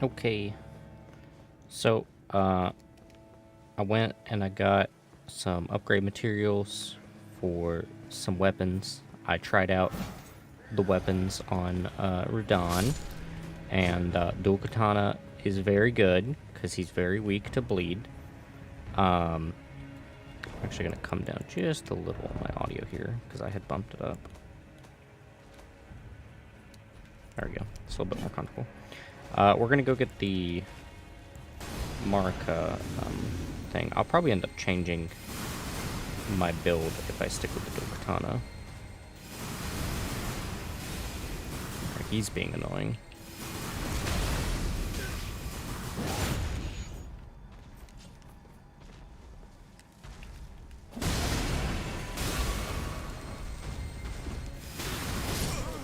Okay, so I went and I got some upgrade materials for some weapons. I tried out the weapons on Radon, and Dual Katana is very good because he's very weak to bleed. I'm actually going to come down just a little on my audio here because I had bumped it up. There we go. It's a little bit more comfortable. We're going to go get the Marika thing. I'll probably end up changing my build if I stick with the Dual Katana. He's being annoying.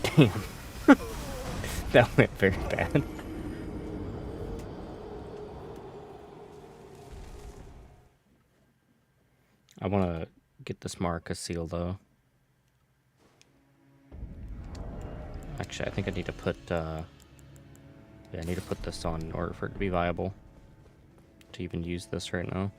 Damn. That went very bad. I want to get this Marika seal, though. Actually, I think I need to put, yeah, I need to put this on in order for it to be viable. To even use this right now.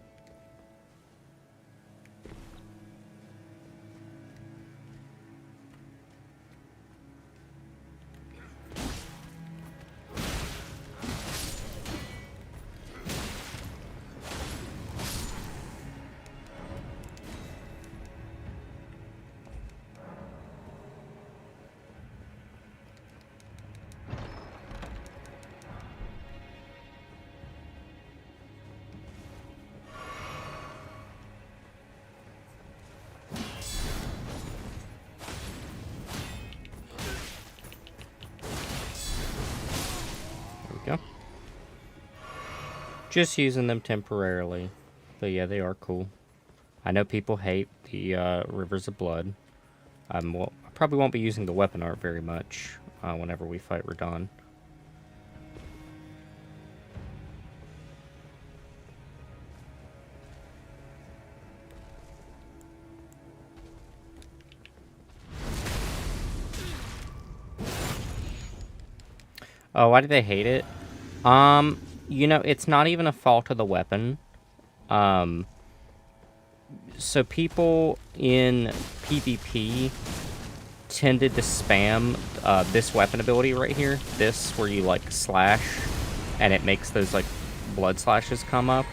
Go. Just using them temporarily. But yeah, they are cool. I know people hate the Rivers of Blood. Well, I probably won't be using the weapon art very much whenever we fight Radon. Oh, why do they hate it? You know, it's not even a fault of the weapon. So people in PvP tended to spam this weapon ability right here. This, where you, like, slash, and it makes those, like, blood slashes come up.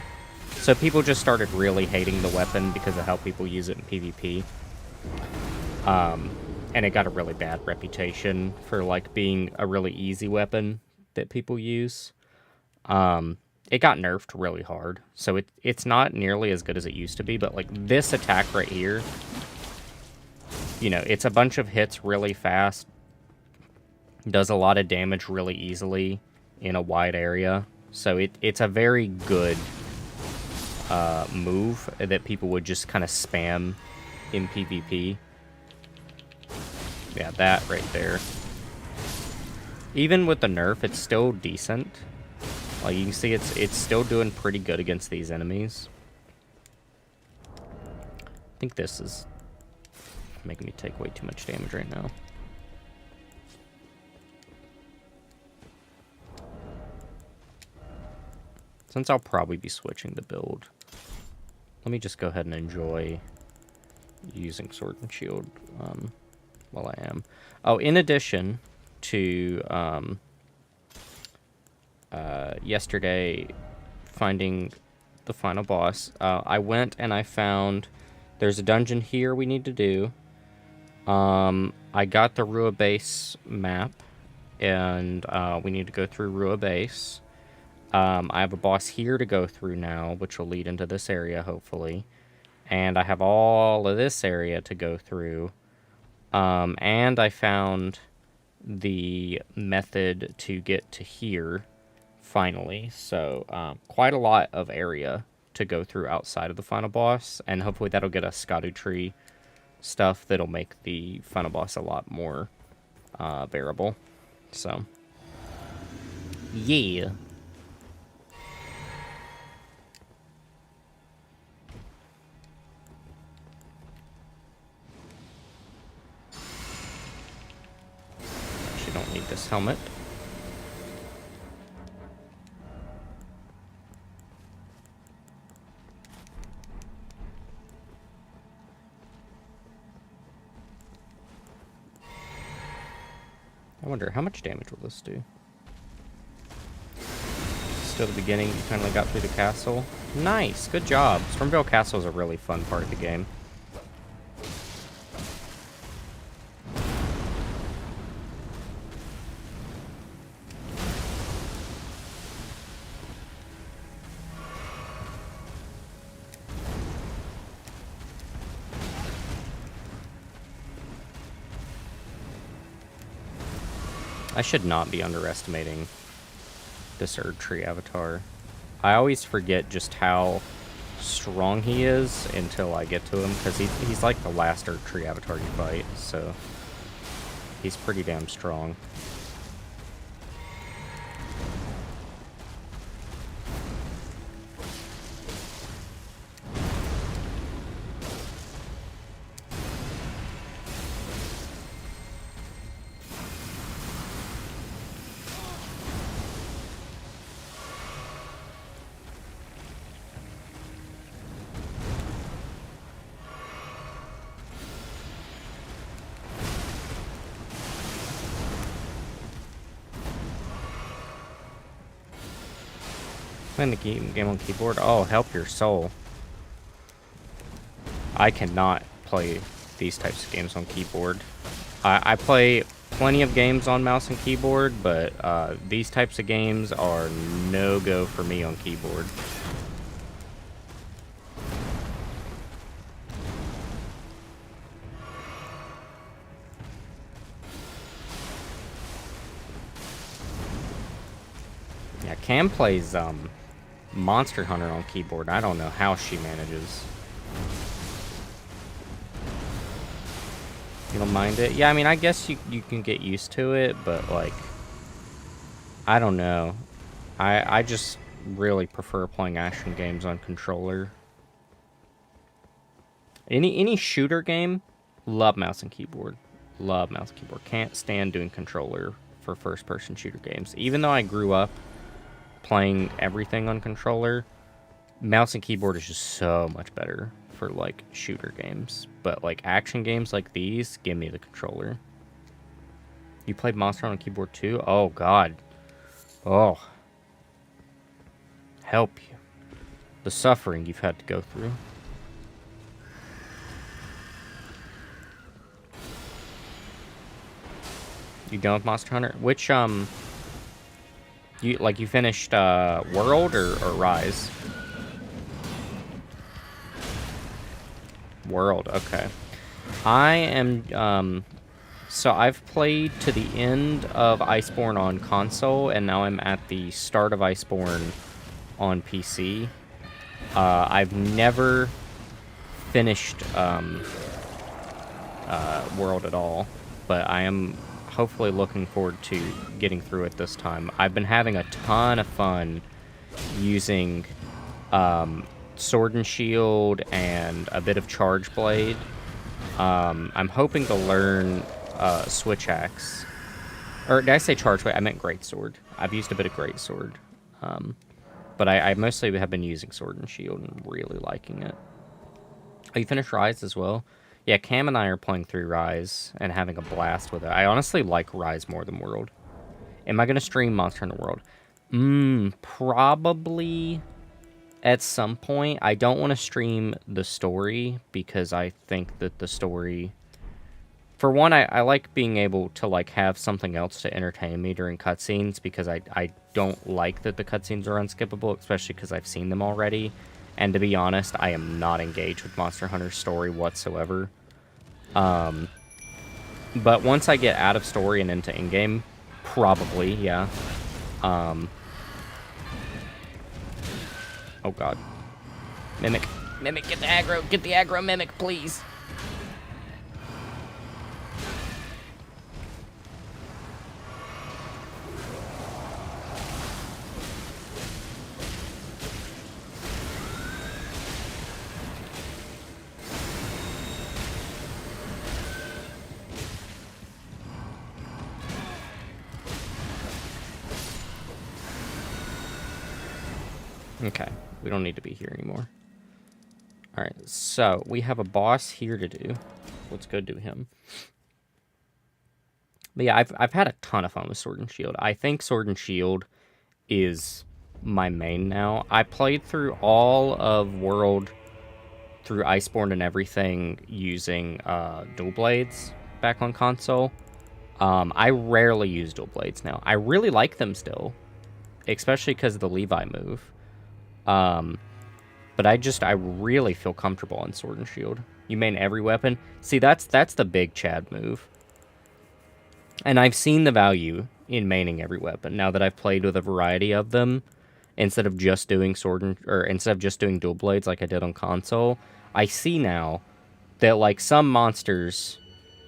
So people just started really hating the weapon because of how people use it in PvP. And it got a really bad reputation for, like, being a really easy weapon that people use. It got nerfed really hard, so it's not nearly as good as it used to be, but, like, this attack right here, you know, it's a bunch of hits really fast, does a lot of damage really easily in a wide area, so it's a very good move that people would just kind of spam in PvP. Yeah, that right there. Even with the nerf, it's still decent. Like, you can see it's still doing pretty good against these enemies. I think this is making me take way too much damage right now. Since I'll probably be switching the build, let me just go ahead and enjoy using Sword and Shield while I am. Oh, in addition to yesterday finding the final boss, I went and I found there's a dungeon here we need to do. I got the Rua Base map, and we need to go through Rua Base. I have a boss here to go through now, which will lead into this area, hopefully. And I have all of this area to go through. And I found the method to get to here, finally. So, quite a lot of area to go through outside of the final boss. And hopefully that'll get us Erdtree stuff that'll make the final boss a lot more bearable. So, yeah. Actually, don't need this helmet. I wonder, how much damage will this do? Still the beginning, you finally got through the castle. Nice, good job. Stormvale Castle is a really fun part of the game. I should not be underestimating this Erdtree avatar. I always forget just how strong he is until I get to him, because he's like the last Erdtree avatar you fight, so he's pretty damn strong. Playing the game on keyboard? Oh, help your soul. I cannot play these types of games on keyboard. I play plenty of games on mouse and keyboard, but these types of games are no-go for me on keyboard. Yeah, Cam plays Monster Hunter on keyboard. I don't know how she manages. You don't mind it? Yeah, I mean, I guess you can get used to it, but, like, I don't know. I just really prefer playing action games on controller. Any shooter game, love mouse and keyboard. Love mouse and keyboard. Can't stand doing controller for first-person shooter games. Even though I grew up playing everything on controller, mouse and keyboard is just so much better for, like, shooter games. But, like, action games like these, give me the controller. You played Monster on keyboard too? Oh, God. Oh. Help you. The suffering you've had to go through. You done with Monster Hunter? Which, you finished, World or Rise? World, okay. I am, so I've played to the end of Iceborne on console, and now I'm at the start of Iceborne on PC. I've never finished, World at all, but I am hopefully looking forward to getting through it this time. I've been having a ton of fun using, Sword and Shield and a bit of Charge Blade. I'm hoping to learn Switch Axe. Or did I say Charge Blade? I meant Greatsword. I've used a bit of Greatsword. But I mostly have been using Sword and Shield and really liking it. Oh, you finished Rise as well? Yeah, Cam and I are playing through Rise and having a blast with it. I honestly like Rise more than World. Am I going to stream Monster Hunter World? Probably at some point. I don't want to stream the story because I think that the story... For one, I like being able to, like, have something else to entertain me during cutscenes, because I don't like that the cutscenes are unskippable, especially because I've seen them already. And to be honest, I am not engaged with Monster Hunter's story whatsoever. But once I get out of story and into in-game, probably, yeah. Oh god. Mimic. Mimic, get the aggro. Get the aggro, Mimic, please. Okay, we don't need to be here anymore. Alright, so we have a boss here to do. Let's go do him. But yeah, I've had a ton of fun with Sword and Shield. I think Sword and Shield is my main now. I played through all of World through Iceborne and everything using dual blades back on console. I rarely use dual blades now. I really like them still, especially because of the Levi move. But I really feel comfortable on Sword and Shield. You main every weapon. See, that's the big Chad move. And I've seen the value in maining every weapon now that I've played with a variety of them. Instead of just doing instead of just doing dual blades like I did on console, I see now that like some monsters,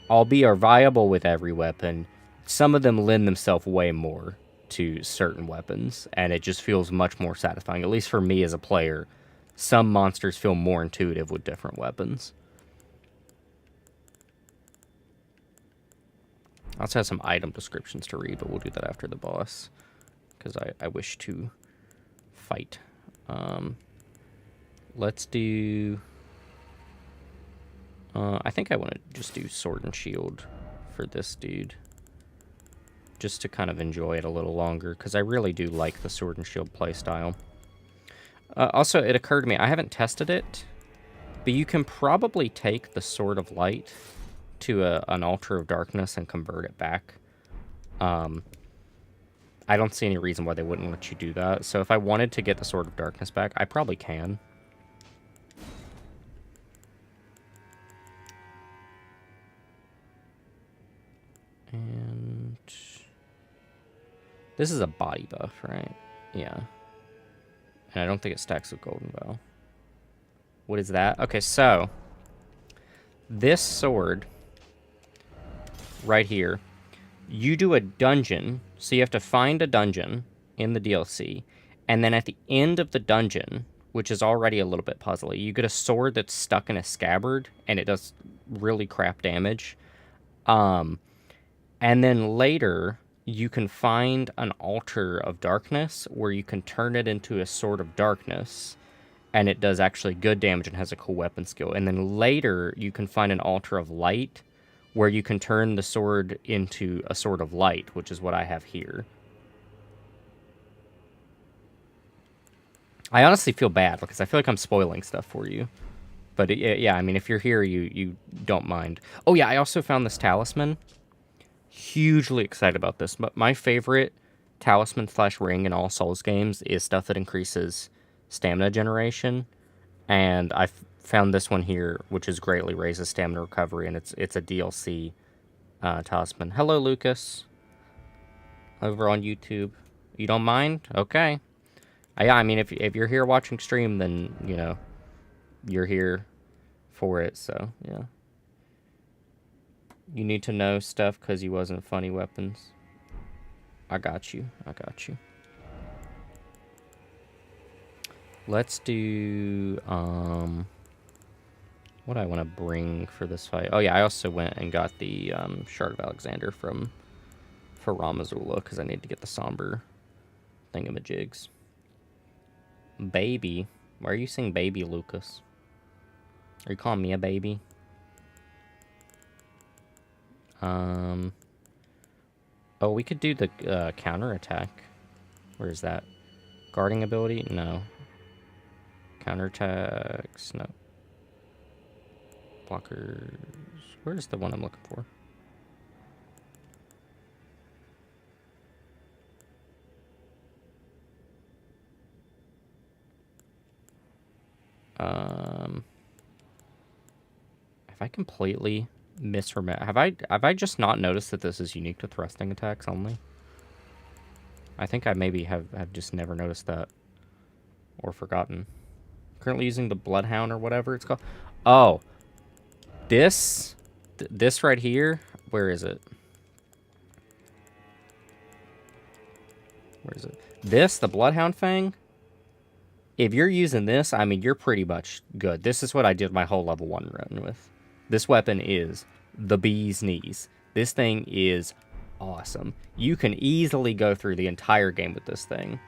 albeit are viable with every weapon, some of them lend themselves way more to certain weapons, and it just feels much more satisfying. At least for me as a player, some monsters feel more intuitive with different weapons. I also have some item descriptions to read, but we'll do that after the boss, because I wish to fight. Let's do... I think I want to just do Sword and Shield for this dude. Just to kind of enjoy it a little longer, because I really do like the Sword and Shield playstyle. Also, it occurred to me, I haven't tested it, but you can probably take the Sword of Light to an Altar of Darkness and convert it back. I don't see any reason why they wouldn't let you do that. So if I wanted to get the Sword of Darkness back, I probably can. And this is a body buff, right? Yeah. And I don't think it stacks with Golden Bow. What is that? Okay, so this sword right here, you do a dungeon. So you have to find a dungeon in the DLC. And then at the end of the dungeon, which is already a little bit puzzly, you get a sword that's stuck in a scabbard, and it does really crap damage. And then later, you can find an Altar of Darkness where you can turn it into a Sword of Darkness, and it does actually good damage and has a cool weapon skill. And then later, you can find an Altar of Light where you can turn the sword into a Sword of Light, which is what I have here. I honestly feel bad because I feel like I'm spoiling stuff for you. But yeah, I mean, if you're here, you don't mind. Oh yeah, I also found this talisman. Hugely excited about this. But my favorite talisman / ring in all Souls games is stuff that increases stamina generation. And I found this one here, which is greatly raises stamina recovery, and it's a DLC talisman. Hello, Lucas. Over on YouTube. You don't mind? Okay. Yeah, I mean, if you're here watching stream, then, you know, you're here for it, so, yeah. You need to know stuff because he wasn't funny weapons. I got you. I got you. Let's do, what do I want to bring for this fight? Oh, yeah, I also went and got the Shard of Alexander for Ramazula because I need to get the somber thingamajigs. Baby. Why are you saying baby, Lucas? Are you calling me a baby? Oh, we could do the counterattack. Where is that? Guarding ability? No. Counterattacks? No. Blockers. Where's the one I'm looking for? Have I completely misremembered? Have I just not noticed that this is unique to thrusting attacks only? I think I maybe have just never noticed that. Or forgotten. Currently using the Bloodhound or whatever it's called. Oh. This right here. Where is it? Where is it? This, the Bloodhound Fang. If you're using this, I mean, you're pretty much good. This is what I did my whole level 1 run with. This weapon is the bee's knees. This thing is awesome. You can easily go through the entire game with this thing.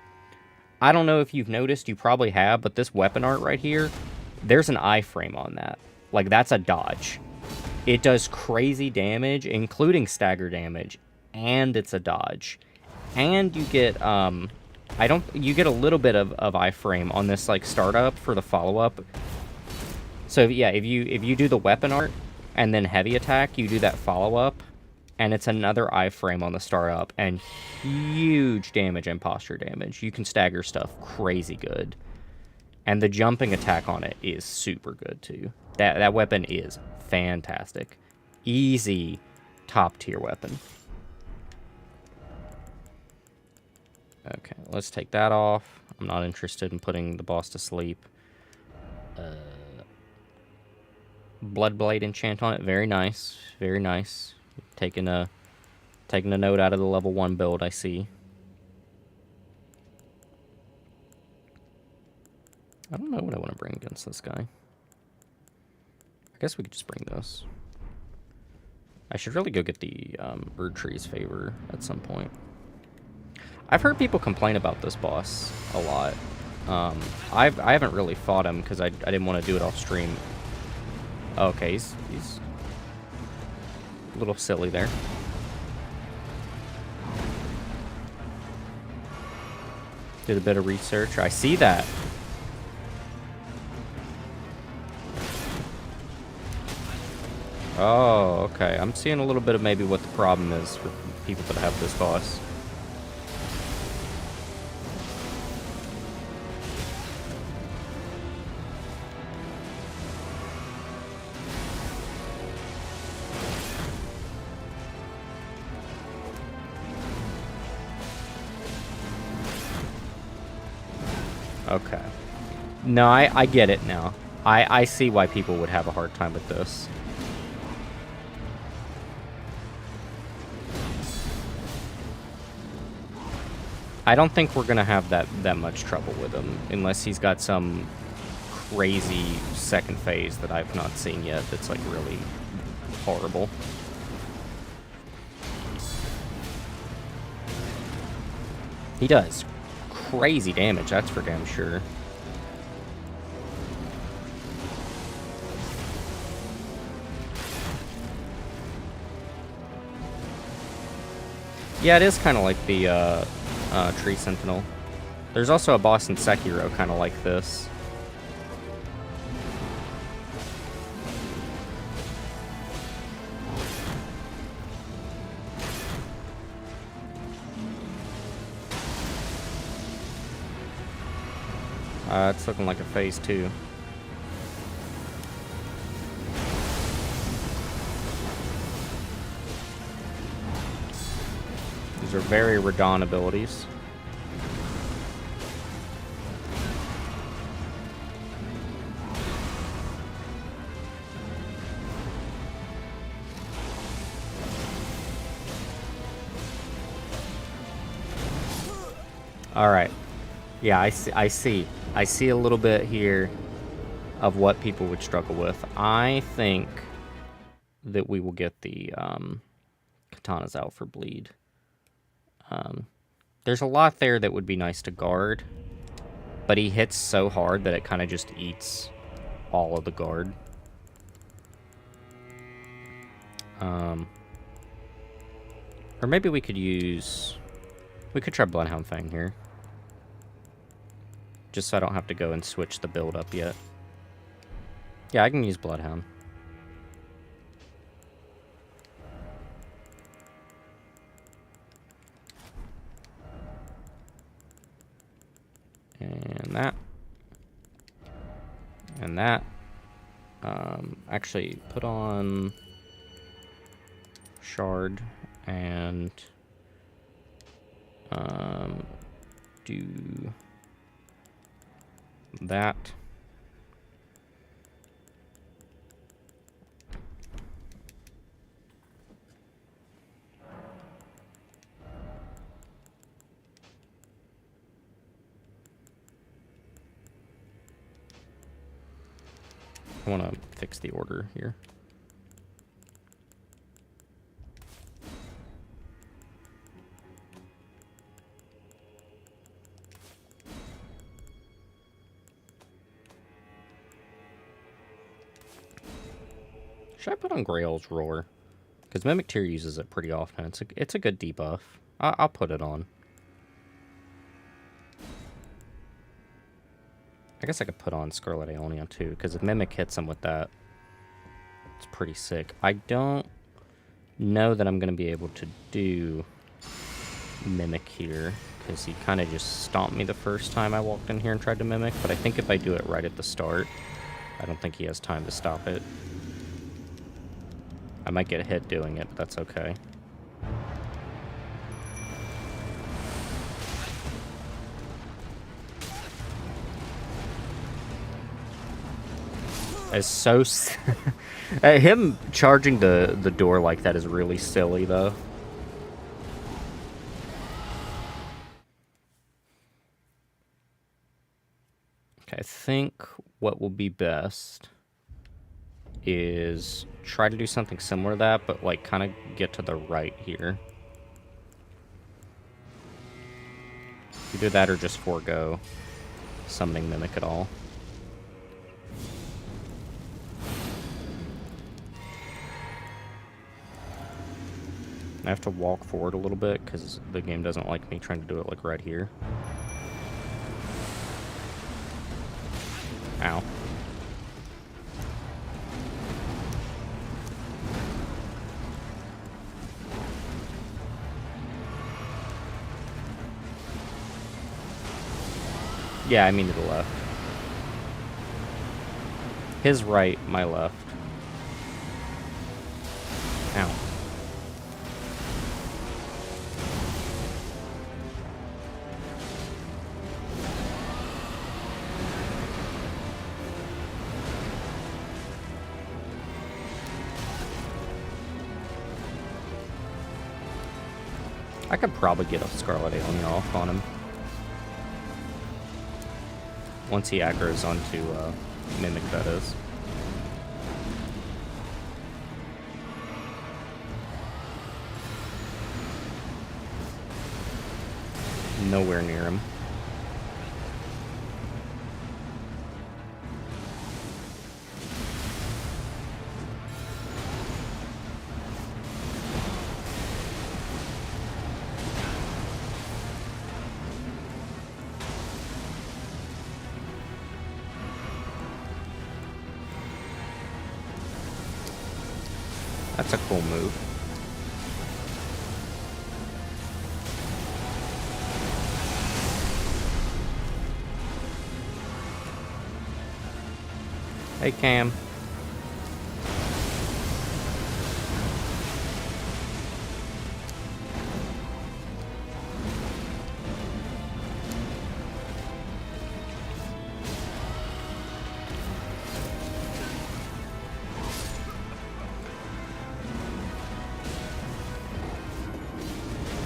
I don't know if you've noticed, you probably have, but this weapon art right here, there's an iframe on that. Like, that's a dodge. It does crazy damage, including stagger damage, and it's a dodge. And you get, you get a little bit of iframe on this, like, startup for the follow-up. So, yeah, if you do the weapon art and then heavy attack, you do that follow-up, and it's another iframe on the startup, and huge damage and posture damage. You can stagger stuff crazy good. And the jumping attack on it is super good, too. That weapon is fantastic. Easy top-tier weapon. Okay, let's take that off. I'm not interested in putting the boss to sleep. Bloodblade enchant on it. Very nice. Very nice. Taking a note out of the level 1 build, I see. I don't know what I want to bring against this guy. I guess we could just bring this. I should really go get the Erdtree's favor at some point. I've heard people complain about this boss a lot. I haven't really fought him because I didn't want to do it off stream. Okay, he's a little silly there. Did a bit of research. I see that. Oh, okay. I'm seeing a little bit of maybe what the problem is for people that have this boss. Okay. No, I get it now. I see why people would have a hard time with this. I don't think we're going to have that much trouble with him, unless he's got some crazy second phase that I've not seen yet that's, like, really horrible. He does crazy damage, that's for damn sure. Yeah, it is kind of like the Tree Sentinel. There's also a boss in Sekiro kind of like this. It's looking like a phase 2. These are very Radon abilities. All right. Yeah, I see. I see a little bit here of what people would struggle with. I think that we will get the katanas out for bleed. There's a lot there that would be nice to guard, but he hits so hard that it kind of just eats all of the guard. Or maybe we could use... We could try Bloodhound Fang here. Just so I don't have to go and switch the build up yet. Yeah, I can use Bloodhound. And that. And that. Actually, put on Shard and do that. I want to fix the order here. Should I put on Grail's Roar? Because Mimic Tear uses it pretty often. It's a good debuff. I'll put it on. I guess I could put on Scarlet Aeolian too, because if Mimic hits him with that, it's pretty sick. I don't know that I'm going to be able to do Mimic here, because he kind of just stomped me the first time I walked in here and tried to Mimic, but I think if I do it right at the start, I don't think he has time to stop it. I might get hit doing it, but that's okay. It's so... him charging the door like that is really silly, though. Okay, I think what will be best is try to do something similar to that, but, like, kind of get to the right here. Either that or just forego summoning Mimic at all. I have to walk forward a little bit because the game doesn't like me trying to do it like right here. Ow. Yeah, I mean to the left. His right, my left. Ow. I could probably get a Scarlet Aeolian off on him. Once he aggro's onto Mimic, that is. Nowhere near him. That's a cool move. Hey, Cam.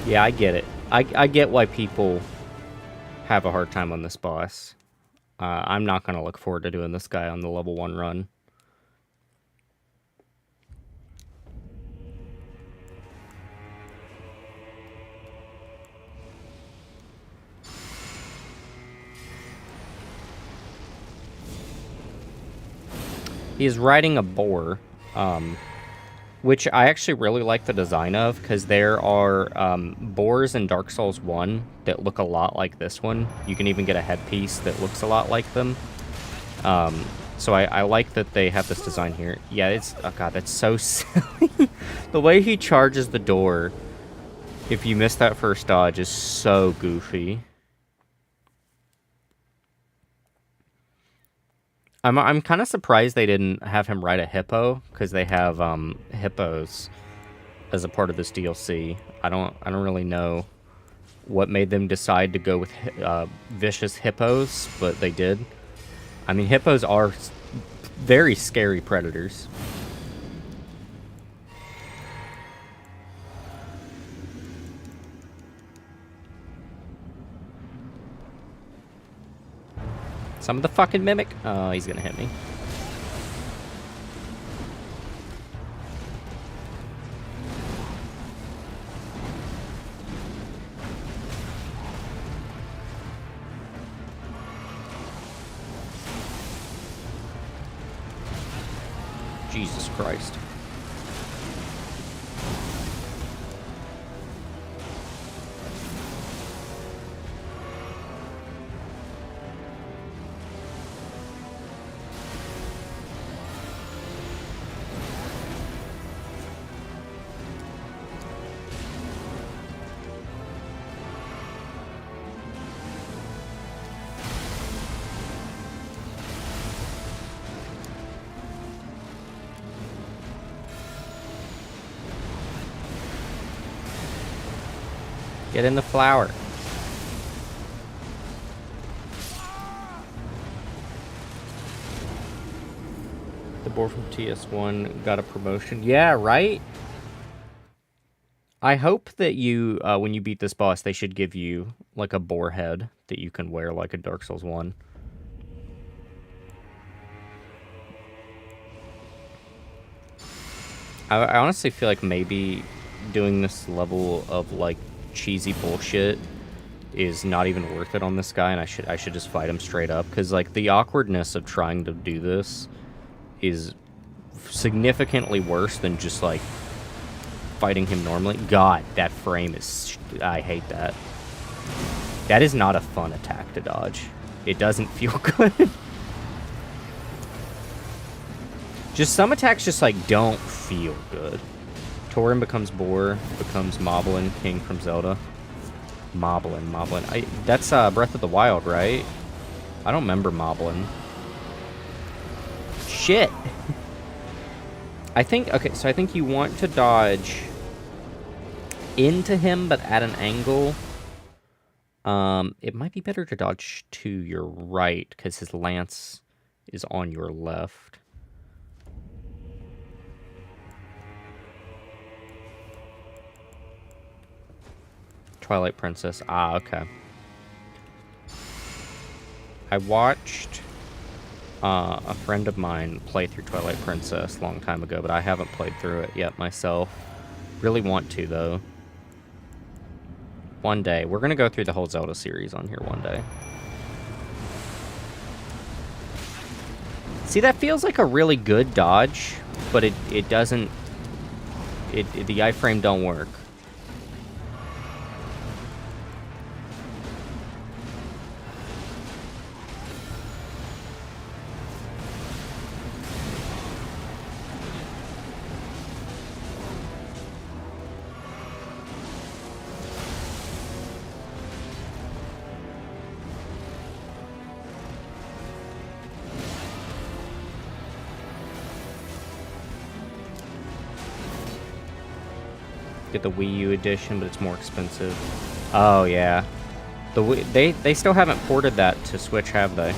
Yeah, I get it. I get why people have a hard time on this boss. I'm not going to look forward to doing this guy on the level 1 run. He is riding a boar, which I actually really like the design of, because there are boars in Dark Souls 1 that look a lot like this one. You can even get a headpiece that looks a lot like them. So I like that they have this design here. Yeah, it's... Oh god, that's so silly. The way he charges the door, if you miss that first dodge, is so goofy. I'm kind of surprised they didn't have him ride a hippo, because they have hippos as a part of this DLC. I don't really know what made them decide to go with vicious hippos, but they did. I mean, hippos are very scary predators. Some of the fucking Mimic. Oh, he's gonna hit me. Jesus Christ. Get in the flower. The boar from TS1 got a promotion. Yeah, right? I hope that you, when you beat this boss, they should give you, like, a boar head that you can wear like a Dark Souls 1. I honestly feel like maybe doing this level of, like, cheesy bullshit is not even worth it on this guy, and I should just fight him straight up, because, like, the awkwardness of trying to do this is significantly worse than just, like, fighting him normally. God, that frame is... I hate that. That is not a fun attack to dodge. It doesn't feel good. Just some attacks just, like, don't feel good. Tauren becomes Boar, becomes Moblin, King from Zelda. Moblin. That's Breath of the Wild, right? I don't remember Moblin. Shit! I think, okay, so I think you want to dodge into him, but at an angle. It might be better to dodge to your right, because his lance is on your left. Twilight Princess. Ah, okay. I watched a friend of mine play through Twilight Princess a long time ago, but I haven't played through it yet myself. Really want to, though. One day. We're going to go through the whole Zelda series on here one day. See, that feels like a really good dodge, but it doesn't... the iframe don't work. Get the Wii U edition, but it's more expensive. Oh yeah, they still haven't ported that to Switch, have they?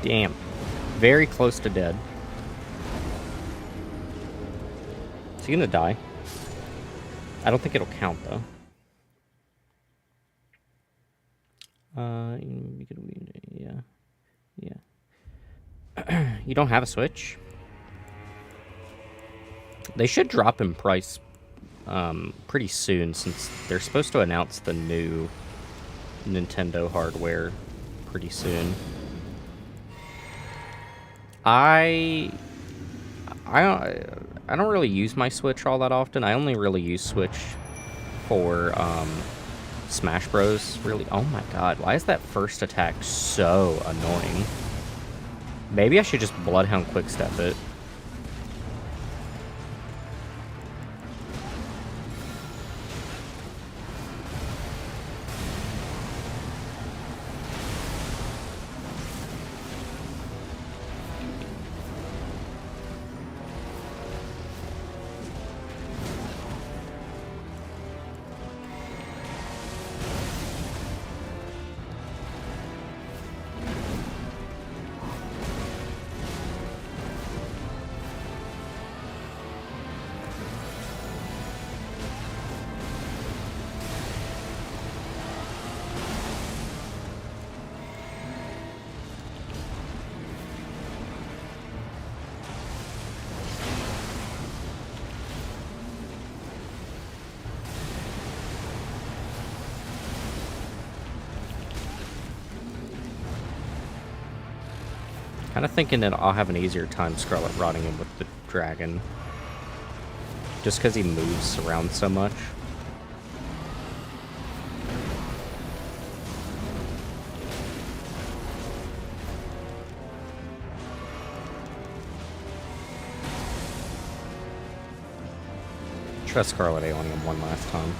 Damn. Very close to dead. Is he gonna die? I don't think it'll count, though. Yeah. Yeah. You don't have a Switch? They should drop in price pretty soon, since they're supposed to announce the new Nintendo hardware pretty soon. I don't really use my Switch all that often. I only really use Switch for Smash Bros. Really. Oh my god, why is that first attack so annoying? Maybe I should just Bloodhound Quickstep it. Kind of thinking that I'll have an easier time Scarlet Rotting him with the dragon. Just because he moves around so much. Try Scarlet A on him one last time.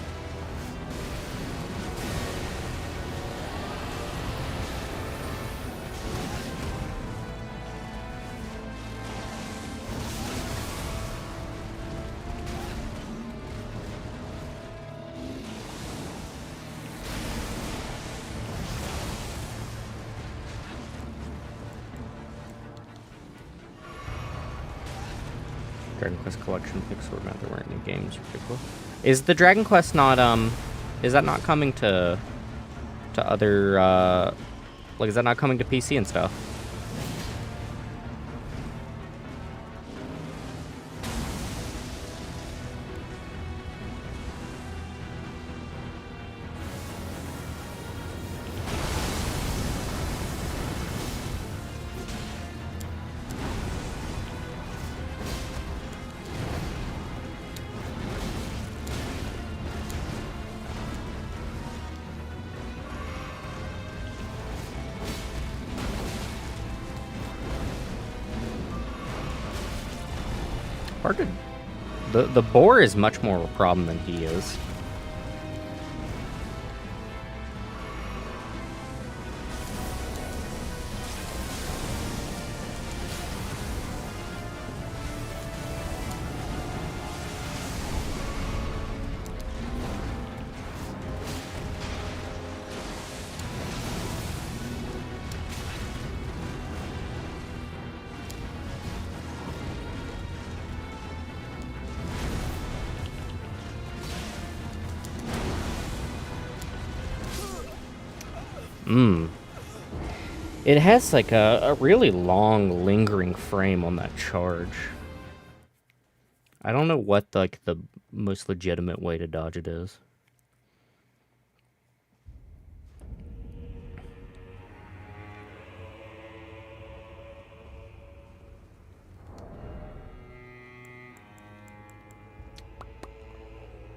Dragon Quest Collection picks were not there weren't any games particular. Is the Dragon Quest not is that not coming to other like is that not coming to PC and stuff? Hard to... The boar is much more of a problem than he is. It has like a really long lingering frame on that charge. I don't know what like the most legitimate way to dodge it is.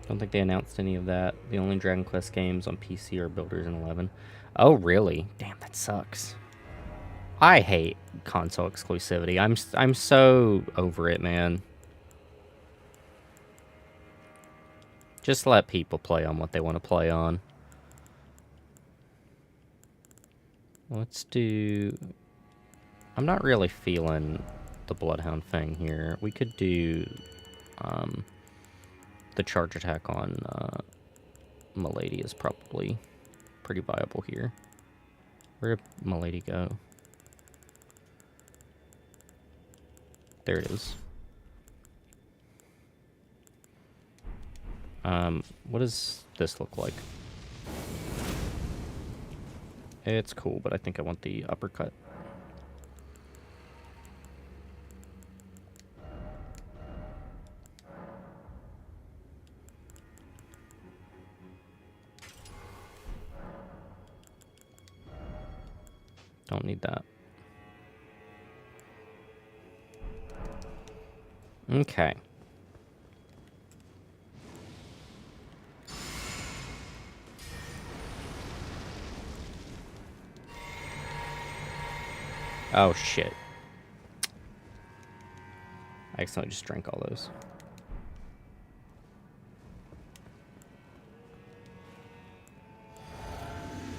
Don't think they announced any of that. The only Dragon Quest games on PC are Builders and 11. Oh, really? Damn, that sucks. I hate console exclusivity. I'm so over it, man. Just let people play on what they want to play on. Let's do... I'm not really feeling the Bloodhound thing here. We could do the charge attack on Milady is probably pretty viable here. Where did Milady go? There it is. What does this look like? It's cool, but I think I want the uppercut. Don't need that. Okay. Oh, shit. I accidentally just drank all those.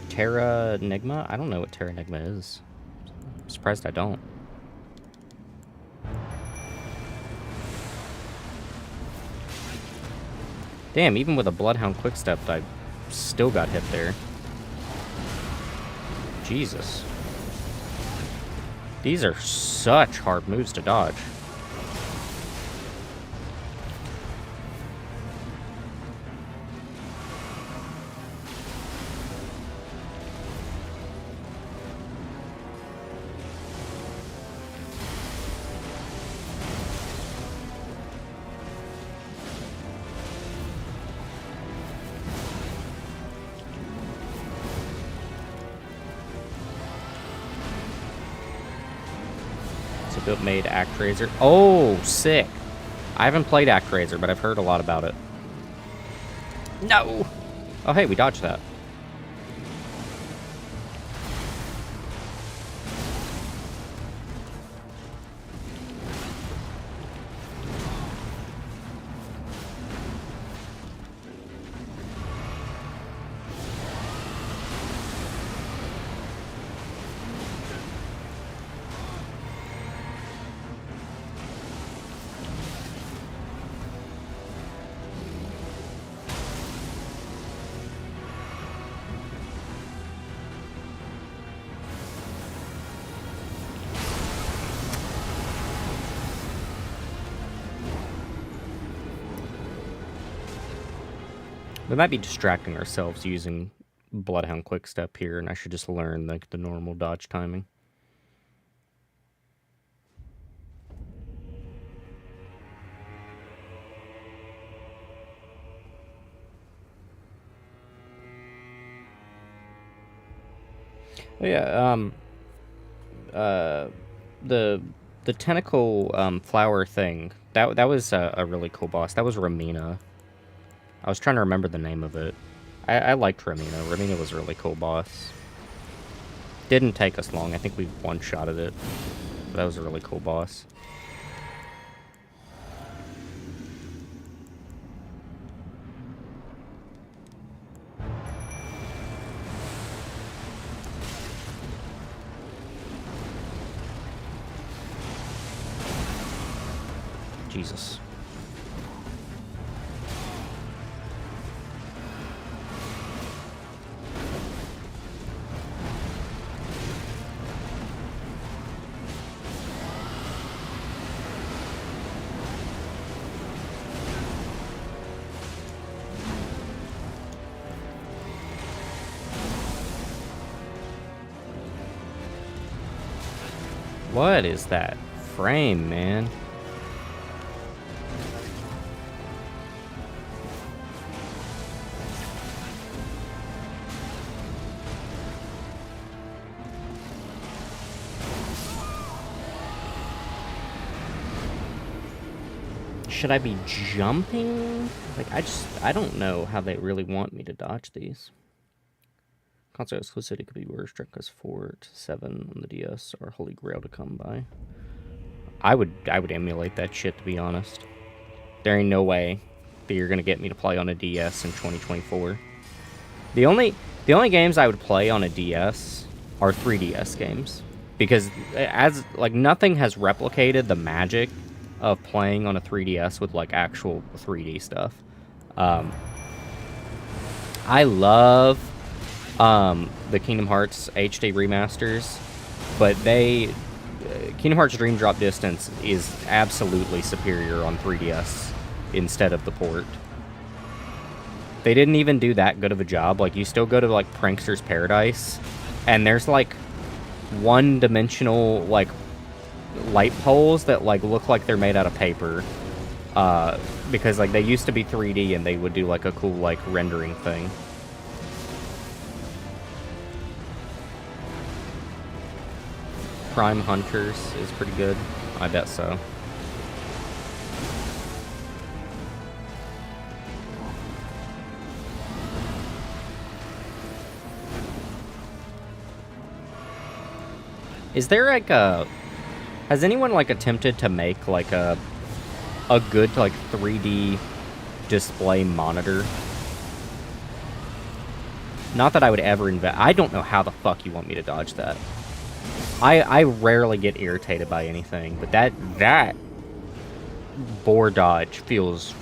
Terra Enigma? I don't know what Terra Enigma is. I'm surprised I don't. Damn, even with a Bloodhound quickstep, I still got hit there. Jesus. These are such hard moves to dodge. built made ActRaiser. Oh, sick. I haven't played ActRaiser, but I've heard a lot about it. No! Oh, hey, we dodged that. We might be distracting ourselves using Bloodhound Quickstep here, and I should just learn the normal dodge timing. Oh, yeah, the tentacle flower thing, that was a really cool boss. That was Ramina. I was trying to remember the name of it. I liked Ramina. Ramina was a really cool boss. Didn't take us long. I think we one-shotted it. But that was a really cool boss. Jesus. What is that frame, man? Should I be jumping? Like, I don't know how they really want me to dodge these. Console exclusivity could be worse. Because 4 to 7 on the DS or Holy Grail to come by. I would emulate that shit, to be honest. There ain't no way that you're gonna get me to play on a DS in 2024. The only games I would play on a DS are 3DS games, because nothing has replicated the magic of playing on a 3DS with like actual 3D stuff. I love the Kingdom Hearts HD remasters, but Kingdom Hearts Dream Drop Distance is absolutely superior on 3DS instead of the port. They didn't even do that good of a job. Like, you still go to like Prankster's Paradise, and there's like one-dimensional like light poles that like look like they're made out of paper, because like they used to be 3D and they would do like a cool like rendering thing. Prime Hunters is pretty good. I bet so. Is there like has anyone like attempted to make like a good like 3D display monitor? Not that I would ever invest. I don't know how the fuck you want me to dodge that. I rarely get irritated by anything, but that boar dodge feels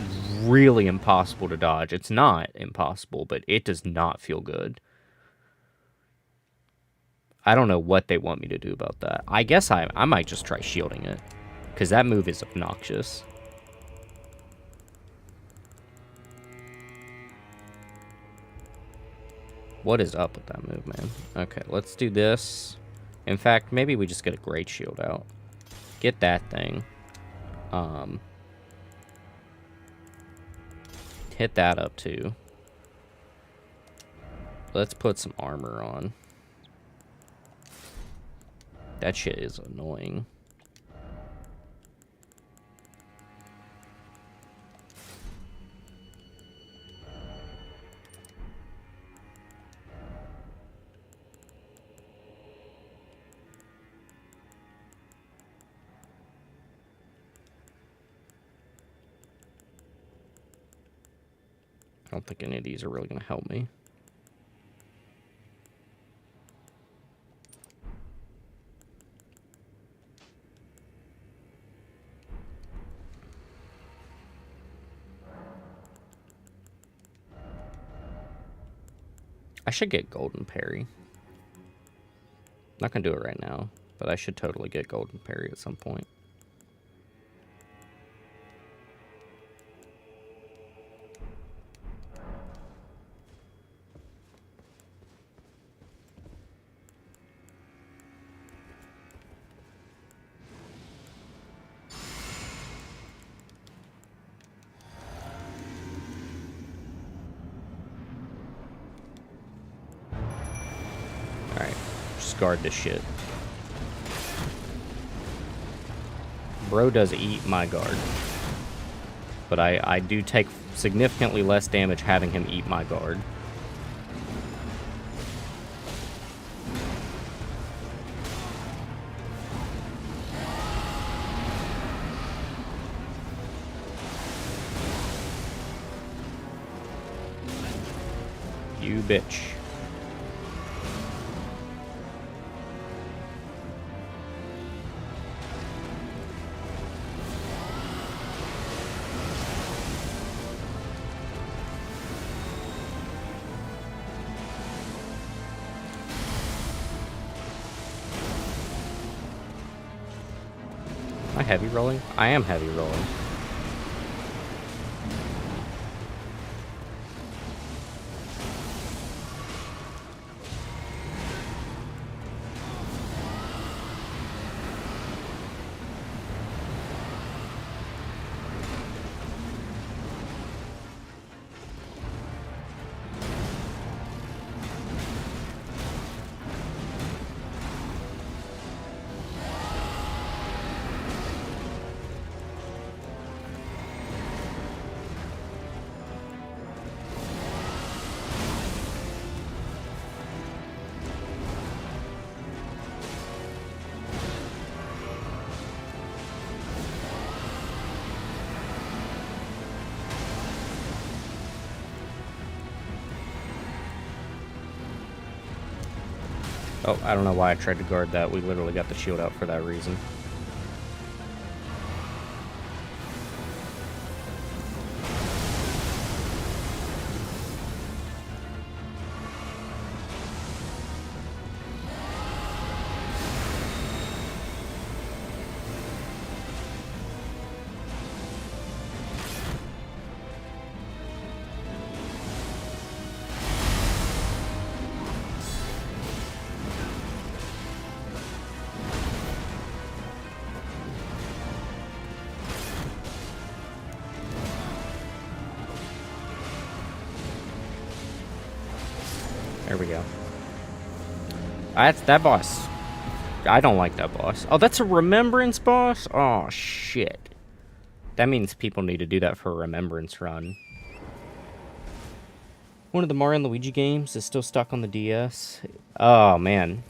really impossible to dodge. It's not impossible, but it does not feel good. I don't know what they want me to do about that. I guess I might just try shielding it, because that move is obnoxious. What is up with that move, man? Okay, let's do this. In fact, maybe we just get a Great Shield out. Get that thing. Hit that up, too. Let's put some armor on. That shit is annoying. don't think any of these are really going to help me. I should get Golden Parry. Not going to do it right now, but I should totally get Golden Parry at some point. Alright, just guard this shit. Bro does eat my guard. But I do take significantly less damage having him eat my guard. You bitch. Am I heavy rolling? I am heavy rolling. Oh, I don't know why I tried to guard that. We literally got the shield out for that reason. There we go. That's that boss. I don't like that boss. Oh, that's a remembrance boss? Oh, shit. That means people need to do that for a remembrance run. One of the Mario and Luigi games is still stuck on the DS. Oh, man.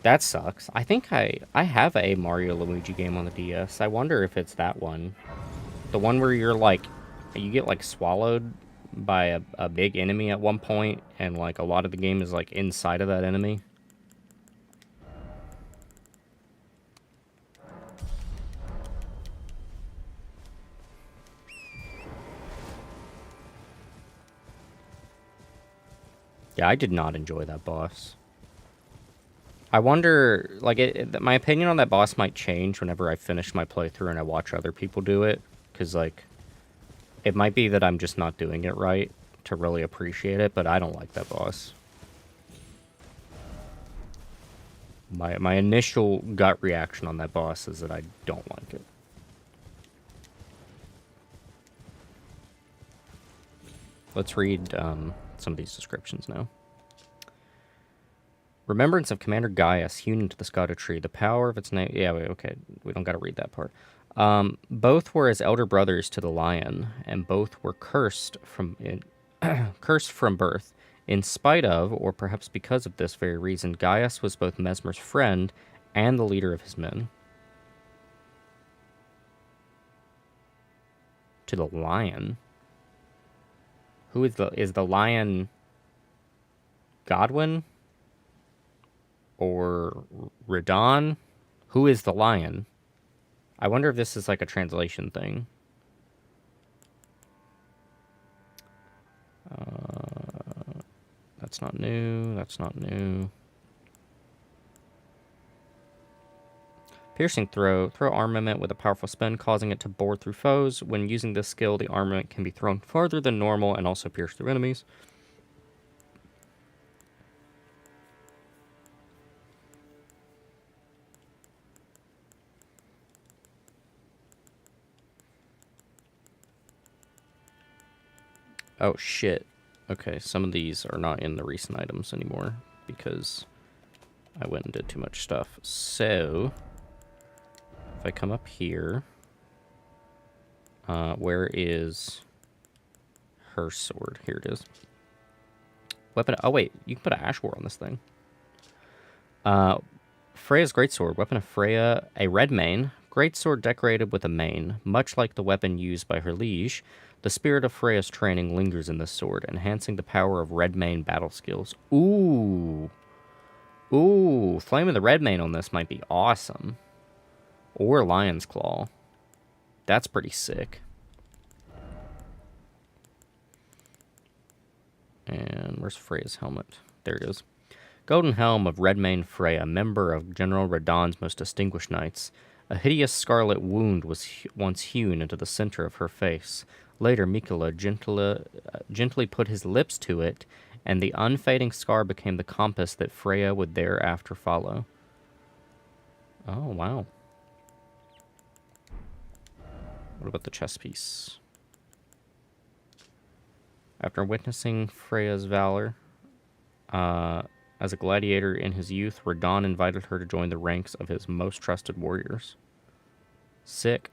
That sucks. I think I have a Mario Luigi game on the DS. I wonder if it's that one. The one where you're like, you get like swallowed by a big enemy at one point, and like a lot of the game is like inside of that enemy. Yeah, I did not enjoy that boss. I wonder, like, my opinion on that boss might change whenever I finish my playthrough and I watch other people do it, because, like, it might be that I'm just not doing it right to really appreciate it, but I don't like that boss. My initial gut reaction on that boss is that I don't like it. Let's read some of these descriptions now. Remembrance of Commander Gaius hewn into the Erdtree. The power of its name... Yeah, okay. We don't got to read that part. Both were as elder brothers to the lion, and both were cursed from birth. In spite of, or perhaps because of this very reason, Gaius was both Mesmer's friend and the leader of his men. To the lion? Who is the lion Godwin? Or Radon? Who is the lion? I wonder if this is like a translation thing. That's not new. That's not new. Piercing throw. Throw armament with a powerful spin, causing it to bore through foes. When using this skill, the armament can be thrown farther than normal and also pierce through enemies. Oh, shit. Okay, some of these are not in the recent items anymore because I went and did too much stuff. So, if I come up here, where is her sword? Here it is. Weapon. Oh, wait. You can put an Ash War on this thing. Freya's Greatsword. Weapon of Freya. A red mane. Greatsword decorated with a mane. Much like the weapon used by her liege, the spirit of Freya's training lingers in this sword, enhancing the power of red mane battle skills. Ooh. Ooh. Flame of the red mane on this might be awesome. Or Lion's Claw. That's pretty sick. And where's Freya's helmet? There it is. Golden Helm of Redmane Freya, member of General Radon's most distinguished knights. A hideous scarlet wound was once hewn into the center of her face. Later, Mikola gently put his lips to it, and the unfading scar became the compass that Freya would thereafter follow. Oh, wow. What about the chess piece? After witnessing Freya's valor, as a gladiator in his youth, Radon invited her to join the ranks of his most trusted warriors. Sick.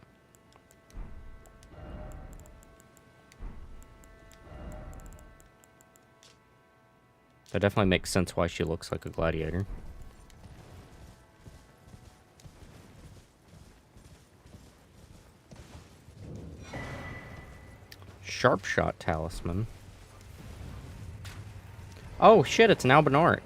That definitely makes sense why she looks like a gladiator. Sharpshot Talisman. Oh shit, it's an Albinauric.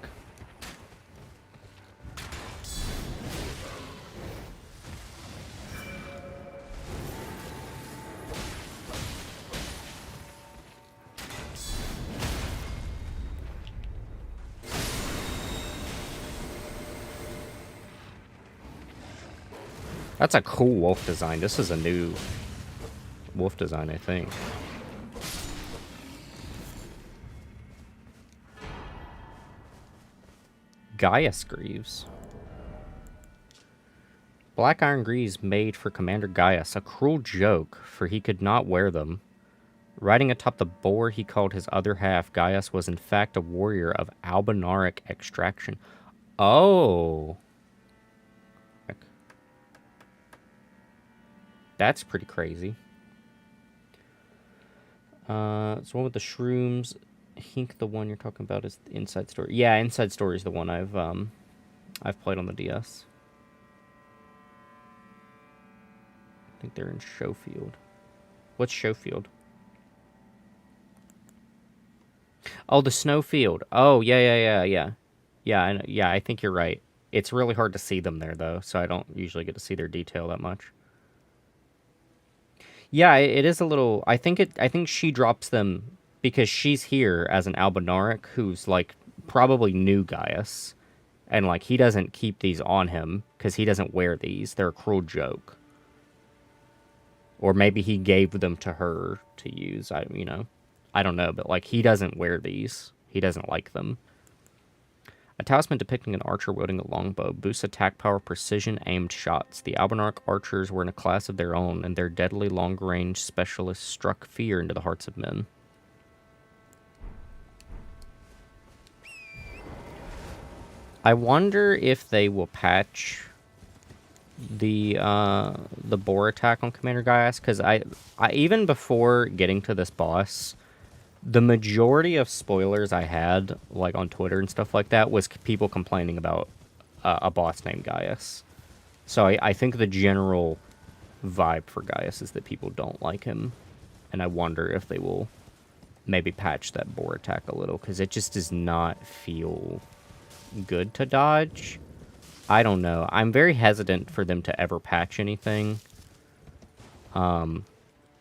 That's a cool wolf design. This is a new wolf design, I think. Gaius Greaves. Black iron greaves made for Commander Gaius, a cruel joke, for he could not wear them. Riding atop the boar he called his other half, Gaius was in fact a warrior of Albinauric extraction. Oh. That's pretty crazy. It's one with the shrooms. I think the one you're talking about is the Inside Story. Yeah, Inside Story is the one I've played on the DS. I think they're in Showfield. What's Showfield? Oh, the Snowfield. Oh, yeah. Yeah, I think you're right. It's really hard to see them there, though, so I don't usually get to see their detail that much. Yeah, it is a little... I think she drops them because she's here as an Albinauric who's, like, probably knew Gaius. And, like, he doesn't keep these on him because he doesn't wear these. They're a cruel joke. Or maybe he gave them to her to use. I don't know. But, like, he doesn't wear these. He doesn't like them. A talisman depicting an archer wielding a longbow boosts attack power, precision aimed shots. The Albinauric archers were in a class of their own, and their deadly long-range specialists struck fear into the hearts of men. I wonder if they will patch the boar attack on Commander Gaius, because I even before getting to this boss, the majority of spoilers I had, like on Twitter and stuff like that, was people complaining about a boss named Gaius. So I think the general vibe for Gaius is that people don't like him, and I wonder if they will maybe patch that boar attack a little, because it just does not feel good to dodge. I don't know. I'm very hesitant for them to ever patch anything.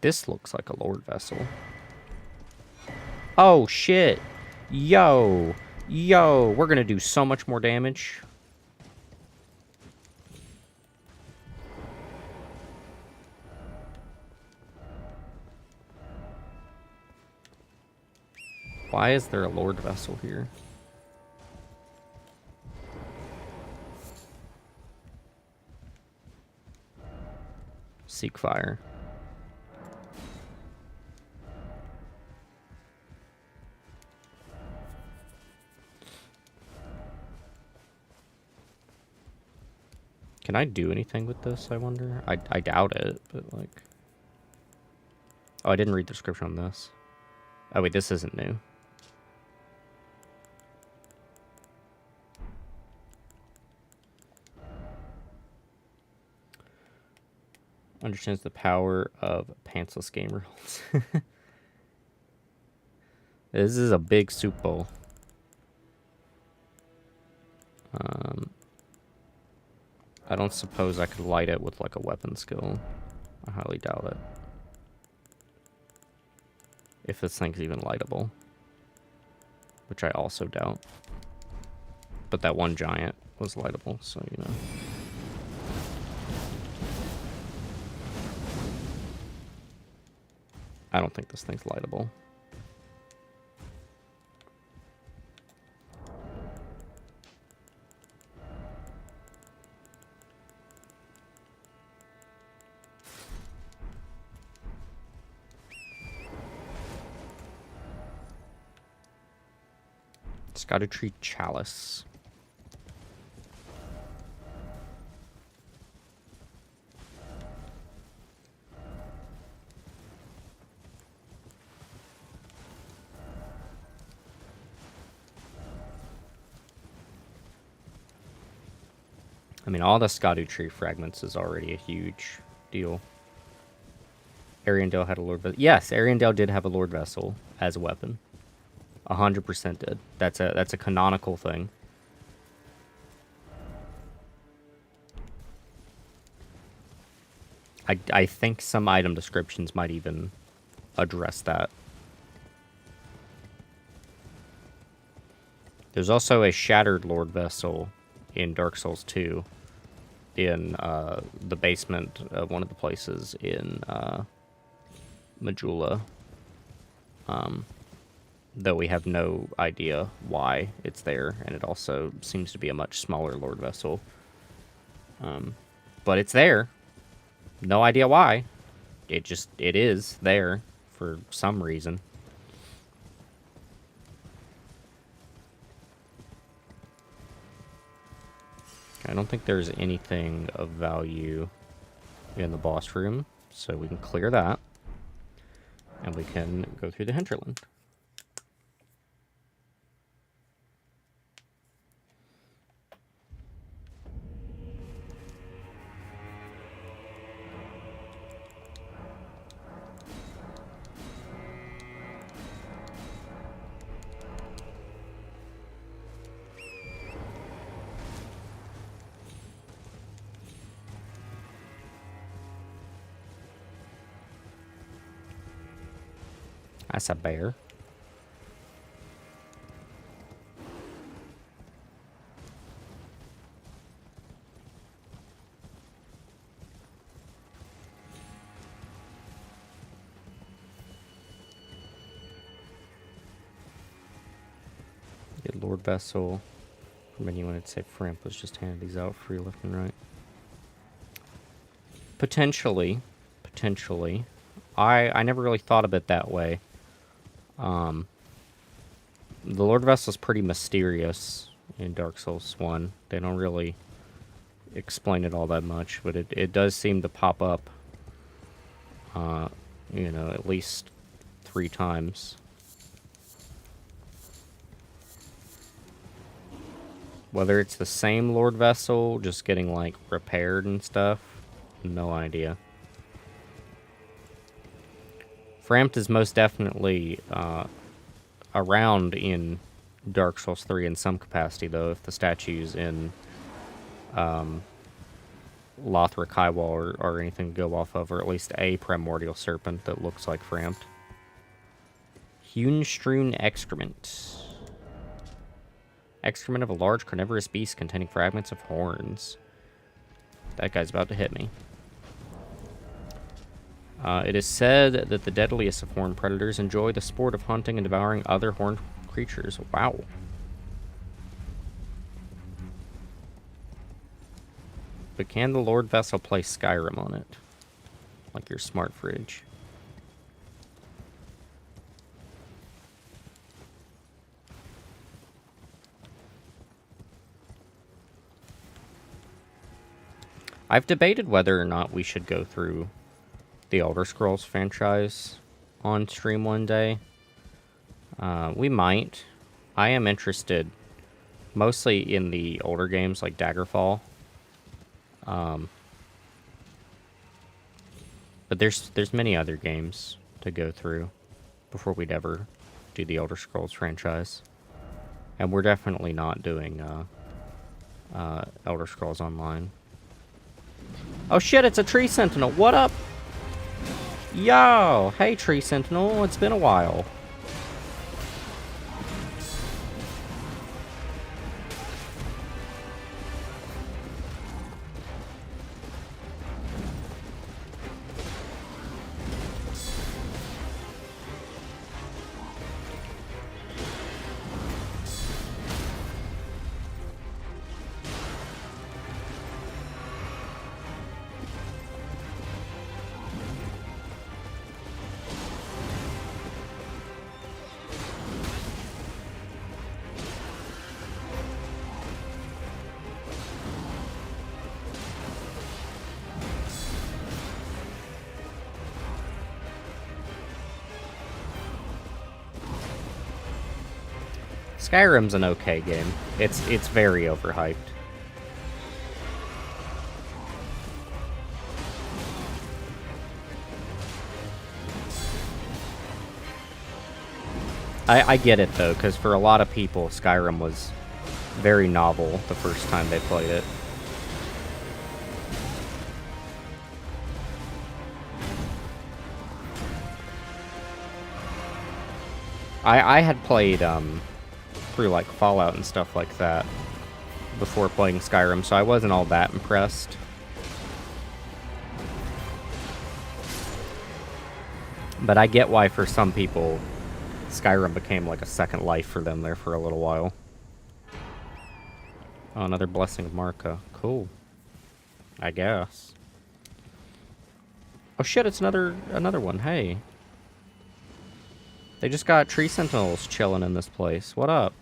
This looks like a Lord Vessel. Oh, shit. Yo. Yo. We're going to do so much more damage. Why is there a Lord Vessel here? Seek fire. Can I do anything with this, I wonder? I doubt it, but like... Oh, I didn't read the description on this. Oh, wait, this isn't new. Understands the power of pantsless game rules. This is a big soup bowl. I don't suppose I could light it with like a weapon skill. I highly doubt it. If this thing's even lightable. Which I also doubt. But that one giant was lightable, so you know. I don't think this thing's lightable. Erdtree chalice. I mean, all the Erdtree fragments is already a huge deal. Ariandel had a Lord Vessel. Yes, Ariandel did have a Lord Vessel as a weapon. 100% did. That's a canonical thing. I think some item descriptions might even address that. There's also a Shattered Lord Vessel in Dark Souls 2 in the basement of one of the places in Majula. Though we have no idea why it's there, and it also seems to be a much smaller Lord Vessel. But it's there. No idea why. It is there for some reason. I don't think there's anything of value in the boss room, so we can clear that. And we can go through the hinterland. That's a bear. Get Lord Vessel. From anyone, I'd say Framp was just handing these out free left and right. Potentially. I never really thought of it that way. The Lord Vessel's pretty mysterious in Dark Souls 1. They don't really explain it all that much, but it does seem to pop up, you know, at least 3 times. Whether it's the same Lord Vessel, just getting, like, repaired and stuff, no idea. Framped is most definitely around in Dark Souls 3 in some capacity, though, if the statues in Lothric Highwall or anything to go off of, or at least a primordial serpent that looks like Framped. Hewn-strewn excrement. Excrement of a large carnivorous beast containing fragments of horns. That guy's about to hit me. It is said that the deadliest of horned predators enjoy the sport of hunting and devouring other horned creatures. Wow. But can the Lord Vessel play Skyrim on it? Like your smart fridge. I've debated whether or not we should go through the Elder Scrolls franchise on stream one day. We might. I am interested mostly in the older games like Daggerfall. But there's many other games to go through before we'd ever do the Elder Scrolls franchise. And we're definitely not doing Elder Scrolls Online. Oh shit, it's a Tree Sentinel. What up? Yo! Hey, Tree Sentinel. It's been a while. Skyrim's an okay game. It's very overhyped. I get it though, because for a lot of people, Skyrim was very novel the first time they played it. I had played through like Fallout and stuff like that before playing Skyrim, so I wasn't all that impressed. But I get why for some people Skyrim became like a second life for them there for a little while. Oh, another Blessing of Marka. Cool. I guess. Oh shit, it's another one. Hey. They just got Tree Sentinels chilling in this place. What up?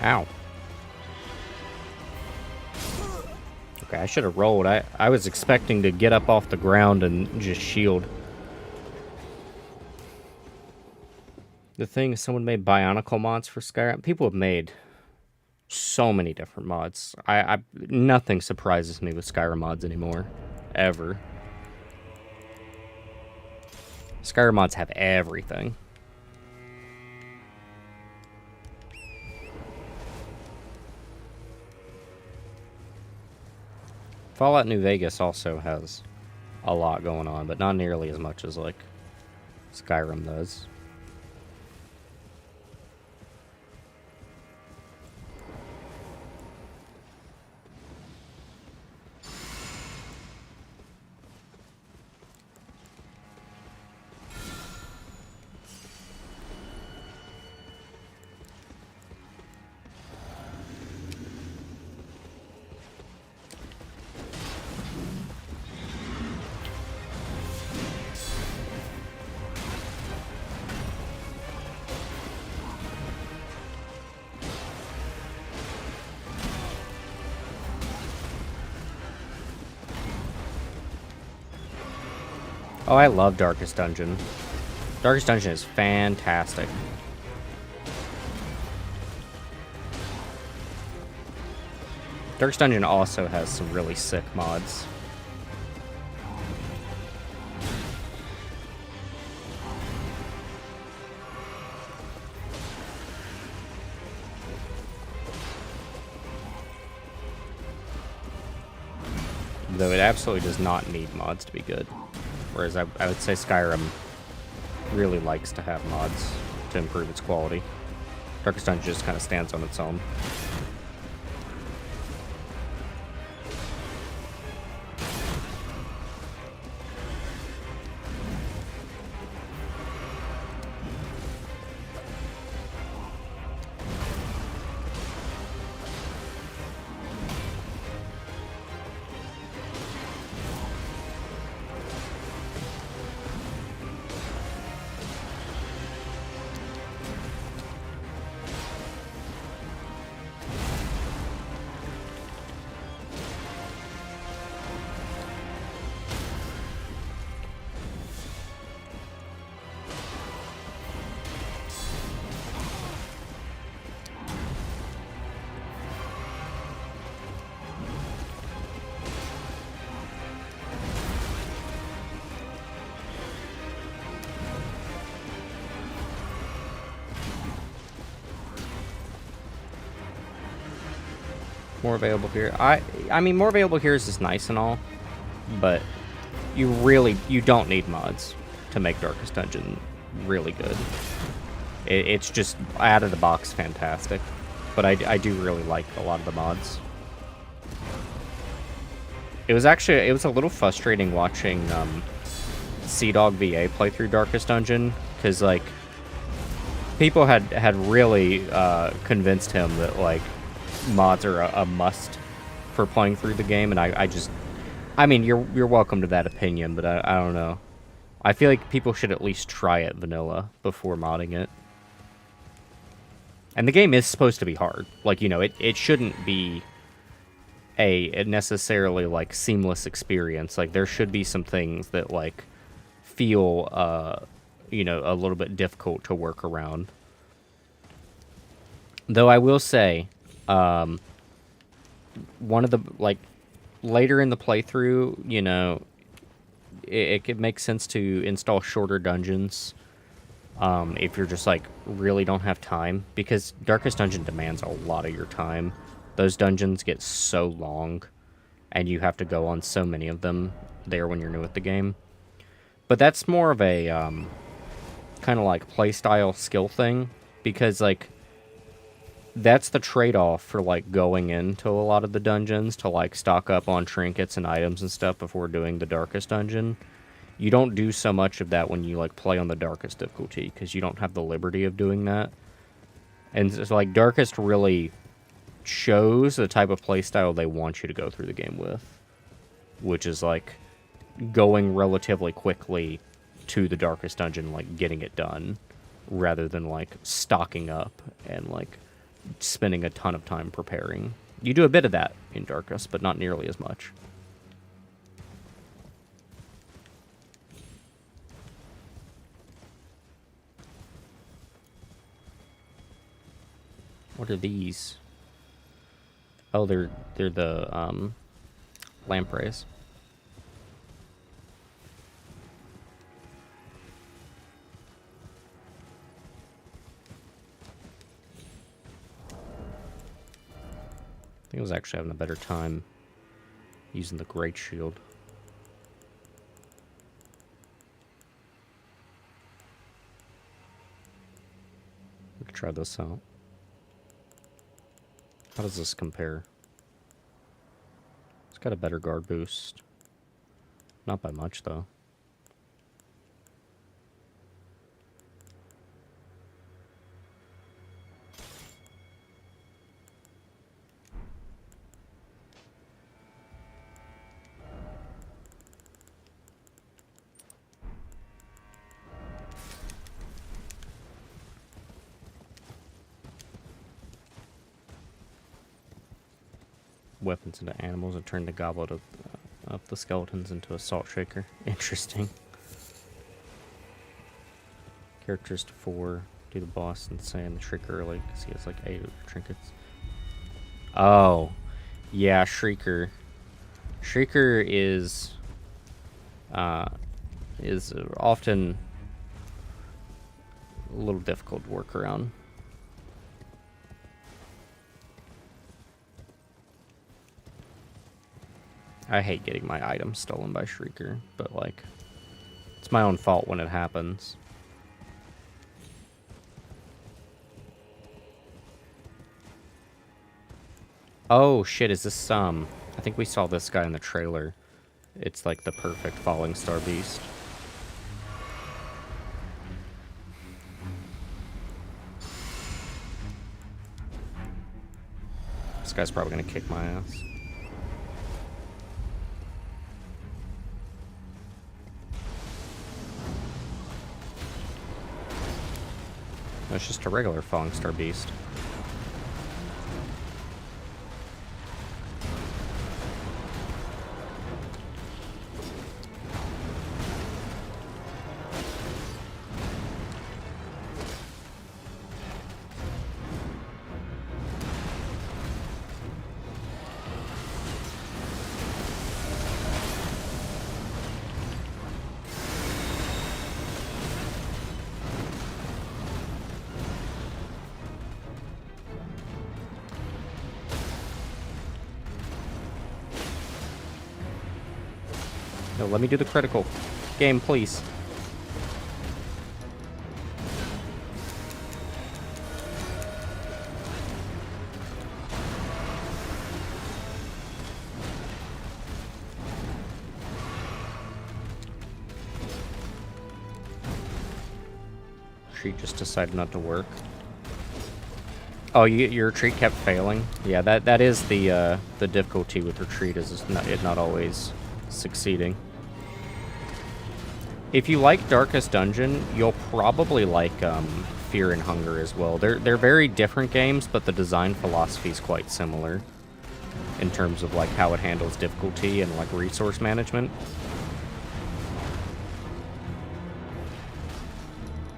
Ow. Okay, I should have rolled. I was expecting to get up off the ground and just shield. The thing is, someone made Bionicle mods for Skyrim. People have made so many different mods. Nothing surprises me with Skyrim mods anymore. Ever. Skyrim mods have everything. Fallout New Vegas also has a lot going on, but not nearly as much as, like, Skyrim does. Oh, I love Darkest Dungeon. Darkest Dungeon is fantastic. Darkest Dungeon also has some really sick mods. Though it absolutely does not need mods to be good. Whereas I would say Skyrim really likes to have mods to improve its quality. Darkest Dungeon just kind of stands on its own. More available here. I mean, more available here is just nice and all, but you don't need mods to make Darkest Dungeon really good. It's just out of the box fantastic, but I do really like a lot of the mods. It was a little frustrating watching CDawg VA play through Darkest Dungeon, because like people had really convinced him that like mods are a must for playing through the game, and I mean, you're welcome to that opinion, but I don't know. I feel like people should at least try it vanilla before modding it. And the game is supposed to be hard. Like, you know, it shouldn't be a necessarily like seamless experience. Like, there should be some things that like feel you know, a little bit difficult to work around. Though I will say, one of the, like, later in the playthrough, you know, it could make sense to install shorter dungeons if you're just, like, really don't have time, because Darkest Dungeon demands a lot of your time. Those dungeons get so long, and you have to go on so many of them there when you're new at the game. But that's more of a kind of, like, playstyle skill thing, because, like, that's the trade-off for, like, going into a lot of the dungeons to, like, stock up on trinkets and items and stuff before doing the Darkest Dungeon. You don't do so much of that when you, like, play on the Darkest difficulty, because you don't have the liberty of doing that. And so, like, Darkest really shows the type of playstyle they want you to go through the game with, which is, like, going relatively quickly to the Darkest Dungeon, like, getting it done, rather than, like, stocking up and, like, spending a ton of time preparing. You do a bit of that in Darkus, but not nearly as much. What are these? Oh, they're the lampreys. I think I was actually having a better time using the Great Shield. We could try this out. How does this compare? It's got a better guard boost. Not by much, though. Weapons into animals and turn the goblet of the skeletons into a salt shaker. Interesting. Characters to 4. Do the boss insane. The trick early because he has like 8 of the trinkets. Oh, yeah, Shrieker. Shrieker is often a little difficult to work around. I hate getting my items stolen by Shrieker, but, like, it's my own fault when it happens. Oh, shit, is this I think we saw this guy in the trailer. It's, like, the perfect Falling Star Beast. This guy's probably gonna kick my ass. No, it's just a regular Falling Star Beast. No, let me do the critical. Game, please. She just decided not to work. Oh, your retreat kept failing? Yeah, that is the difficulty with retreat, is it not always succeeding. If you like Darkest Dungeon, you'll probably like Fear and Hunger as well. They're very different games, but the design philosophy is quite similar in terms of like how it handles difficulty and like resource management.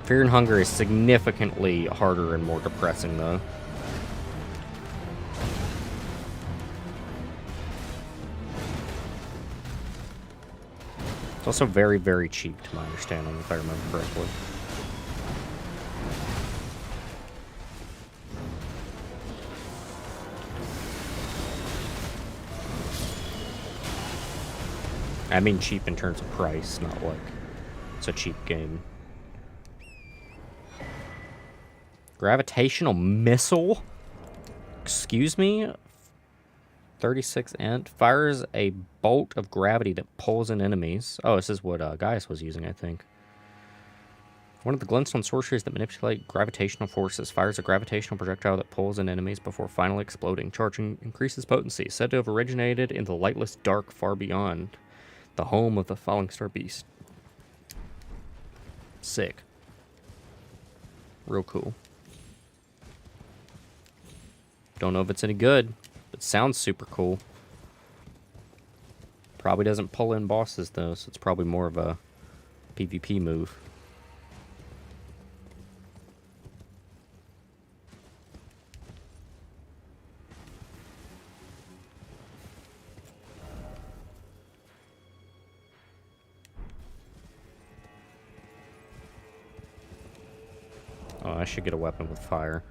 Fear and Hunger is significantly harder and more depressing, though. It's also very, very cheap, to my understanding, if I remember correctly. I mean cheap in terms of price, not like it's a cheap game. Gravitational missile? Excuse me? 36 int. Fires a bolt of gravity that pulls in enemies. Oh, this is what Gaius was using, I think. One of the glintstone sorceries that manipulate gravitational forces fires a gravitational projectile that pulls in enemies before finally exploding. Charging increases potency. Said to have originated in the lightless dark far beyond. The home of the Falling Star Beast. Sick. Real cool. Don't know if it's any good, It sounds super cool. Probably doesn't pull in bosses, though, so it's probably more of a PvP move. Oh, I should get a weapon with fire.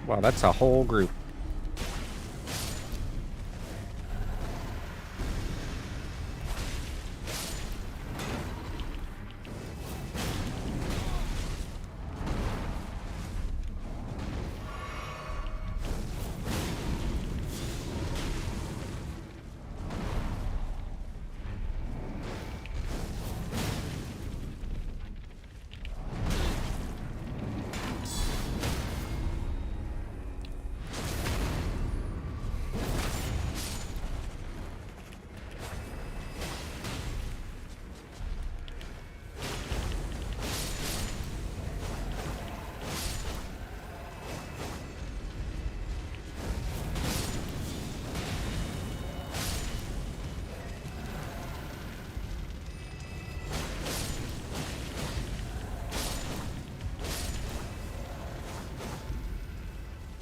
Wow, that's a whole group.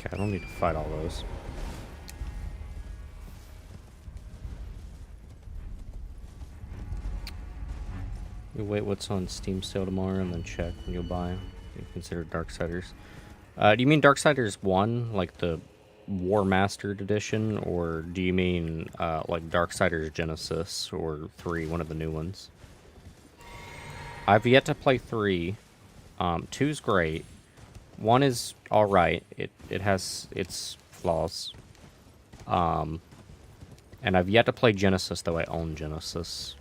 Okay, I don't need to fight all those. You wait what's on Steam sale tomorrow and then check when you'll buy. You consider Darksiders. Do you mean Darksiders 1, like the War Mastered Edition, or do you mean like Darksiders Genesis or 3, one of the new ones? I've yet to play 3. 2's great. 1 is alright. It has its flaws. And I've yet to play Genesis, though I own Genesis.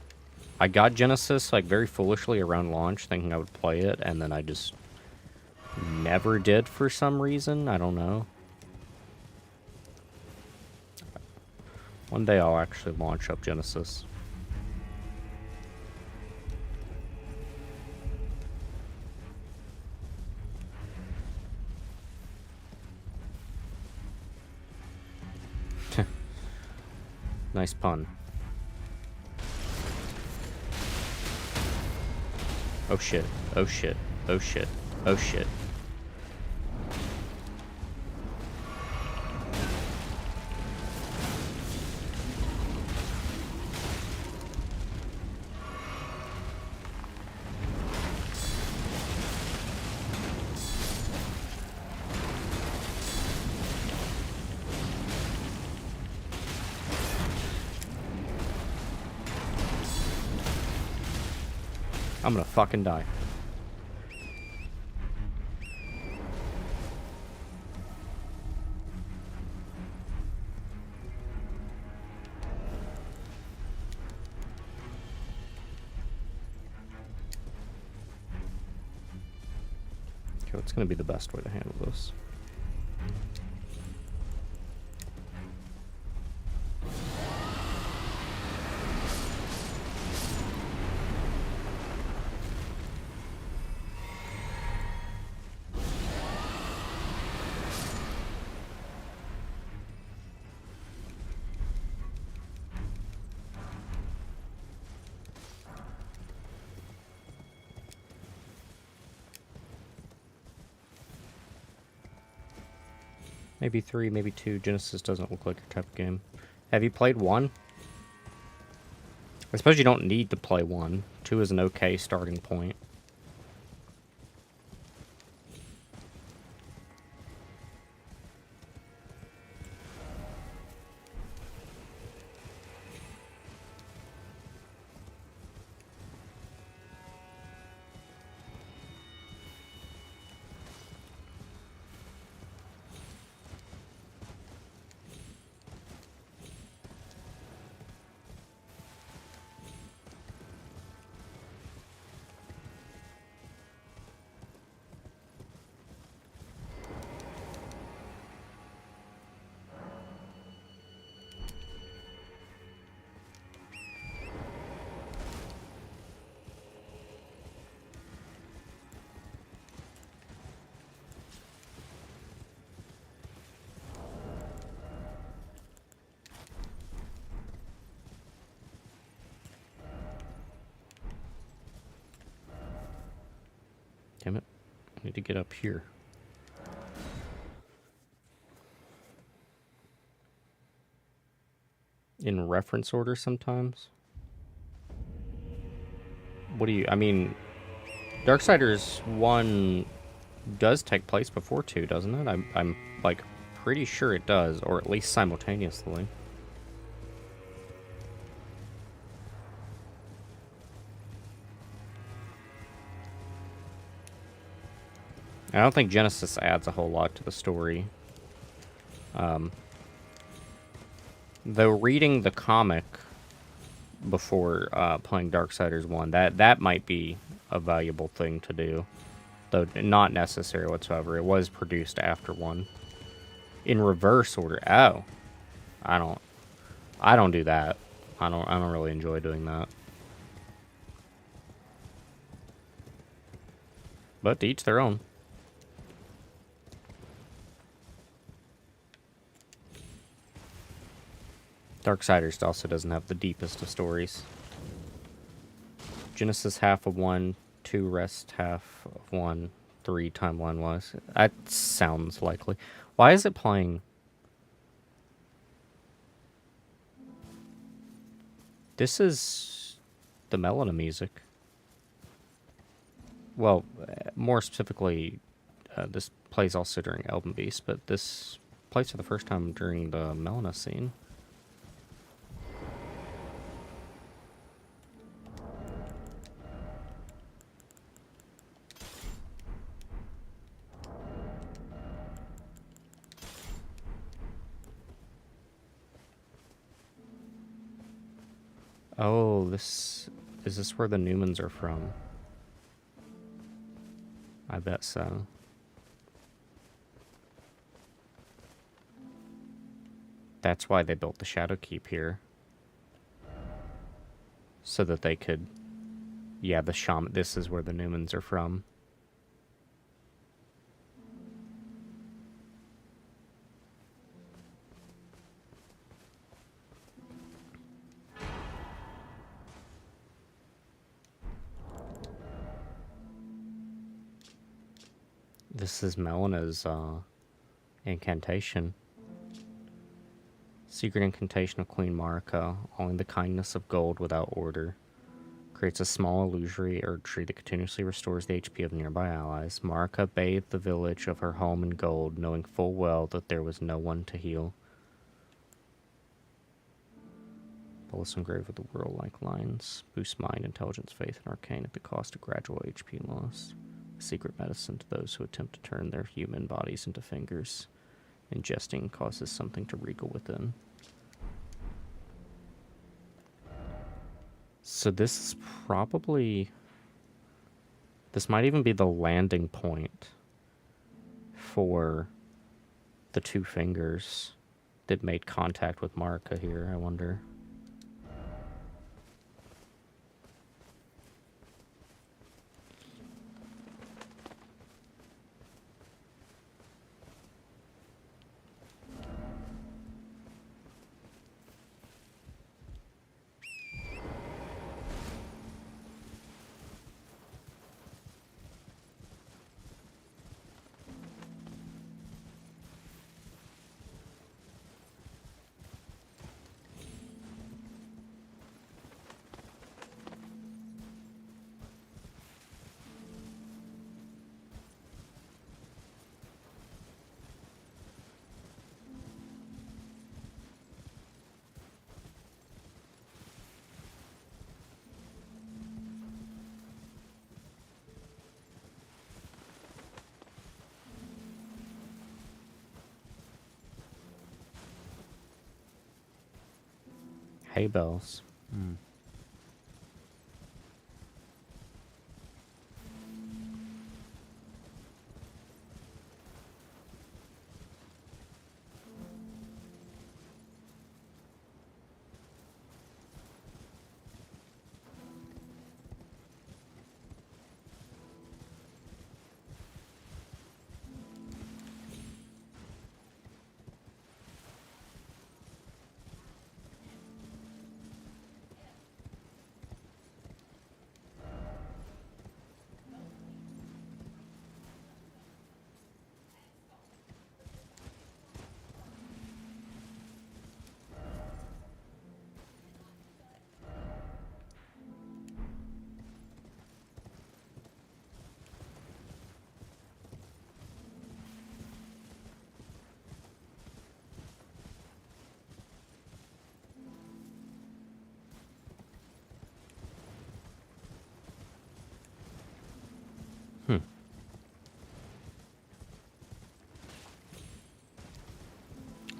I got Genesis, like, very foolishly around launch, thinking I would play it, and then I just never did for some reason. I don't know. One day I'll actually launch up Genesis. Nice pun. Oh shit, oh shit, oh shit, oh shit. I'm gonna fucking die. Okay, what's gonna be the best way to handle this? Maybe 3, maybe 2. Genesis doesn't look like your type of game. Have you played 1? I suppose you don't need to play 1. 2 is an okay starting point. Damn it. I need to get up here. In reference order sometimes? What do you... I mean, Darksiders 1 does take place before 2, doesn't it? I'm like, pretty sure it does, or at least simultaneously. I don't think Genesis adds a whole lot to the story. Though reading the comic before playing Darksiders 1, that might be a valuable thing to do. Though not necessary whatsoever. It was produced after 1. In reverse order. Oh. I don't do that. I don't really enjoy doing that. But to each their own. Darksiders also doesn't have the deepest of stories. Genesis half of 1, 2 rest half of 1, 3 timeline wise. That sounds likely. Why is it playing? This is the Melina music. Well, more specifically, this plays also during Elden Beast, but this plays for the first time during the Melina scene. Oh, is this where the Newmans are from? I bet so. That's why they built the Shadow Keep here. So that they could... Yeah, the shaman... This is where the Newmans are from. This is Melina's incantation. Secret incantation of Queen Marika. Only the kindness of gold without order. Creates a small illusory Erdtree that continuously restores the HP of nearby allies. Marika bathed the village of her home in gold, knowing full well that there was no one to heal. Bullets engraved with the world-like lines. Boost mind, intelligence, faith, and arcane at the cost of gradual HP loss. A secret medicine to those who attempt to turn their human bodies into fingers. Ingesting causes something to wriggle within. So this is probably... This might even be the landing point for the 2 fingers that made contact with Marika here, I wonder. hay bales.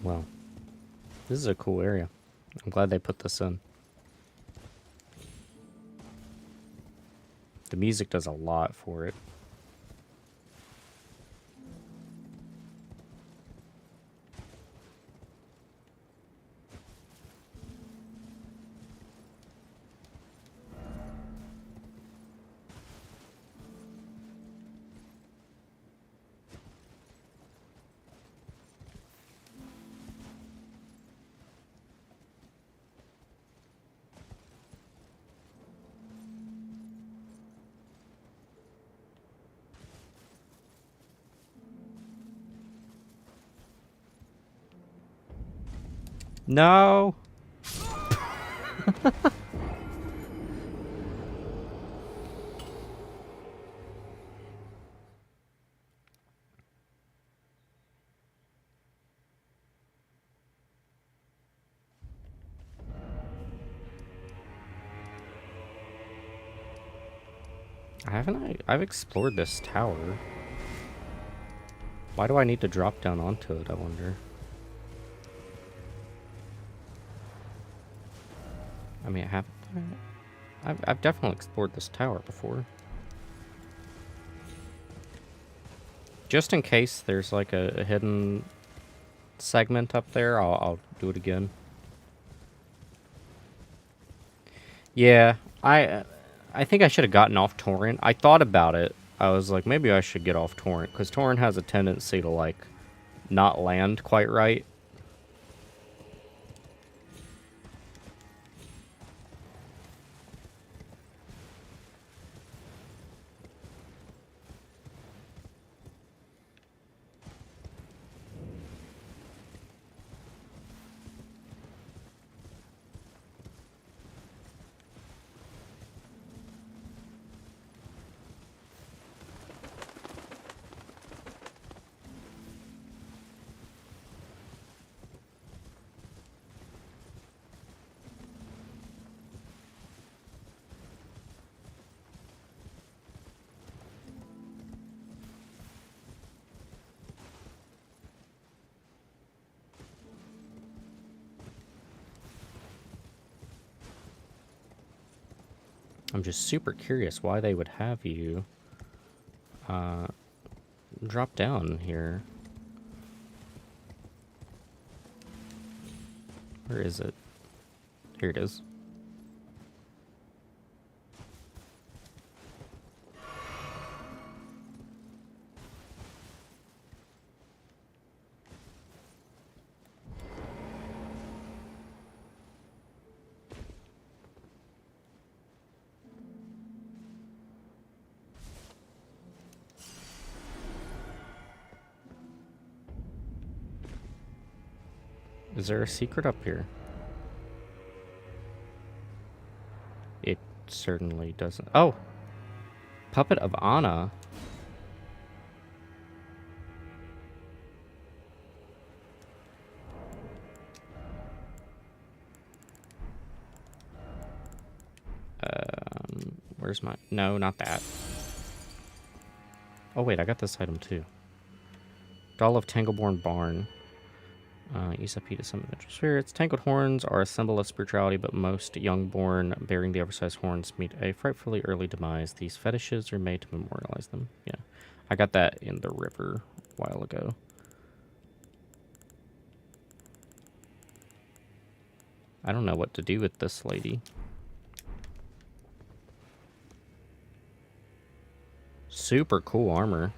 Well, this is a cool area. I'm glad they put this in. The music does a lot for it. No! I've explored this tower. Why do I need to drop down onto it, I wonder? I mean, I've definitely explored this tower before. Just in case there's like a hidden segment up there, I'll do it again. Yeah, I think I should have gotten off Torrent. I thought about it. I was like, maybe I should get off Torrent, because Torrent has a tendency to, like, not land quite right. I'm just super curious why they would have you drop down here. Where is it? Here it is. Is there a secret up here? It certainly doesn't. Oh! Puppet of Anna. Where's my... No, not that. Oh, wait, I got this item, too. Doll of Tangleborn Barn. Use up to some eventual spirits. Tangled horns are a symbol of spirituality, but most youngborn bearing the oversized horns meet a frightfully early demise. These fetishes are made to memorialize them. Yeah, I got that in the river a while ago. I don't know what to do with this lady. Super cool armor.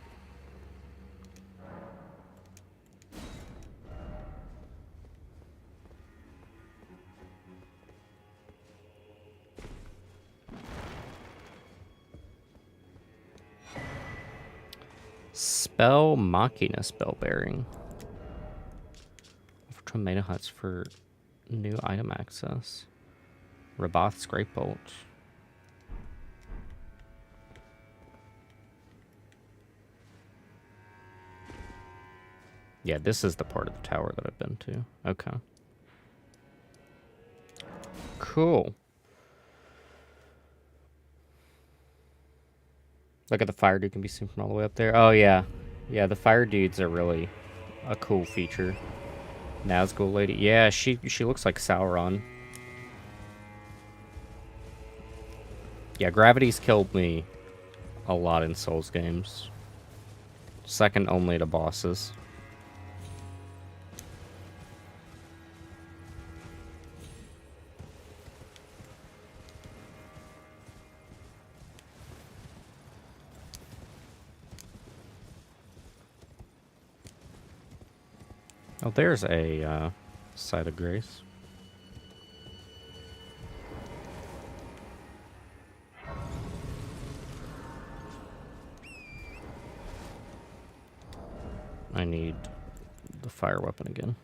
Spell Machina spell bearing. For tornado huts for new item access. Rabath Scrape Bolt. Yeah, this is the part of the tower that I've been to. Okay. Cool. Look at the fire dude can be seen from all the way up there. Oh, yeah. Yeah, the fire dudes are really a cool feature. Nazgul lady. Yeah, she looks like Sauron. Yeah, gravity's killed me a lot in Souls games. Second only to bosses. Oh, there's a site of grace. I need the fire weapon again.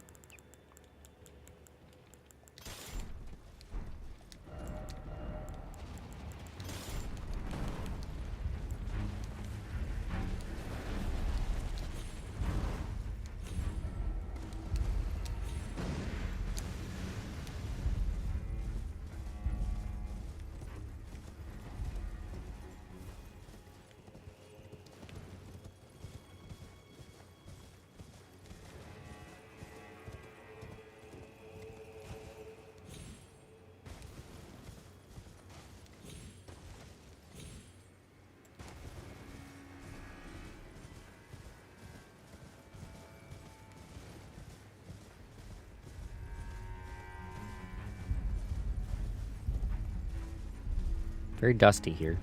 Very dusty here.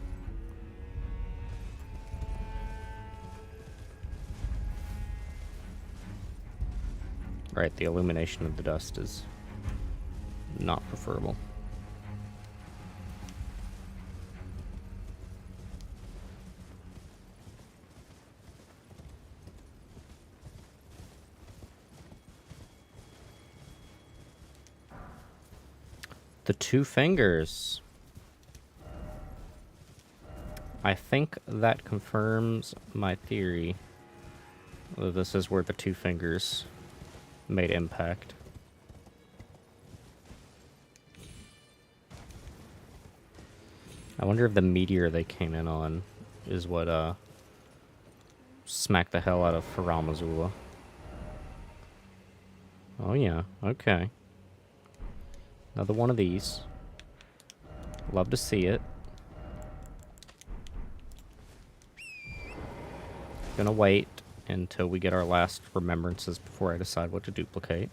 Right, the illumination of the dust is not preferable. The two fingers. I think that confirms my theory that this is where the two fingers made impact. I wonder if the meteor they came in on is what smacked the hell out of Faram Azula. Oh yeah, okay. Another one of these. Love to see it. Gonna wait until we get our last remembrances before I decide what to duplicate.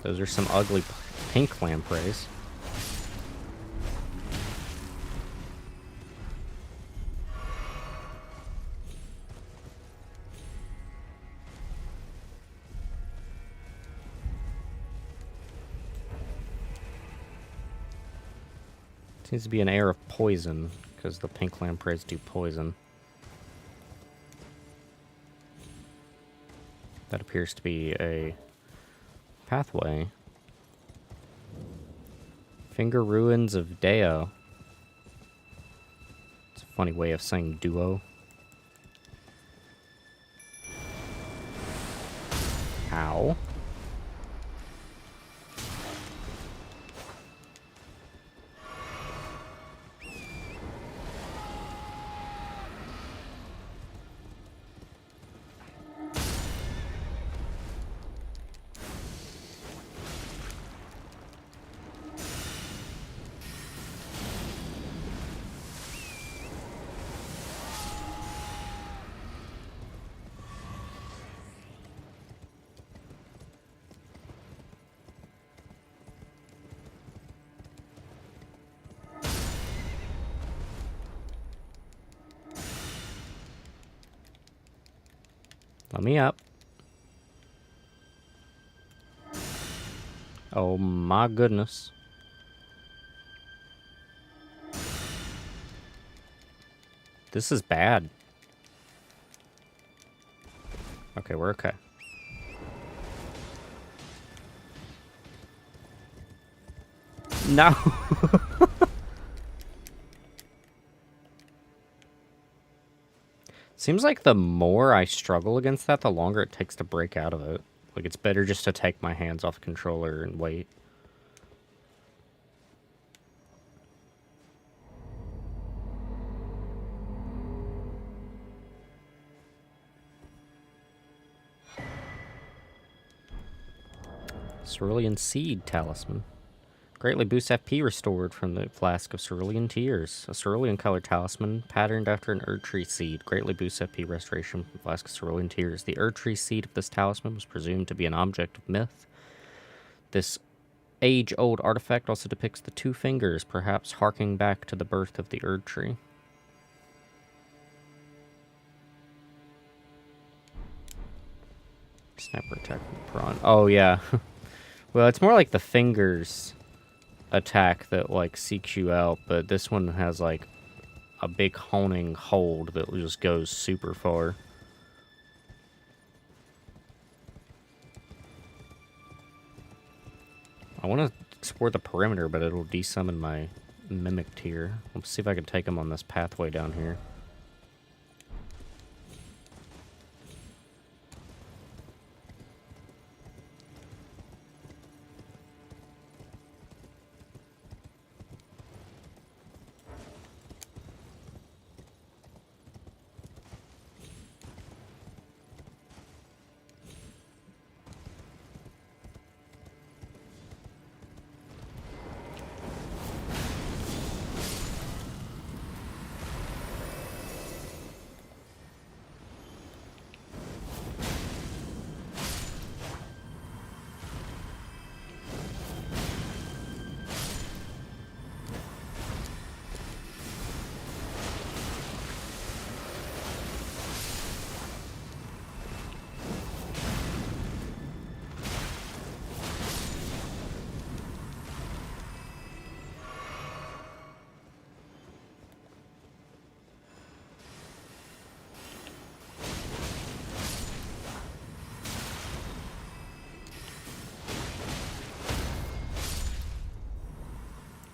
Those are some ugly pink lampreys. Seems to be an air of poison, because the pink lampreys do poison. That appears to be a pathway. Finger Ruins of Deo. It's a funny way of saying duo. Ow. Let me up. Oh my goodness. This is bad. Okay, we're okay. No. Seems like the more I struggle against that, the longer it takes to break out of it. Like, it's better just to take my hands off the controller and wait. Cerulean Seed Talisman. Greatly boosts FP restored from the Flask of Cerulean Tears. A cerulean colored talisman patterned after an Erdtree seed. Greatly boosts FP restoration from the Flask of Cerulean Tears. The Erdtree seed of this talisman was presumed to be an object of myth. This age-old artifact also depicts the two fingers, perhaps harking back to the birth of the Erdtree. Sniper attack from the prawn. Oh, yeah. Well, it's more like the fingers attack that, like, seeks you out, but this one has, like, a big honing hold that just goes super far. I want to explore the perimeter, but it'll desummon my mimic tier. Let's see if I can take him on this pathway down here.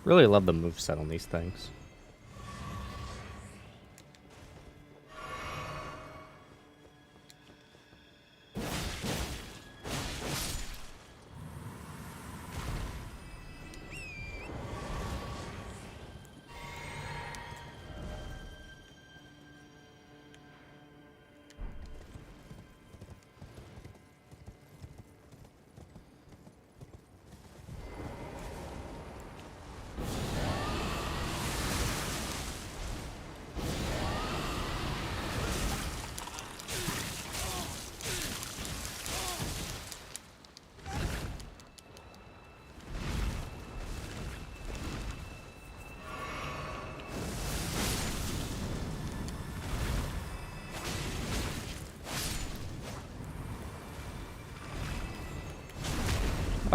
Really love the moveset on these things.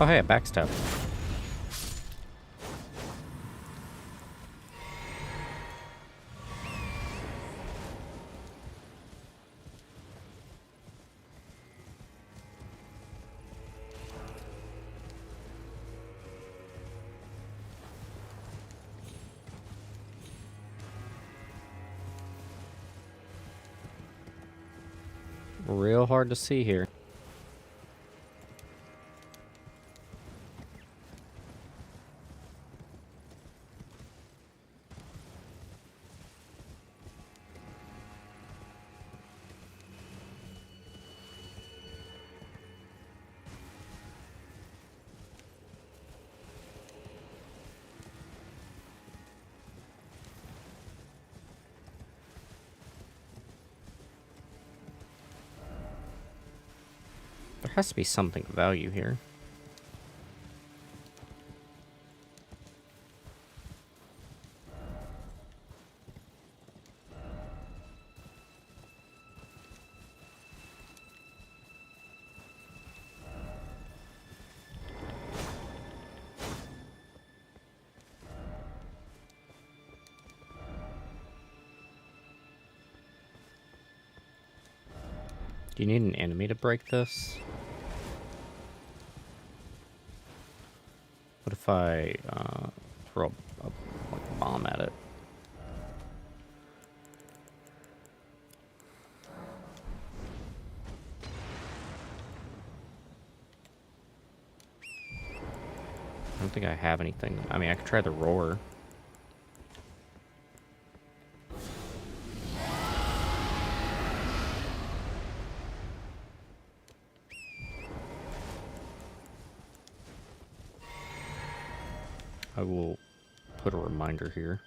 Oh, hey, a backstab. Real hard to see here. There has to be something of value here. Do you need an enemy to break this? What if I throw like a bomb at it? I don't think I have anything. I mean, I could try the roar. I will put a reminder here.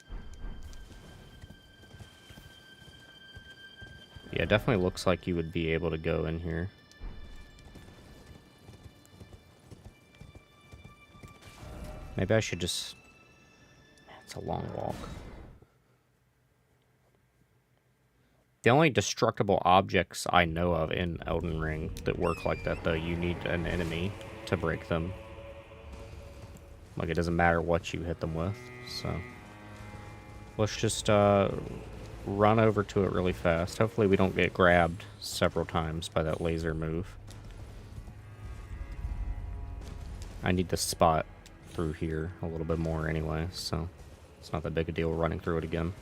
Yeah, it definitely looks like you would be able to go in here. Maybe I should just... It's a long walk. The only destructible objects I know of in Elden Ring that work like that, though, you need an enemy to break them. Like, it doesn't matter what you hit them with, so... Let's just, run over to it really fast. Hopefully we don't get grabbed several times by that laser move. I need to spot through here a little bit more anyway, so... It's not that big a deal running through it again.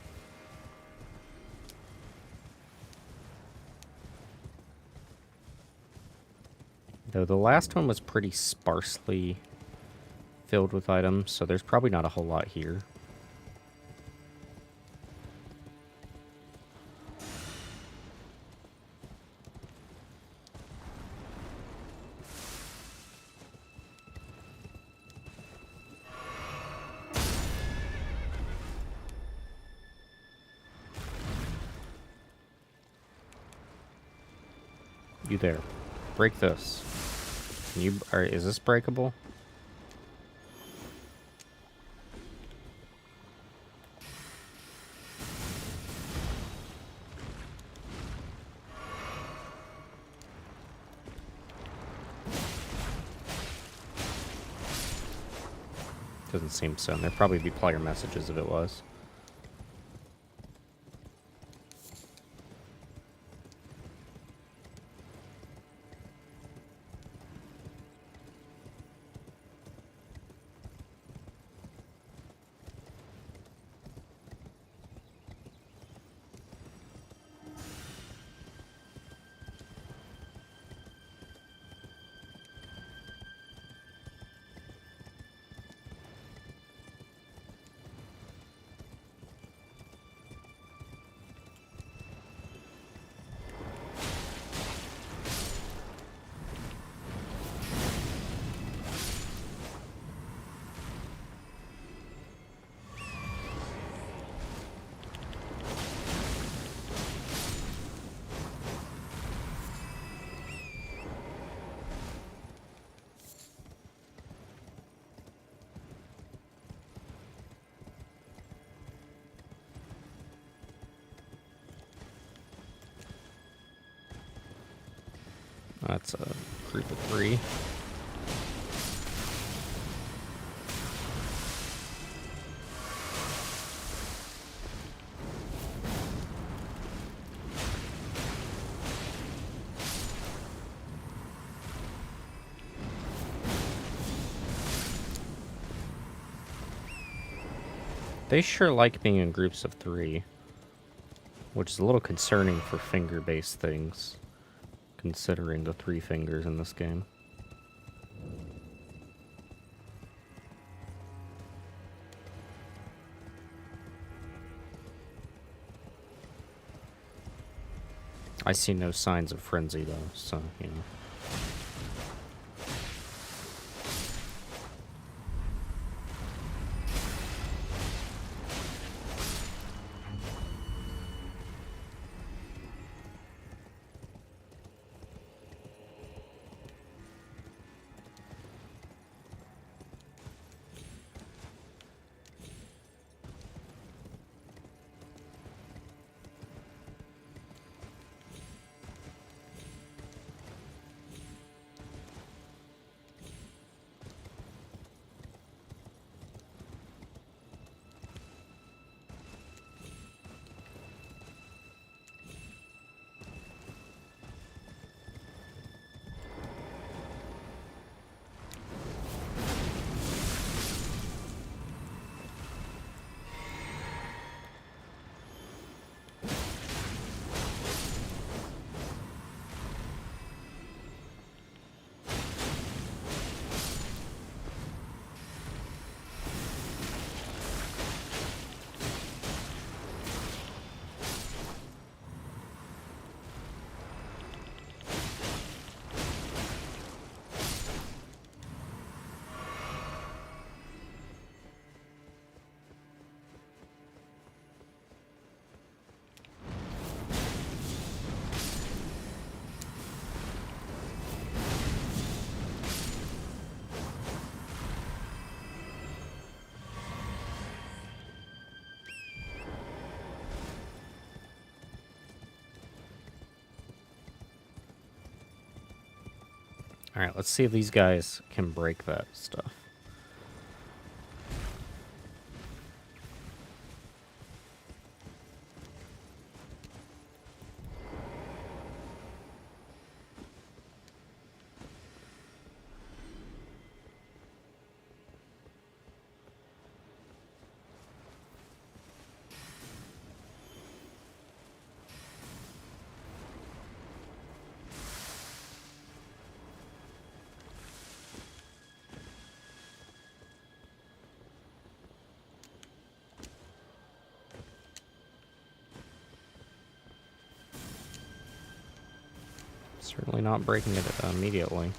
Though the last one was pretty sparsely filled with items, so there's probably not a whole lot here. You there. Break this. Can you... is this breakable? Doesn't seem so. There'd probably be player messages if it was. That's a group of 3. They sure like being in groups of 3, which is a little concerning for finger-based things, considering the 3 fingers in this game. I see no signs of frenzy, though, so, you know. Alright, let's see if these guys can break that stuff. Certainly not breaking it immediately.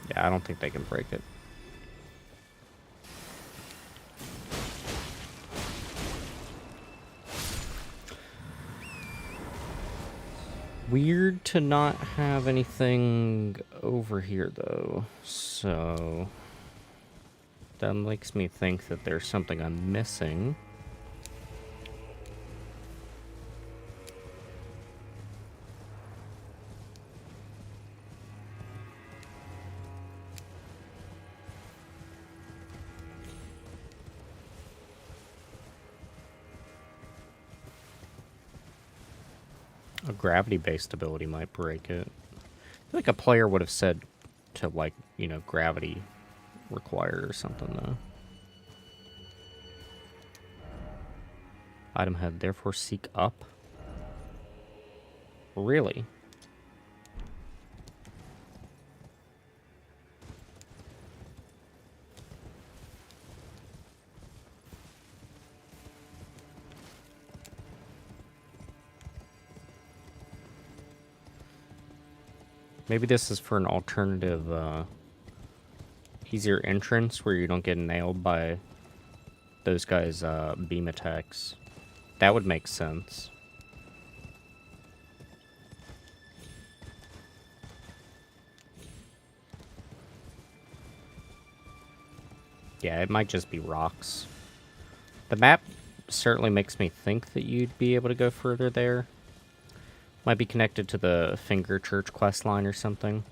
Yeah, I don't think they can break it. Weird to not have anything over here, though. So that makes me think that there's something I'm missing. A gravity-based ability might break it. I feel like a player would have said to, like, you know, gravity required or something, though. Item head, therefore seek up. Really? Maybe this is for an alternative, easier entrance where you don't get nailed by those guys' beam attacks. That would make sense. Yeah, it might just be rocks. The map certainly makes me think that you'd be able to go further there. Might be connected to the Finger Church quest line or something.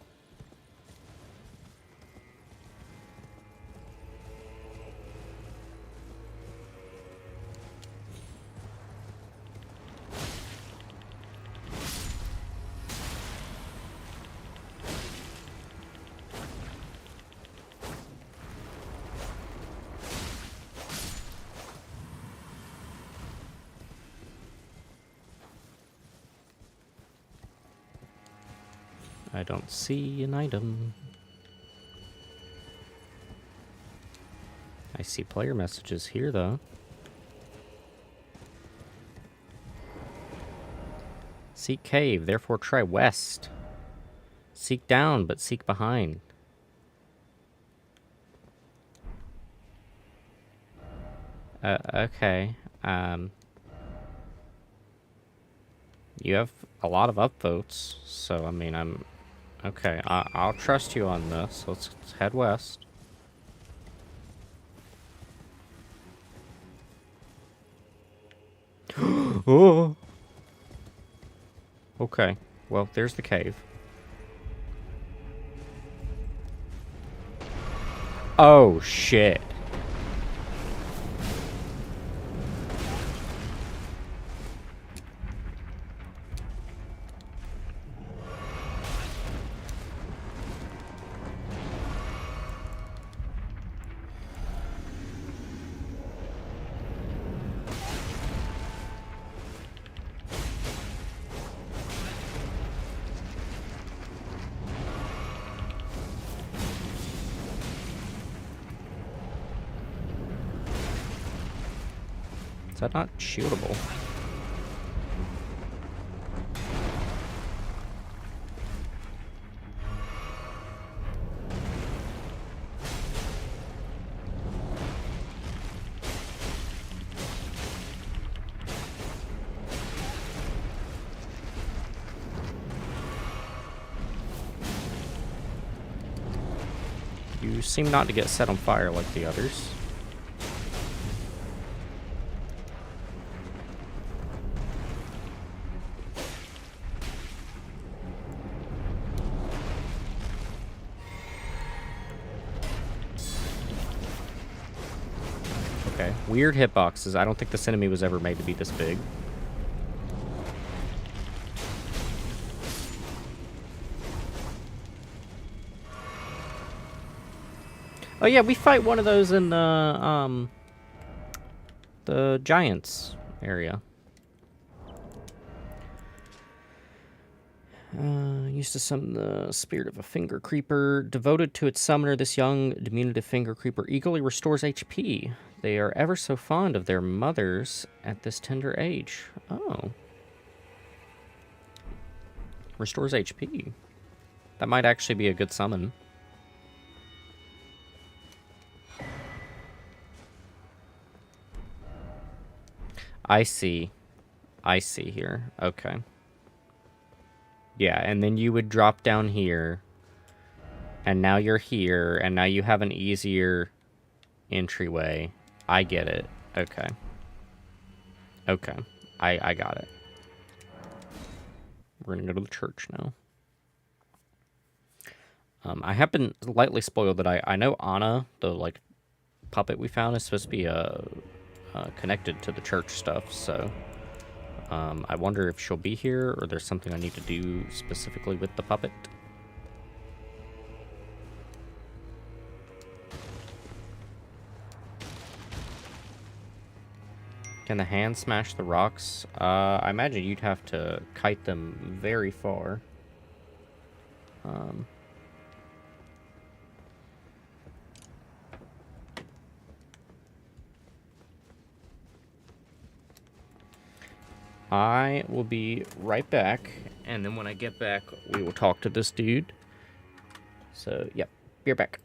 I don't see an item. I see player messages here, though. Seek cave, therefore try west. Seek down, but seek behind. Okay. You have a lot of upvotes, so, I mean, I'm... Okay, I'll trust you on this. Let's head west. Oh! Okay, well, there's the cave. Oh, shit. Is that not shootable? You seem not to get set on fire like the others. Okay, weird hitboxes. I don't think this enemy was ever made to be this big. Oh yeah, we fight one of those in the Giants area. Used to summon the spirit of a finger creeper. Devoted to its summoner, this young diminutive finger creeper eagerly restores HP. They are ever so fond of their mothers at this tender age. Oh. Restores HP. That might actually be a good summon. I see. I see here. Okay. Yeah, and then you would drop down here. And now you're here, and now you have an easier entryway. I get it. Okay. Okay. I got it. We're gonna go to the church now. I have been lightly spoiled that I know Anna, the, like, puppet we found, is supposed to be, connected to the church stuff, so... I wonder if she'll be here, or there's something I need to do specifically with the puppet. Can the hand smash the rocks? I imagine you'd have to kite them very far. I will be right back, and then when I get back, we will talk to this dude. So, yep, be right back.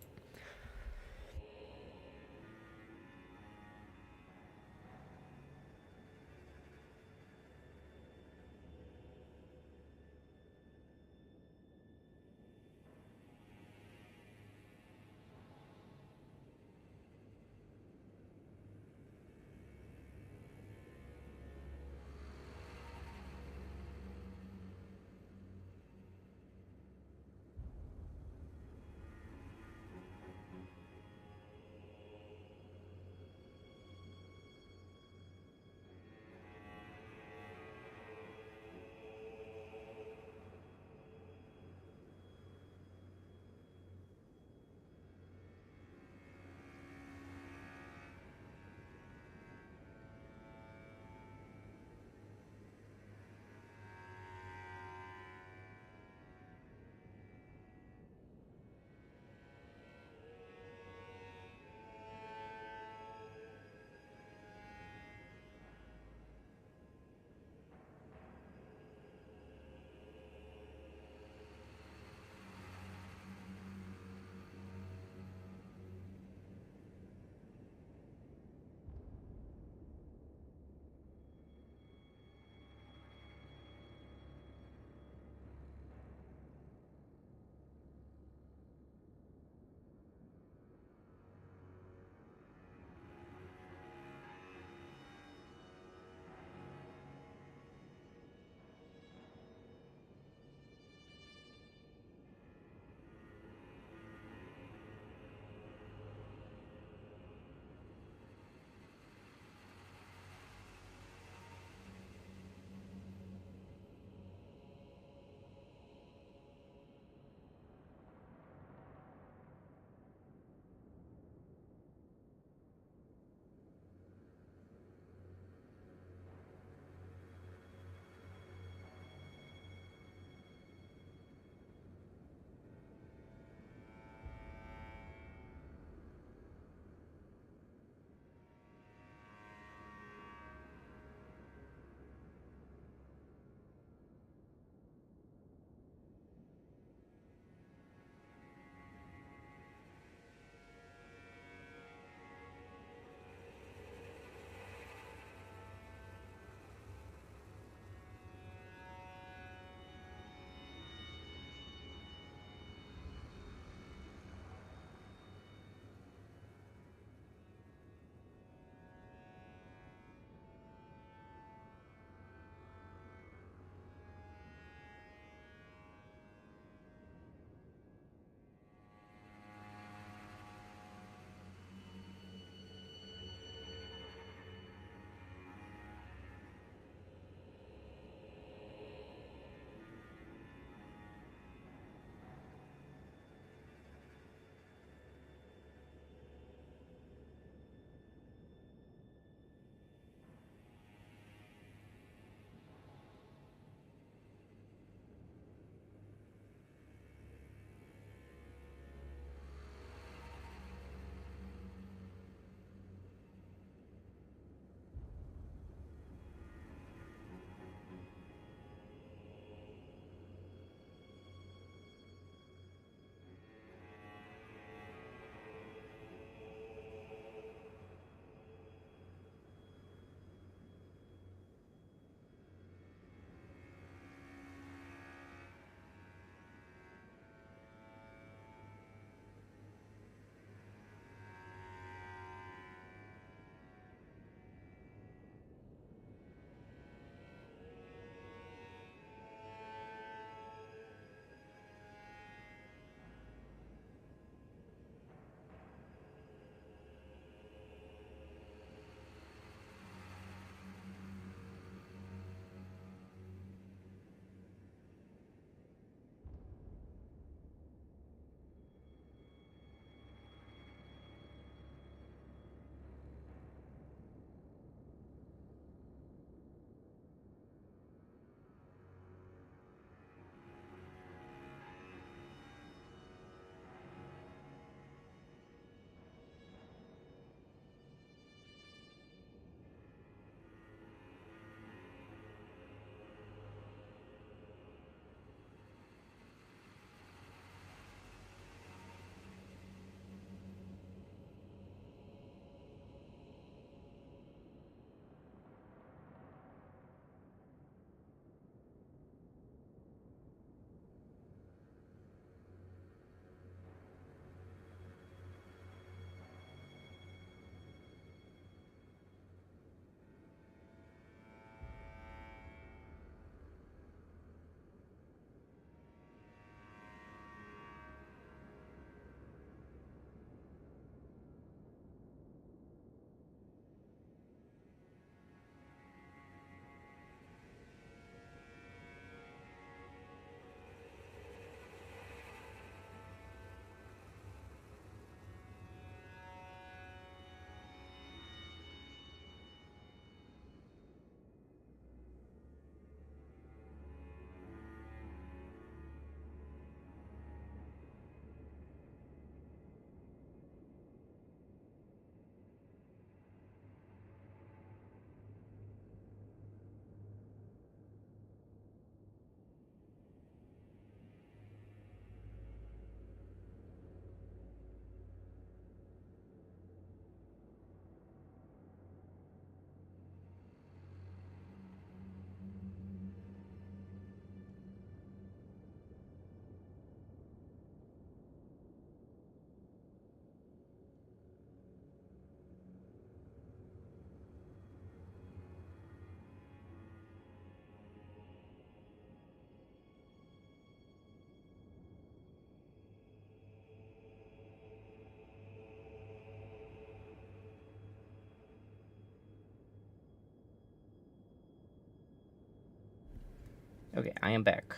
Okay, I am back.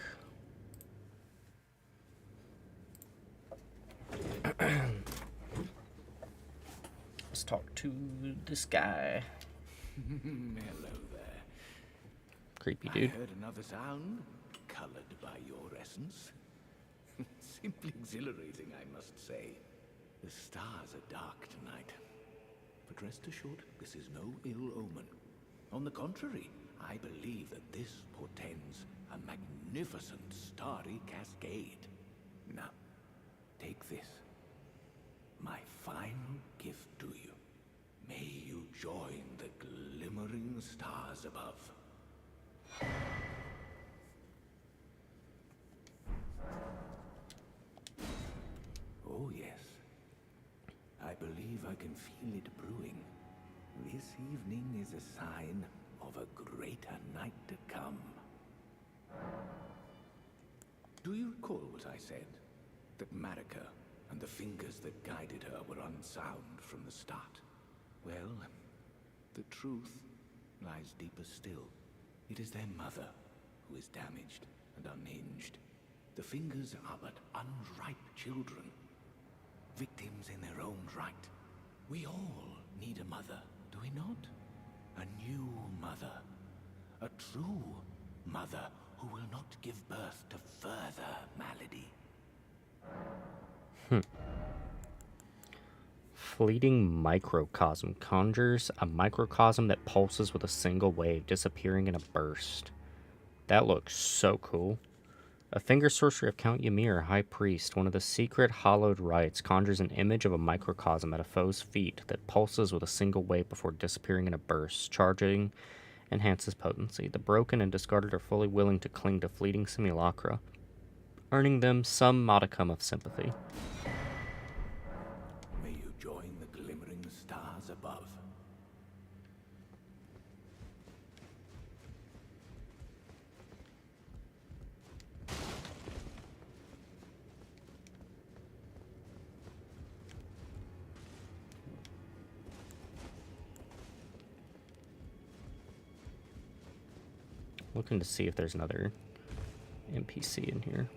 Let's talk to this guy. Hello there. Creepy dude. I heard another sound, colored by your essence. Simply exhilarating, I must say. The stars are dark tonight. But rest assured, this is no ill omen. On the contrary, I believe that this portends a magnificent starry cascade. Now, take this. My final gift to you. May you join the glimmering stars above. Oh yes. I believe I can feel it brewing. This evening is a sign of a greater night to come. Do you recall what I said? That Marika and the fingers that guided her were unsound from the start? Well, the truth lies deeper still. It is their mother who is damaged and unhinged. The fingers are but unripe children, victims in their own right. We all need a mother, do we not? A new mother. A true mother who will not give birth to further malady. Fleeting microcosm conjures a microcosm that pulses with a single wave, disappearing in a burst. That looks so cool. A finger sorcery of Count Ymir, High Priest, one of the secret hallowed rites, conjures an image of a microcosm at a foe's feet that pulses with a single wave before disappearing in a burst. Charging enhances potency. The broken and discarded are fully willing to cling to fleeting simulacra, earning them some modicum of sympathy. May you join the glimmering stars above. Looking to see if there's another NPC in here.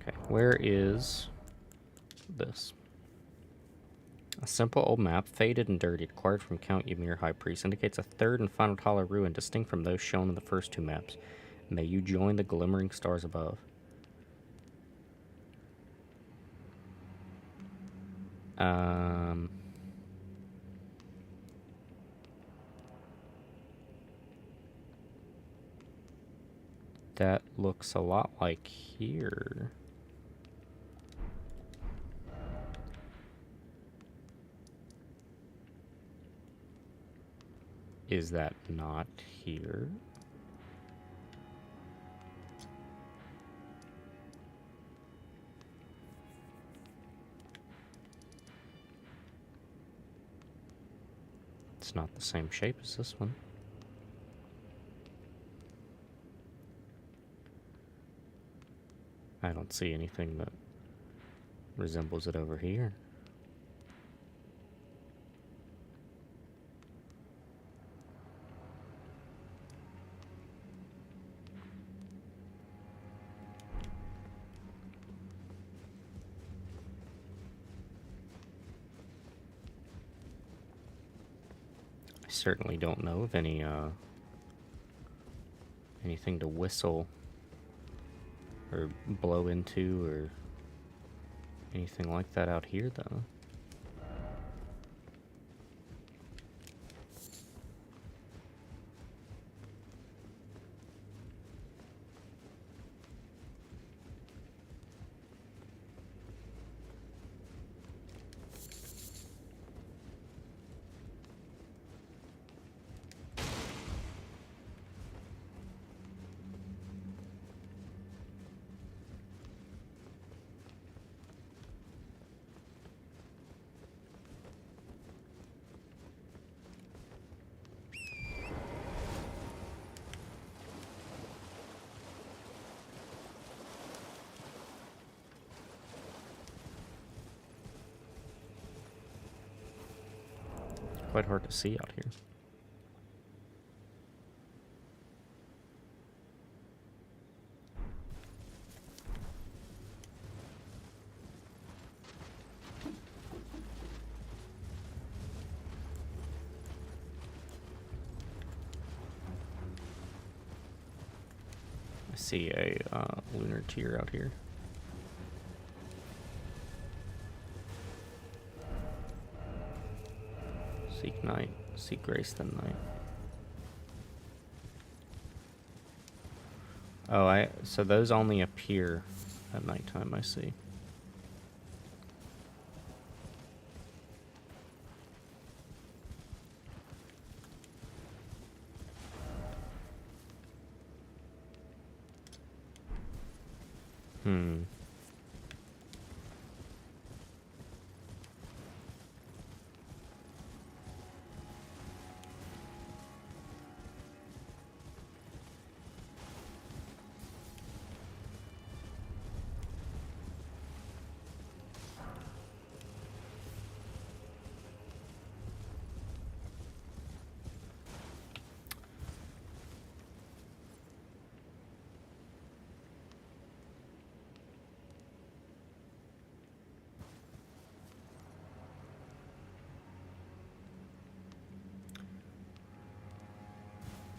Okay, where is this? A simple old map, faded and dirty, acquired from Count Ymir, High Priest, indicates a third and final taller ruin, distinct from those shown in the first two maps. May you join the glimmering stars above. That looks a lot like here. Is that not here? It's not the same shape as this one. I don't see anything that resembles it over here. I certainly don't know of any anything to whistle or blow into or anything like that out here, though. quite hard to see out here. I see a lunar tear out here. Seek night, seek grace then night. Oh, so those only appear at nighttime, I see.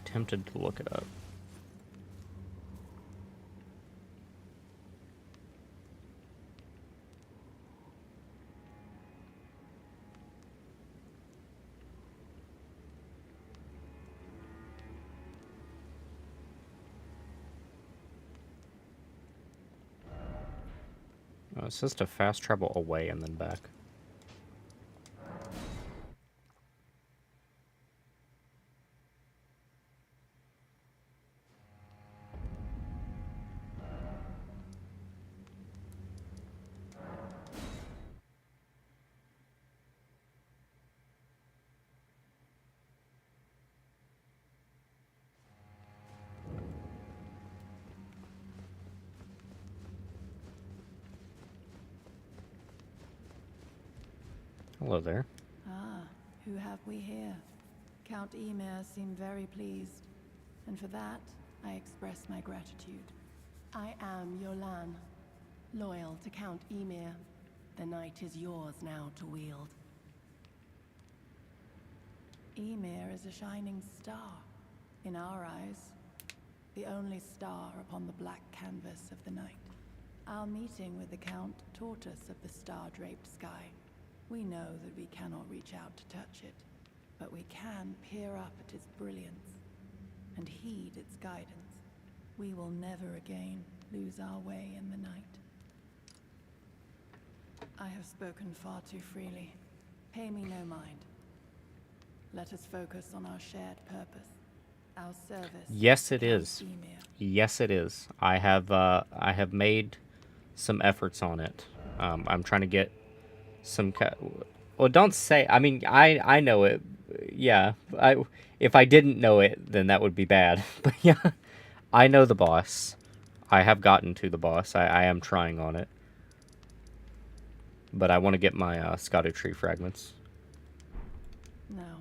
Tempted to look it up. Oh, it's just a fast travel away and then back. Hello there. Ah, who have we here? Count Emir seemed very pleased, and for that, I express my gratitude. I am Yolan, loyal to Count Emir. The night is yours now to wield. Emir is a shining star, in our eyes, the only star upon the black canvas of the night. Our meeting with the Count taught us of the star-draped sky. We know that we cannot reach out to touch it, but we can peer up at its brilliance and heed its guidance. We will never again lose our way in the night. I have spoken far too freely. Pay me no mind. Let us focus on our shared purpose, our service. Yes, it is. Yes, it is. I have made some efforts on it. I'm trying to get some well, don't say. I mean, I know it. Yeah, if I didn't know it, then that would be bad. But yeah, I know the boss. I have gotten to the boss. I am trying on it. But I want to get my Erdtree fragments. Now,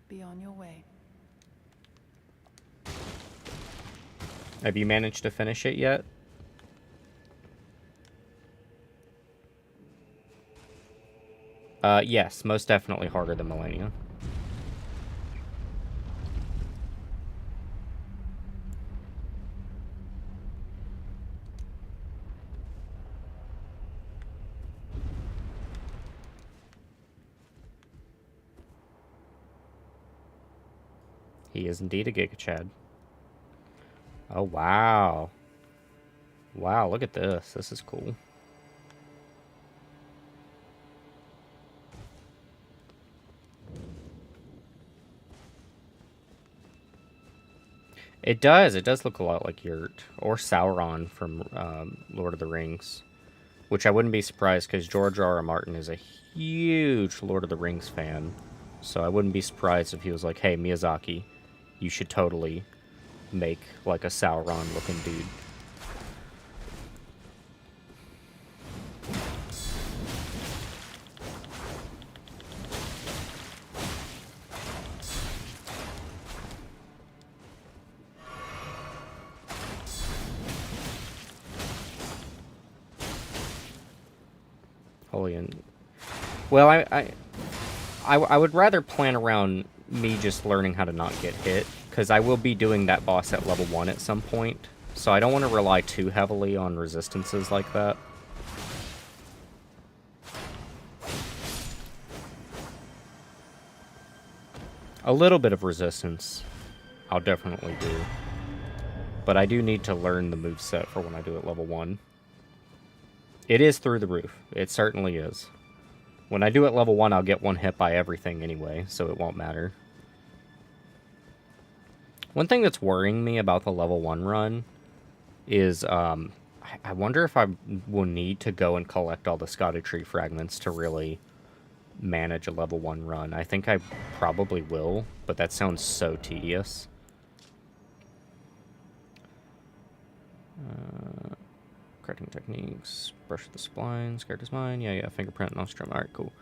be on your way. Have you managed to finish it yet? Yes, most definitely harder than Millennia. He is indeed a Giga Chad. Oh, wow. Wow, look at this. This is cool. It does. It does look a lot like Yurt or Sauron from Lord of the Rings, which I wouldn't be surprised because George R.R. Martin is a huge Lord of the Rings fan. So I wouldn't be surprised if he was like, "Hey, Miyazaki, you should totally make like a Sauron-looking dude." fully in. Well, I would rather plan around me just learning how to not get hit, because I will be doing that boss at level 1 at some point, so I don't want to rely too heavily on resistances like that. A little bit of resistance I'll definitely do, but I do need to learn the moveset for when I do it level 1. It is through the roof. It certainly is. When I do it level 1, I'll get one hit by everything anyway, so it won't matter. One thing that's worrying me about the level 1 run is, I wonder if I will need to go and collect all the Erdtree fragments to really manage a level 1 run. I think I probably will, but that sounds so tedious. Correcting techniques, brush the splines, guard is mine. Yeah, fingerprint, nostrum. Alright, cool.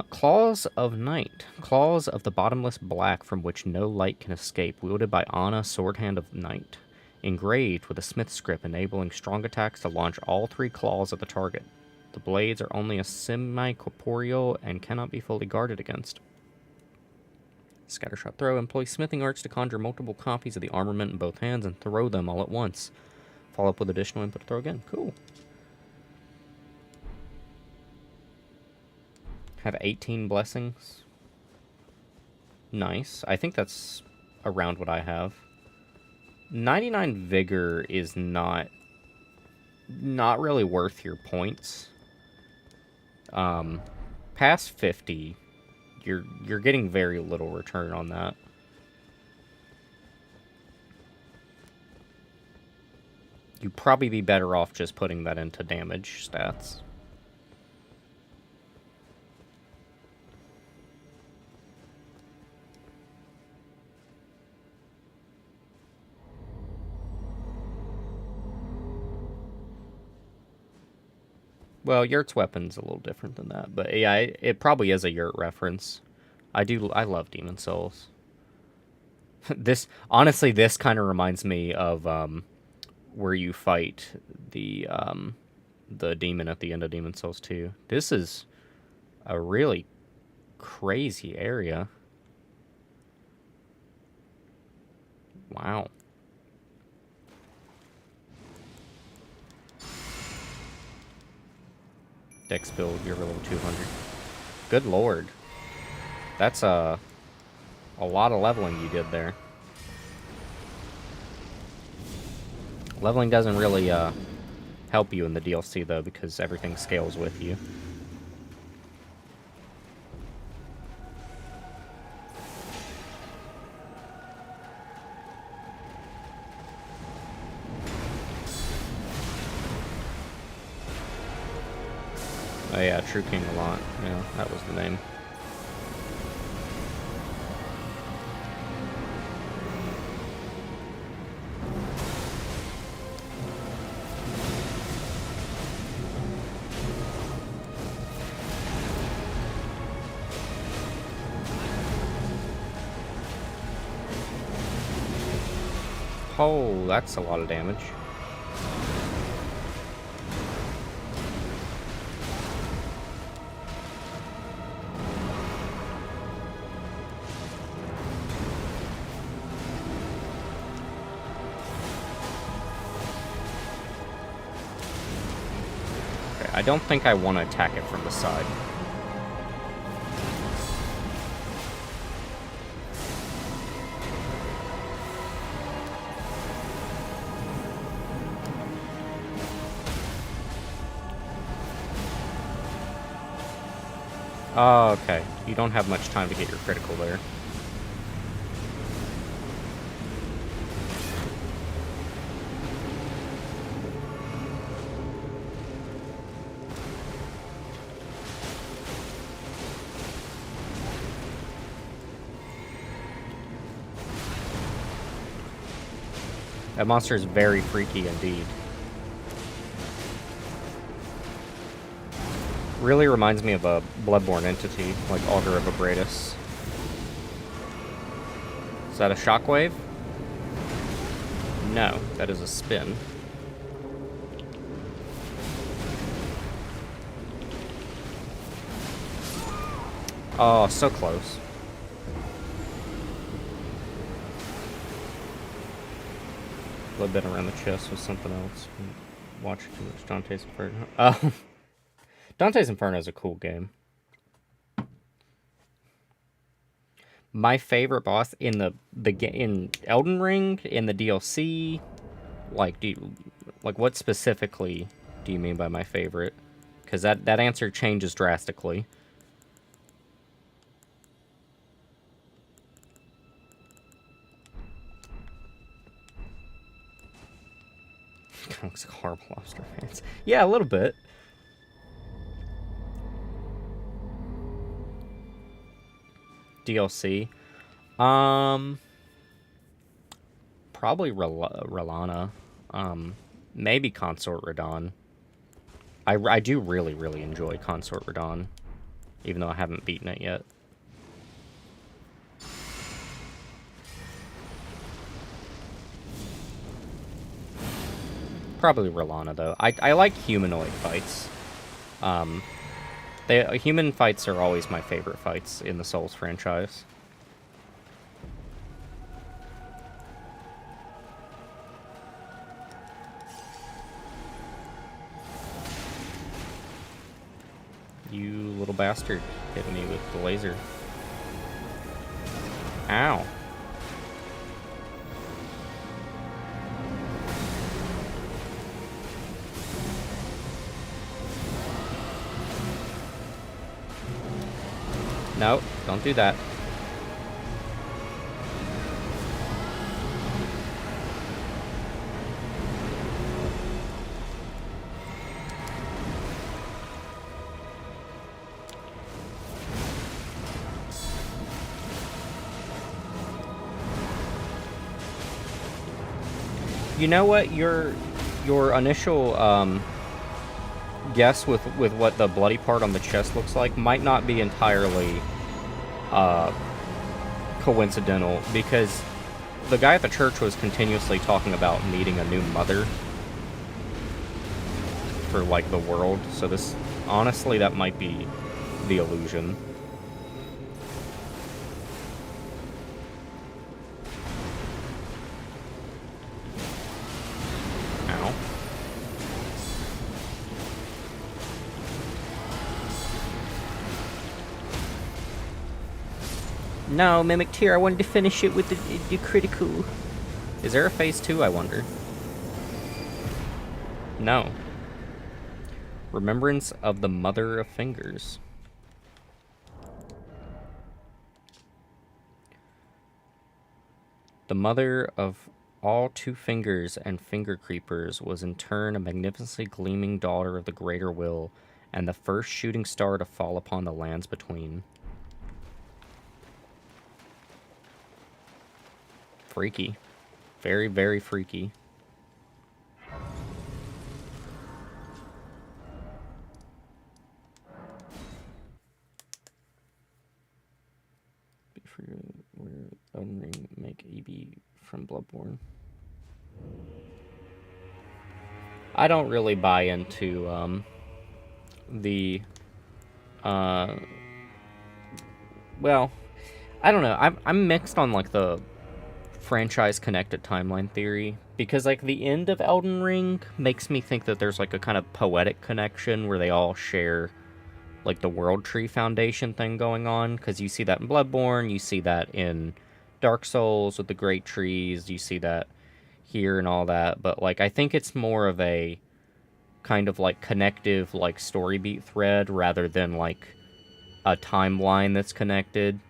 Claws of Night. Claws of the bottomless black from which no light can escape, wielded by Anna, Sword Hand of Night. Engraved with a smith's script, enabling strong attacks to launch all 3 claws at the target. The blades are only a semi-corporeal and cannot be fully guarded against. Scattershot throw. Employ smithing arts to conjure multiple copies of the armament in both hands and throw them all at once. Follow up with additional input to throw again. Cool. Have 18 blessings. Nice. I think that's around what I have. 99 vigor is not really worth your points. Past 50, you're getting very little return on that. You'd probably be better off just putting that into damage stats. Well, Yurt's weapon's a little different than that, but yeah, it probably is a Yurt reference. I love Demon Souls. Honestly, this kind of reminds me of where you fight the demon at the end of Demon Souls 2. This is a really crazy area. Wow. Dex build, you're level 200. Good lord. That's a lot of leveling you did there. Leveling doesn't really help you in the DLC, though, because everything scales with you. Oh yeah, True King a lot. Yeah, that was the name. Oh, that's a lot of damage. Okay, I don't think I want to attack it from the side. Oh, okay. You don't have much time to get your critical there. That monster is very freaky indeed. Really reminds me of a Bloodborne entity, like Augur of Abratus. Is that a shockwave? No, that is a spin. Oh, so close. A little bit around the chest was something else. Watch too much Dante's Inferno. Oh, Dante's Inferno is a cool game. My favorite boss in in Elden Ring, in the DLC, like what specifically do you mean by my favorite? Because that answer changes drastically. Looks like horrible lobster fans. Yeah, a little bit. DLC. Probably Relana. Maybe Consort Radon. I do really, really enjoy Consort Radon, even though I haven't beaten it yet. Probably Relana, though. I like humanoid fights. Human fights are always my favorite fights in the Souls franchise. You little bastard hit me with the laser. Ow. No, don't do that. You know what? Your initial guess with what the bloody part on the chest looks like might not be entirely coincidental, because the guy at the church was continuously talking about needing a new mother for like the world. So this, honestly, that might be the illusion. No, Mimic Tear, I wanted to finish it with the critical. Is there a phase 2, I wonder? No. Remembrance of the Mother of Fingers. The mother of all two fingers and finger creepers was in turn a magnificently gleaming daughter of the greater will, and the first shooting star to fall upon the lands between. Freaky. Very, very freaky. Where Elden Ring make EB from Bloodborne. I don't really buy into well, I don't know. I'm mixed on like the franchise connected timeline theory, because like the end of Elden Ring makes me think that there's like a kind of poetic connection where they all share like the World Tree Foundation thing going on, because you see that in Bloodborne, you see that in Dark Souls with the Great Trees, you see that here and all that, but like I think it's more of a kind of like connective like story beat thread rather than like a timeline that's connected.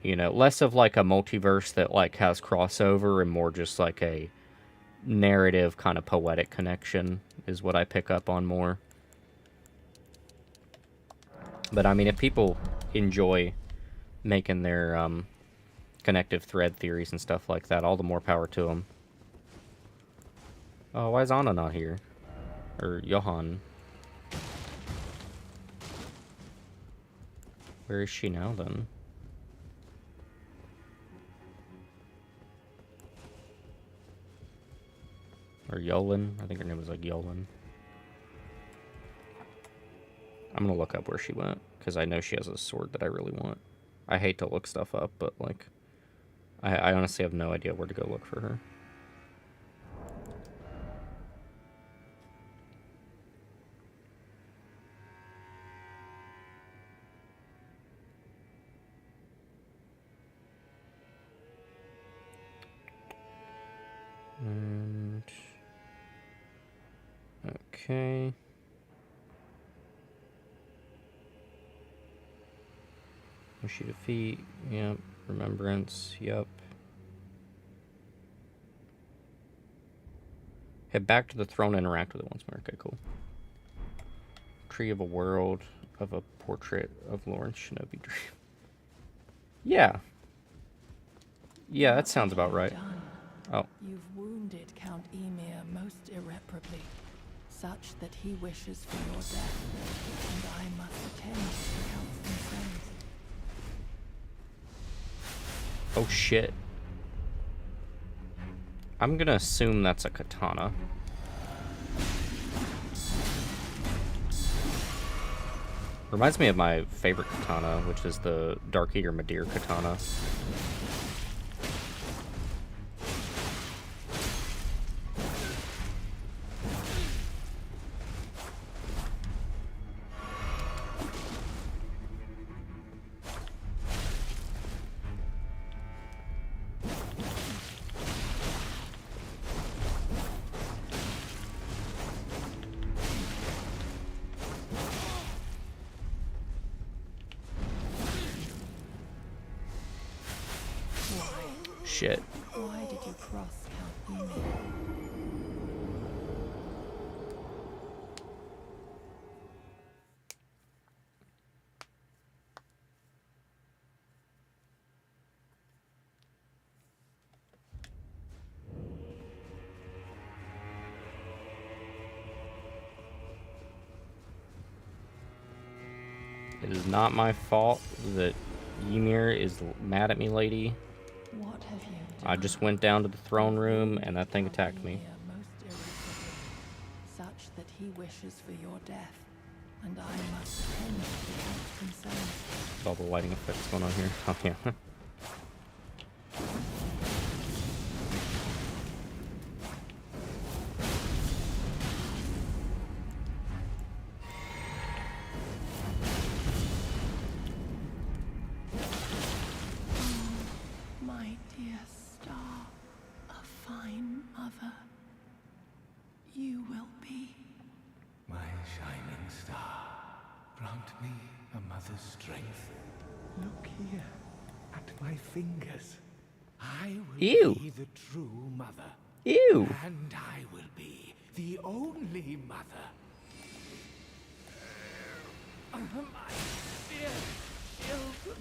You know, less of like a multiverse that like has crossover and more just like a narrative kind of poetic connection is what I pick up on more. But I mean, if people enjoy making their connective thread theories and stuff like that, all the more power to them. Oh, why is Anna not here? Or Johan? Where is she now then? Or Yolan. I think her name was like Yolan. I'm gonna look up where she went, because I know she has a sword that I really want. I hate to look stuff up, but, like, I honestly have no idea where to go look for her. And... okay. Who she defeat? Yep. Remembrance. Yep. Head back to the throne and interact with it once more. Okay, cool. Tree of a World of a Portrait of Lawrence Shinobi Dream. Yeah. Yeah, that sounds about right. Oh. You've wounded Count Emir most irreparably, such that he wishes for your death, and I must attend to the Count's concerns. Oh shit. I'm gonna assume that's a katana. Reminds me of my favorite katana, which is the Dark Eater Madir katana. Shit. Why did you cross Count Emir? It is not my fault that Ymir is mad at me, lady. What have you done? I just went down to the throne room and that thing attacked me. Most irreparably, such that he wishes for your death, and I must attend to the Count's concerns. All the lighting effects going on here. Oh yeah. My dear star, a fine mother, you will be. My shining star, grant me a mother's strength. Look here, at my fingers. I will Ew. be the true mother. Ew. And I will be the only mother. My dear children.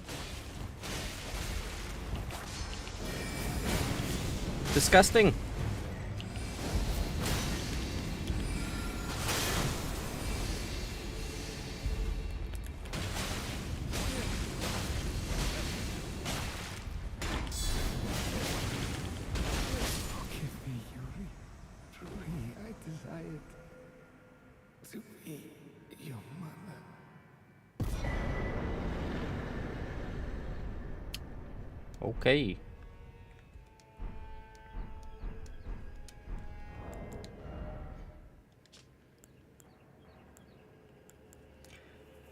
Disgusting. Forgive me, Yuri. Truly, I desired to be your mother. Okay.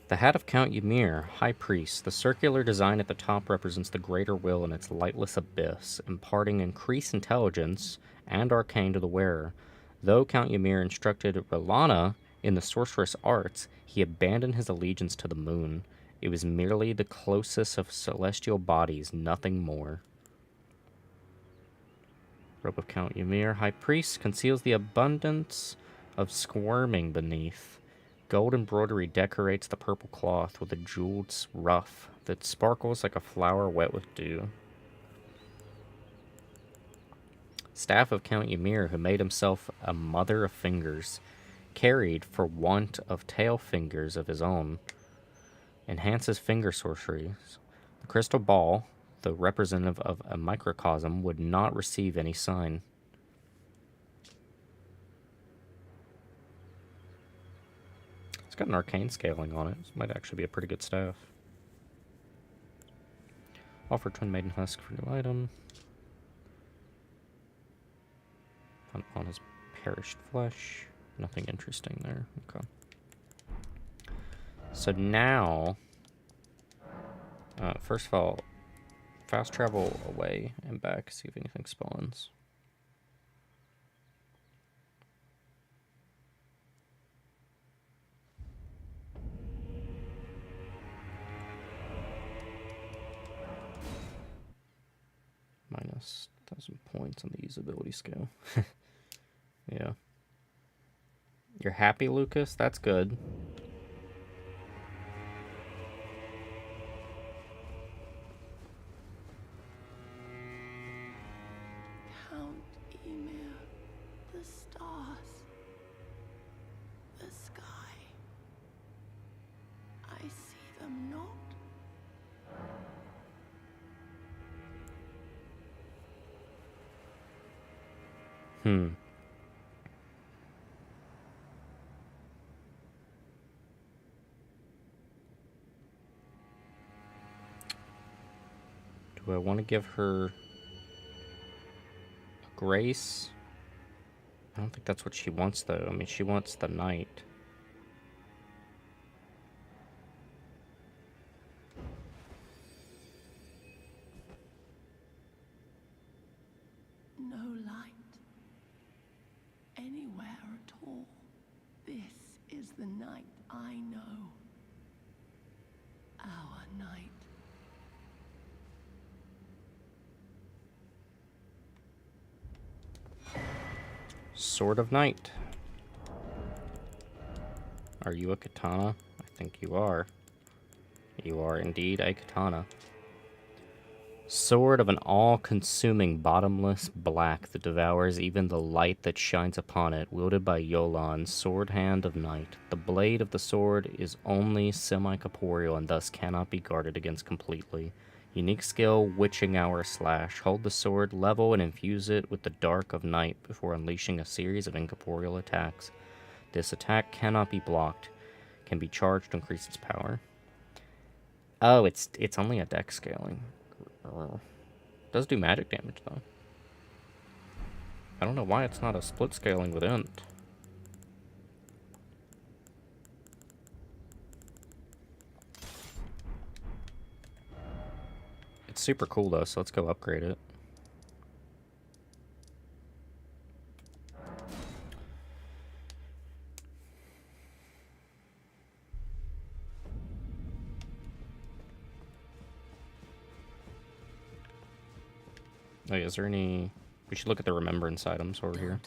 The hat of Count Ymir, High Priest. The circular design at the top represents the greater will in its lightless abyss, imparting increased intelligence and arcane to the wearer. Though Count Ymir instructed R'hllana in the sorceress arts, he abandoned his allegiance to the moon. It was merely the closest of celestial bodies, nothing more. Robe of Count Ymir, High Priest, conceals the abundance of squirming beneath. Gold embroidery decorates the purple cloth with a jeweled ruff that sparkles like a flower wet with dew. Staff of Count Ymir, who made himself a mother of fingers, carried for want of tail fingers of his own, enhances finger sorcery. The crystal ball, the representative of a microcosm, would not receive any sign. It's got an arcane scaling on it. This might actually be a pretty good staff. Offer Twin Maiden Husk for new item. On his perished flesh. Nothing interesting there. Okay. So now, first of all, fast travel away and back, see if anything spawns. Minus 1,000 points on the usability scale. Yeah. You're happy, Lucas? That's good. Count Emir, the stars, the sky. I see them not. Do I want to give her grace? I don't think that's what she wants, though. I mean, she wants the night. No light anywhere at all. This is the night I know. Our night. Sword of Night. Are you a katana? I think you are. You are indeed a katana. Sword of an all-consuming, bottomless black that devours even the light that shines upon it, wielded by Yolan, Sword Hand of Night. The blade of the sword is only semi-corporeal and thus cannot be guarded against completely. Unique skill, Witching Hour Slash. Hold the sword level and infuse it with the dark of night before unleashing a series of incorporeal attacks. This attack cannot be blocked. Can be charged to increase its power. Oh, it's only a dex scaling. Does do magic damage, though. I don't know why it's not a split scaling with Int. It's super cool, though, so let's go upgrade it. Oh, yeah, is there any... We should look at the remembrance items over here.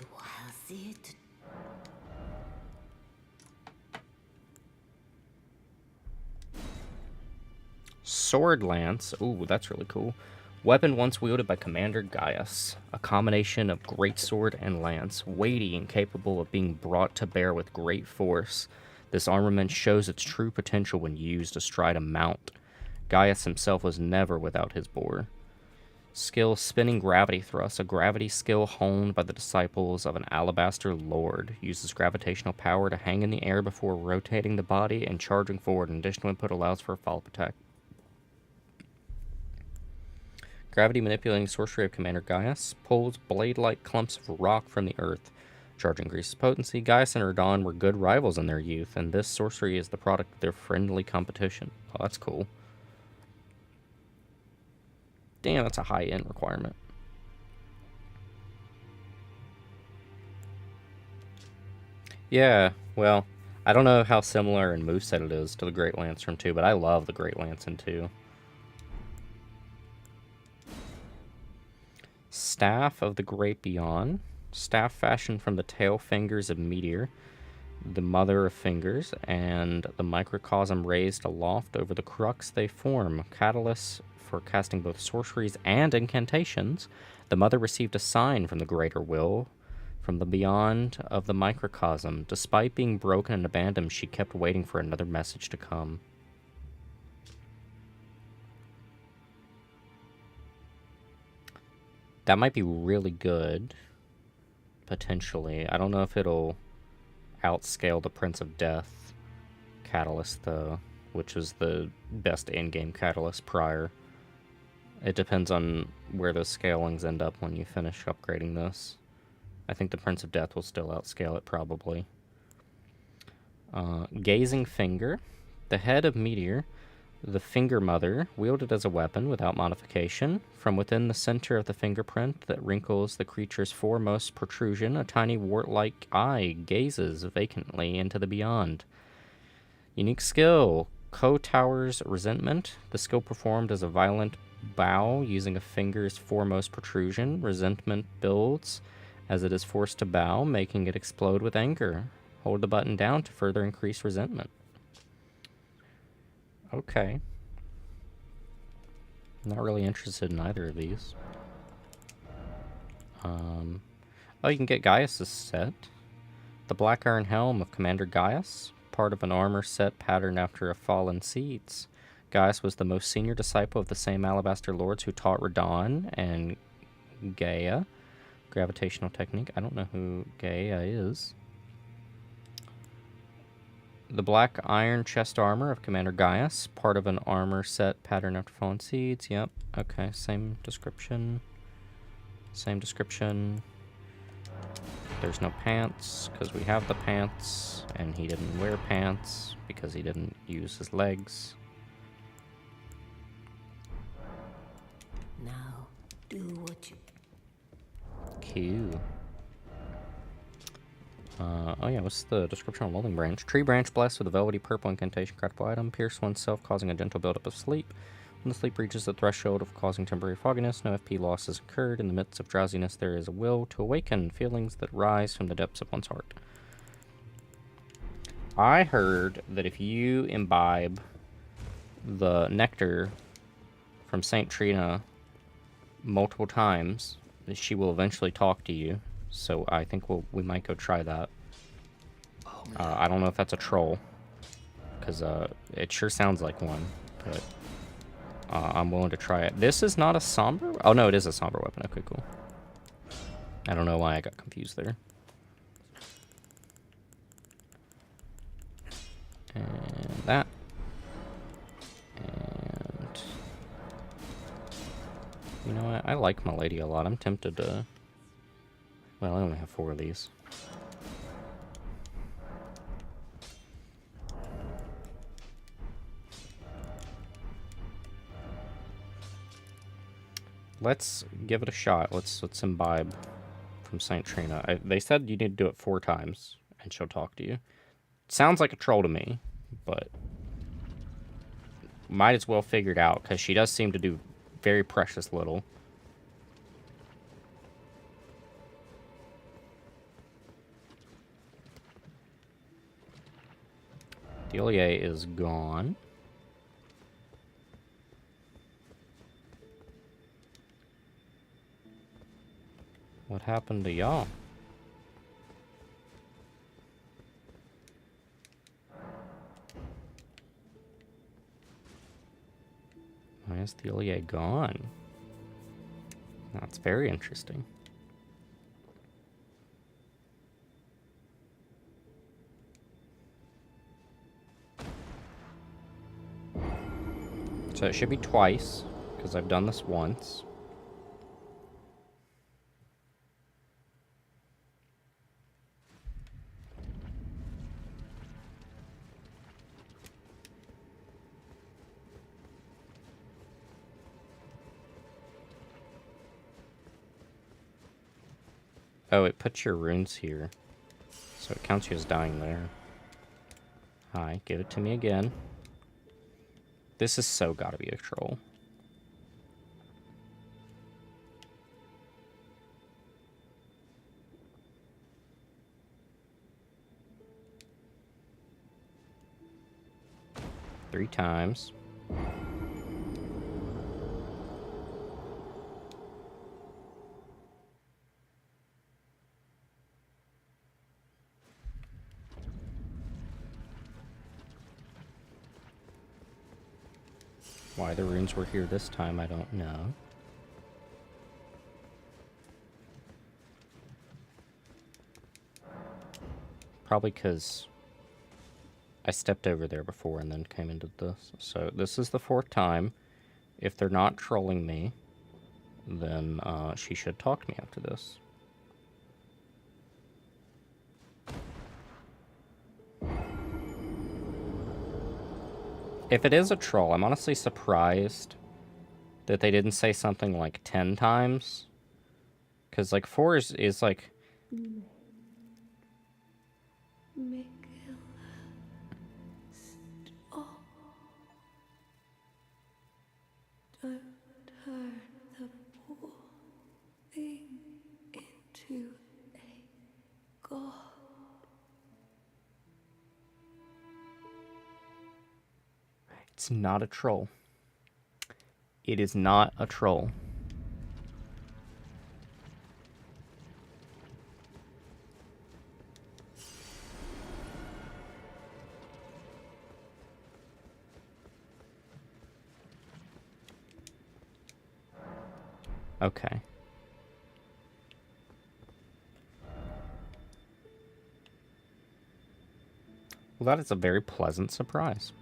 Sword Lance. Ooh, that's really cool. Weapon once wielded by Commander Gaius. A combination of greatsword and lance, weighty and capable of being brought to bear with great force. This armament shows its true potential when used astride a mount. Gaius himself was never without his boar. Skill Spinning Gravity Thrust, a gravity skill honed by the disciples of an Alabaster Lord. Uses gravitational power to hang in the air before rotating the body and charging forward. An additional input allows for a follow-up attack. Gravity Manipulating Sorcery of Commander Gaius. Pulls blade-like clumps of rock from the earth. Charge increases potency. Gaius and Erdan were good rivals in their youth, and this sorcery is the product of their friendly competition. Oh, that's cool. Damn, that's a high-end requirement. Yeah, well, I don't know how similar in moveset it is to the Great Lance from 2, but I love the Great Lance in 2. Staff of the Great Beyond. Staff fashioned from the tail fingers of Meteor, the Mother of Fingers, and the microcosm raised aloft over the crux they form. Catalysts for casting both sorceries and incantations. The Mother received a sign from the Greater Will, from the beyond of the microcosm. Despite being broken and abandoned, she kept waiting for another message to come. That might be really good, potentially. I don't know if it'll outscale the Prince of Death. catalyst, though, which was the best in-game catalyst prior. It depends on where those scalings end up when you finish upgrading this. I think the Prince of Death will still outscale it, probably. Gazing Finger. The head of Meteor, the Finger Mother, wielded as a weapon without modification. From within the center of the fingerprint that wrinkles the creature's foremost protrusion, a tiny wart-like eye gazes vacantly into the beyond. Unique skill, Ko-Tower's Resentment. The skill performed as a violent bow using a finger's foremost protrusion. Resentment builds as it is forced to bow, making it explode with anger. Hold the button down to further increase resentment. Okay. Not really interested in either of these. Oh, you can get Gaius' set. The Black Iron Helm of Commander Gaius, part of an armor set patterned after a fallen seeds. Gaius was the most senior disciple of the same Alabaster Lords who taught Radon and Gaia gravitational technique. I don't know who Gaia is. The Black Iron Chest Armor of Commander Gaius, part of an armor set patterned after fallen seeds. Yep, okay, same description. Same description. There's no pants, because we have the pants, and he didn't wear pants, because he didn't use his legs. Now, do what you... Cute. Oh yeah, what's the description on Welding Branch? Tree Branch blessed with a velvety purple incantation craftable item. Pierce oneself, causing a gentle buildup of sleep. When the sleep reaches the threshold of causing temporary fogginess, no FP loss is incurred. In the midst of drowsiness, there is a will to awaken feelings that rise from the depths of one's heart. I heard that if you imbibe the nectar from Saint Trina multiple times, she will eventually talk to you. So I think we might go try that. I don't know if that's a troll, because it sure sounds like one, but I'm willing to try it. This is not a somber... Oh, no, it is a somber weapon. Okay, cool. I don't know why I got confused there. And that. And... You know what? I like my lady a lot. I'm tempted to... Well, I only have 4 of these. Let's give it a shot. Let's imbibe from Saint Trina. They said you need to do it 4 times, and she'll talk to you. Sounds like a troll to me, but might as well figure it out, because she does seem to do very precious little. Delia is gone. What happened to y'all? Why is Delia gone? That's very interesting. So it should be twice, because I've done this once. Oh, it puts your runes here. So it counts you as dying there. Hi, give it to me again. This is so gotta be a troll. Three times. Why the runes were here this time, I don't know. Probably because I stepped over there before and then came into this. So this is the 4th time. If they're not trolling me, then she should talk me after this. If it is a troll, I'm honestly surprised that they didn't say something like 10 times. Because, like, 4 is like... Stop. Don't turn the poor thing into a god. It's not a troll. It is not a troll. Okay. Well, that is a very pleasant surprise.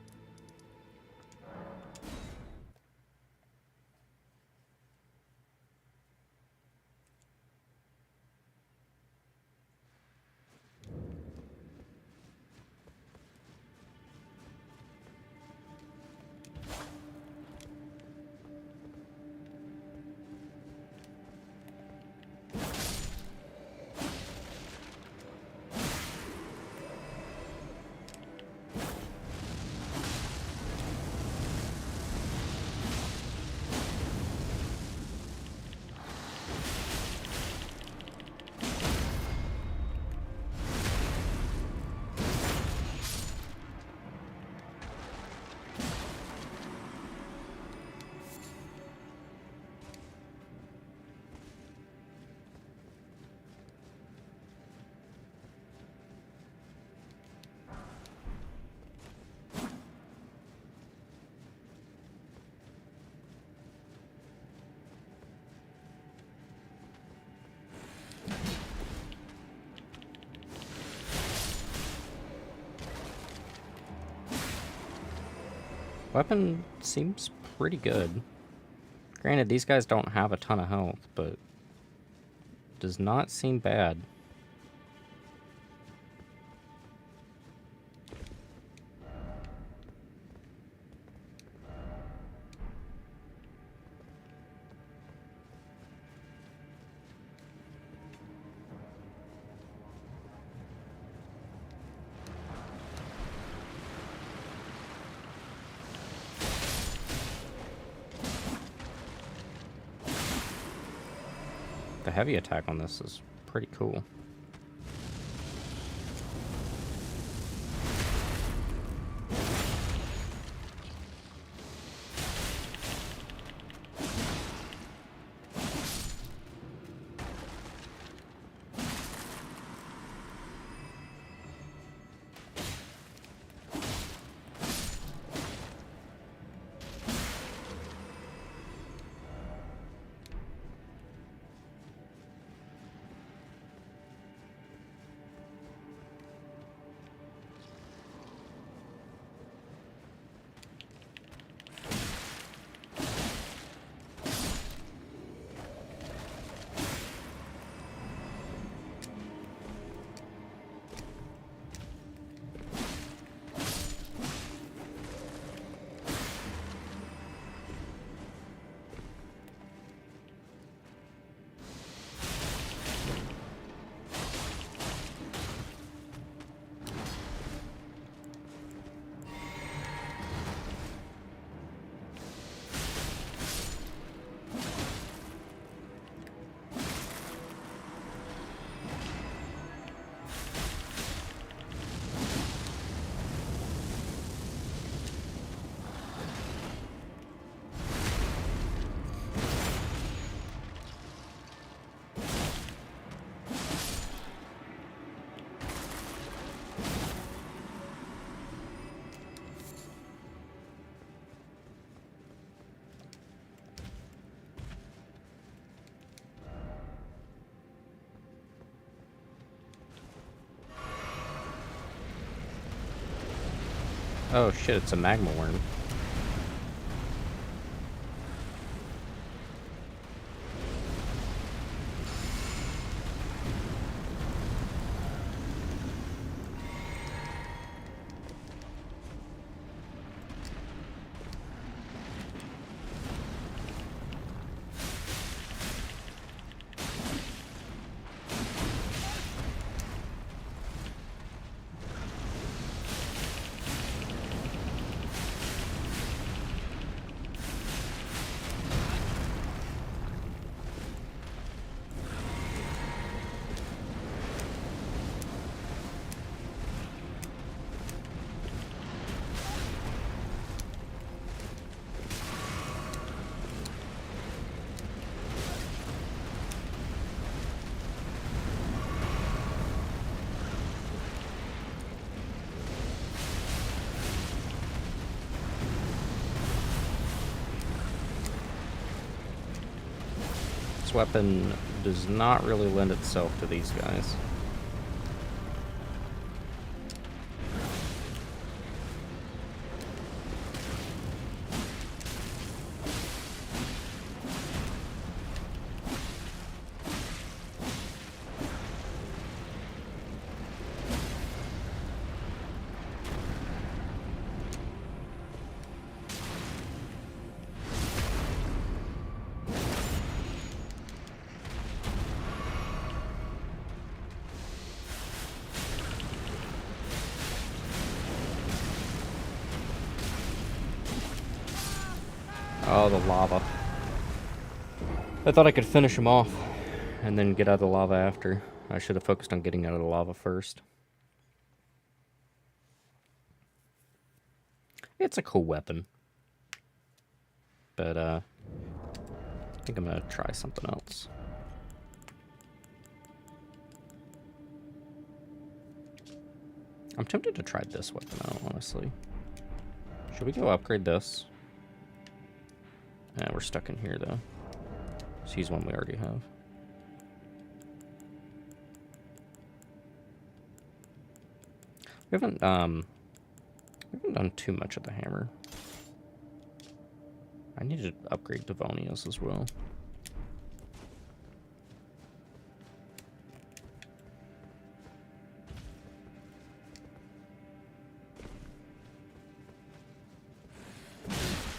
Weapon seems pretty good. Granted, these guys don't have a ton of health, but does not seem bad. The heavy attack on this is pretty cool. Oh shit, it's a magma worm. This weapon does not really lend itself to these guys. Oh, the lava. I thought I could finish him off and then get out of the lava after. I should have focused on getting out of the lava first. It's a cool weapon. But, I think I'm gonna try something else. I'm tempted to try this weapon out, honestly. Should we go upgrade this? Yeah, we're stuck in here, though. Let's use one we already have. We haven't done too much of the hammer. I need to upgrade Devonia's as well.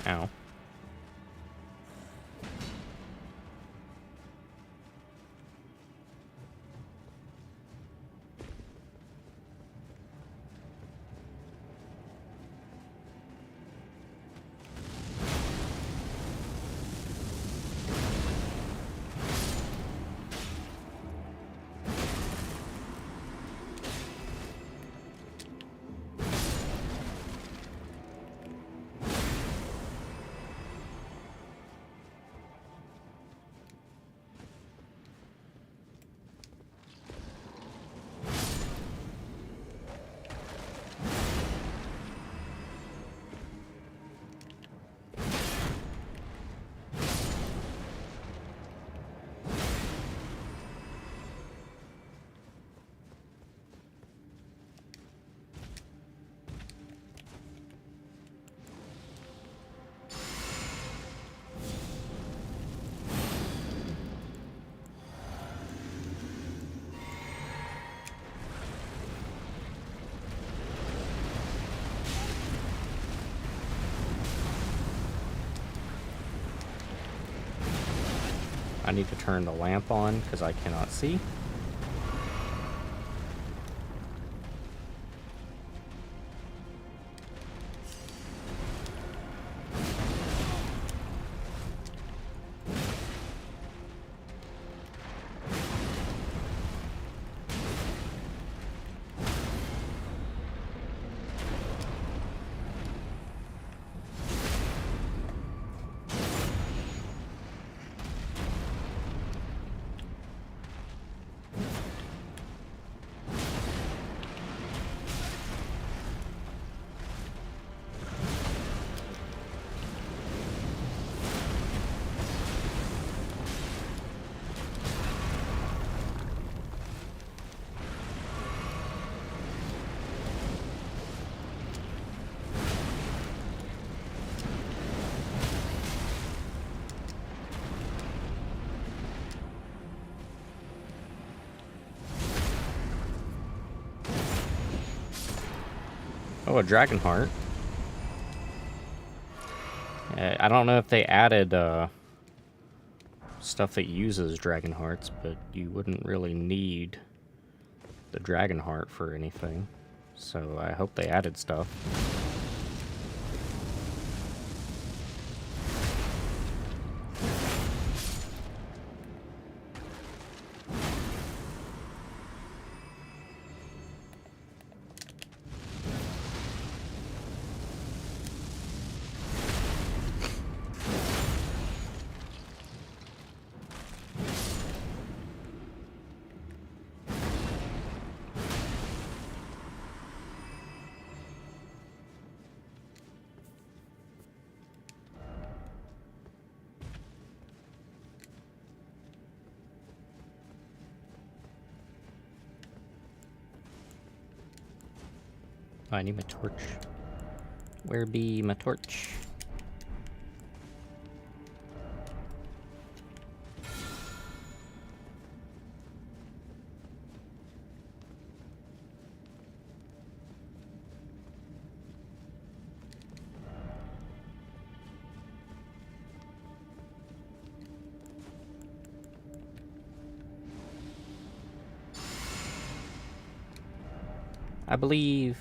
Ow. I need to turn the lamp on because I cannot see. Oh, a dragon heart. I don't know if they added stuff that uses dragon hearts, but you wouldn't really need the dragon heart for anything. So I hope they added stuff. Oh, I need my torch. Where be my torch? I believe.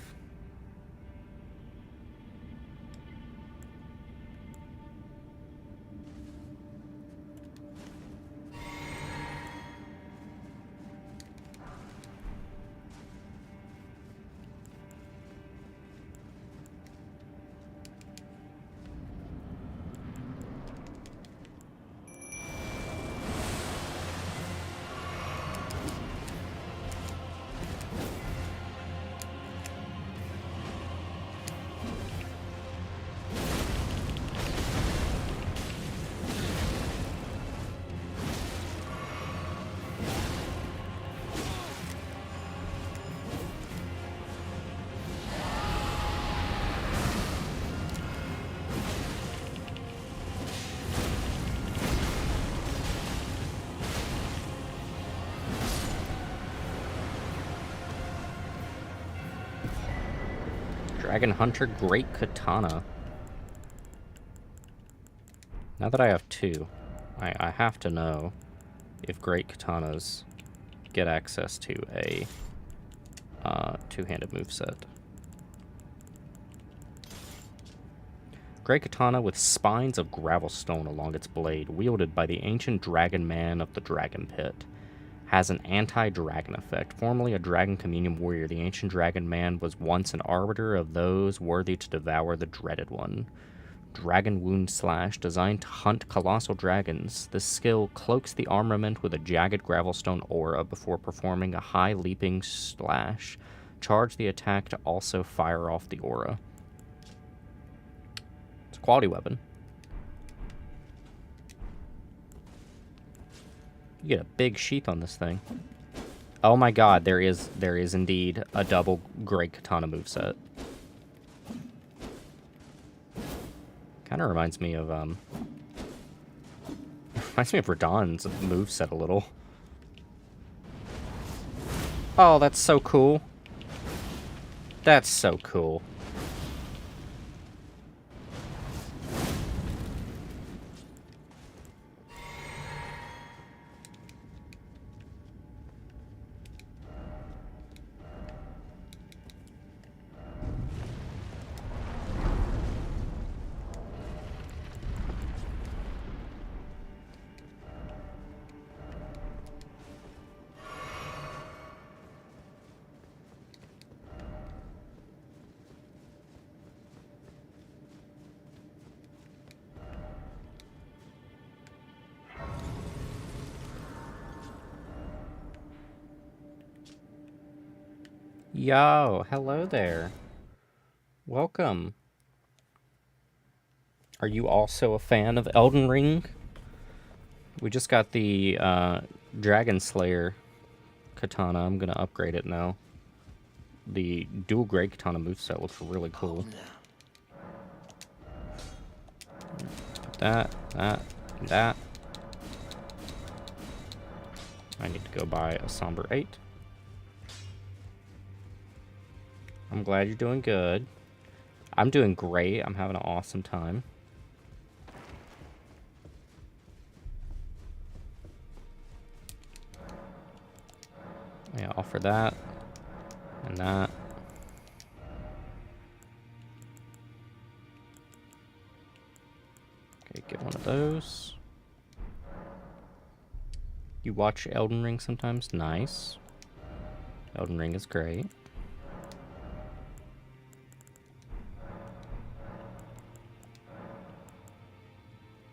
Dragon Hunter Great Katana. Now that I have two, I have to know if Great Katanas get access to a two-handed moveset. Great Katana with spines of gravelstone along its blade, wielded by the ancient dragon man of the Dragon Pit. Has an anti-dragon effect. Formerly a dragon communion warrior, the ancient dragon man was once an arbiter of those worthy to devour the dreaded one. Dragon Wound Slash, designed to hunt colossal dragons. This skill cloaks the armament with a jagged gravelstone aura before performing a high leaping slash. Charge the attack to also fire off the aura. It's a quality weapon. You get a big sheath on this thing. Oh my god, there is indeed a double Great Katana moveset. Kinda reminds me of Radahn's moveset a little. Oh, that's so cool. That's so cool. Yo, hello there. Welcome. Are you also a fan of Elden Ring? We just got the Dragon Slayer katana. I'm gonna upgrade it now. The dual Great Katana moveset looks really cool. That. I need to go buy a Somber 8. I'm glad you're doing good. I'm doing great. I'm having an awesome time. Yeah, offer that. And that. Okay, get one of those. You watch Elden Ring sometimes? Nice. Elden Ring is great.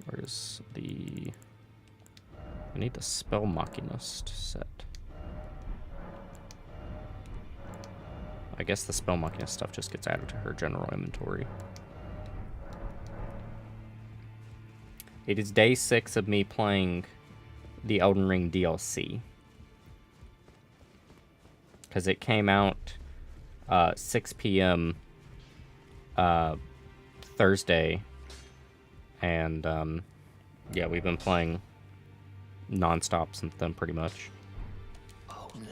Where's the... I need the Spell Machinist set. I guess the Spell Machinist stuff just gets added to her general inventory. It is day 6 of me playing the Elden Ring DLC. Because it came out 6 p.m. Thursday. And, yeah, we've been playing non-stop since then, pretty much. Oh, no.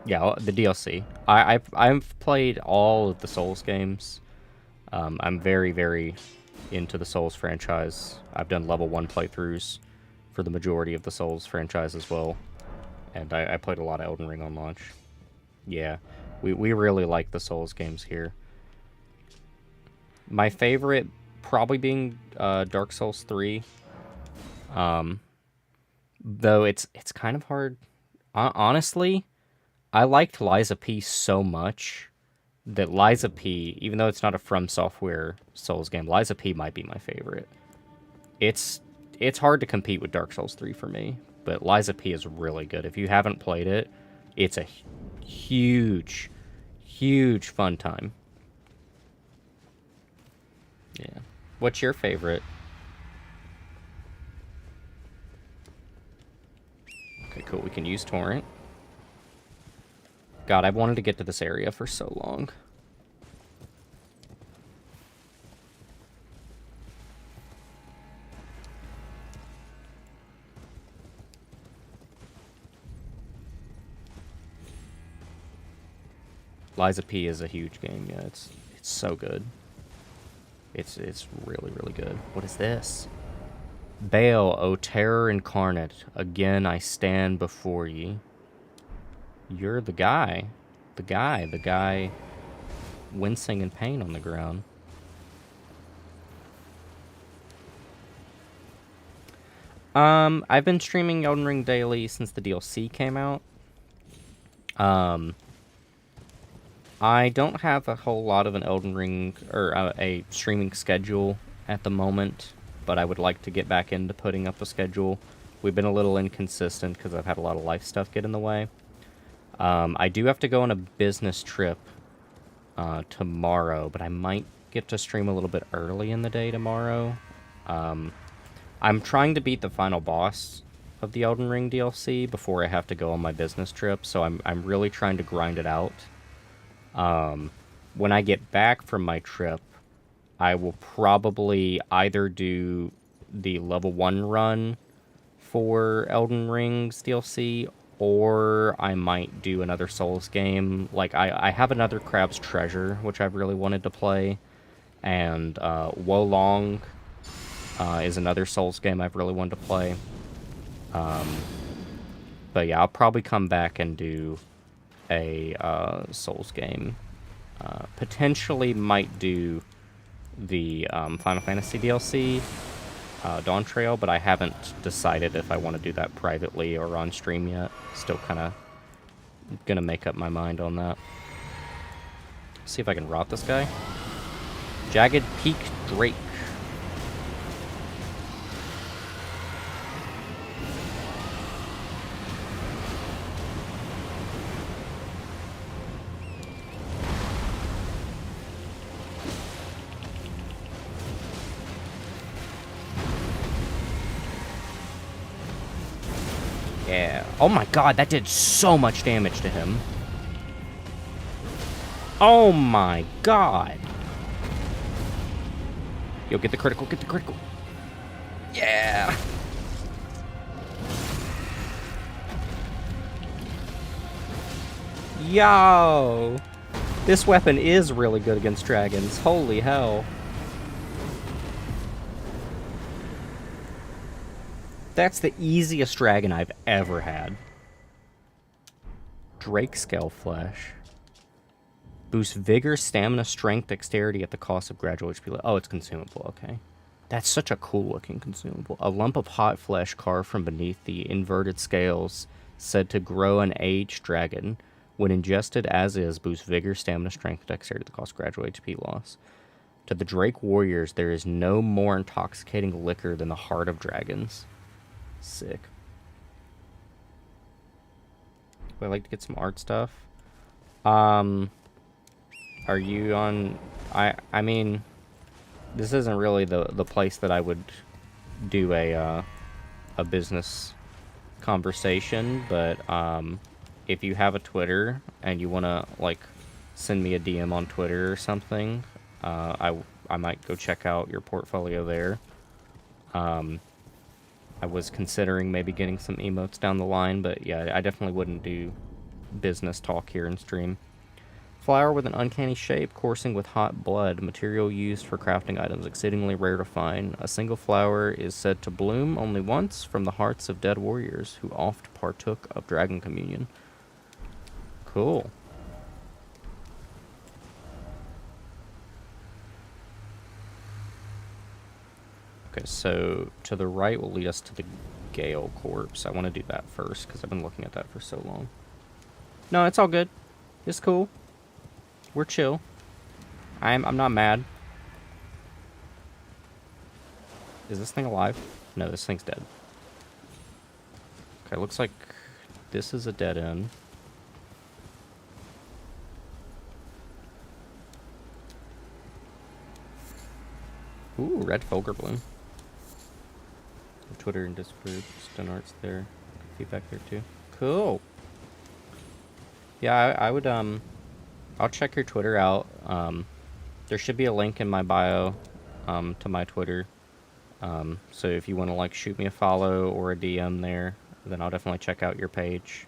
Yeah, the DLC. I've played all of the Souls games. I'm very, very into the Souls franchise. I've done level 1 playthroughs for the majority of the Souls franchise as well. And I played a lot of Elden Ring on launch. Yeah, we really like the Souls games here. My favorite probably being Dark Souls 3. Though it's kind of hard. Honestly, I liked Lies of P so much that Lies of P, even though it's not a From Software Souls game, Lies of P might be my favorite. It's hard to compete with Dark Souls 3 for me, but Lies of P is really good. If you haven't played it, it's a huge, huge fun time. Yeah. What's your favorite? Okay, cool. We can use Torrent. God, I've wanted to get to this area for so long. Lies of P is a huge game. Yeah, it's so good. It's really, really good. What is this? Baal, O terror incarnate, again I stand before ye. You're the guy. The guy wincing in pain on the ground. I've been streaming Elden Ring daily since the DLC came out. I don't have a whole lot of an Elden Ring, or a streaming schedule at the moment, but I would like to get back into putting up a schedule. We've been a little inconsistent because I've had a lot of life stuff get in the way. I do have to go on a business trip tomorrow, but I might get to stream a little bit early in the day tomorrow. I'm trying to beat the final boss of the Elden Ring DLC before I have to go on my business trip, so I'm really trying to grind it out. When I get back from my trip, I will probably either do the level 1 run for Elden Ring's DLC, or I might do another Souls game. Like, I have another Crab's Treasure, which I've really wanted to play, and Wolong is another Souls game I've really wanted to play. But yeah, I'll probably come back and do a Souls game. Potentially might do the Final Fantasy DLC, Dawn Trail, but I haven't decided if I want to do that privately or on stream yet. Still kind of gonna make up my mind on that. See if I can rot this guy. Jagged Peak Drake. Yeah. Oh my god, that did so much damage to him. Oh my god. Yo, get the critical, get the critical. Yeah. Yo. This weapon is really good against dragons. Holy hell. That's the easiest dragon I've ever had. Drake Scale Flesh. Boosts vigor, stamina, strength, dexterity at the cost of gradual HP. Oh, it's consumable, okay. That's such a cool looking consumable. A lump of hot flesh carved from beneath the inverted scales, said to grow an aged dragon. When ingested as is, boosts vigor, stamina, strength, dexterity at the cost of gradual HP loss. To the Drake warriors, there is no more intoxicating liquor than the heart of dragons. Sick. Would I like to get some art stuff? Are you on... I mean, this isn't really the place that I would do a business conversation, but if you have a Twitter and you want to, like, send me a DM on Twitter or something, I might go check out your portfolio there. I was considering maybe getting some emotes down the line, but yeah, I definitely wouldn't do business talk here in stream. Flower with an uncanny shape, coursing with hot blood, material used for crafting items, exceedingly rare to find. A single flower is said to bloom only once from the hearts of dead warriors who oft partook of dragon communion. Cool. Okay, so to the right will lead us to the Gale corpse. I want to do that first because I've been looking at that for so long. No, it's all good. It's cool. We're chill. I'm not mad. Is this thing alive? No, this thing's dead. Okay, looks like this is a dead end. Ooh, red Fulgur Bloom. Twitter and Discord, stun arts there. Feedback there too. Cool. Yeah, I would I'll check your Twitter out. There should be a link in my bio to my Twitter. So if you want to like shoot me a follow or a DM there, then I'll definitely check out your page.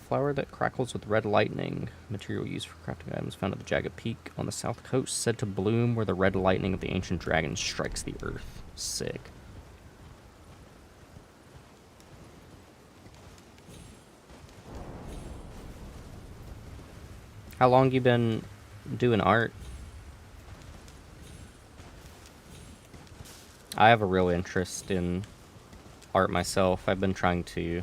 Flower that crackles with red lightning. Material used for crafting items found at the Jagged Peak on the south coast, said to bloom where the red lightning of the ancient dragon strikes the earth. Sick. How long you been doing art? I have a real interest in art myself. I've been trying to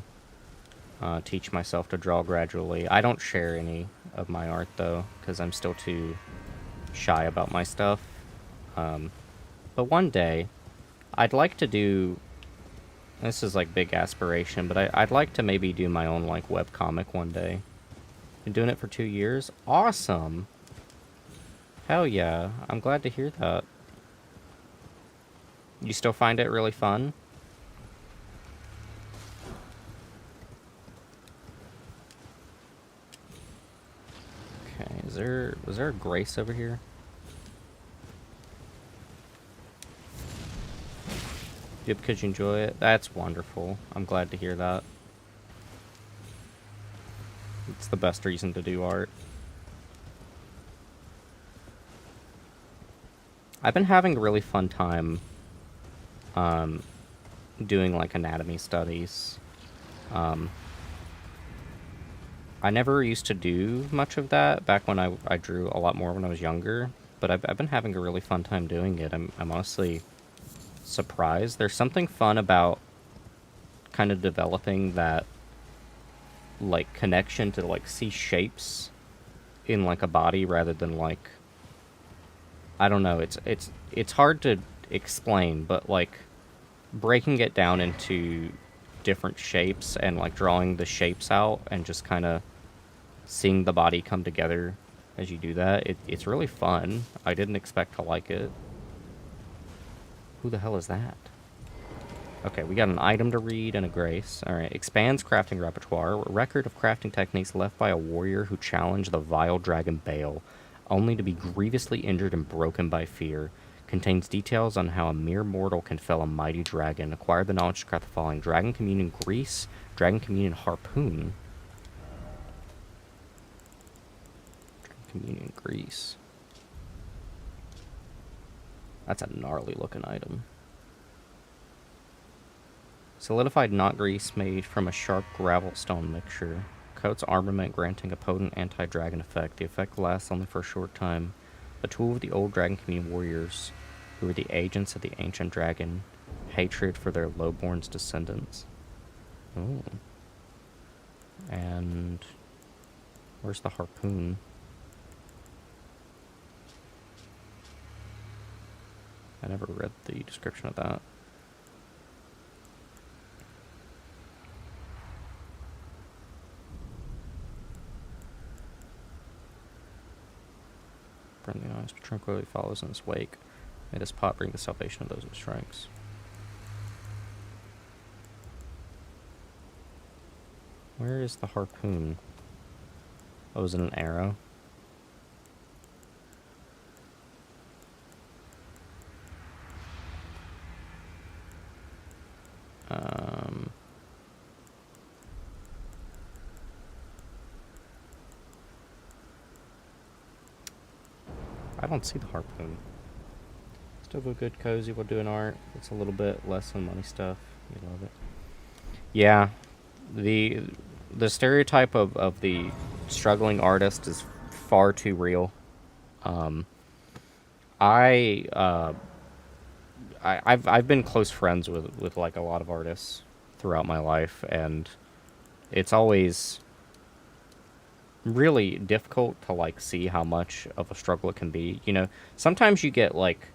teach myself to draw gradually. I don't share any of my art though, because I'm still too shy about my stuff. But one day, I'd like to do... This is like big aspiration, but I'd like to maybe do my own like webcomic one day. Been doing it for 2 years? Awesome! Hell yeah, I'm glad to hear that. You still find it really fun? Okay, was there a Grace over here? Yep, because you enjoy it? That's wonderful. I'm glad to hear that. It's the best reason to do art. I've been having a really fun time doing like anatomy studies. I never used to do much of that back when I drew a lot more when I was younger, but I've been having a really fun time doing it. I'm honestly surprised. There's something fun about kind of developing that like connection to like see shapes in like a body rather than like, I don't know, it's hard to explain, but like breaking it down into different shapes and like drawing the shapes out and just kind of seeing the body come together as you do that, it's really fun. I didn't expect to like it. Who the hell is that? Okay, we got an item to read and a Grace. Alright, expands crafting repertoire. A record of crafting techniques left by a warrior who challenged the vile dragon Bale, only to be grievously injured and broken by fear. Contains details on how a mere mortal can fell a mighty dragon. Acquire the knowledge to craft the following: Dragon Communion Grease, Dragon Communion Harpoon. Communion grease. That's a gnarly looking item. Solidified knot grease made from a sharp gravel stone mixture. Coats armament, granting a potent anti-dragon effect. The effect lasts only for a short time. A tool of the old Dragon Community warriors, who were the agents of the ancient dragon. Hatred for their lowborn's descendants. Oh. And where's the harpoon? I never read the description of that. Burn the eyes, but tranquility follows in its wake. May this pot bring the salvation of those it strikes. Where is the harpoon? Oh, is it an arrow? I don't see the harpoon. Still go good, cozy. We'll do an art. It's a little bit less than money stuff. You love it. Yeah, the stereotype of the struggling artist is far too real. I've been close friends with like a lot of artists throughout my life, and it's always really difficult to like see how much of a struggle it can be. You know, sometimes you get like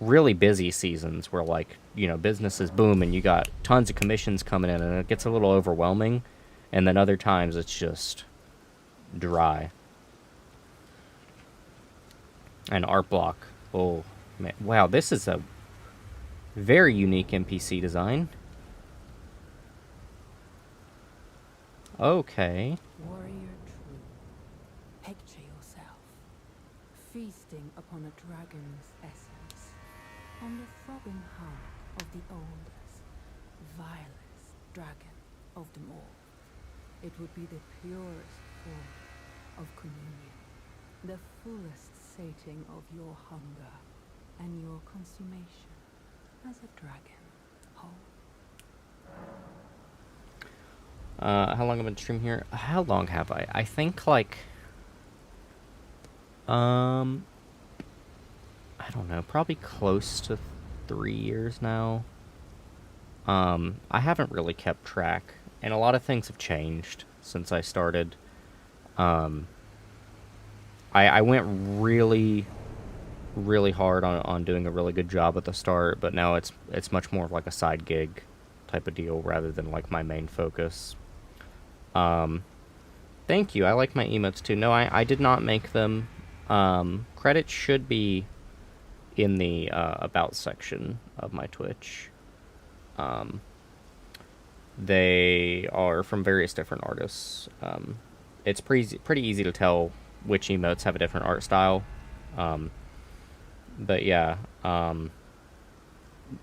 really busy seasons where like, you know, businesses boom and you got tons of commissions coming in and it gets a little overwhelming, and then other times it's just dry. And art block. Oh man, wow, this is a very unique NPC design. Okay. Warrior true. Picture yourself feasting upon a dragon's essence, on the throbbing heart of the oldest, vilest dragon of them all. It would be the purest form of communion, the fullest sating of your hunger and your consummation as a dragon whole. How long have I been streaming here? How long have I? I think like, I don't know, probably close to 3 years now. I haven't really kept track, and a lot of things have changed since I started. I went really hard on doing a really good job at the start, but now it's much more of like a side gig type of deal rather than like my main focus. Thank you. I like my emotes too. No, I did not make them. Credits should be in the about section of my Twitch. They are from various different artists. It's pretty easy to tell which emotes have a different art style. But yeah, I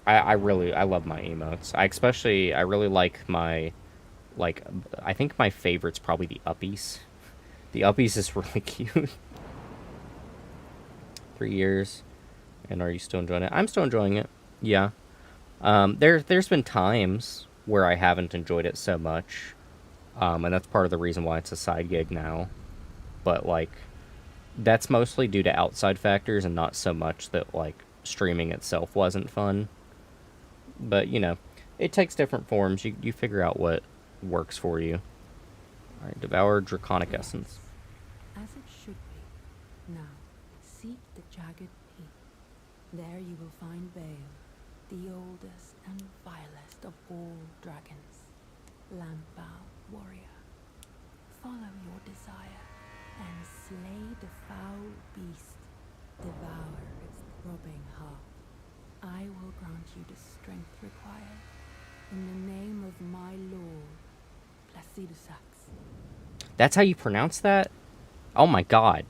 love my emotes. I really like my, like, I think my favorite's probably the uppies. The uppies is really cute. 3 years. And are you still enjoying it? I'm still enjoying it. Yeah. There's been times where I haven't enjoyed it so much. And that's part of the reason why it's a side gig now. But, like, that's mostly due to outside factors and not so much that, like, streaming itself wasn't fun. But, you know, it takes different forms. You figure out what works for you. Alright, devour draconic essence. As it should be. Now, seek the jagged peak. There you will find Bale, the oldest and vilest of all dragons. Landbow warrior. Follow your desire and slay the foul beast. Devour its throbbing heart. I will grant you the strength required. In the name of my lord, Placidusax. That's how you pronounce that? Oh my god.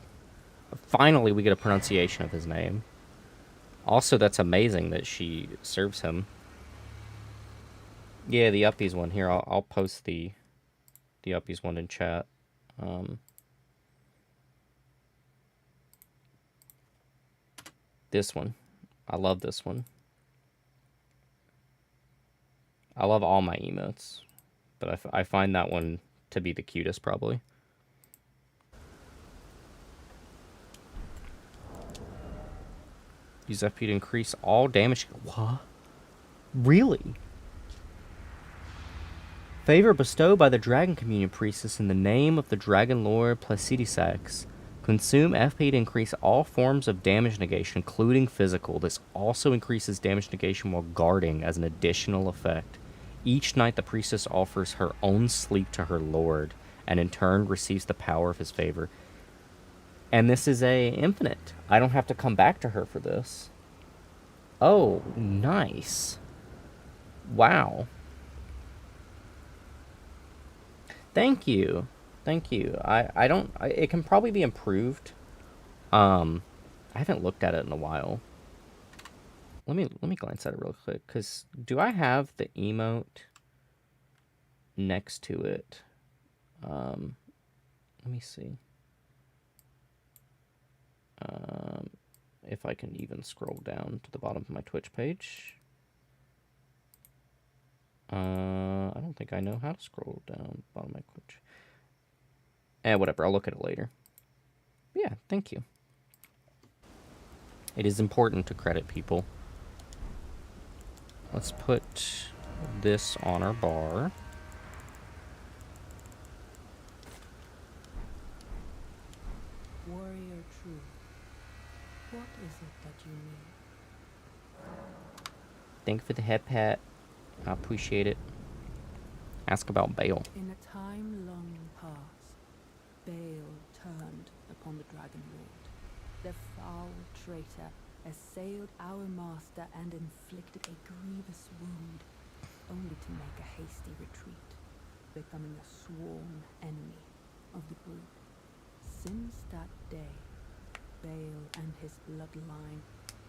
Finally we get a pronunciation of his name. Also, that's amazing that she serves him. Yeah, the Uppies one here. I'll post the Uppies one in chat. This one. I love this one. I love all my emotes, but I find that one to be the cutest, probably. Use FP to increase all damage. What? Really? Favor bestowed by the Dragon Communion Priestess in the name of the Dragon Lord Placidisax. Consume FP to increase all forms of damage negation, including physical. This also increases damage negation while guarding as an additional effect. Each night the priestess offers her own sleep to her lord, and in turn receives the power of his favor. And this is a infinite. I don't have to come back to her for this. Oh, nice. Wow. Thank you. Thank you. I don't... it can probably be improved. I haven't looked at it in a while. Let me glance at it real quick, because do I have the emote next to it? Let me see. If I can even scroll down to the bottom of my Twitch page. I don't think I know how to scroll down the bottom of my Twitch. Whatever, I'll look at it later. Yeah, thank you. It is important to credit people. Let's put this on our bar. Warrior true. What is it that you need? Thank you for the head pat. I appreciate it. Ask about Bale. In a time long past, Bale turned upon the Dragon Lord. The foul traitor assailed our master and inflicted a grievous wound, only to make a hasty retreat, becoming a sworn enemy of the group. Since that day, Bale and his bloodline,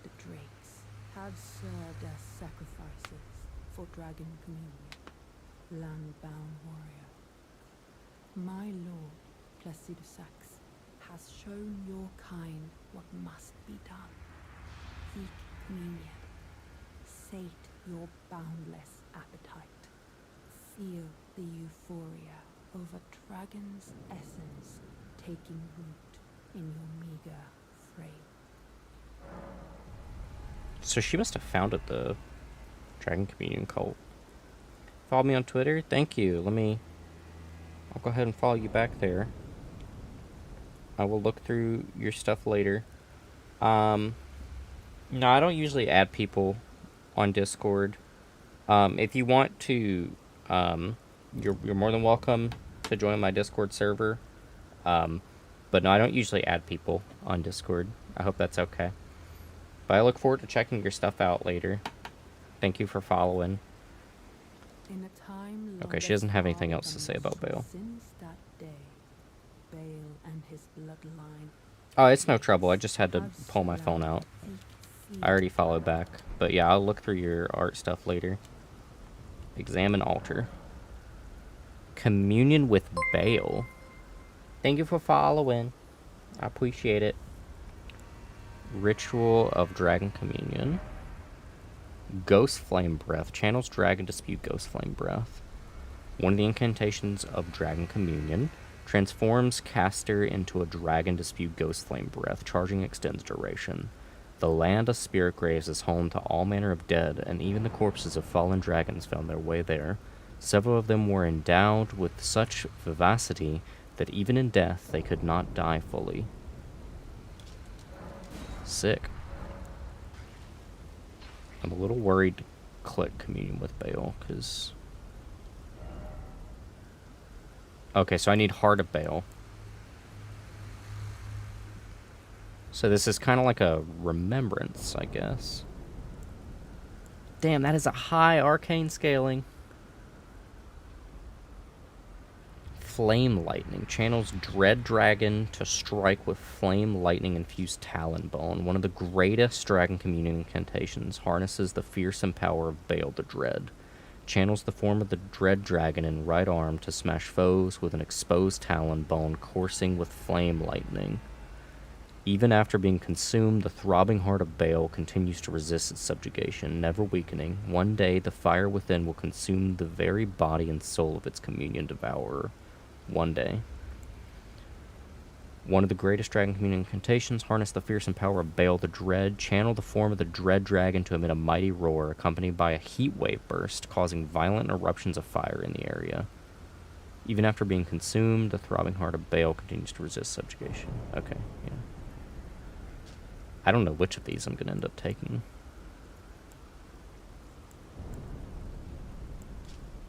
the Drakes, have served as sacrifices for Dragon Communion, land-bound warrior. My lord, Placidisax, has shown your kind what must be done. Seek communion. Sate your boundless appetite. Feel the euphoria over Dragon's essence taking root in your meager frame. So she must have founded the Dragon Communion cult. Follow me on Twitter? Thank you. I'll go ahead and follow you back there. I will look through your stuff later. No, I don't usually add people on Discord. If you want to, you're more than welcome to join my Discord server. But no, I don't usually add people on Discord. I hope that's okay. But I look forward to checking your stuff out later. Thank you for following. Okay, she doesn't have anything else to say about Bale. Since that day, Bale and his bloodline. Oh, it's no trouble. I just had to pull my phone out. I already followed back. But yeah, I'll look through your art stuff later. Examine altar. Communion with Bale. Thank you for following. I appreciate it. Ritual of Dragon Communion. Ghost Flame Breath. Channels Dragon to spew Ghost Flame Breath. One of the incantations of Dragon Communion. Transforms caster into a dragon to spew Ghost Flame Breath. Charging extends duration. The land of spirit graves is home to all manner of dead, and even the corpses of fallen dragons found their way there. Several of them were endowed with such vivacity that even in death they could not die fully. Sick. I'm a little worried to click Communion with Bale, because... Okay, so I need Heart of Bale. So this is kind of like a remembrance, I guess. Damn, that is a high arcane scaling. Flame Lightning. Channels Dread Dragon to strike with Flame Lightning infused Talon Bone. One of the greatest Dragon Communion incantations. Harnesses the fearsome power of Bale the Dread. Channels the form of the Dread Dragon in right arm to smash foes with an exposed Talon Bone coursing with Flame Lightning. Even after being consumed, the throbbing heart of Baal continues to resist its subjugation, never weakening. One day, the fire within will consume the very body and soul of its communion devourer. One day. One of the greatest dragon communion incantations, harness the fearsome power of Baal the Dread, channel the form of the dread dragon to emit a mighty roar, accompanied by a heat wave burst, causing violent eruptions of fire in the area. Even after being consumed, the throbbing heart of Baal continues to resist subjugation. Okay, yeah. I don't know which of these I'm going to end up taking.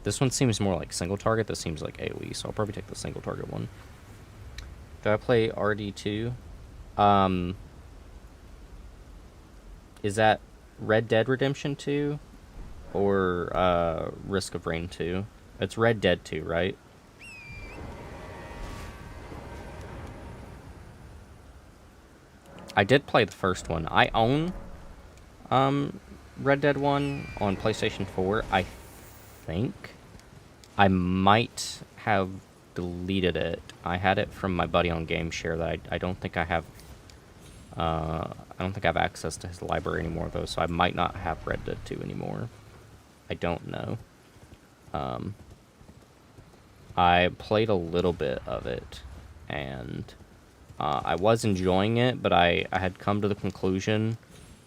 This one seems more like single target. This seems like AoE, so I'll probably take the single target one. Do I play RD2? Is that Red Dead Redemption 2 or Risk of Rain 2? It's Red Dead 2, right? I did play the first one. I own Red Dead 1 on PlayStation 4, I think. I might have deleted it. I had it from my buddy on GameShare that I don't think I have I don't think I have access to his library anymore though, so I might not have Red Dead 2 anymore. I don't know. I played a little bit of it and I was enjoying it, but I had come to the conclusion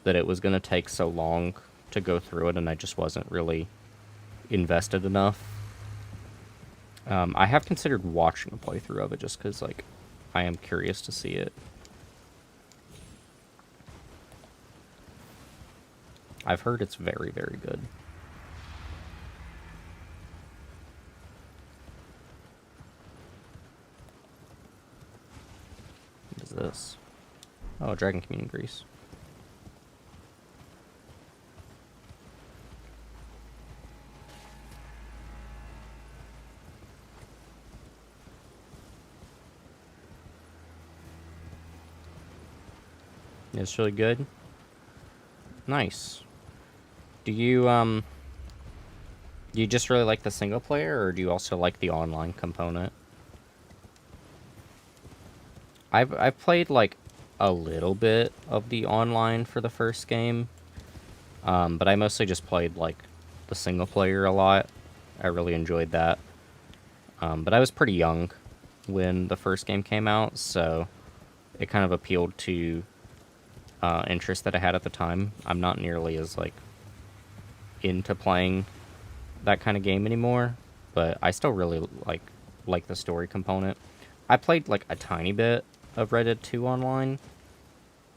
that it was going to take so long to go through it, and I just wasn't really invested enough. I have considered watching a playthrough of it just because, like, I am curious to see it. I've heard it's very, very good. What is this? Oh, Dragon Communion Grease. It's really good. Nice. Do you just really like the single player, or do you also like the online component? I've played like a little bit of the online for the first game, but I mostly just played like the single player a lot. I really enjoyed that. But I was pretty young when the first game came out, so it kind of appealed to interest that I had at the time. I'm not nearly as like into playing that kind of game anymore, but I still really like the story component. I played like a tiny bit of Red Dead 2 online,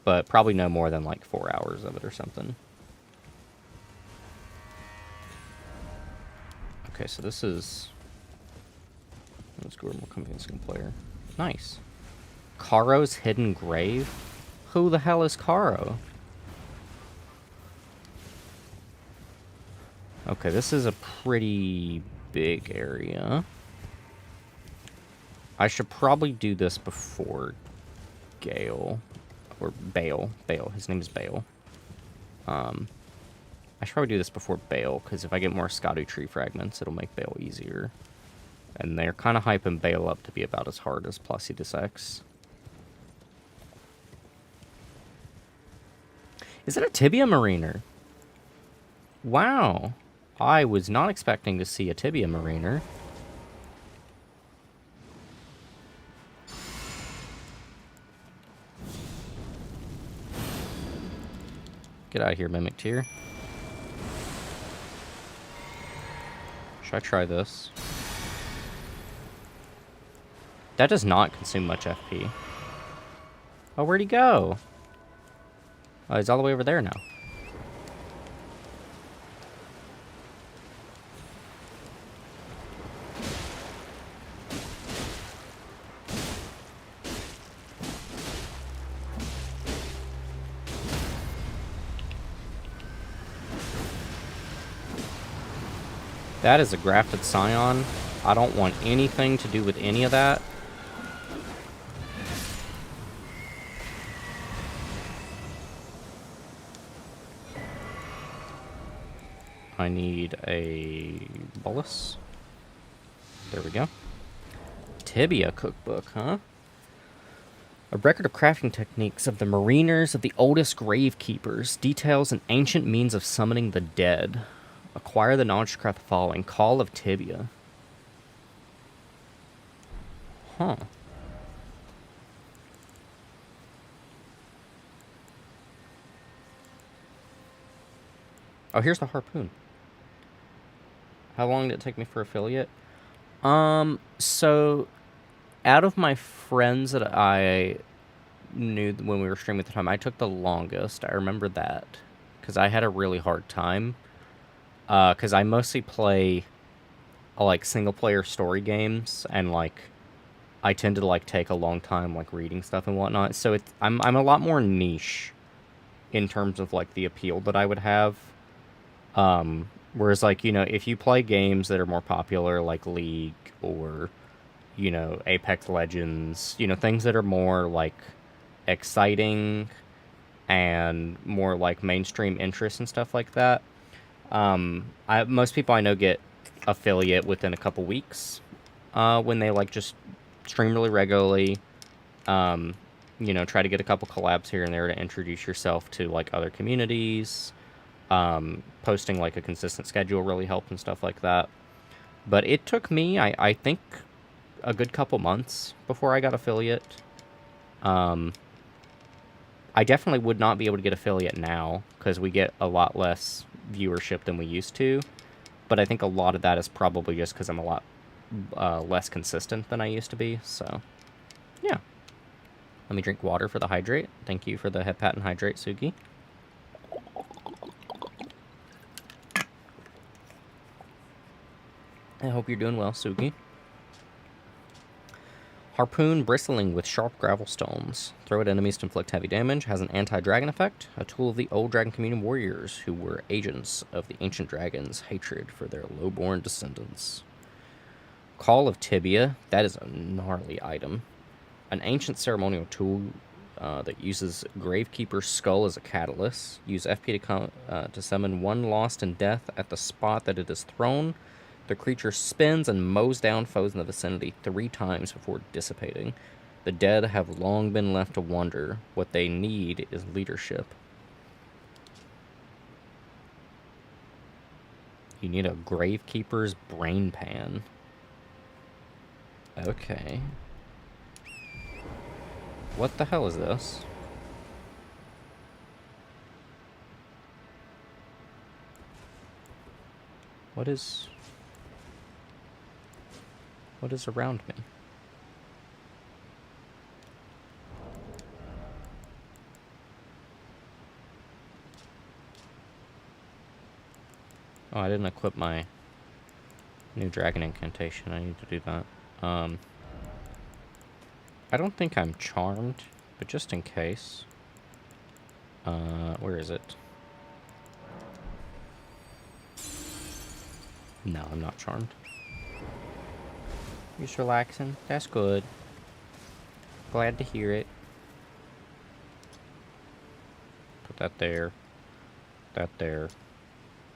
but probably no more than like 4 hours of it or something. Okay, so this is... Let's go more company single player. Nice. Caro's Hidden Grave? Who the hell is Caro? Okay, this is a pretty big area. I should probably do this before Gale. Or Bale. Bale. His name is Bale. I should probably do this before Bale, because if I get more Erdtree fragments, it'll make Bale easier. And they're kind of hyping Bale up to be about as hard as Placidus X. Is it a Tibia Mariner? Wow. I was not expecting to see a Tibia Mariner. Get out of here, Mimic Tier. Should I try this? That does not consume much FP. Oh, where'd he go? Oh, he's all the way over there now. That is a grafted scion. I don't want anything to do with any of that. I need a bolus. There we go. Tibia cookbook, huh? A record of crafting techniques of the mariners of the oldest gravekeepers details an ancient means of summoning the dead. Acquire the knowledge to craft the following. Call of Tibia. Huh. Oh, here's the harpoon. How long did it take me for affiliate? So out of my friends that I knew when we were streaming at the time, I took the longest. I remember that because I had a really hard time. Because I mostly play like single player story games, and like I tend to like take a long time like reading stuff and whatnot. So I'm a lot more niche in terms of like the appeal that I would have. Whereas like, you know, if you play games that are more popular like League or, you know, Apex Legends, you know, things that are more like exciting and more like mainstream interest and stuff like that. Most people I know get affiliate within a couple weeks, when they like just stream really regularly. You know, try to get a couple collabs here and there to introduce yourself to like other communities. Posting like a consistent schedule really helped and stuff like that. But it took me, I think, a good couple months before I got affiliate. I definitely would not be able to get affiliate now because we get a lot less viewership than we used to. But I think a lot of that is probably just because I'm a lot less consistent than I used to be. So, yeah. Let me drink water for the hydrate. Thank you for the head pat and hydrate, Suki. I hope you're doing well, Sugi. Harpoon bristling with sharp gravel stones. Throw at enemies to inflict heavy damage. Has an anti-dragon effect. A tool of the old dragon community warriors who were agents of the ancient dragon's hatred for their lowborn descendants. Call of Tibia. That is a gnarly item. An ancient ceremonial tool that uses Gravekeeper's skull as a catalyst. Use FP to summon one lost in death at the spot that it is thrown. The creature spins and mows down foes in the vicinity 3 times before dissipating. The dead have long been left to wonder. What they need is leadership. You need a Gravekeeper's brain pan. Okay. What the hell is this? What is around me? Oh, I didn't equip my new dragon incantation. I need to do that. I don't think I'm charmed, but just in case. Where is it? No, I'm not charmed. Just relaxing. That's good. Glad to hear it. Put that there. That there.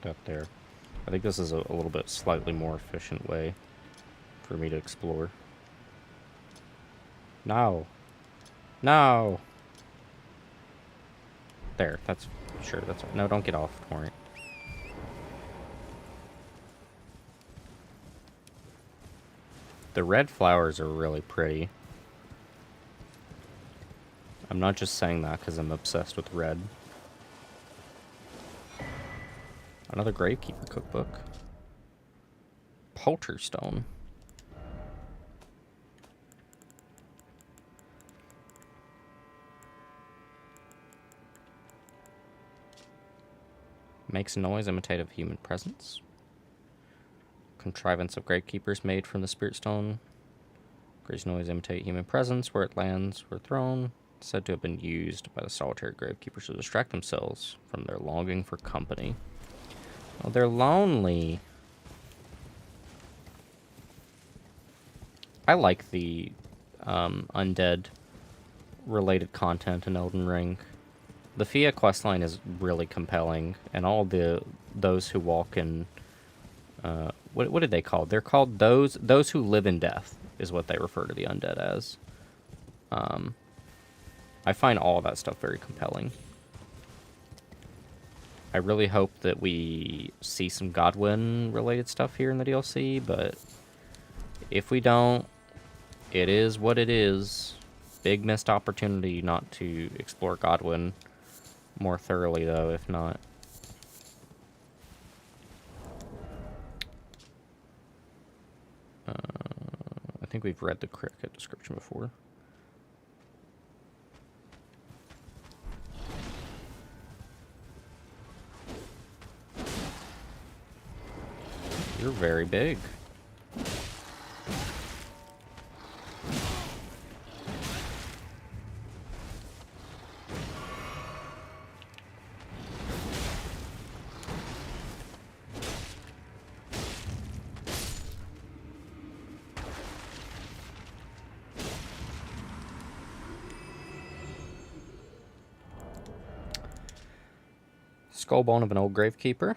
That there. I think this is a little bit slightly more efficient way for me to explore. No. No. There. That's... Sure, that's... No, don't get off. Don't worry. The red flowers are really pretty. I'm not just saying that because I'm obsessed with red. Another Gravekeeper cookbook. Polterstone. Makes noise imitative of human presence. Contrivance of Gravekeepers made from the Spirit Stone. Creates noise imitate human presence where it lands or thrown. Said to have been used by the solitary Gravekeepers to distract themselves from their longing for company. Oh, they're lonely. I like the undead related content in Elden Ring. The Fia questline is really compelling, and all those who walk in what did they call? They're called those who live in death is what they refer to the undead as. I find all that stuff very compelling. I really hope that we see some Godwin-related stuff here in the DLC, but if we don't, it is what it is. Big missed opportunity not to explore Godwin more thoroughly, though, if not. I think we've read the cricket description before. You're very big. Skullbone of an old gravekeeper.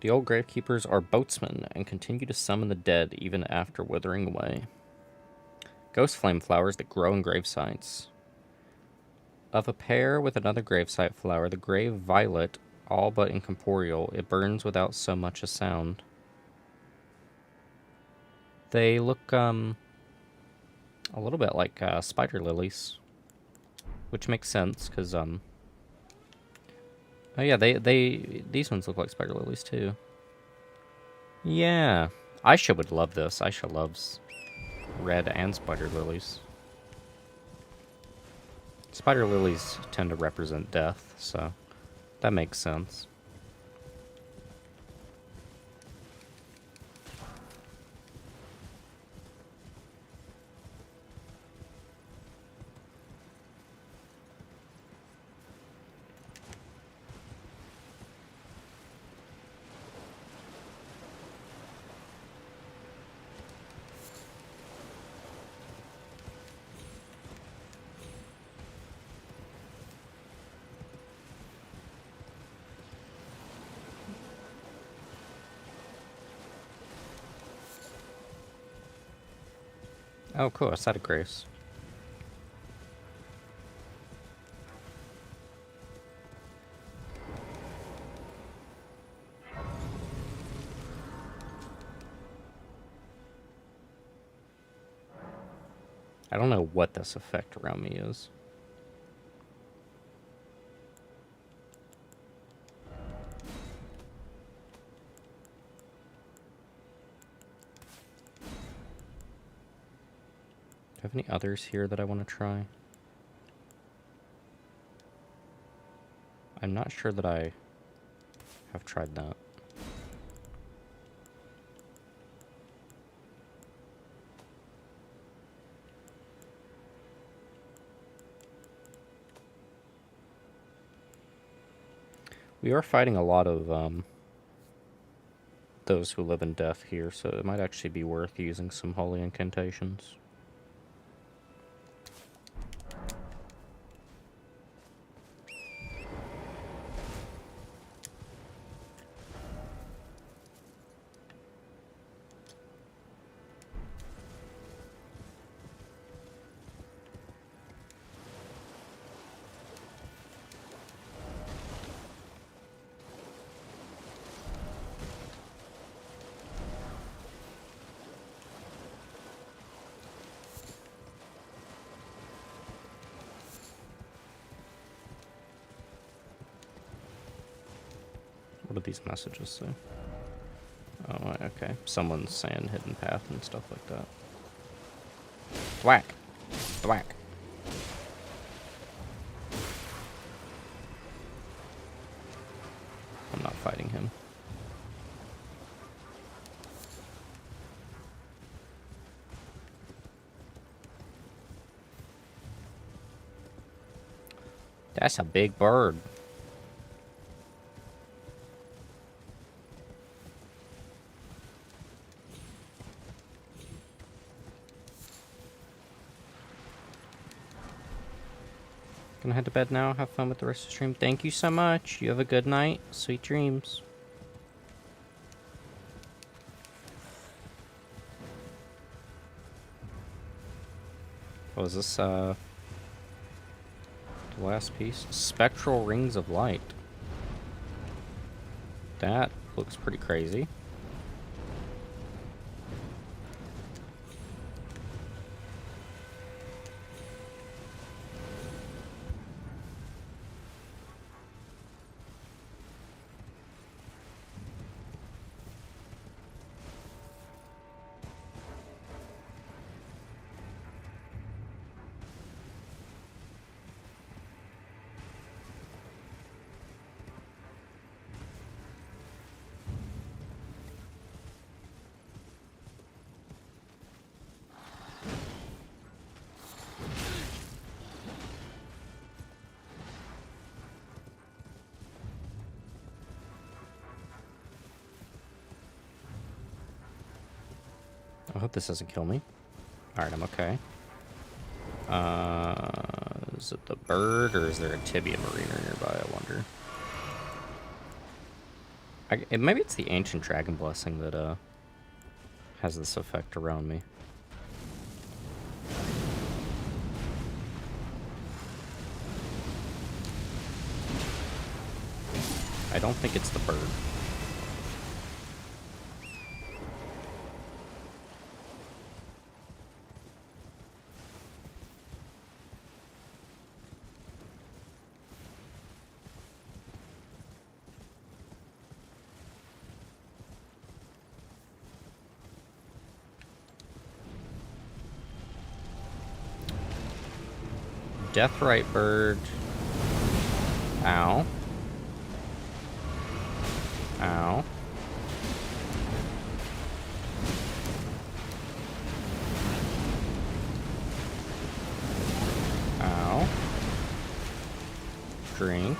The old gravekeepers are boatsmen and continue to summon the dead even after withering away. Ghost flame flowers that grow in gravesites. Of a pair with another gravesite flower, the grave violet, all but incorporeal, it burns without so much a sound. They look a little bit like spider lilies, which makes sense because oh yeah, these ones look like spider lilies too. Yeah, Aisha would love this. Aisha loves red and spider lilies. Spider lilies tend to represent death, so that makes sense. Oh, cool. A side of grace. I don't know what this effect around me is. Do I have any others here that I want to try? I'm not sure that I have tried that. We are fighting a lot of those who live in death here, so it might actually be worth using some holy incantations. What do these messages say? Oh, okay. Someone's saying hidden path and stuff like that. Thwack! Thwack! I'm not fighting him. That's a big bird. Gonna head to bed now. Have fun with the rest of the stream. Thank you so much. You have a good night. Sweet dreams. What was this? Last piece. Spectral rings of light. That looks pretty crazy. I hope this doesn't kill me. Alright, I'm okay. Is it the bird, or is there a tibia marina nearby, I wonder? Maybe it's the ancient dragon blessing that, has this effect around me. I don't think it's the bird. Deathrite bird. Ow. Ow. Ow. Drink.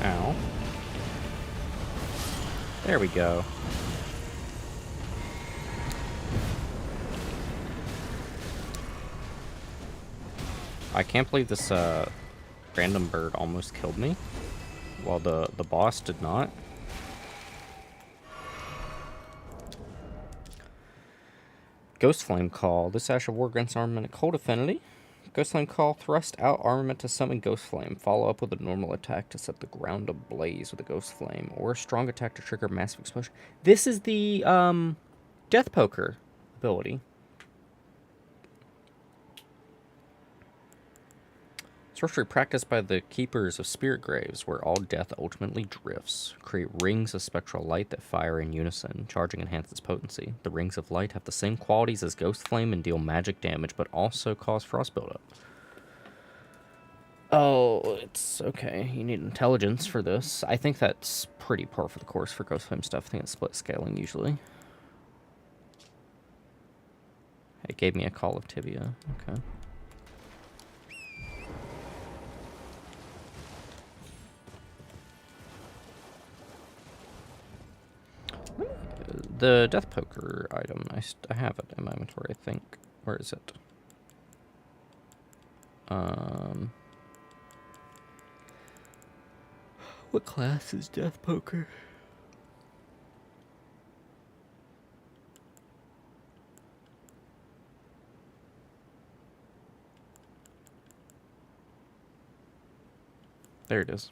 Ow. There we go. I can't believe this random bird almost killed me, while the boss did not. Ghost Flame Call. This Ash of War grants armament at cold affinity. Ghost Flame Call. Thrust out armament to summon Ghost Flame. Follow up with a normal attack to set the ground ablaze with a Ghost Flame. Or a strong attack to trigger massive explosion. This is the Death Poker ability. Sorcery practiced by the keepers of spirit graves, where all death ultimately drifts. Create rings of spectral light that fire in unison. Charging enhances potency. The rings of light have the same qualities as Ghost Flame and deal magic damage, but also cause frost buildup. Oh, it's okay. You need intelligence for this. I think that's pretty par for the course for Ghost Flame stuff. I think it's split scaling usually. It gave me a Call of Tibia. Okay. The Death Poker item, I have it in my inventory, I think. Where is it? What class is Death Poker? There it is.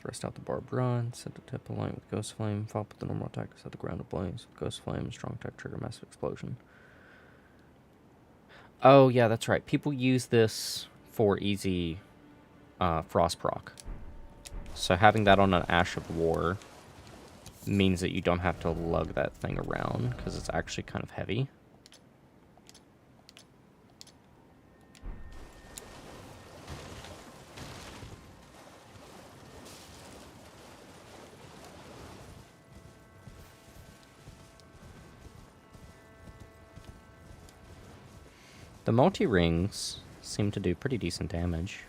Rest out the barbed run. Set the tip align with Ghost Flame. Follow up with the normal attack. Set the ground ablaze. Ghost Flame. Strong attack. Trigger massive explosion. Oh, yeah, that's right. People use this for easy frost proc. So having that on an Ash of War means that you don't have to lug that thing around, because it's actually kind of heavy. The multi-rings seem to do pretty decent damage.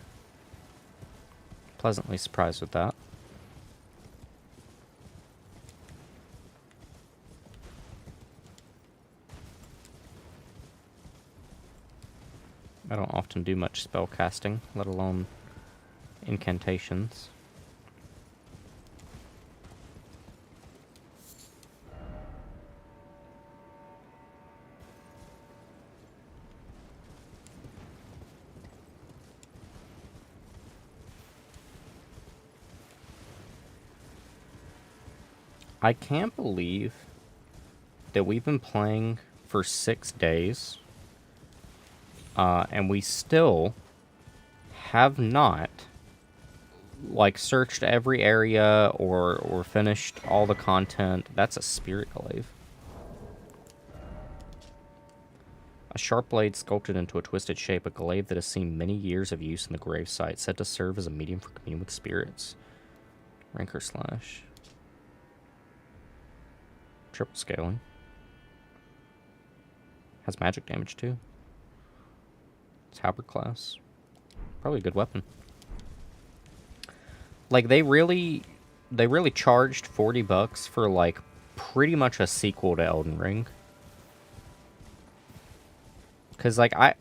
Pleasantly surprised with that. I don't often do much spell casting, let alone incantations. I can't believe that we've been playing for 6 days, and we still have not, like, searched every area or finished all the content. That's a spirit glaive. A sharp blade sculpted into a twisted shape, a glaive that has seen many years of use in the gravesite, said to serve as a medium for communion with spirits. Rancor slash. Triple scaling. Has magic damage too. It's halberd class. Probably a good weapon. Like, they really charged $40 for, like, pretty much a sequel to Elden Ring. Cause, like, I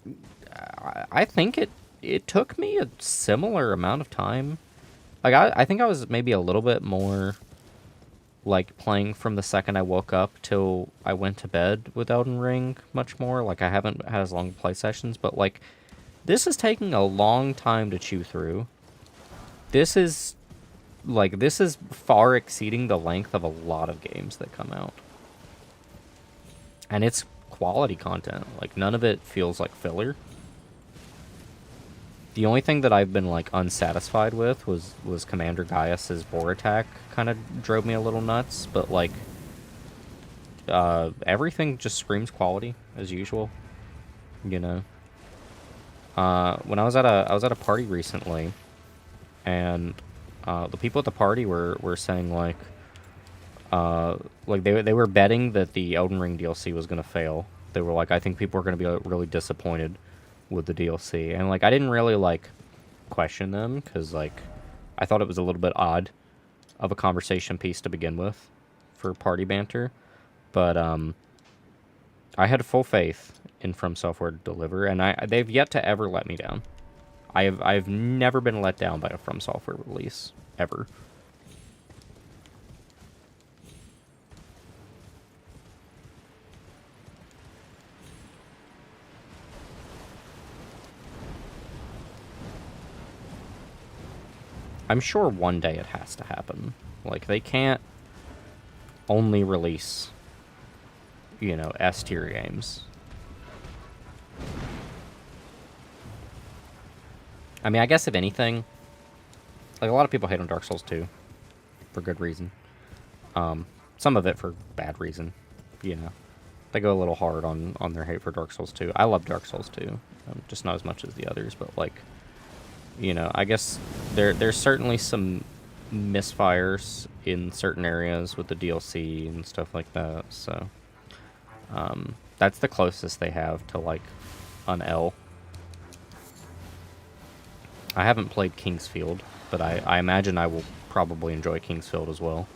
think it took me a similar amount of time. Like, I think I was maybe a little bit more, like, playing from the second I woke up till I went to bed with Elden Ring much more. Like, I haven't had as long play sessions, but, like, this is taking a long time to chew through. This is far exceeding the length of a lot of games that come out. And it's quality content. Like, none of it feels like filler. The only thing that I've been, like, unsatisfied with was Commander Gaius's boar attack. Kind of drove me a little nuts, but, like, everything just screams quality as usual. You know. When I was at a party recently, and the people at the party were saying, like they were betting that the Elden Ring DLC was gonna fail. They were like, I think people are gonna be really disappointed with the DLC, and, like, I didn't really, like, question them, because, like, I thought it was a little bit odd of a conversation piece to begin with for party banter, but I had full faith in From Software to deliver, and they've yet to ever let me down. I've never been let down by a From Software release ever. I'm sure one day it has to happen. Like, they can't only release, you know, S-tier games. I mean, I guess if anything, like, a lot of people hate on Dark Souls 2 for good reason. Some of it for bad reason, you know. They go a little hard on their hate for Dark Souls 2. I love Dark Souls 2, just not as much as the others, but, like, you know, I guess there's certainly some misfires in certain areas with the DLC and stuff like that, so that's the closest they have to, like, an L. I haven't played Kingsfield, but I imagine I will probably enjoy Kingsfield as well.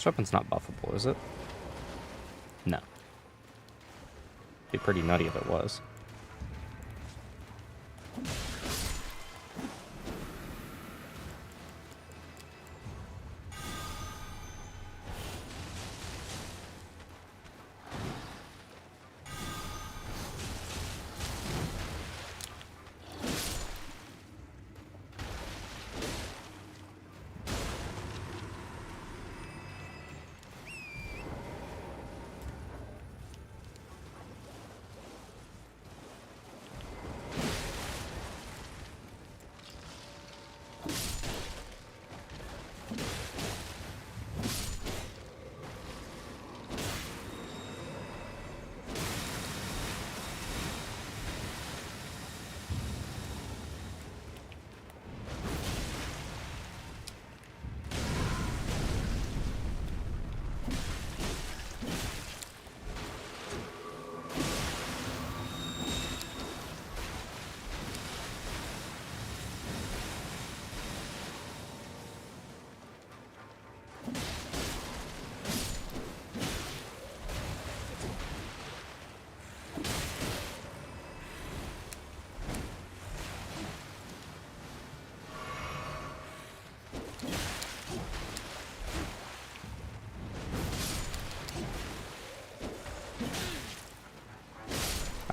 This weapon's not buffable, is it? No. Be pretty nutty if it was.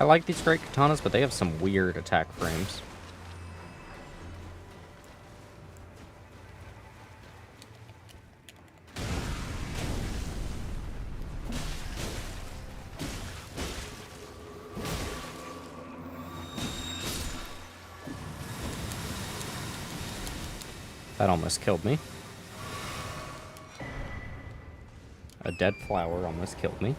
I like these great katanas, but they have some weird attack frames. That almost killed me. A dead flower almost killed me.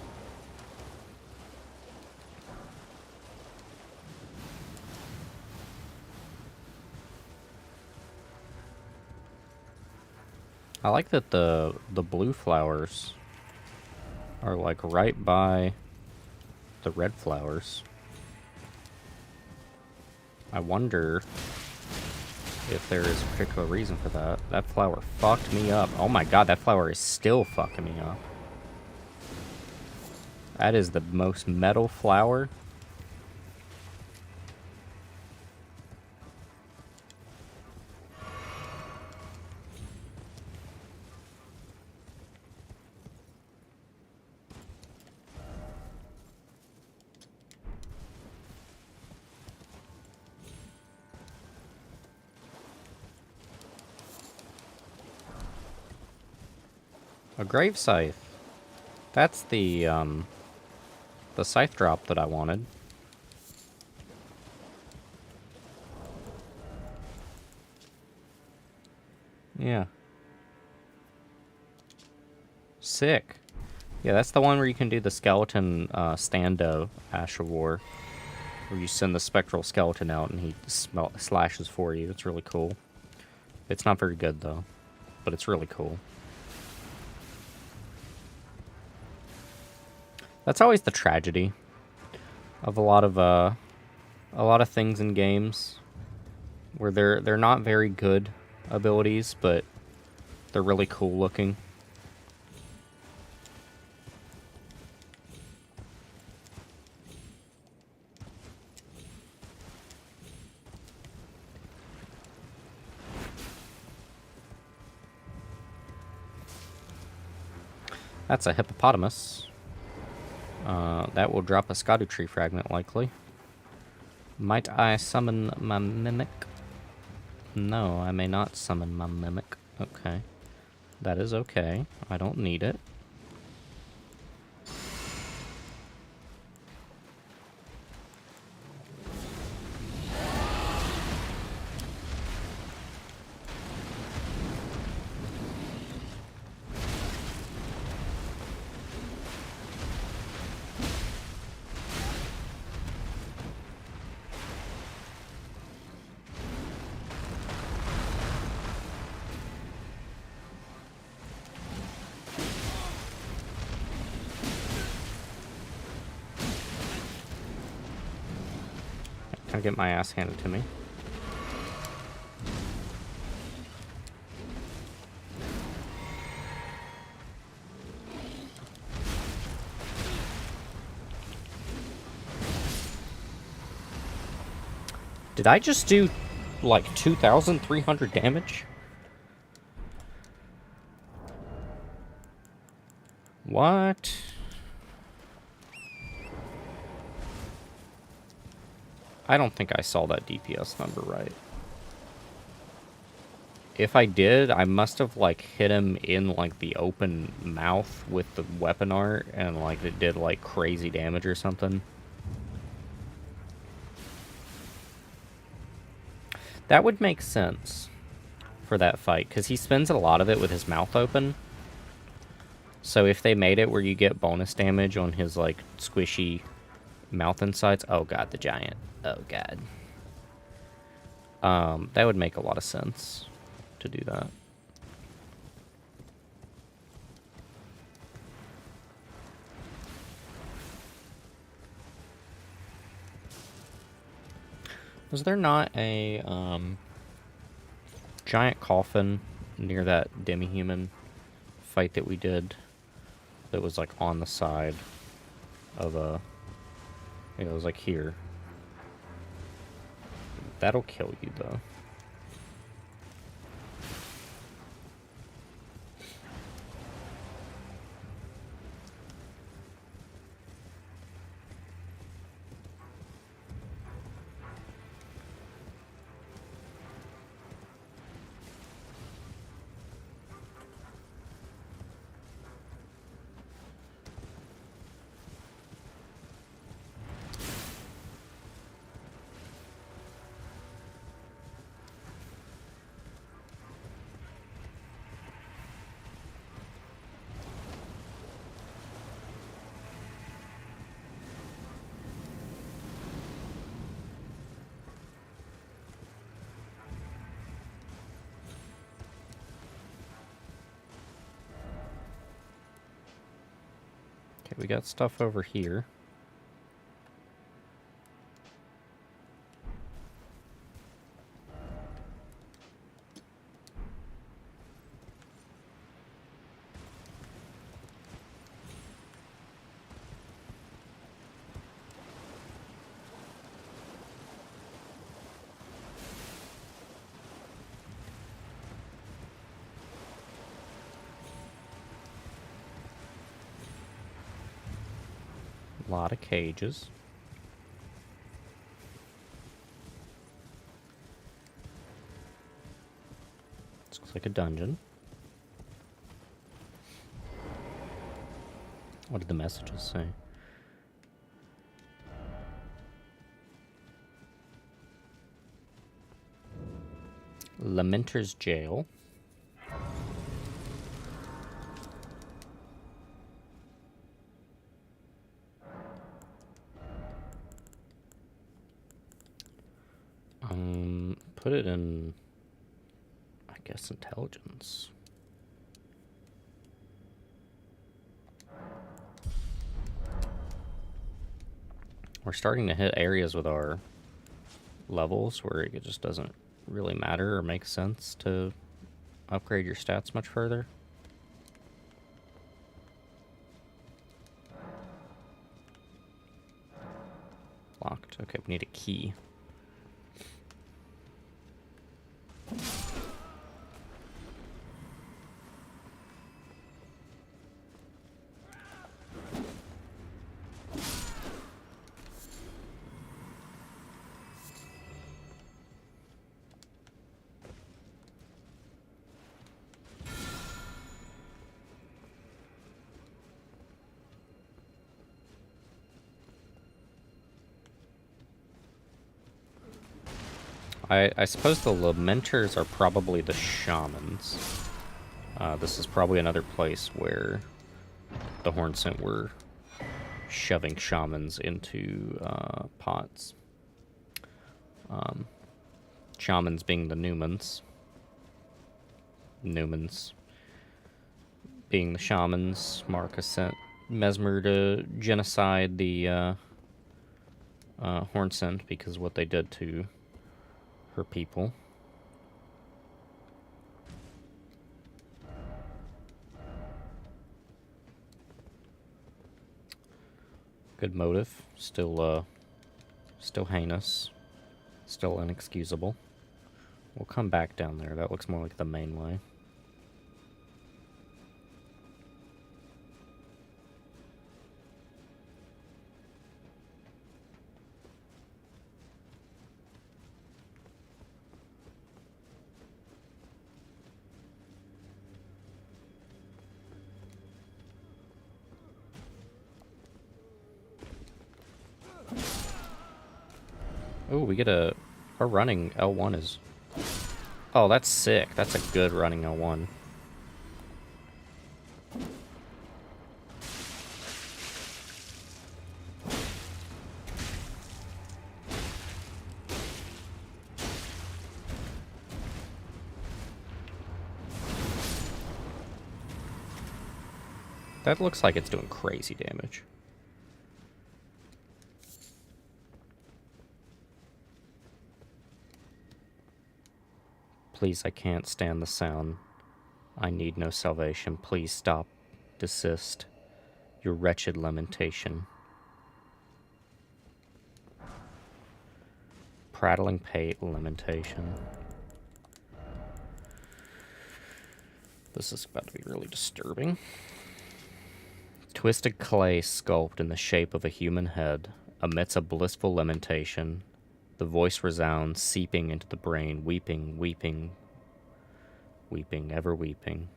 I like that the blue flowers are like right by the red flowers. I wonder if there is a particular reason for that. That flower fucked me up. Oh my god, that flower is still fucking me up. That is the most metal flower. A grave scythe. That's the scythe drop that I wanted. Yeah. Sick. Yeah, that's the one where you can do the skeleton stando Ash of War. Where you send the spectral skeleton out and he slashes for you. It's really cool. It's not very good though, but it's really cool. That's always the tragedy of a lot of things in games, where they're not very good abilities, but they're really cool looking. That's a hippopotamus. That will drop a Erdtree fragment, likely. Might I summon my mimic? No, I may not summon my mimic. Okay. That is okay. I don't need it. I get my ass handed to me. Did I just do, like, 2,300 damage? What? I don't think I saw that DPS number right. If I did, I must have, like, hit him in, like, the open mouth with the weapon art, and, like, it did, like, crazy damage or something. That would make sense for that fight, because he spends a lot of it with his mouth open. So if they made it where you get bonus damage on his, like, squishy mouth insides... Oh, God, the giant. Oh, God. That would make a lot of sense to do that. Was there not a giant coffin near that demi-human fight that we did that was like on the side of a... I think it was like here. That'll kill you though. Okay, we got stuff over here. A lot of cages. This looks like a dungeon. What did the messages say? Lamenter's Jail. Put it in, I guess, intelligence. We're starting to hit areas with our levels where it just doesn't really matter or make sense to upgrade your stats much further. Locked. Okay, we need a key. I suppose the Lamenters are probably the shamans. This is probably another place where the Hornsent were shoving shamans into pots. Shamans being the Newmans. Newmans being the shamans. Marcus sent Mesmer to genocide the Hornsent because of what they did to her people. Good motive. Still heinous. Still inexcusable. We'll come back down there. That looks more like the main way. Oh, we get a... Our running L1 is... Oh, that's sick. That's a good running L1. That looks like it's doing crazy damage. Please, I can't stand the sound. I need no salvation. Please stop. Desist. Your wretched lamentation. Prattling pate lamentation. This is about to be really disturbing. Twisted clay sculpt in the shape of a human head emits a blissful lamentation. The voice resounds, seeping into the brain, weeping, weeping, weeping, ever weeping.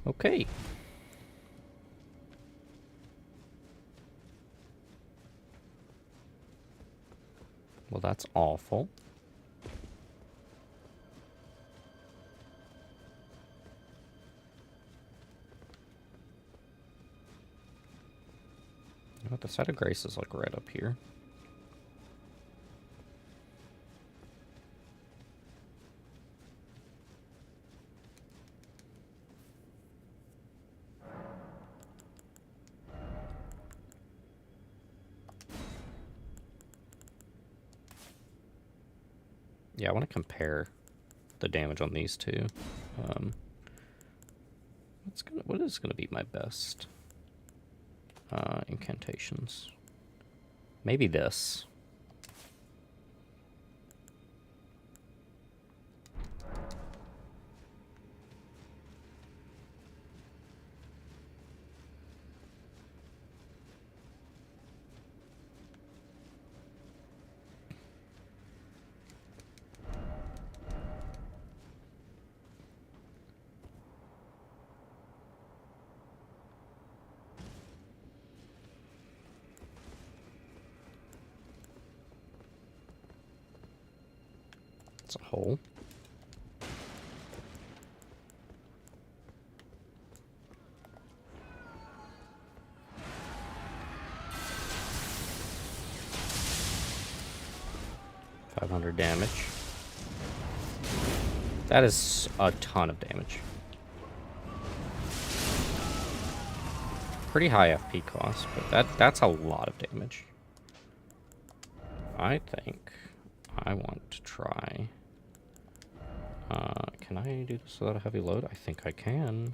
Okay. Well, that's awful. You know what, the site of grace is like right up here. Yeah, I want to compare the damage on these two. What is gonna be my best incantations? Maybe this. It's a hole. $500 damage. That is a ton of damage. Pretty high FP cost, but that's a lot of damage. I think I want to try. Can I do this without a heavy load? I think I can.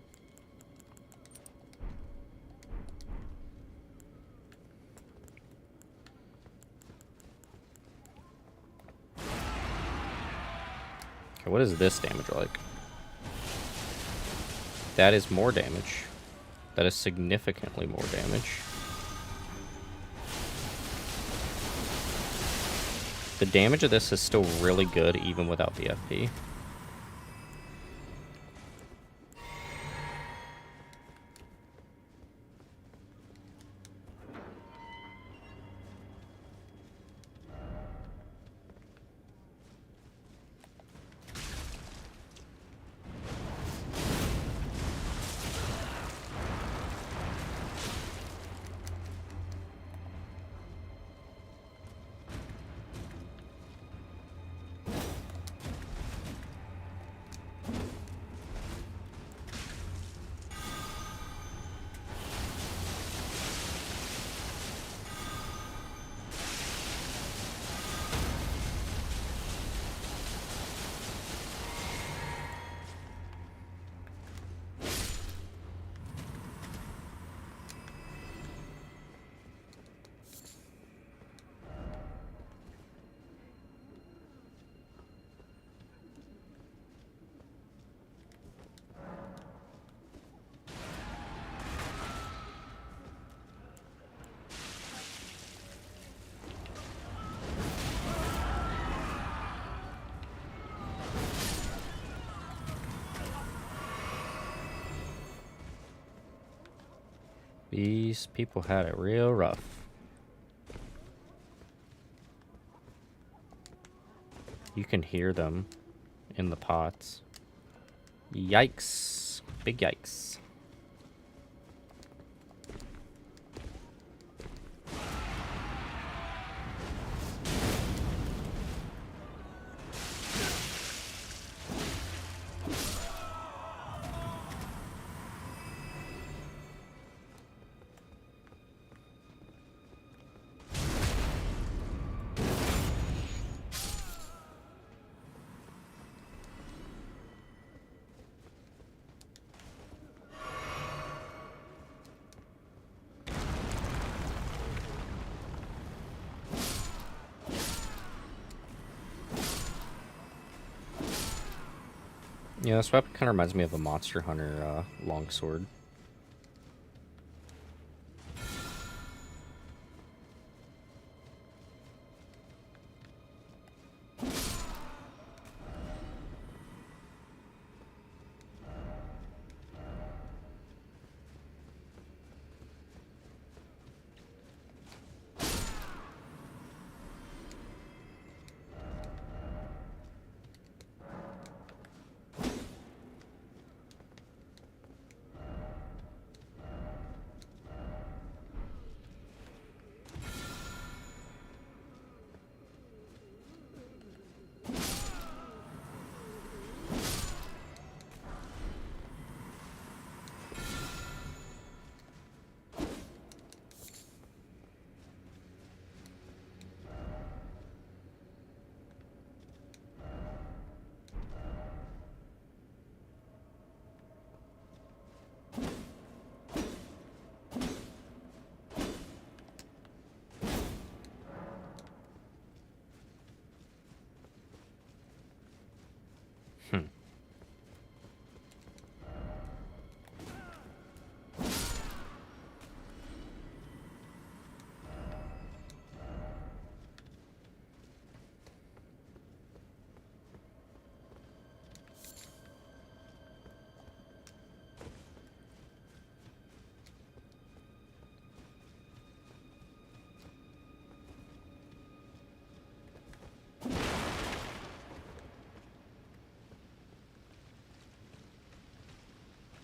Okay, what is this damage like? That is more damage. That is significantly more damage. The damage of this is still really good even without the FP. These people had it real rough. You can hear them in the pots. Yikes. Big yikes. Yeah, this weapon kind of reminds me of a Monster Hunter longsword.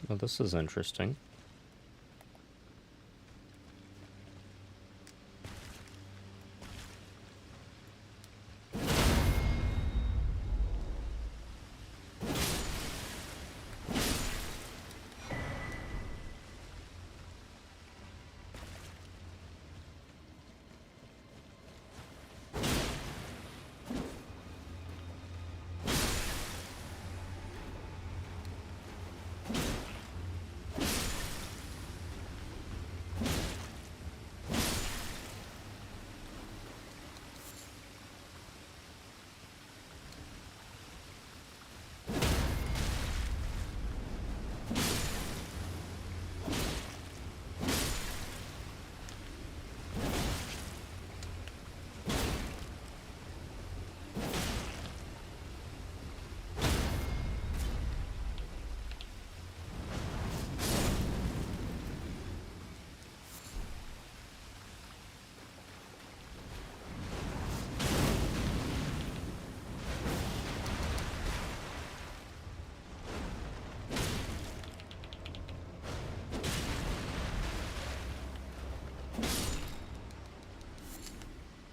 Well, this is interesting.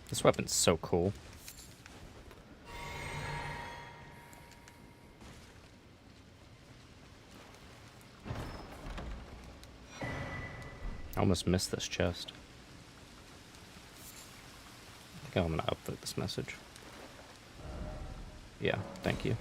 This weapon's so cool. I almost missed this chest. I think I'm gonna upvote this message. Yeah, thank you.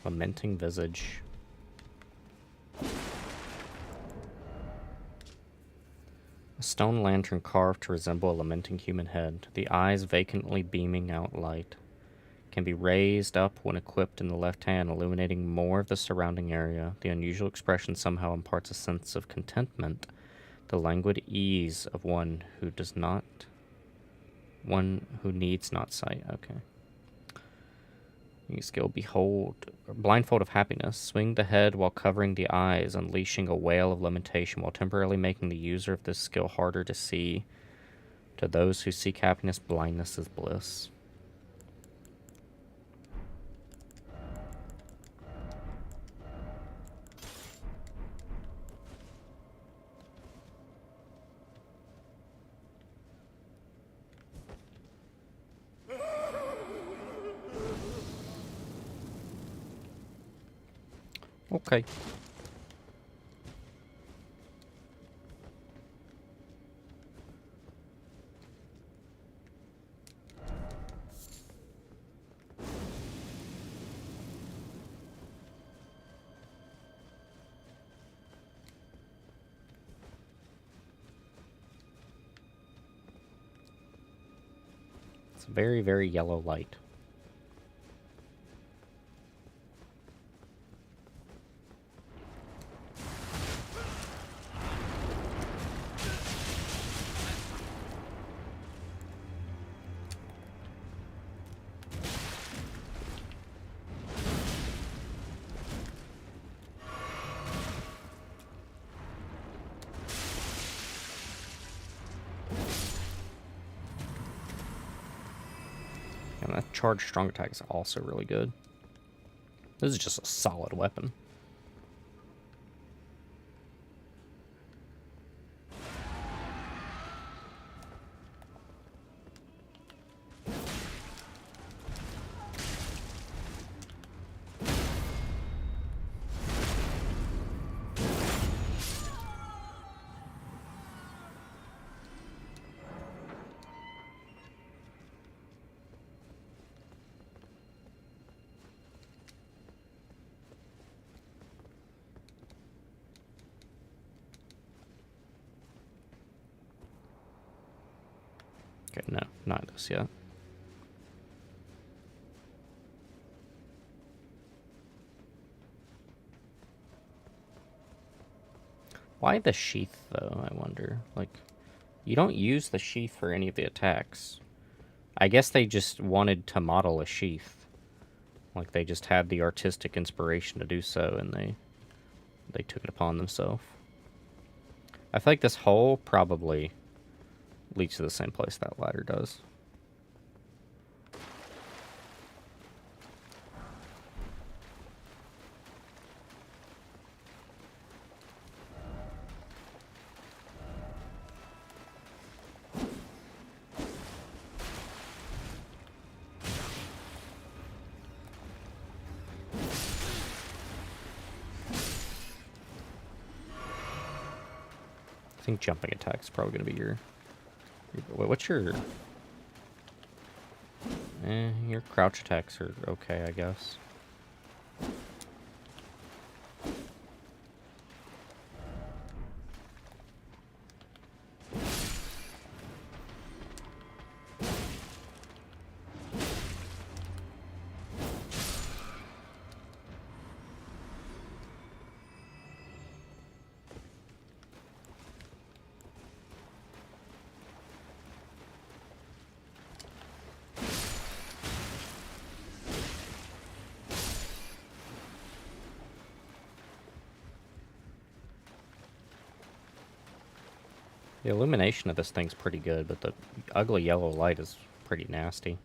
Lamenting visage. A stone lantern carved to resemble a lamenting human head, the eyes vacantly beaming out light. Can be raised up when equipped in the left hand, illuminating more of the surrounding area. The unusual expression somehow imparts a sense of contentment, the languid ease of one who needs not sight. Okay. New skill, behold, blindfold of happiness. Swing the head while covering the eyes, unleashing a wail of lamentation while temporarily making the user of this skill harder to see. To those who seek happiness, blindness is bliss. Okay. It's a very, very yellow light. And that charged strong attack is also really good. This is just a solid weapon. Okay, no, not this yet. Why the sheath, though, I wonder? Like, you don't use the sheath for any of the attacks. I guess they just wanted to model a sheath. Like, they just had the artistic inspiration to do so, and they took it upon themselves. I feel like this hole probably leads to the same place that ladder does. I think jumping attack is probably going to be your wait, what's your... your crouch attacks are okay, I guess. The illumination of this thing's pretty good, but the ugly yellow light is pretty nasty.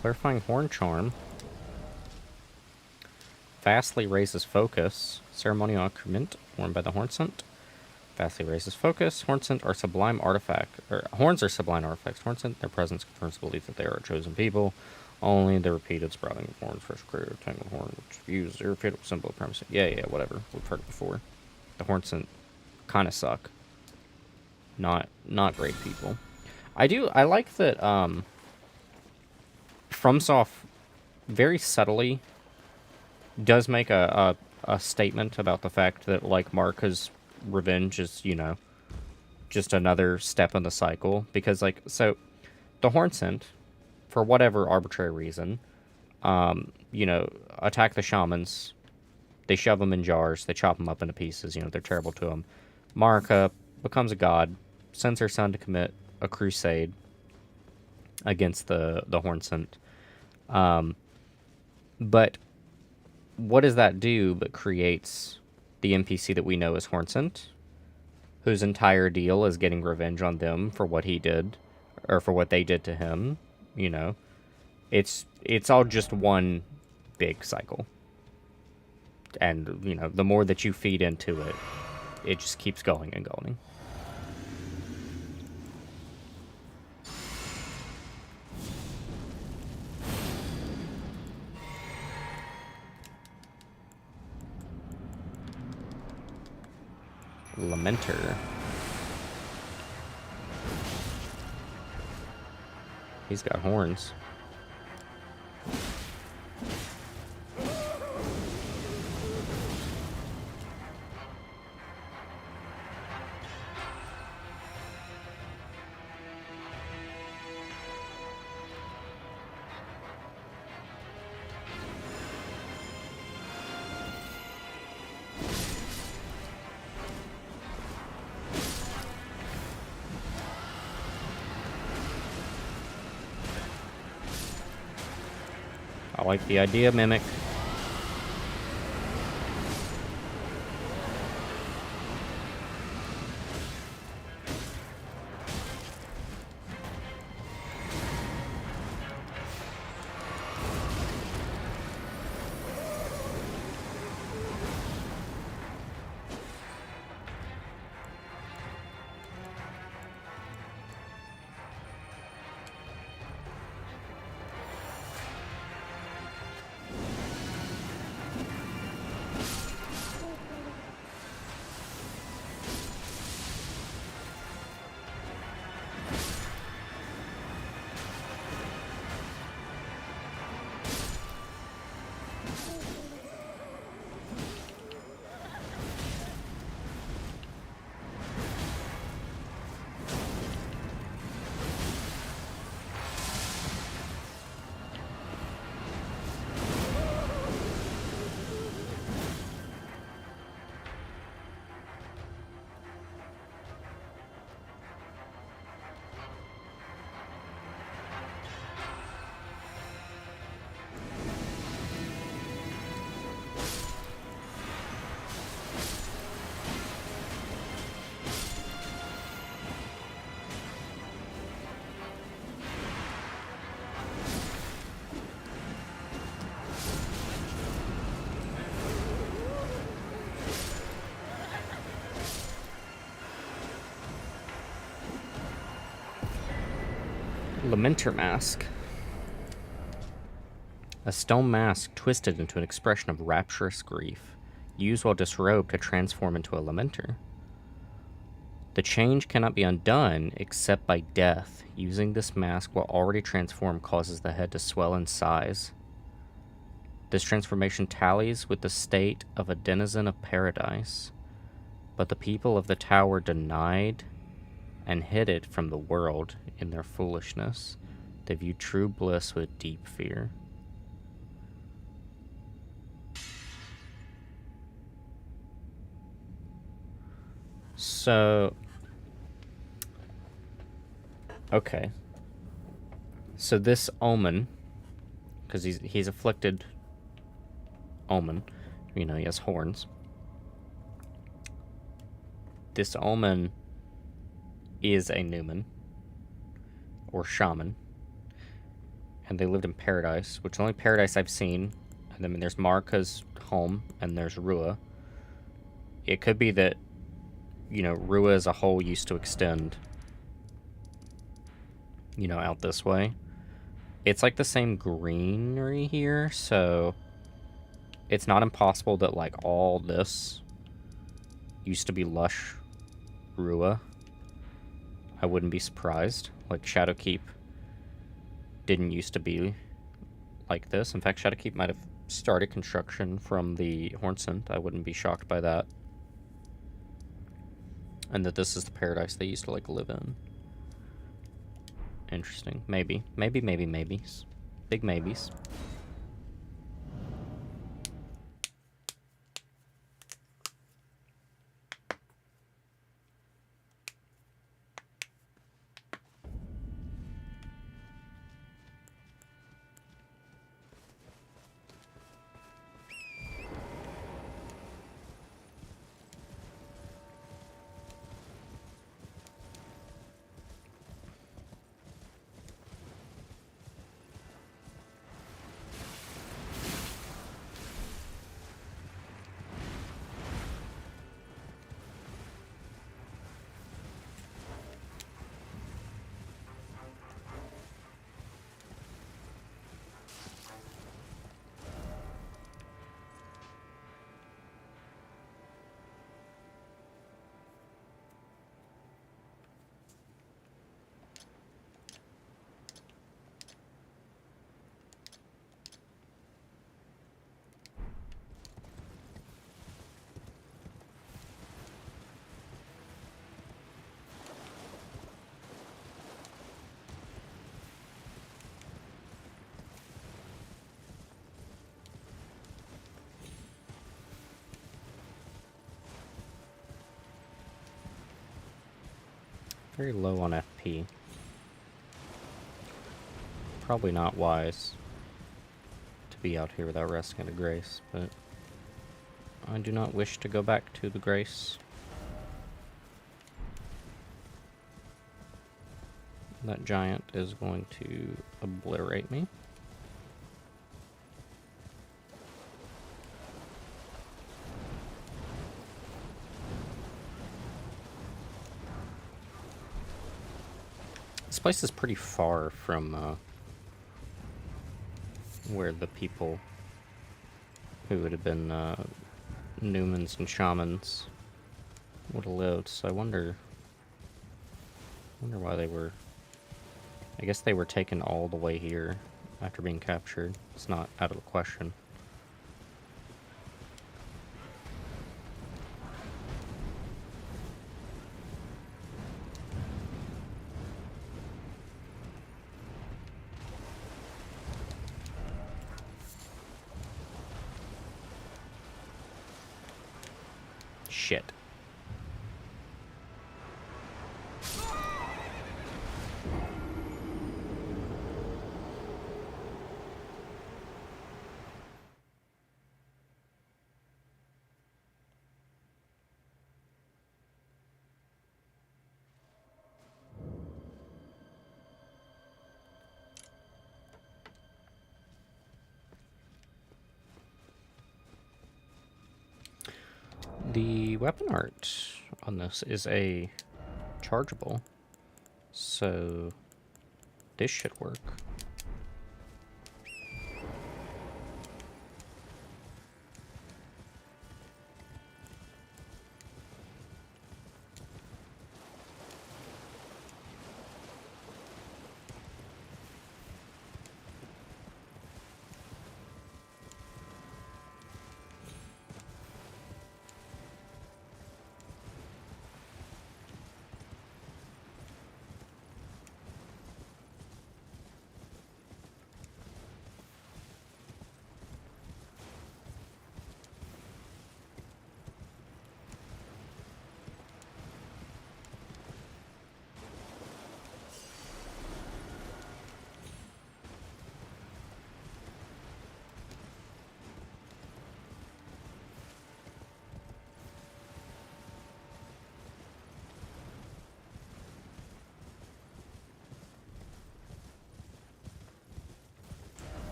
Clarifying Horn Charm. Vastly raises focus. Ceremonial accoutrement worn by the Horn Scent. Vastly raises focus. Horns are sublime artifacts. Horns are sublime artifacts. Horns, their presence confirms the belief that they are a chosen people. Only the repeated sprouting of horns, fresh creator, tangled horn, which use irrefutable symbol of primacy. Yeah, whatever. We've heard it before. The horns kind of suck. Not great people. I like that FromSoft very subtly does make a statement about the fact that, like, Marka's revenge is, you know, just another step in the cycle. Because, like, so the Hornsent, for whatever arbitrary reason, you know, attack the shamans. They shove them in jars. They chop them up into pieces. You know, they're terrible to them. Marika becomes a god, sends her son to commit a crusade against the Hornsent. But what does that do but creates the NPC that we know as Hornsent, whose entire deal is getting revenge on them for what he did, or for what they did to him, you know? It's all just one big cycle. And, you know, the more that you feed into it, it just keeps going and going. Lamenter. He's got horns. I like the idea, Mimic. Lamenter mask. A stone mask twisted into an expression of rapturous grief, used while disrobed to transform into a lamenter. The change cannot be undone except by death. Using this mask while already transformed causes the head to swell in size. This transformation tallies with the state of a denizen of paradise, but the people of the tower denied and hid it from the world in their foolishness. They viewed true bliss with deep fear. So, okay. So this omen, because he's afflicted omen, you know, he has horns. This omen is a Newman, or shaman, and they lived in paradise, which is the only paradise I've seen. And then there's Marika's home, and there's Rua. It could be that you know, Rua as a whole used to extend, you know, out this way. It's like the same greenery here, so it's not impossible that like all this used to be lush Rua. I wouldn't be surprised. Like Shadowkeep didn't used to be like this. In fact, Shadowkeep might have started construction from the Hornsent. I wouldn't be shocked by that. And that this is the paradise they used to like live in. Interesting. Maybe. Maybes. Big maybes. Very low on FP. Probably not wise to be out here without resting at a grace, but I do not wish to go back to the grace. That giant is going to obliterate me. This place is pretty far from where the people who would have been Newmans and shamans would have lived, so I wonder why they were... I guess they were taken all the way here after being captured. It's not out of the question. Shit. The weapon art on this is a chargeable, so this should work.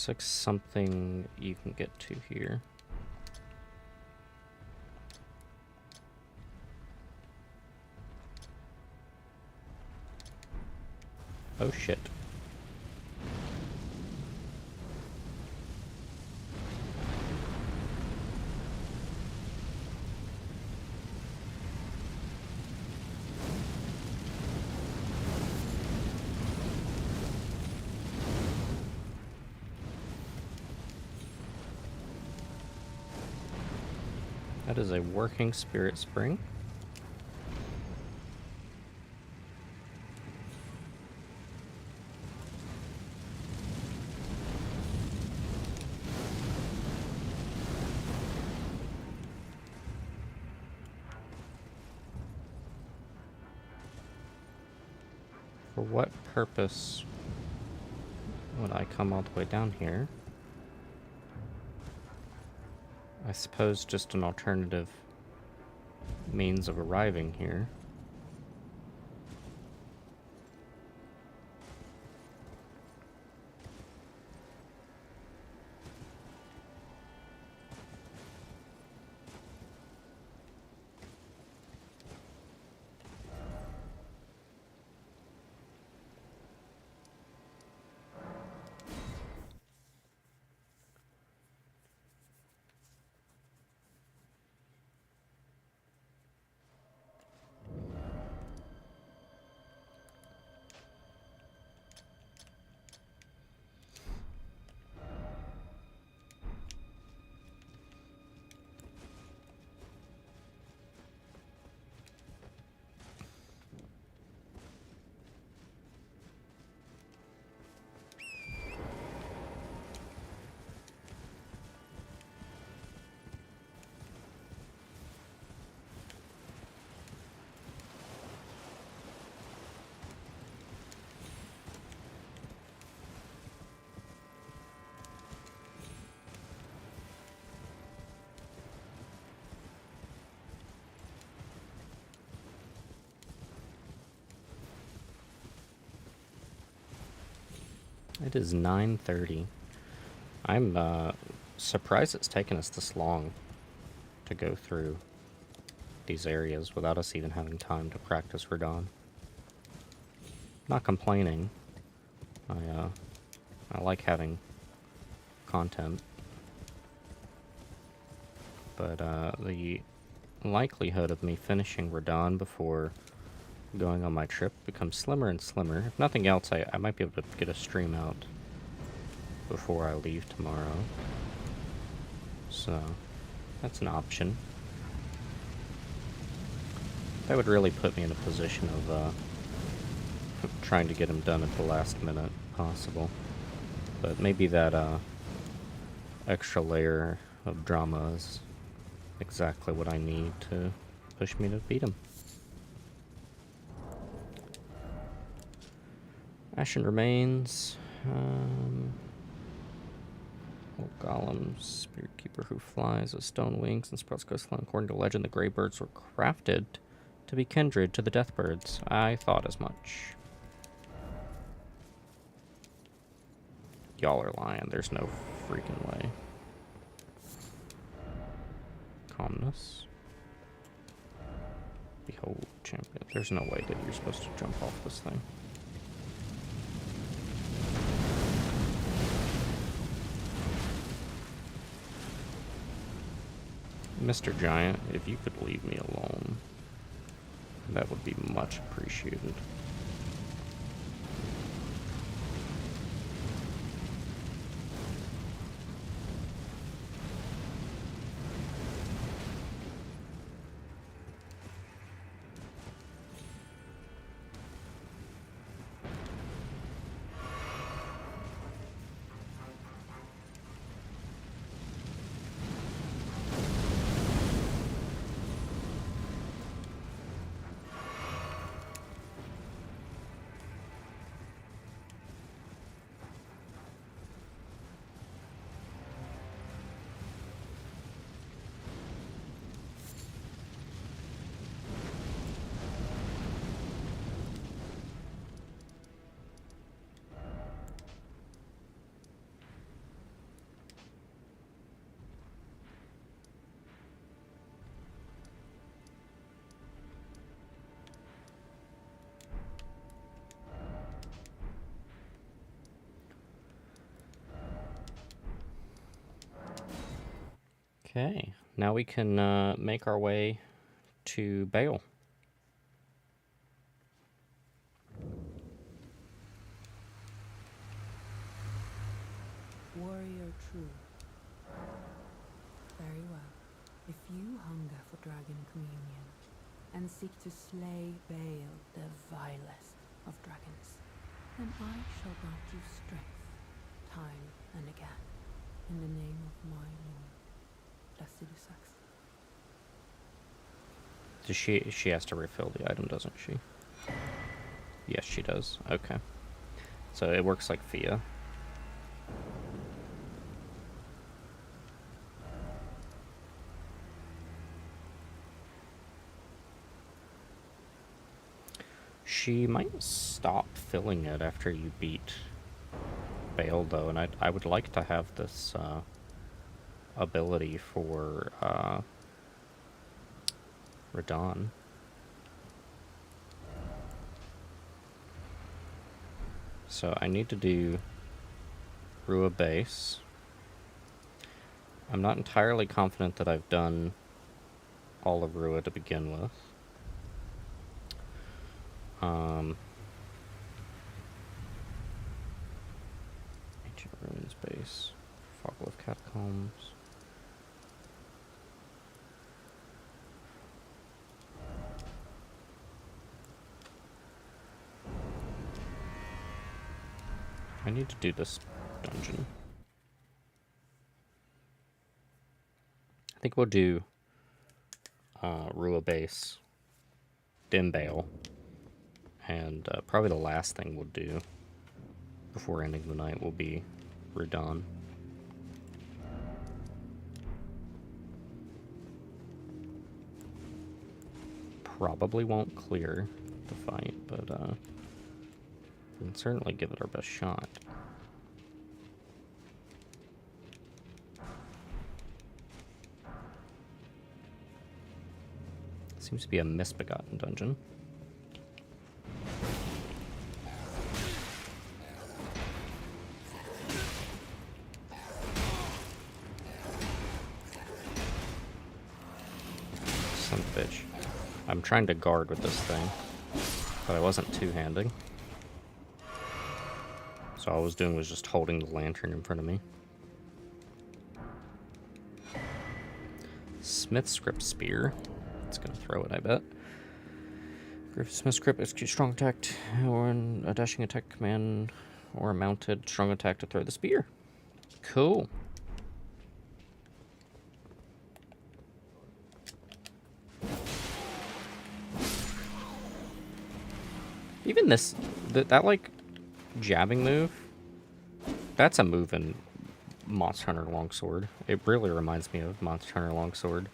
Looks like something you can get to here. Oh shit. That is a working spirit spring. For what purpose would I come all the way down here? I suppose just an alternative means of arriving here. It is 9:30. I'm surprised it's taken us this long to go through these areas without us even having time to practice Radon. Not complaining. I like having content. But the likelihood of me finishing Radon before going on my trip becomes slimmer and slimmer. If nothing else, I might be able to get a stream out before I leave tomorrow. So, that's an option. That would really put me in a position of trying to get them done at the last minute possible. But maybe that extra layer of drama is exactly what I need to push me to beat them. Ashen Remains. Old golems, spirit keeper who flies with stone wings and sprouts coastline. According to legend, the gray birds were crafted to be kindred to the death birds. I thought as much. Y'all are lying. There's no freaking way. Calmness. Behold, champion. There's no way that you're supposed to jump off this thing. Mr. Giant, if you could leave me alone, that would be much appreciated. Okay, now we can make our way to Bale. Warrior true. Very well. If you hunger for dragon communion, and seek to slay Bale, the vilest of dragons, then I shall grant you strength, time and again, in the name of my lord, Lasidusax. She has to refill the item, doesn't she? Yes, she does. Okay. So it works like Fia. She might stop filling it after you beat Bale, though, and I would like to have this ability for Radon. So I need to do Rua base. I'm not entirely confident that I've done all of Rua to begin with. Ancient Ruins base. Foggleth Catacombs. I need to do this dungeon. I think we'll do Rua base, then Bale, and probably the last thing we'll do before ending the night will be Radon. Probably won't clear the fight, but we can certainly give it our best shot. Seems to be a misbegotten dungeon. Son of a bitch. I'm trying to guard with this thing, but I wasn't two-handing. So all I was doing was just holding the lantern in front of me. Smith's Script Spear. It's gonna throw it, I bet. Smith's Script execute strong attack or a dashing attack command or a mounted strong attack to throw the spear. Cool. Even this, that like jabbing move, that's a move in Monster Hunter Longsword. It really reminds me of Monster Hunter Longsword.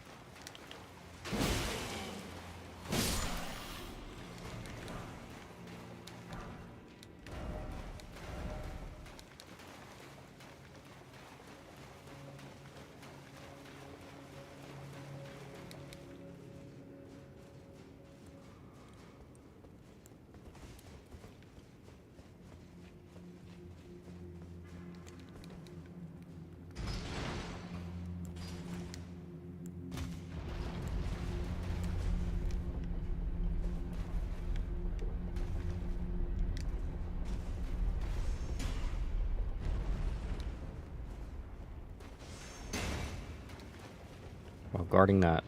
While guarding that,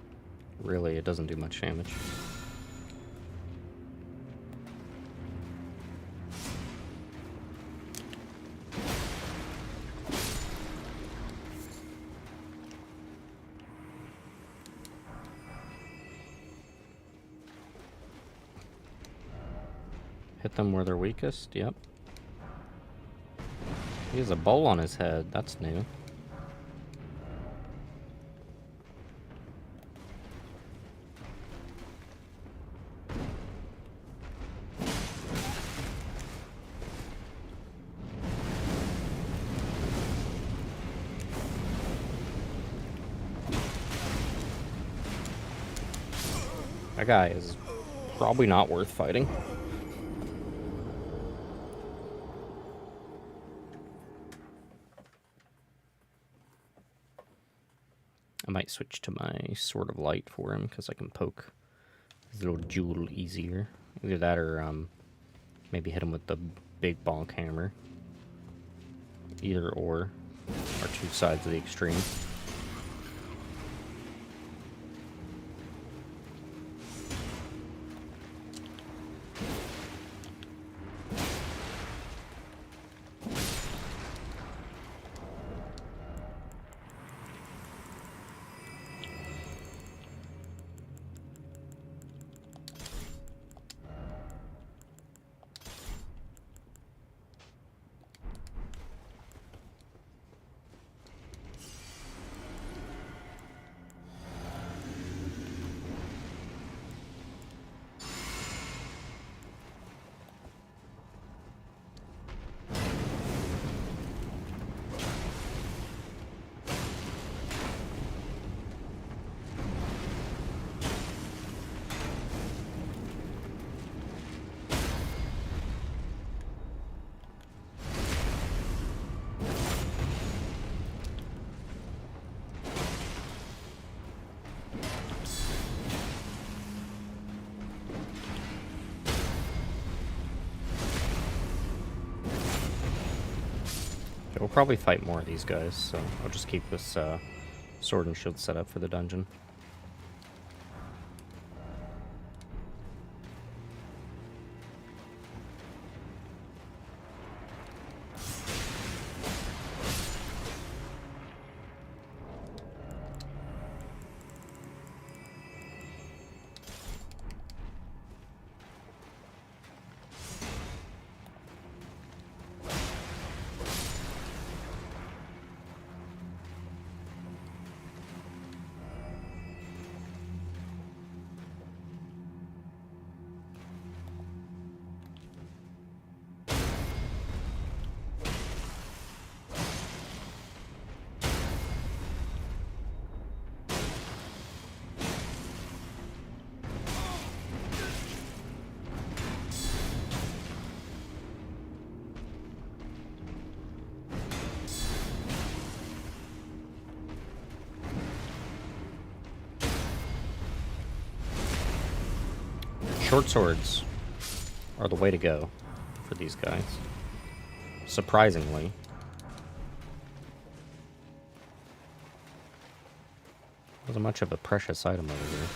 really, it doesn't do much damage. Hit them where they're weakest, yep. He has a bowl on his head, that's new. That guy is probably not worth fighting. I might switch to my Sword of Light for him, because I can poke his little jewel easier. Either that or maybe hit him with the big bonk hammer. Either or are two sides of the extreme. Okay, we'll probably fight more of these guys, so I'll just keep this sword and shield set up for the dungeon. Short swords are the way to go for these guys. Surprisingly. Wasn't much of a precious item over here.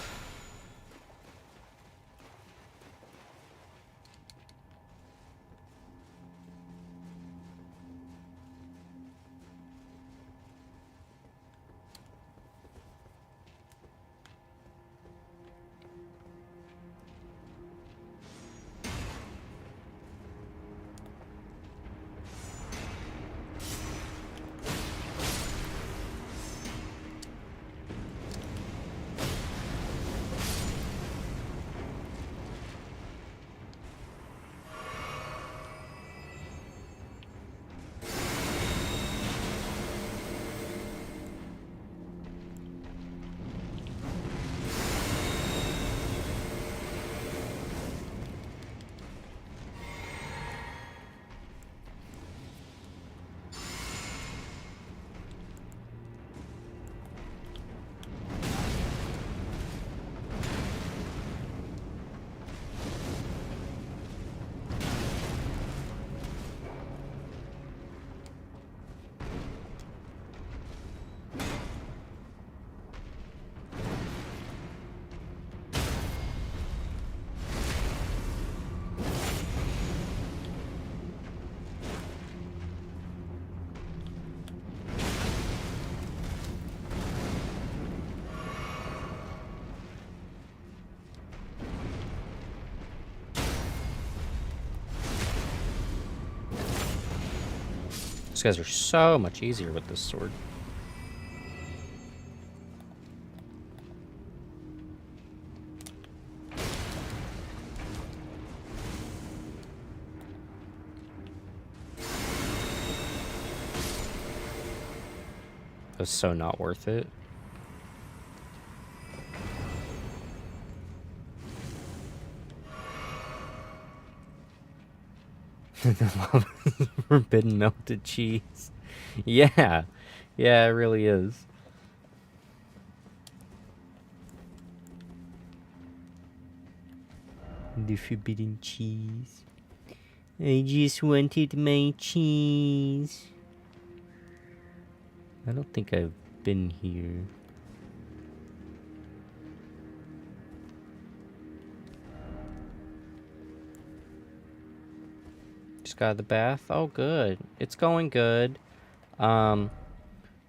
These guys are so much easier with this sword. It was so not worth it. Forbidden melted cheese. Yeah. Yeah, it really is. The forbidden cheese. I just wanted my cheese. I don't think I've been here. Just got out of the bath. Oh, good. It's going good.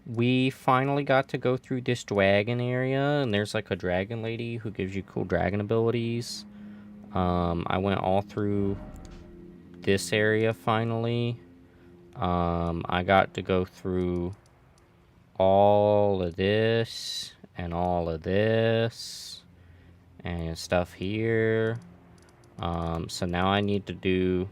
We finally got to go through this dragon area, and there's like a dragon lady who gives you cool dragon abilities. I went all through this area finally. I got to go through all of this and all of this and stuff here. So now I need to do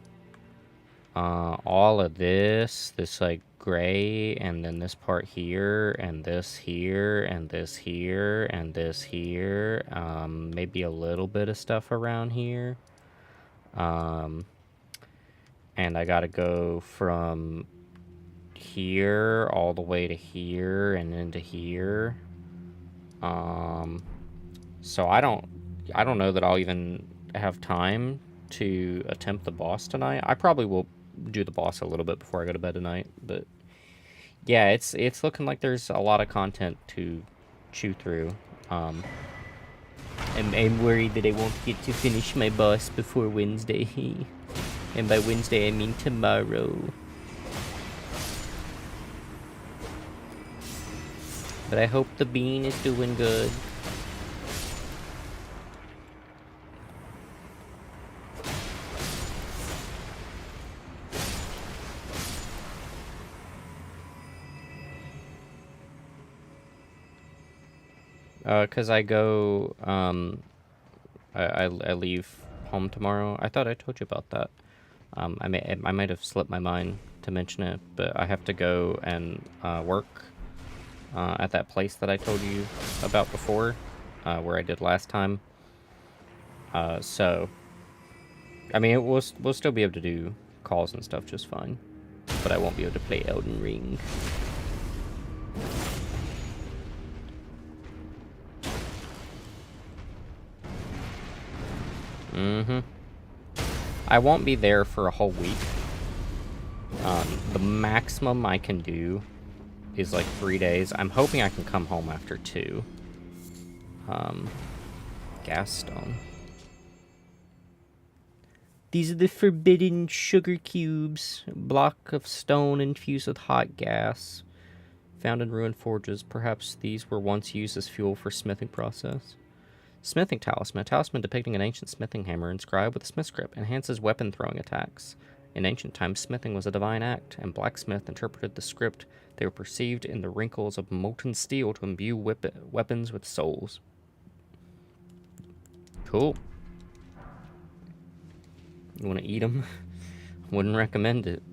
all of this like gray, and then this part here, and this here, and this here, and this here. Maybe a little bit of stuff around here. And I gotta go from here all the way to here and into here. So I don't know that I'll even have time to attempt the boss tonight. I probably will do the boss a little bit before I go to bed tonight, but yeah, it's looking like there's a lot of content to chew through. I'm worried that I won't get to finish my boss before Wednesday. And by Wednesday I mean tomorrow. But I hope the bean is doing good. Cause I go, I leave home tomorrow. I thought I told you about that. I might have slipped my mind to mention it, but I have to go and work at that place that I told you about before, where I did last time. So, I mean, we'll still be able to do calls and stuff just fine, but I won't be able to play Elden Ring. I won't be there for a whole week. The maximum I can do is like 3 days. I'm hoping I can come home after 2. Gas stone. These are the forbidden sugar cubes. A block of stone infused with hot gas. Found in ruined forges. Perhaps these were once used as fuel for smithing process. Smithing talisman. A talisman depicting an ancient smithing hammer inscribed with a smith script. Enhances weapon throwing attacks. In ancient times, smithing was a divine act, and blacksmith interpreted the script. They were perceived in the wrinkles of molten steel to imbue weapons with souls. Cool. You want to eat them? Wouldn't recommend it.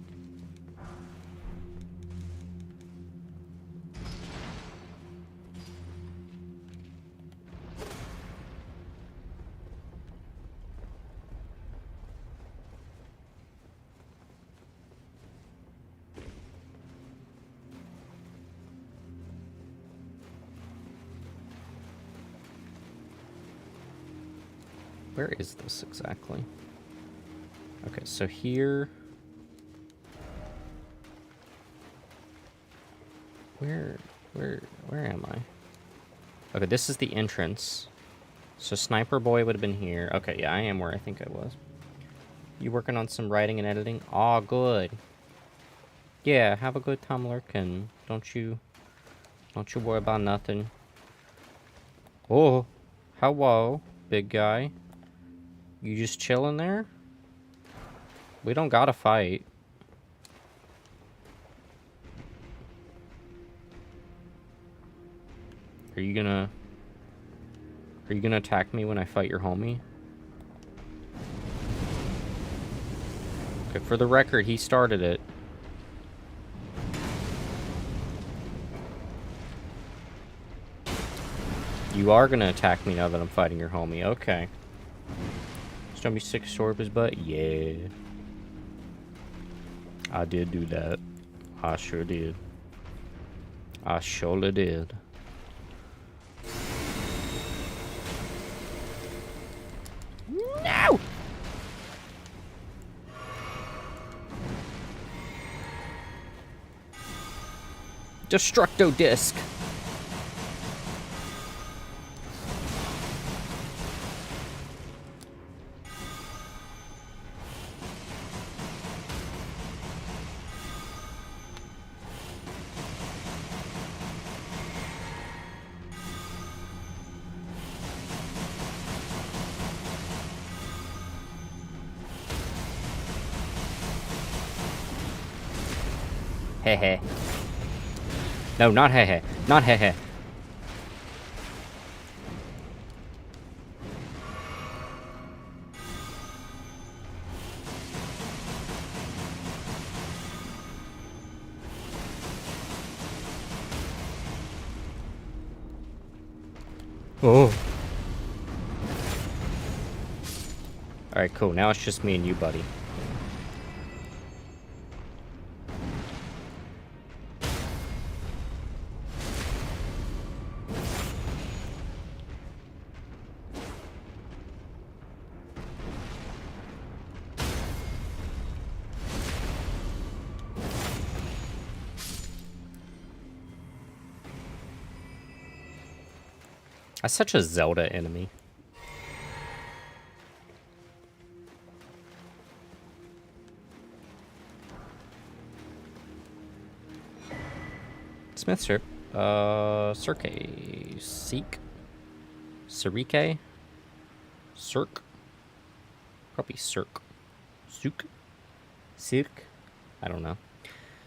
Where is this exactly? Okay, so here... Where am I? Okay, this is the entrance. So Sniper Boy would have been here. Okay, yeah, I am where I think I was. You working on some writing and editing? Aw, good. Yeah, have a good time lurking. Don't you worry about nothing. Oh, hello, big guy. You just chilling there? We don't gotta fight. Are you gonna attack me when I fight your homie? Okay, for the record, he started it. You are gonna attack me now that I'm fighting your homie. Okay. Just don't be sick of sword up his butt? Yeah. I did do that. I sure did. I surely did. No! Destructo Disc. Hehe. No, not hehe. Not hehe. Oh. Alright, cool. Now it's just me and you, buddy. That's such a Zelda enemy. Smith strip. Cirque. Seek. Cirque. Cirque. Probably Cirque. Souk. Cirque. I don't know.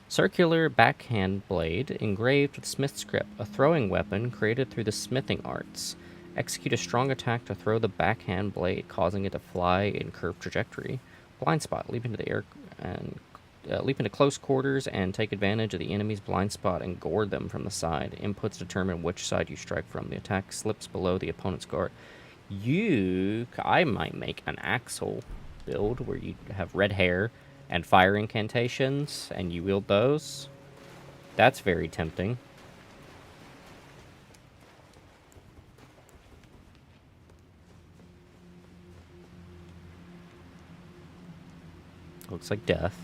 Circular backhand blade engraved with smith script, a throwing weapon created through the smithing arts. Execute a strong attack to throw the backhand blade, causing it to fly in curved trajectory. Blind spot, leap into the air and leap into close quarters and take advantage of the enemy's blind spot and gore them from the side. Inputs determine which side you strike from. The attack slips below the opponent's guard. I might make an Axel build where you have red hair and fire incantations, and you wield those. That's very tempting. Looks like death.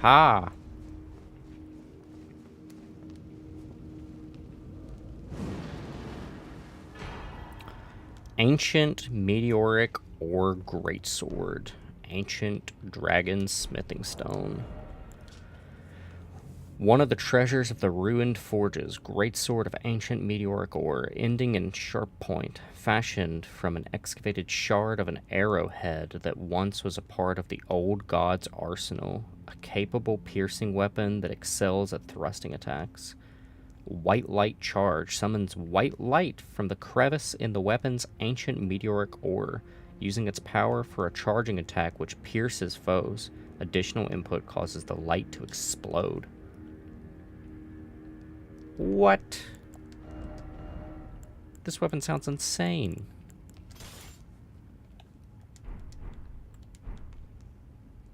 Aha! Ancient Meteoric Ore Greatsword. Ancient Dragon Smithing Stone. One of the treasures of the ruined forges, greatsword of ancient meteoric ore, ending in sharp point, fashioned from an excavated shard of an arrowhead that once was a part of the old god's arsenal, a capable piercing weapon that excels at thrusting attacks. White light charge summons white light from the crevice in the weapon's ancient meteoric ore, using its power for a charging attack which pierces foes. Additional input causes the light to explode. What? This weapon sounds insane.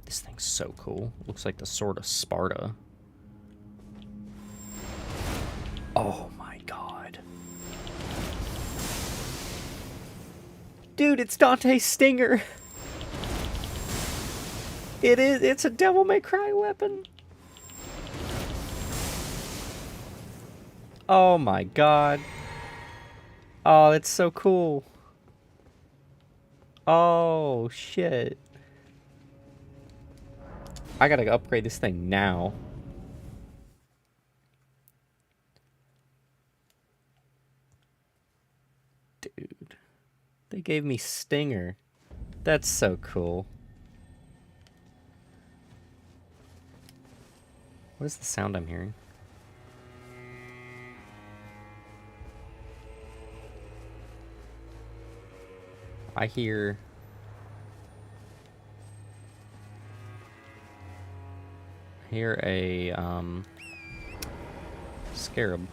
This thing's so cool. Looks like the Sword of Sparta. Oh my god. Dude, it's Dante's Stinger. It's a Devil May Cry weapon. Oh my god. Oh, it's so cool. Oh, shit. I gotta upgrade this thing now. Dude. They gave me Stinger. That's so cool. What is the sound I'm hearing? I hear a scarab.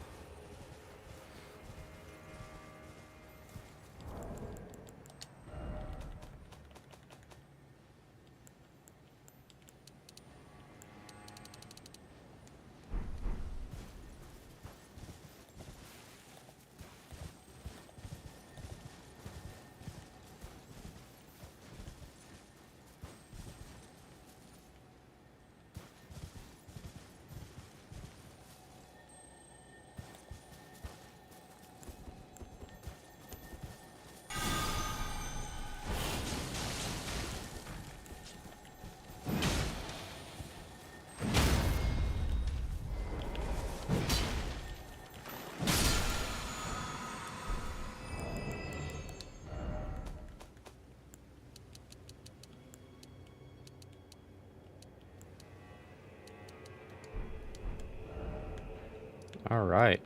All right.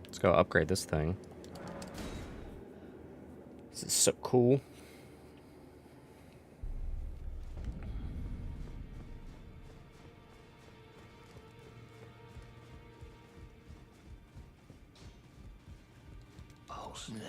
Let's go upgrade this thing. This is so cool. Oh, snap.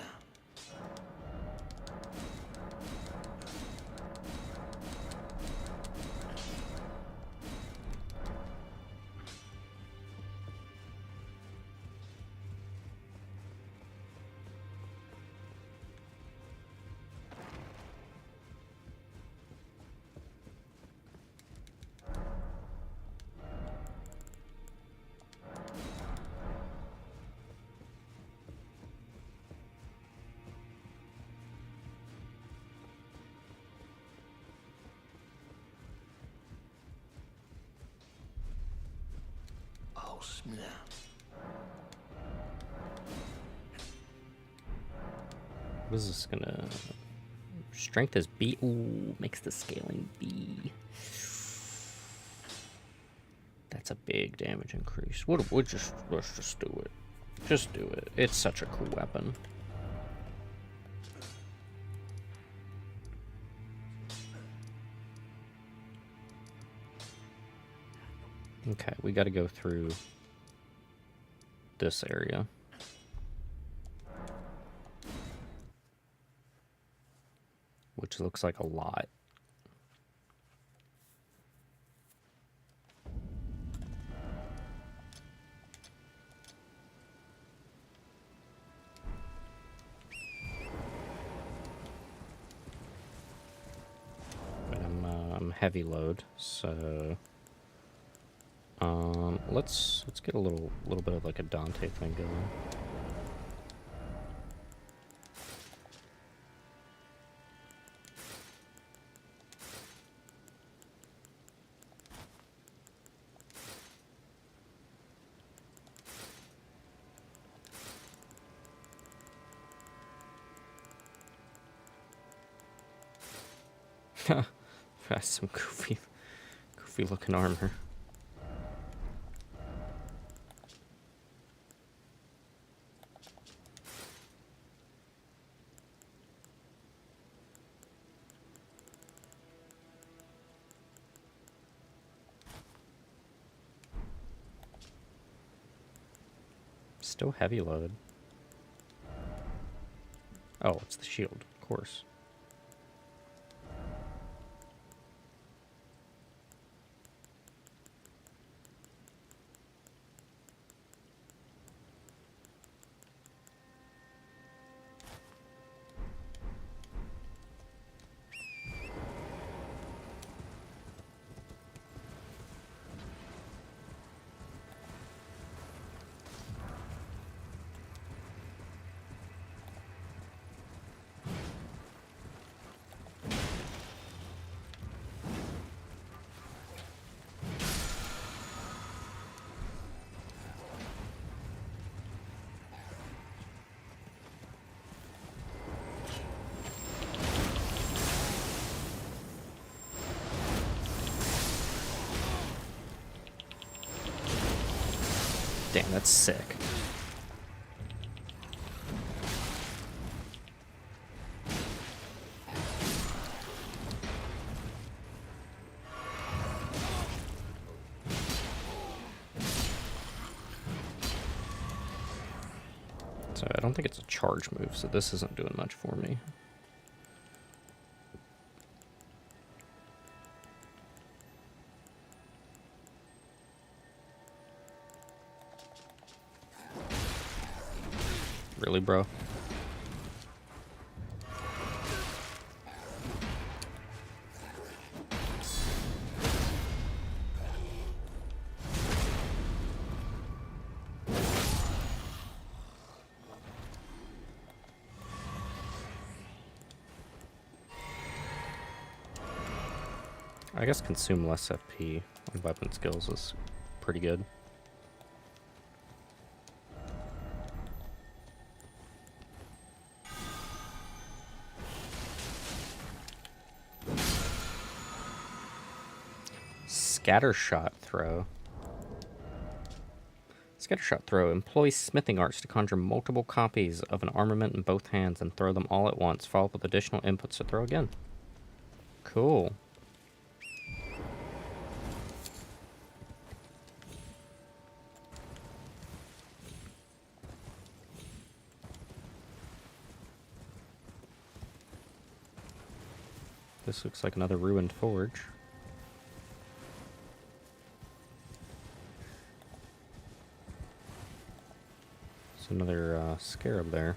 Oh, snap. What is this gonna... Strength is B. Ooh, makes the scaling B. That's a big damage increase. Let's just do it. Just do it. It's such a cool weapon. Okay, we got to go through this area. Which looks like a lot. But I'm heavy load, so let's get a little bit of like a Dante thing going. That's some goofy looking armor. Still heavy load. Oh, it's the shield, of course. Damn, that's sick. So I don't think it's a charge move, so this isn't doing much for me. Really, bro? I guess consume less FP on weapon skills is pretty good. Scatter shot throw. Scattershot throw. Employ smithing arts to conjure multiple copies of an armament in both hands and throw them all at once. Follow up with additional inputs to throw again. Cool. This looks like another ruined forge. There's another scarab there.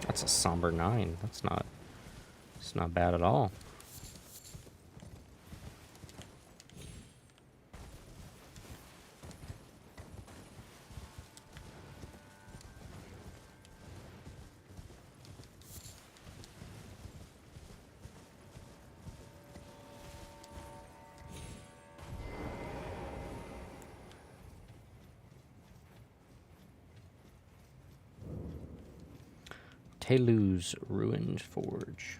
That's a somber 9. It's not bad at all. Telu's ruined forge.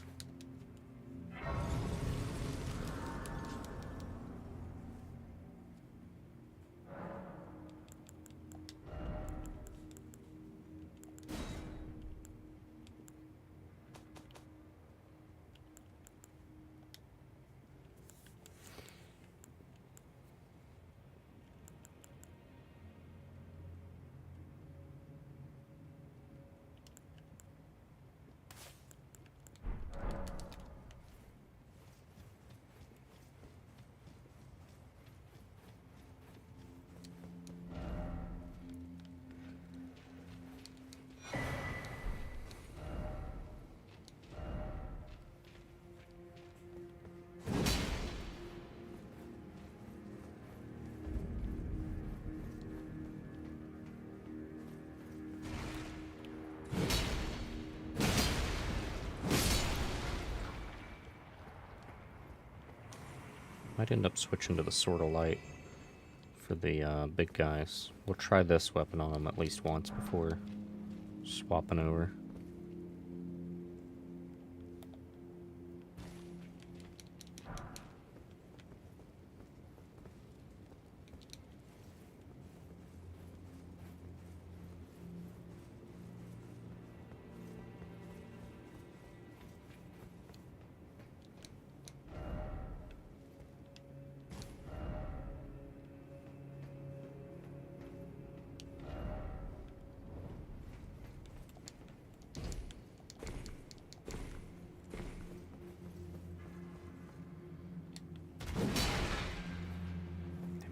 Might end up switching to the Sword of Light for the big guys. We'll try this weapon on them at least once before swapping over.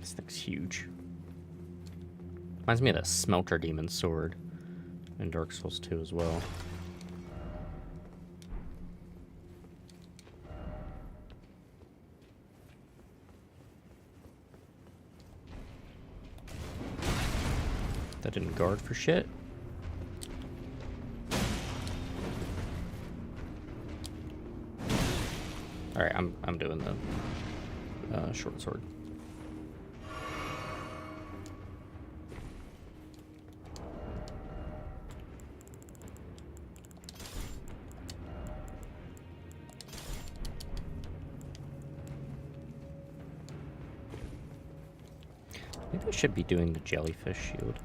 This thing's huge. Reminds me of the Smelter Demon sword in Dark Souls 2 as well. That didn't guard for shit. Alright, I'm doing the short sword. Maybe I should be doing the jellyfish shield.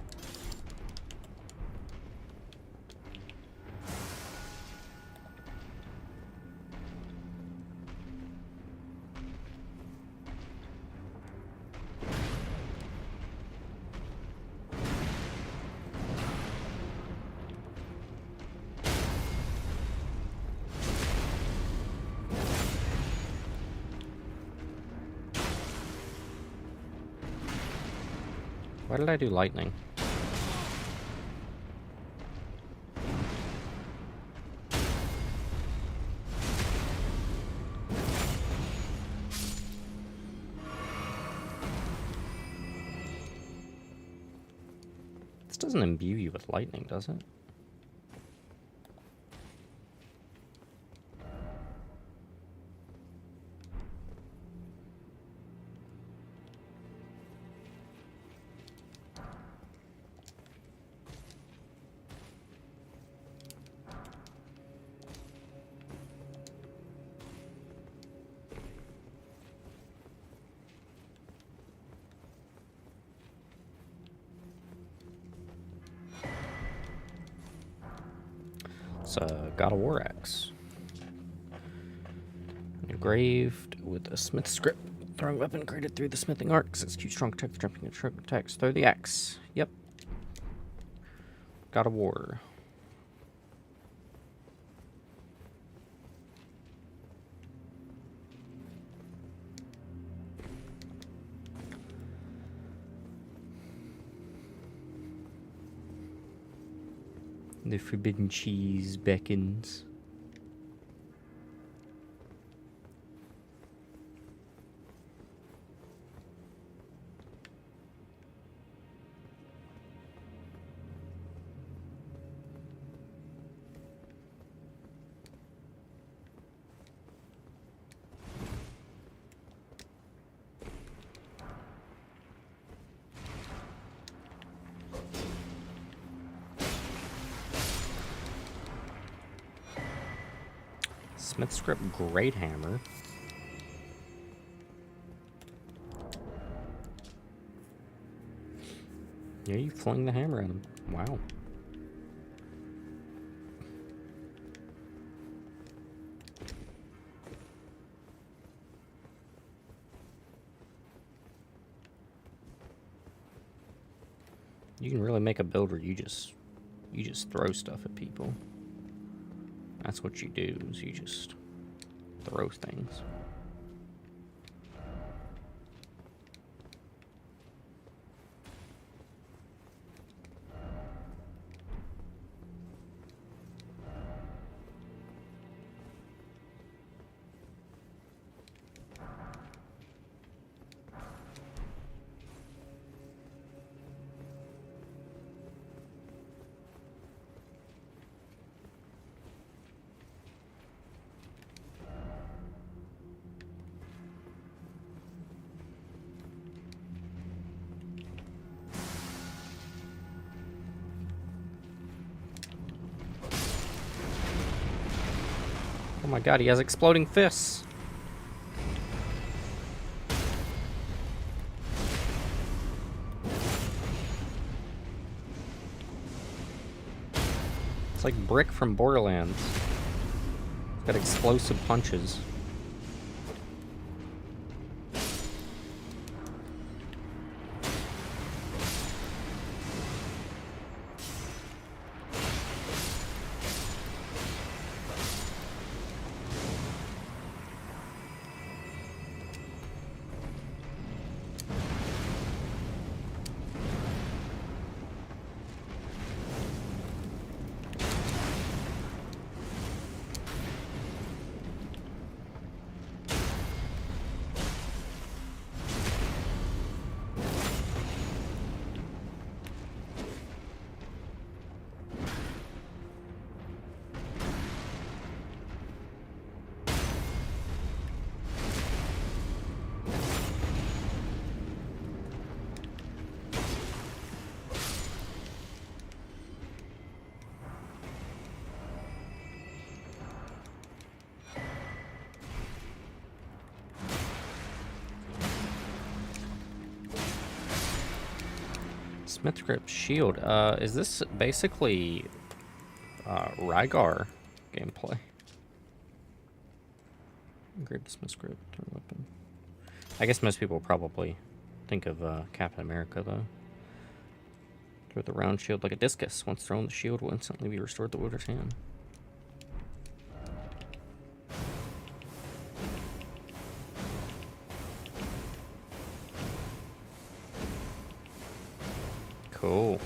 Why did I do lightning? This doesn't imbue you with lightning, does it? It's a God of War axe. Engraved with a smith script. Throwing weapon created through the smithing arcs. Execute strong attacks, jumping attacks. Throw the axe. Yep. God of War. The forbidden cheese beckons. Smith script great hammer. Yeah, you fling the hammer at him. Wow. You can really make a build where you just throw stuff at people. That's what you do, is you just throw things. Oh my god, he has exploding fists. It's like Brick from Borderlands. It's got explosive punches. Smith grip shield. Is this basically Rygar gameplay? Grab the Smith grip, turn weapon. I guess most people probably think of Captain America though. Throw the round shield like a discus. Once thrown, the shield will instantly be restored to the wielder's hand. Cool.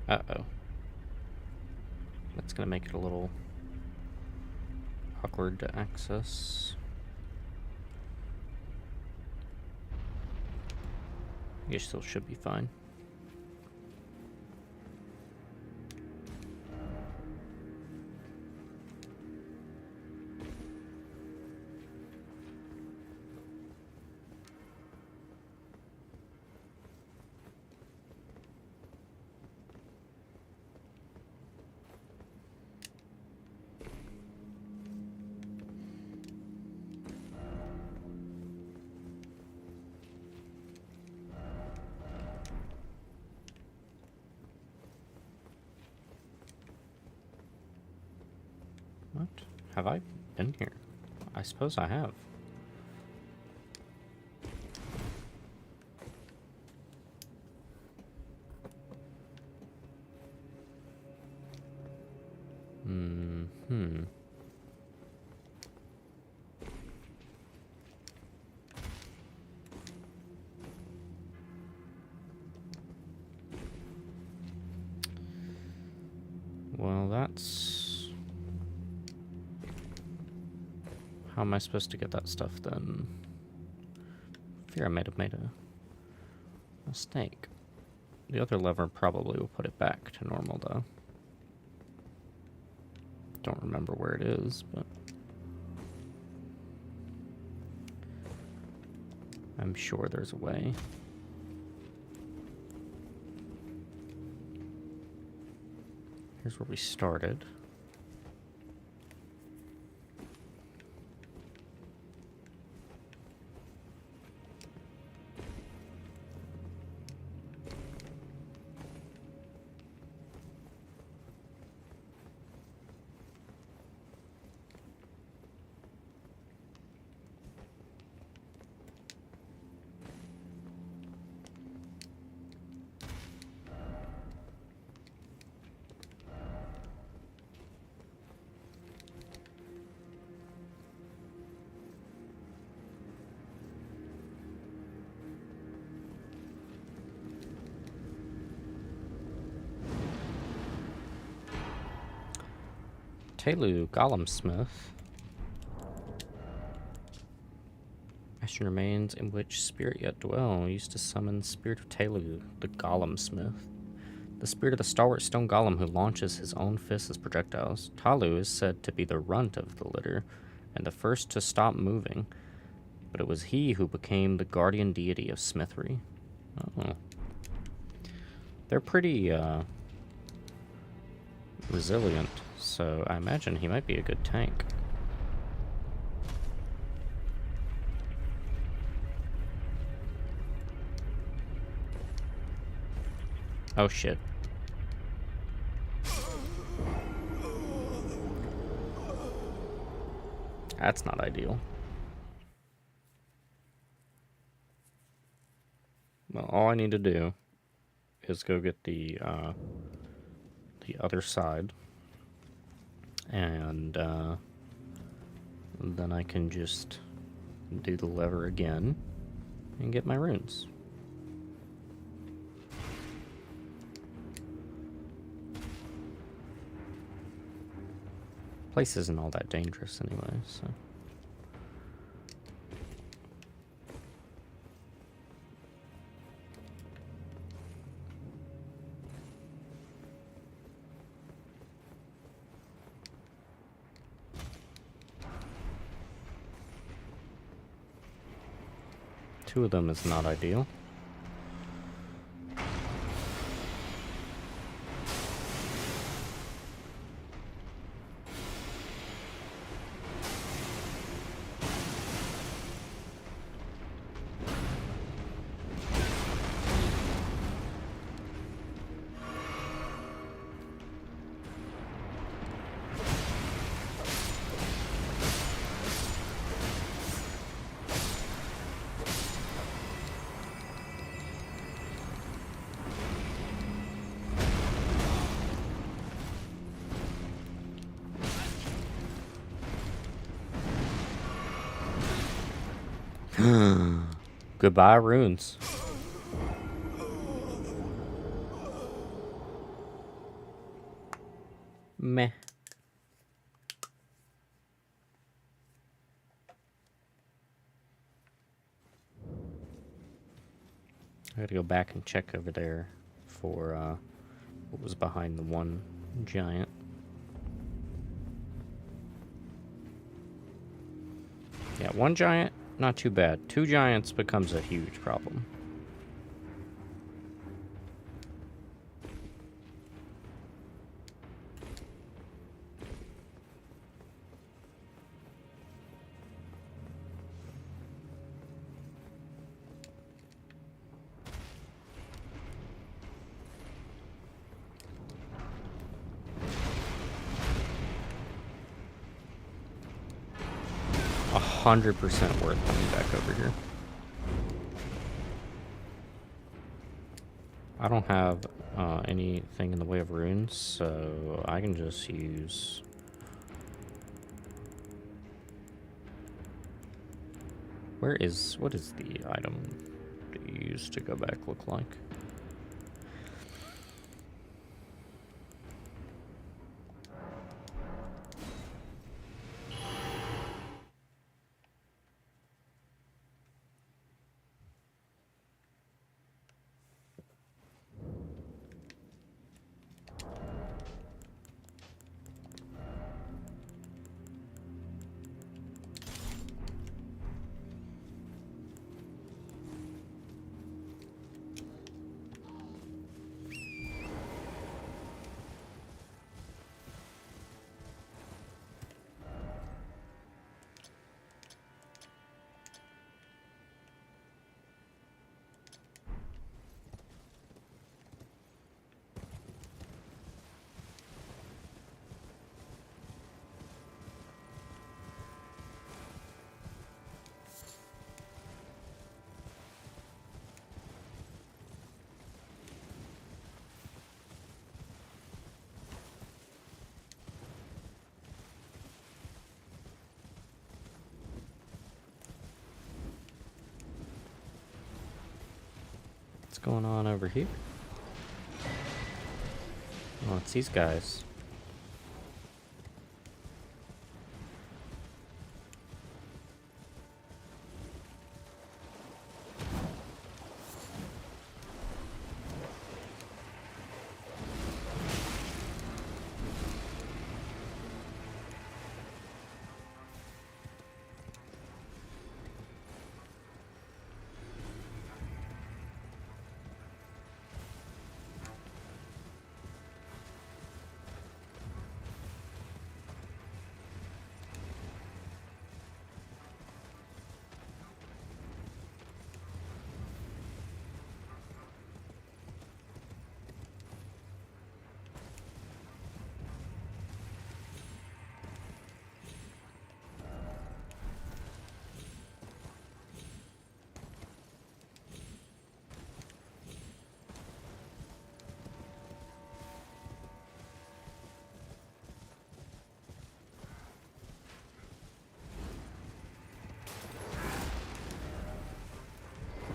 Uh-oh. That's gonna make it a little awkward to access. You still should be fine. What? Have I been here? I suppose I have. Hmm. Well, that's... How am I supposed to get that stuff then? I fear I might have made a mistake. The other lever probably will put it back to normal, though. Don't remember where it is, but... I'm sure there's a way. Here's where we started. Telu, Golemsmith. Ashen remains in which spirit yet dwell. Used to summon spirit of Telu, the Golemsmith. The spirit of the stalwart stone golem who launches his own fists as projectiles. Talu is said to be the runt of the litter, and the first to stop moving. But it was he who became the guardian deity of smithery. Oh. They're pretty, resilient. So I imagine he might be a good tank. Oh shit. That's not ideal. Well, all I need to do is go get the other side. And then I can just do the lever again and get my runes. Place isn't all that dangerous anyway, so. Two of them is not ideal. Goodbye, runes. Meh. I gotta go back and check over there for what was behind the one giant. Yeah, one giant, not too bad. Two giants becomes a huge problem. A 100% worth coming back over here. I don't have anything in the way of runes, so I can just use... what is the item that you use to go back look like? What's going on over here? Oh, it's these guys.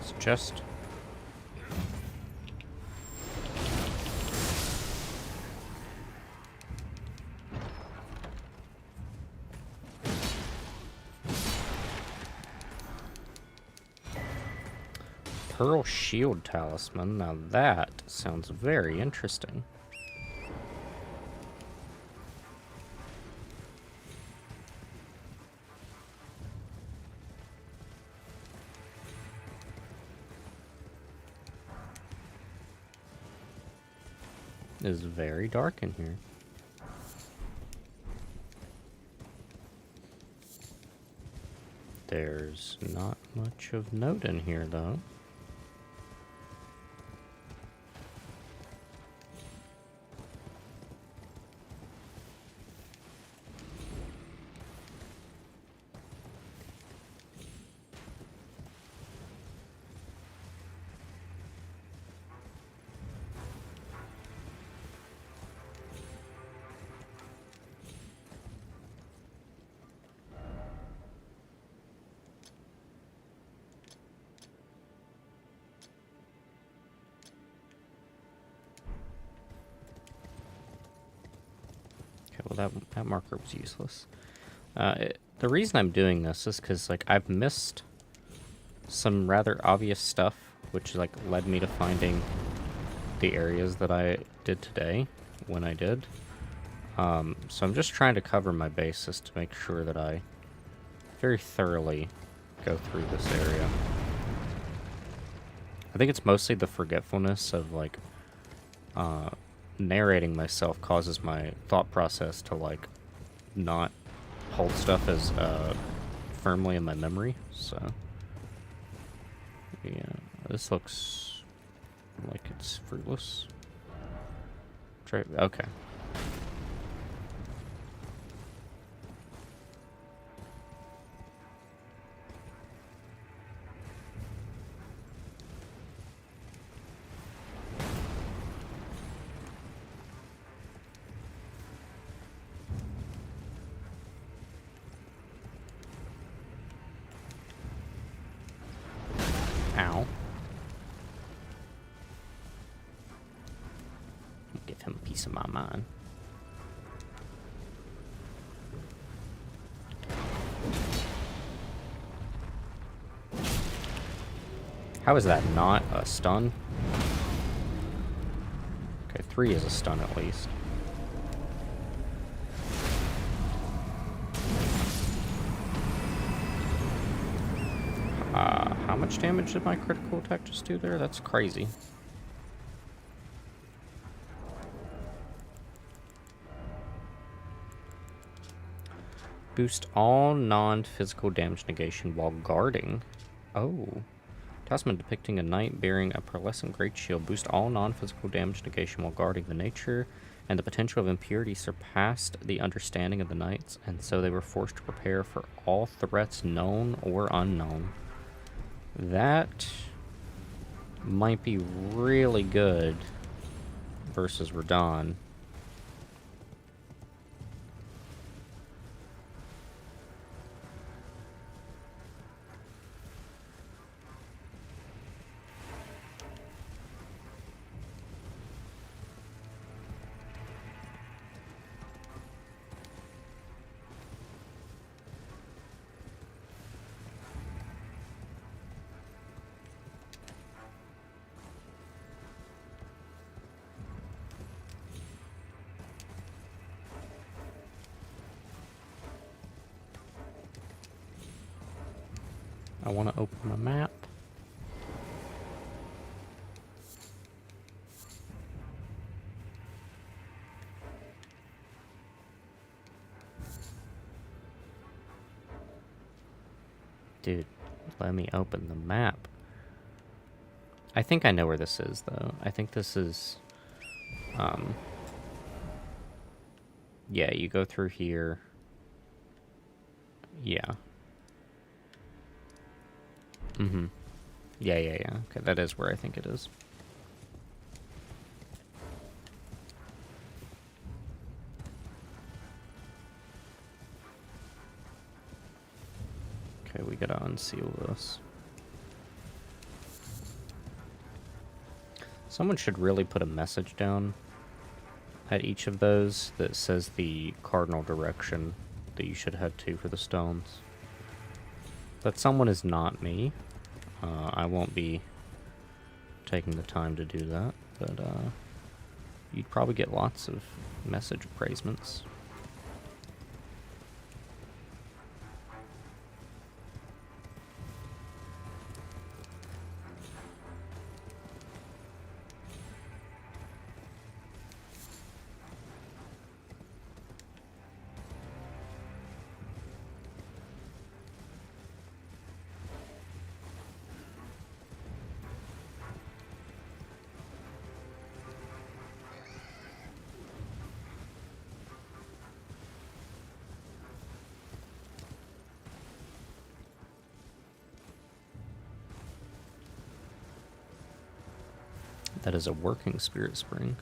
It's a chest. Pearl Shield Talisman. Now that sounds very interesting. It is very dark in here. There's not much of note in here, though. that marker was useless. The reason I'm doing this is because, like, I've missed some rather obvious stuff, which, like, led me to finding the areas that I did today when I did. So I'm just trying to cover my bases to make sure that I very thoroughly go through this area. I think it's mostly the forgetfulness of, like, narrating myself causes my thought process to, like, not hold stuff as firmly in my memory. So yeah, this looks like it's fruitless. Okay. Ow. Give him a piece of my mind. How is that not a stun? Okay, 3 is a stun at least. How much damage did my critical attack just do there? That's crazy. Boost all non-physical damage negation while guarding. Oh. Talisman depicting a knight bearing a pearlescent great shield. Boost all non-physical damage negation while guarding. The nature and the potential of impurity surpassed the understanding of the knights, and so they were forced to prepare for all threats known or unknown. That might be really good versus Radahn. I want to open my map. Dude, let me open the map. I think I know where this is, though. I think this is... yeah, you go through here. Yeah. Mm-hmm. Yeah. Okay, that is where I think it is. Okay, we gotta unseal this. Someone should really put a message down at each of those that says the cardinal direction that you should head to for the stones. That someone is not me. I won't be taking the time to do that, but you'd probably get lots of message appraisements. That is a working spirit spring.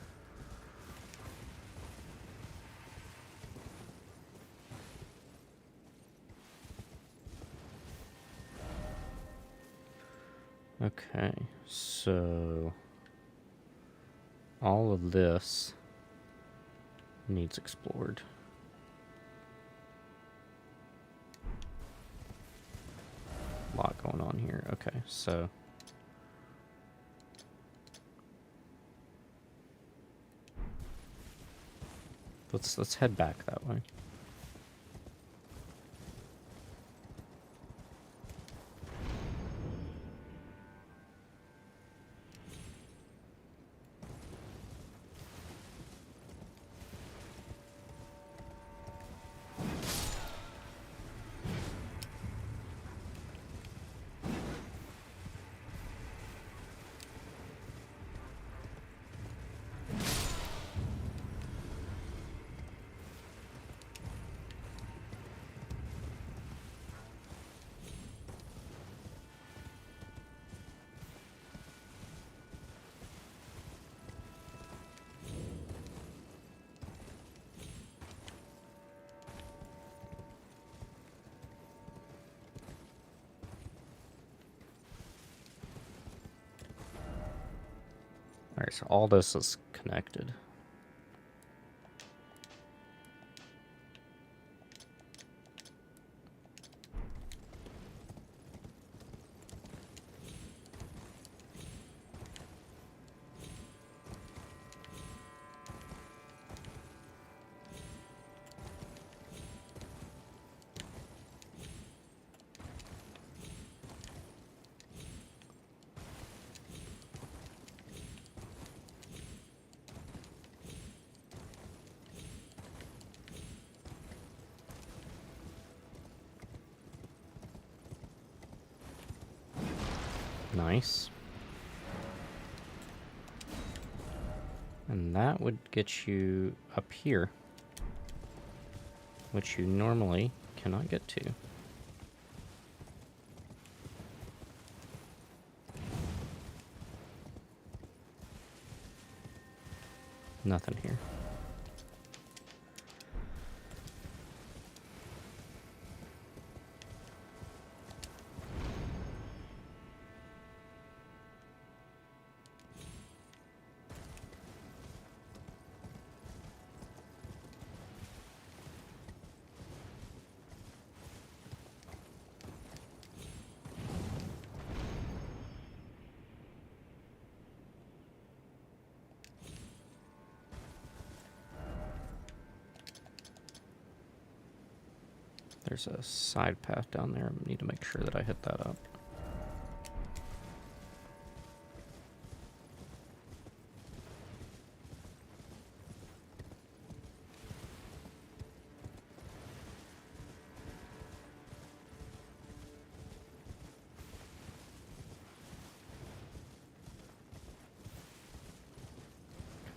Okay, so all of this needs explored. a lot going on here. Okay, so let's head back that way. Alright, so all this is connected. Nice. And that would get you up here, which you normally cannot get to. Nothing here. There's a side path down there. I need to make sure that I hit that up.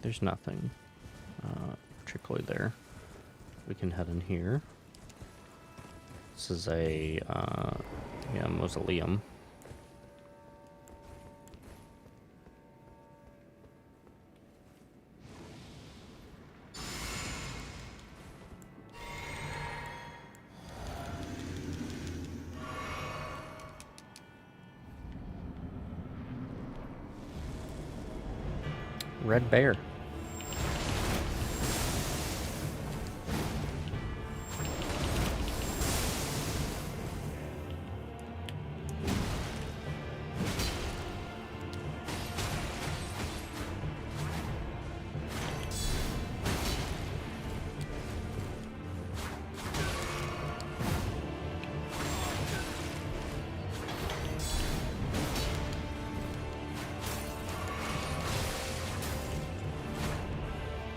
There's nothing particularly there. We can head in here. This is a mausoleum. Red bear.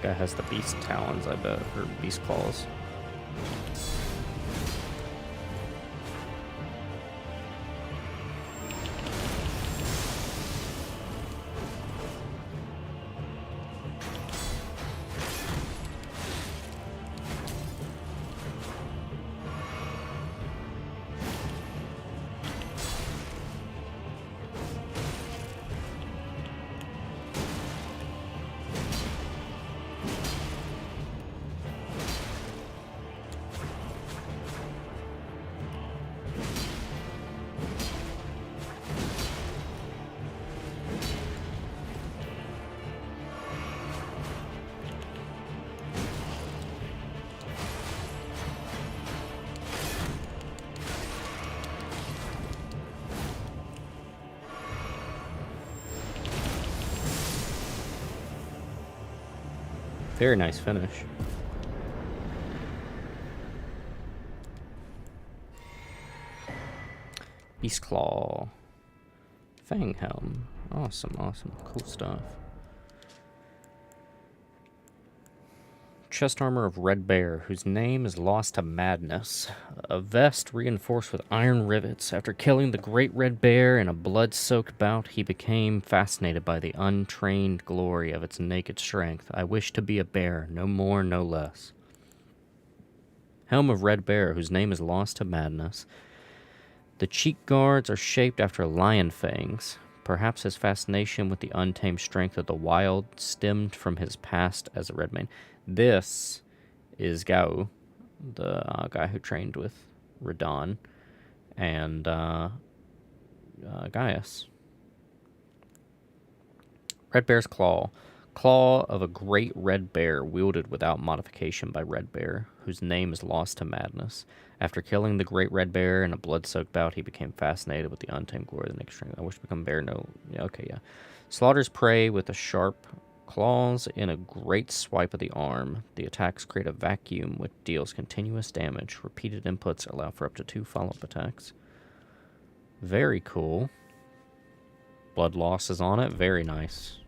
Guy has the beast talons, I bet, or beast claws. Very nice finish. Beast Claw. Fang Helm. Awesome, awesome. Cool stuff. Chest armor of Red Bear, whose name is lost to madness. A vest reinforced with iron rivets. After killing the great Red Bear in a blood-soaked bout, he became fascinated by the untrained glory of its naked strength. I wish to be a bear, no more, no less. Helm of Red Bear, whose name is lost to madness. The cheek guards are shaped after lion fangs. Perhaps his fascination with the untamed strength of the wild stemmed from his past as a Redmane. This is Gao, the guy who trained with Radon and Gaius. Red Bear's Claw. Claw of a great red bear wielded without modification by Red Bear, whose name is lost to madness. After killing the great red bear in a blood-soaked bout, he became fascinated with the untamed glory of the naked strength. I wish to become bear. No, yeah, okay, yeah. Slaughters prey with a sharp claws in a great swipe of the arm. The attacks create a vacuum which deals continuous damage. Repeated inputs allow for up to 2 follow-up attacks. Very cool. Blood loss is on it. Very nice.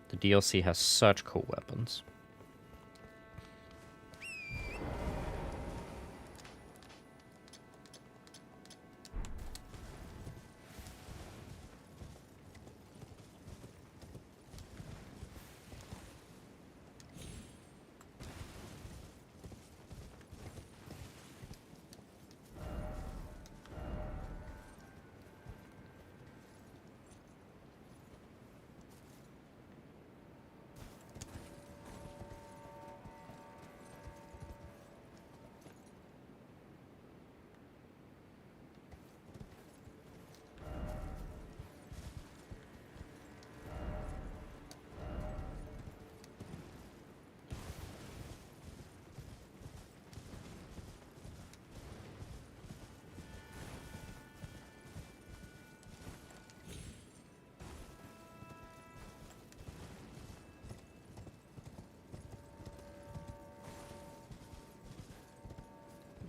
The DLC has such cool weapons.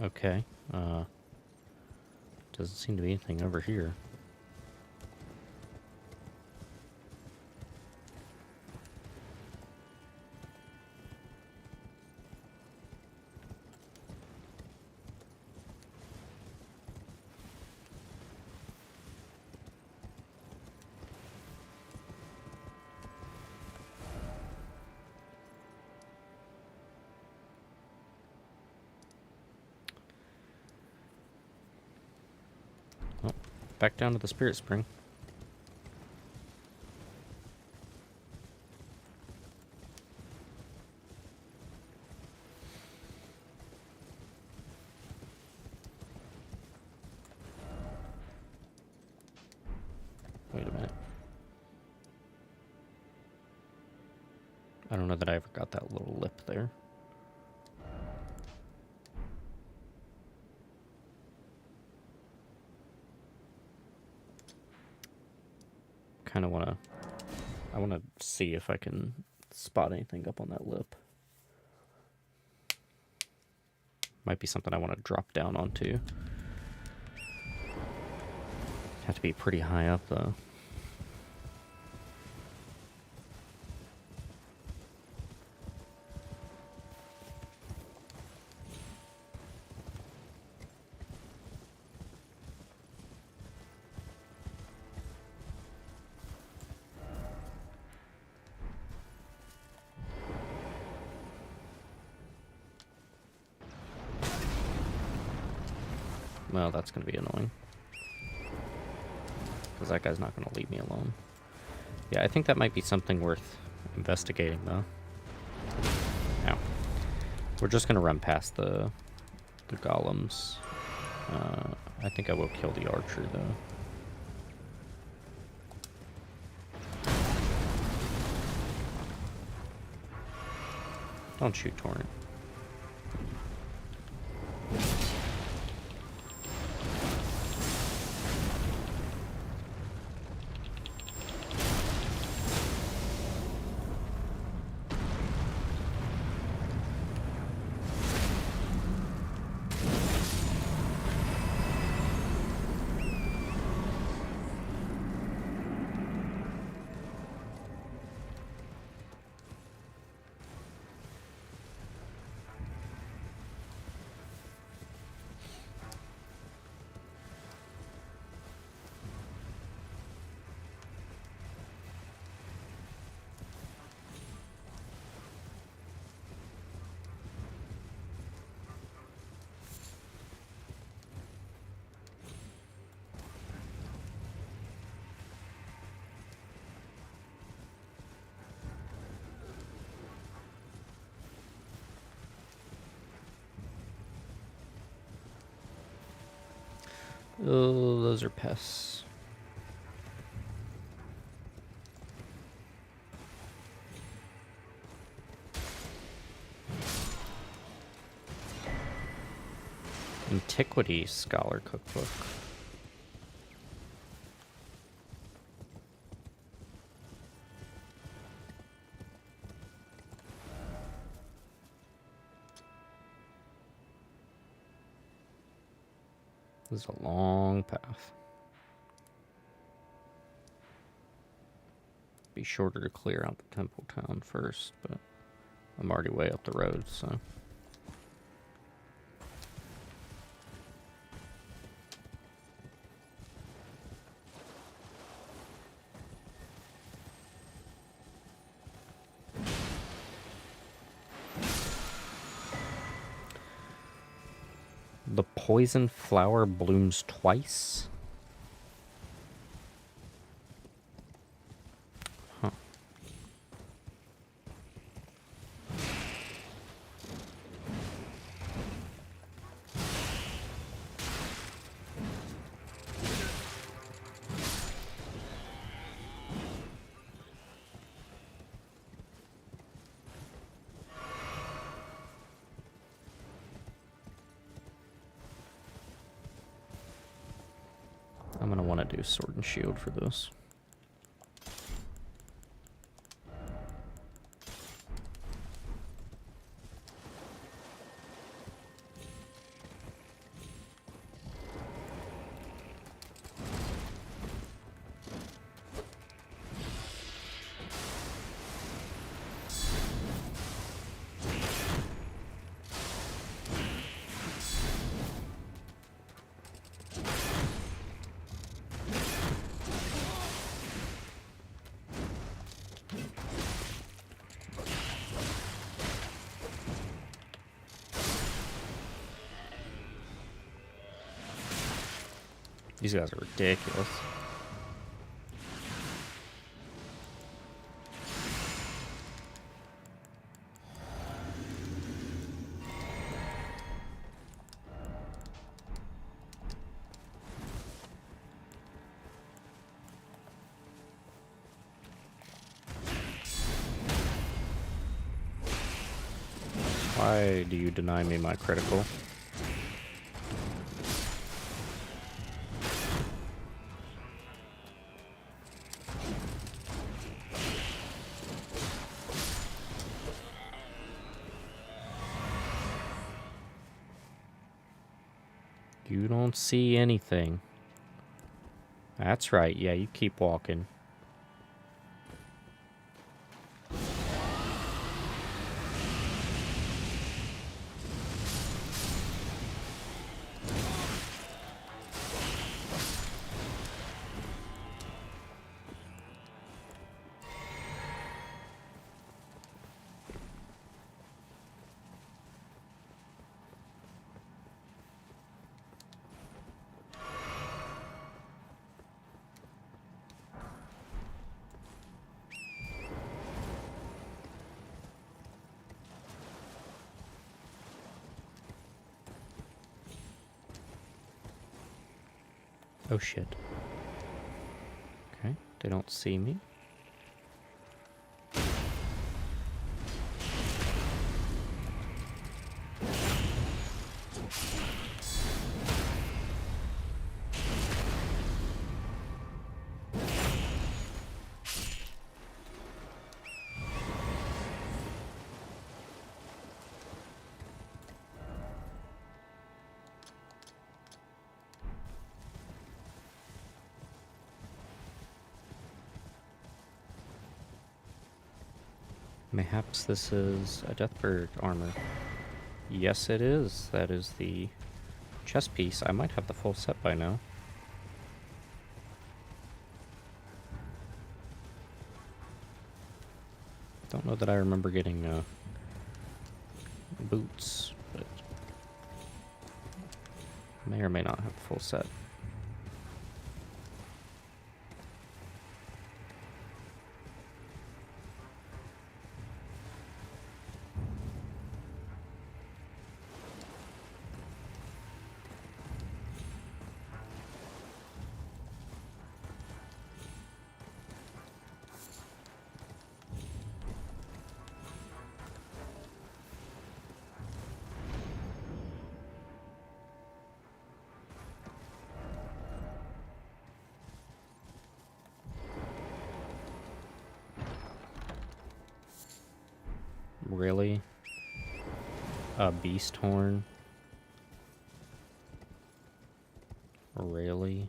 Okay. Doesn't seem to be anything over here. Back down to the Spirit Spring. Wait a minute. I don't know that I ever got that little lip there. Kind of I want to see if I can spot anything up on that lip. Might be something I want to drop down onto. Have to be pretty high up though. Well, that's going to be annoying. Because that guy's not going to leave me alone. Yeah, I think that might be something worth investigating, though. Now, we're just going to run past the golems. I think I will kill the archer, though. Don't shoot, Torrent. Oh, those are pests. Antiquity Scholar Cookbook. This is a long path. Be shorter to clear out the temple town first, but I'm already way up the road, so. The poison flower blooms twice? Huh. I'm gonna want to do sword and shield for this. These guys are ridiculous. Why do you deny me my critical? You don't see anything. That's right. Yeah, you keep walking. Oh shit. Okay, they don't see me. Mayhaps this is a Deathbird armor. Yes, it is. That is the chest piece. I might have the full set by now. Don't know that I remember getting boots, but I may or may not have the full set. really? A beast horn? Really?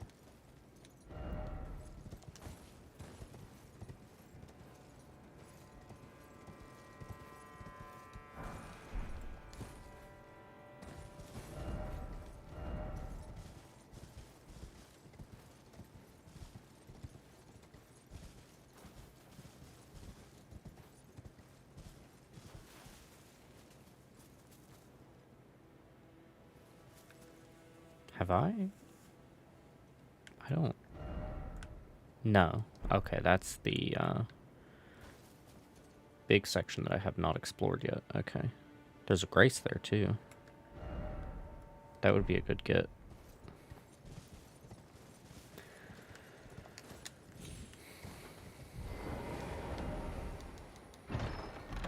Have I? I don't... No. Okay, that's the, big section that I have not explored yet. Okay. There's a grace there, too. That would be a good get.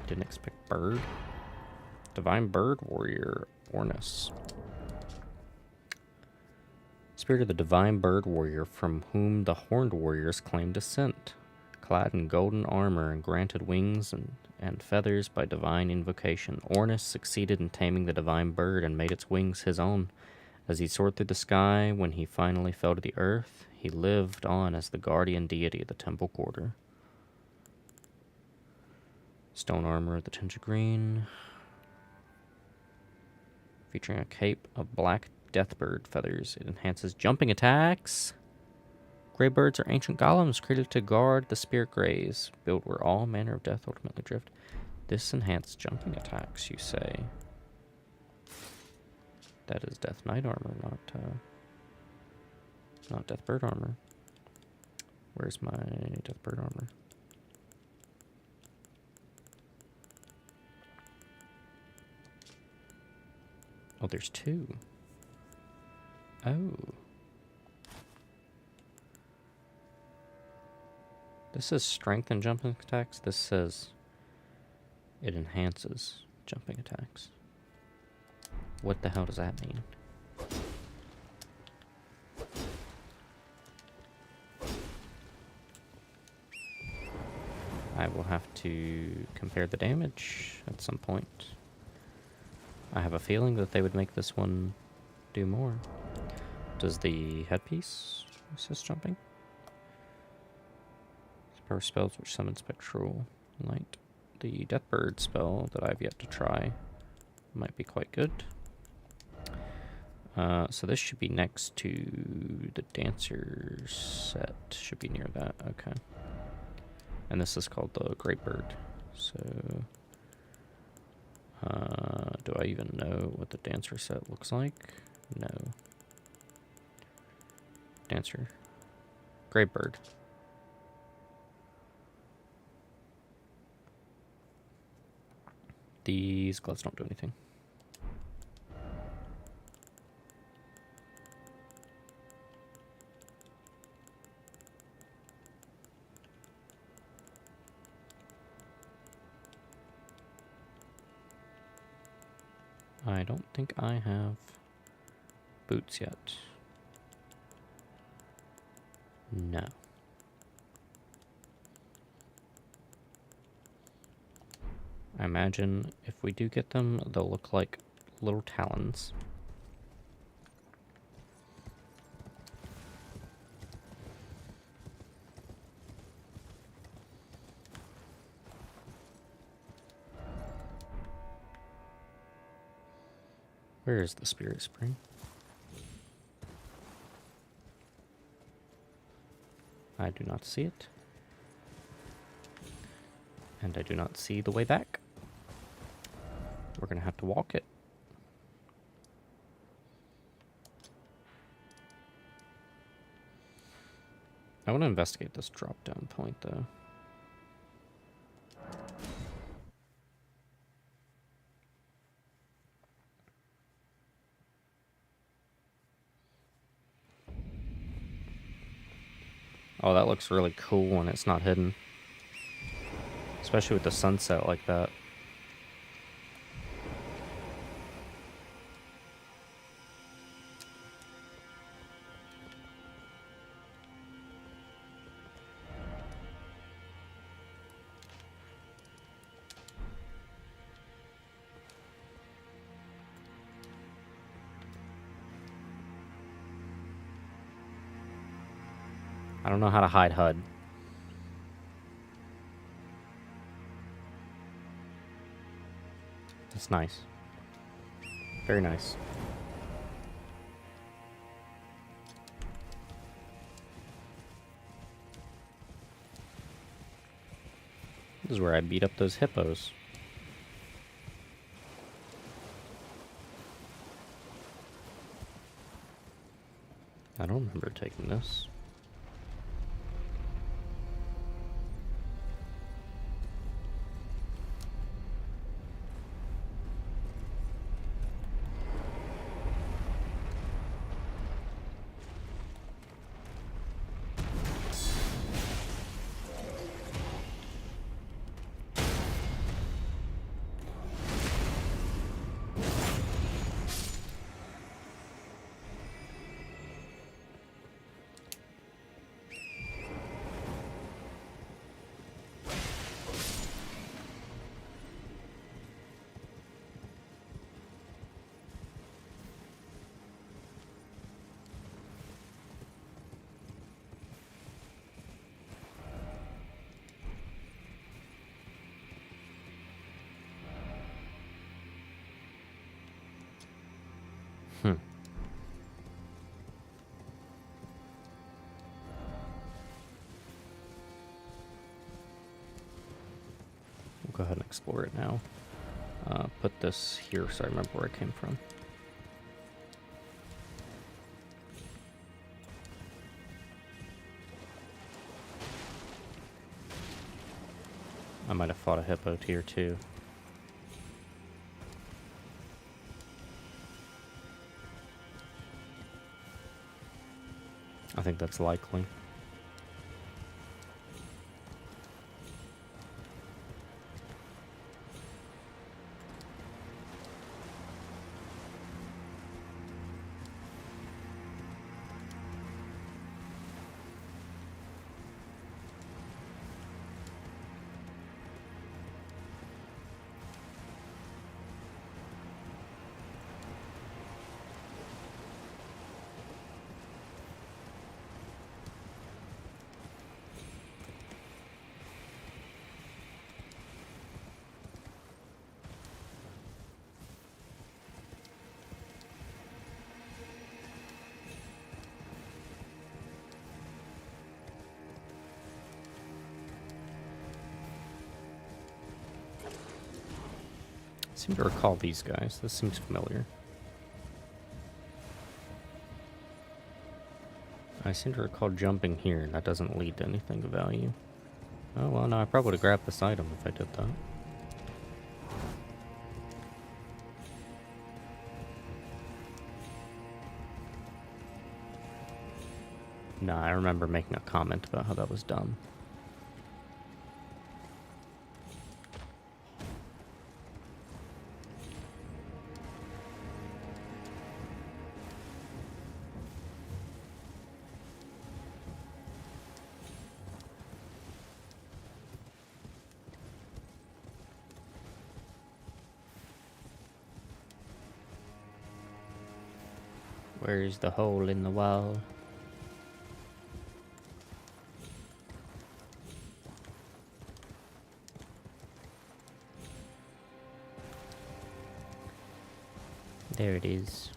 Didn't expect bird. Divine bird warrior, Ornus. Spirit of the divine bird warrior from whom the horned warriors claim descent. Clad in golden armor and granted wings and feathers by divine invocation, Ornus succeeded in taming the divine bird and made its wings his own. As he soared through the sky, when he finally fell to the earth, he lived on as the guardian deity of the temple quarter. Stone armor of the tinge of green, featuring a cape of black deathbird feathers. It enhances jumping attacks. Grey birds are ancient golems created to guard the spirit greys, built where all manner of death ultimately drift. This enhanced jumping attacks, you say? That is Death Knight armor, not Deathbird armor. Where's my Deathbird armor? Oh, there's two. Oh. This says strength and jumping attacks. This says it enhances jumping attacks. What the hell does that mean? I will have to compare the damage at some point. I have a feeling that they would make this one do more. Does the headpiece assist jumping? Power spells which summon spectral light. The Deathbird spell that I've yet to try might be quite good. So this should be next to the Dancer set. Should be near that. Okay. And this is called the Great Bird. So, do I even know what the Dancer set looks like? No. Dancer. Great Bird. These gloves don't do anything. I don't think I have boots yet. No. I imagine if we do get them, they'll look like little talons. Where is the Spirit Spring? I do not see it. And I do not see the way back. We're going to have to walk it. I want to investigate this drop-down point, though. Oh, that looks really cool when it's not hidden. Especially with the sunset like that. I don't know how to hide HUD. That's nice. Very nice. This is where I beat up those hippos. I don't remember taking this. We'll go ahead and explore it now. Put this here so I remember where it came from. I might have fought a hippo tier too. I think that's likely. I seem to recall these guys. This seems familiar. I seem to recall jumping here, and that doesn't lead to anything of value. Oh, well, no, I probably would have grabbed this item if I did that. Nah, I remember making a comment about how that was dumb. Where's the hole in the wall? There it is.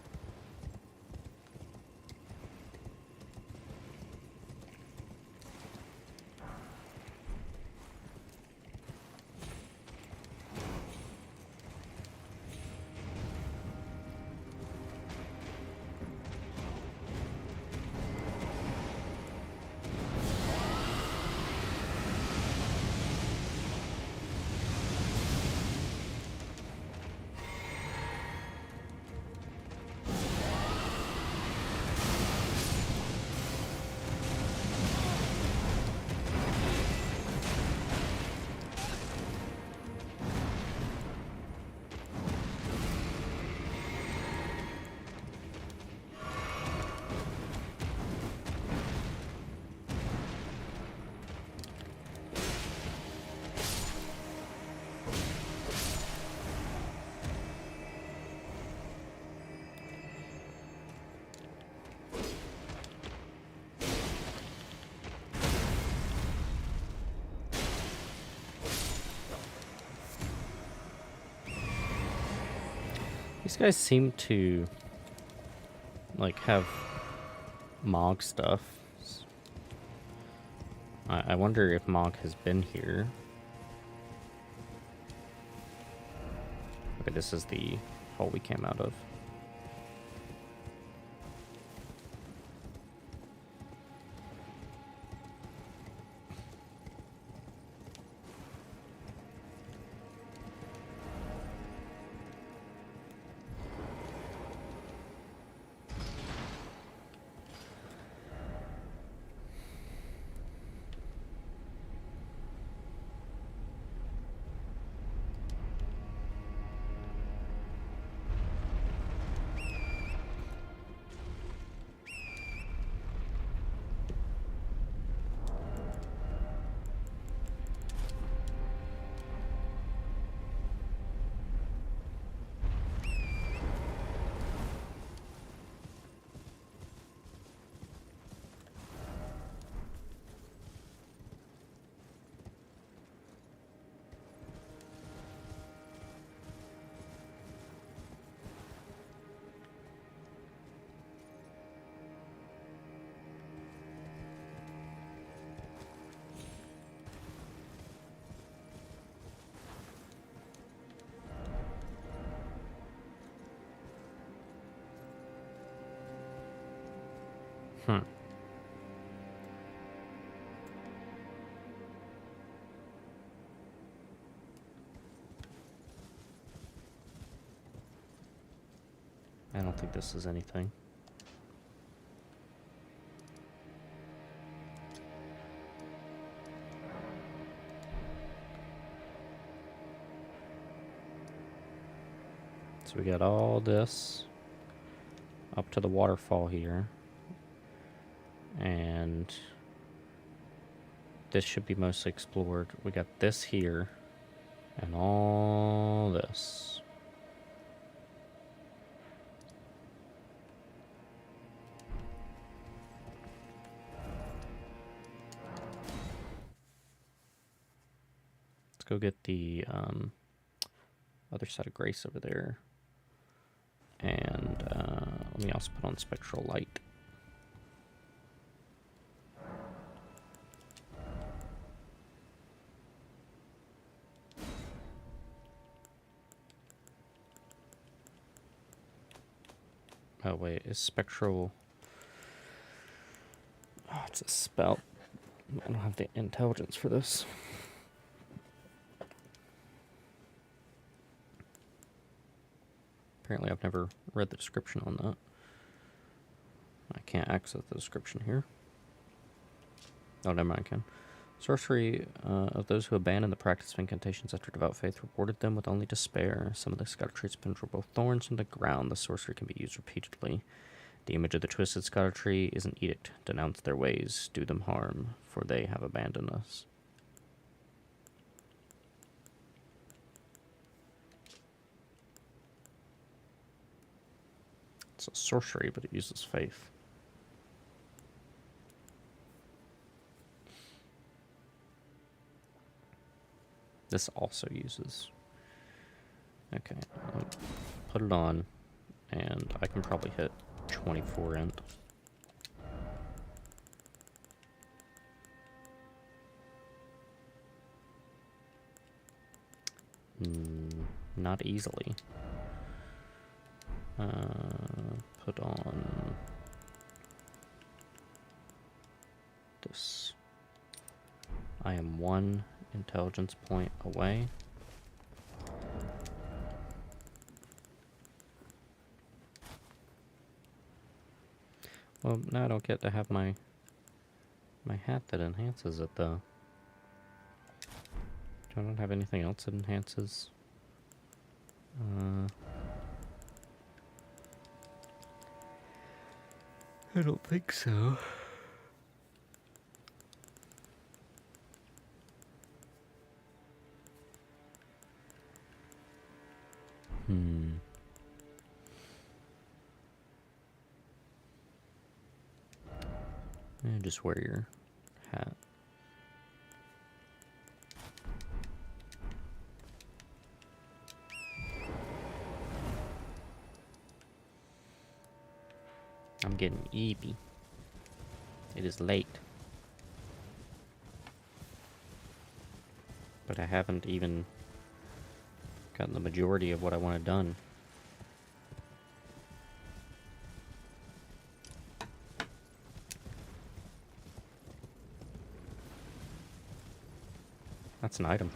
These guys seem to, like, have Mog stuff. I wonder if Mog has been here. Okay, this is the hole we came out of. Hmm. I don't think this is anything. So we got all this up to the waterfall here. And this should be mostly explored. We got this here and all this. Let's go get the other side of grace over there. And let me also put on spectral light. Oh wait, is spectral... Oh, it's a spell. I don't have the intelligence for this. Apparently I've never read the description on that. I can't access the description here. Oh, never mind, I can. Sorcery of those who abandon the practice of incantations after devout faith rewarded them with only despair. Some of the scatter-trees penetrate both thorns and the ground. The sorcery can be used repeatedly. The image of the twisted scatter-tree is an edict. Denounce their ways, do them harm, for they have abandoned us. It's a sorcery, but it uses faith. This also uses... Okay, I'll put it on, and I can probably hit 24 int. Not easily. Put on this. I am 1 intelligence point away. Well, now I don't get to have my hat that enhances it, though. I don't have anything else that enhances. I don't think so. And just wear your hat. getting eepy. It is late. But I haven't even gotten the majority of what I wanted done. That's an item.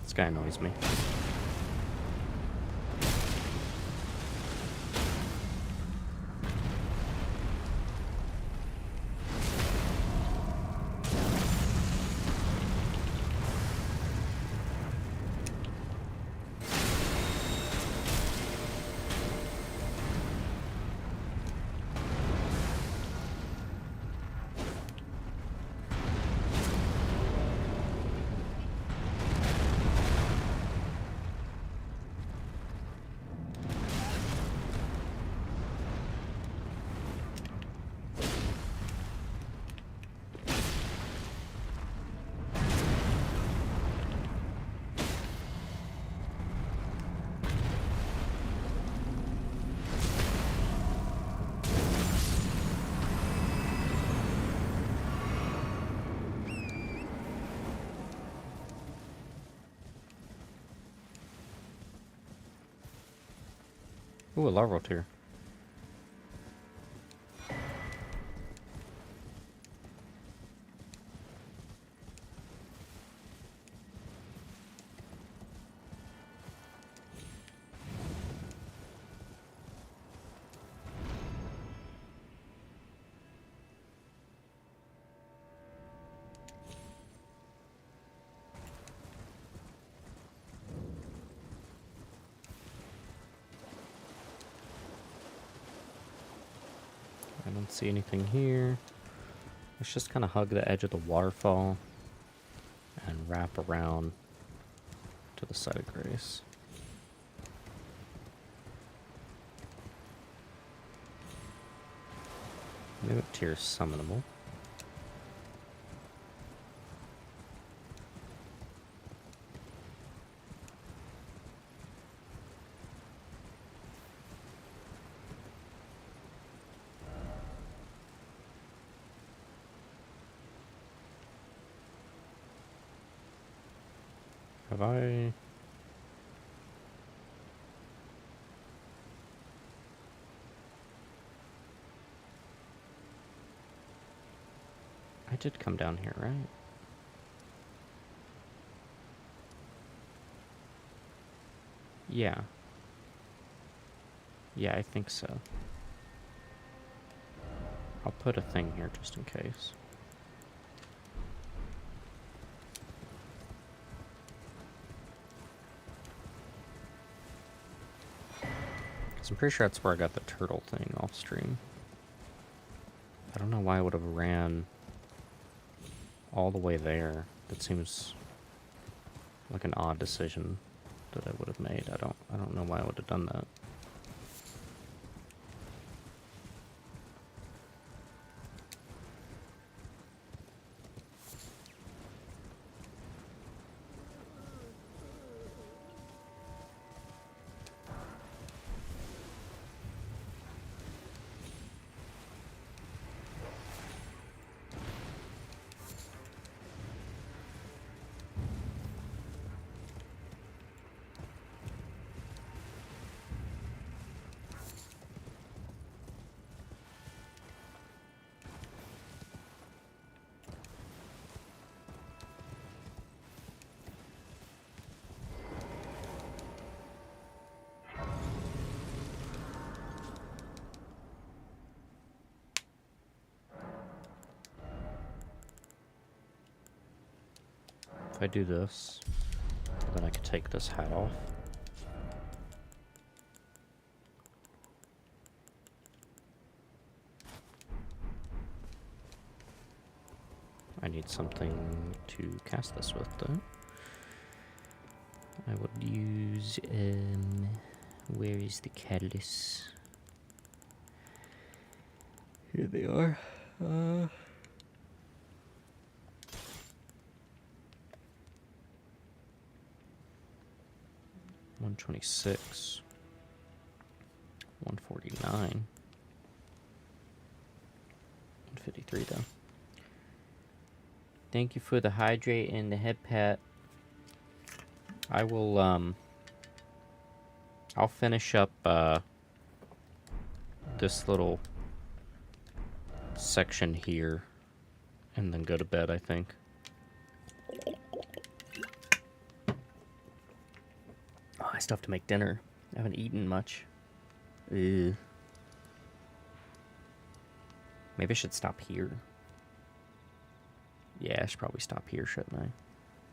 This guy annoys me. Ooh, a larval tear. I don't see anything here. Let's just kind of hug the edge of the waterfall and wrap around to the site of grace. Mimic tear is summonable. Have I... I did come down here, right? Yeah. Yeah, I think so. I'll put a thing here just in case. I'm pretty sure that's where I got the turtle thing off stream. I don't know why I would have ran all the way there. That seems like an odd decision that I would have made. I don't know why I would have done that. If I do this, then I could take this hat off. need something to cast this with, though. I would use, where is the catalyst? Here they are. 126. 149. 153 though. Thank you for the hydrate and the head pat. I will I'll finish up this little section here and then go to bed, I think. Oh, I still have to make dinner. I haven't eaten much. Ew. Maybe I should stop here. Yeah, I should probably stop here, shouldn't I?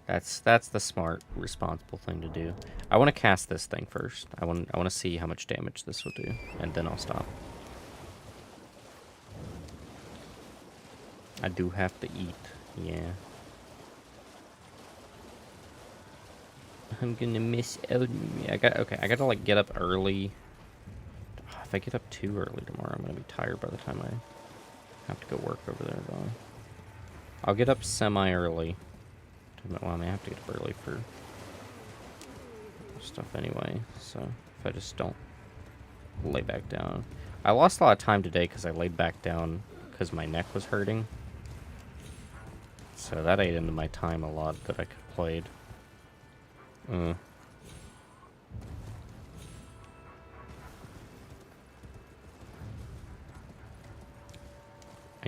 That's the smart, responsible thing to do. I want to cast this thing first. I want to see how much damage this will do, and then I'll stop. I do have to eat. Yeah. I'm gonna miss Elden. I gotta like get up early. If I get up too early tomorrow, I'm gonna be tired by the time I have to go work over there, though. I'll get up semi-early. Well, I may have to get up early for stuff anyway, so if I just don't lay back down. I lost a lot of time today because I laid back down because my neck was hurting. So that ate into my time a lot that I could have played. I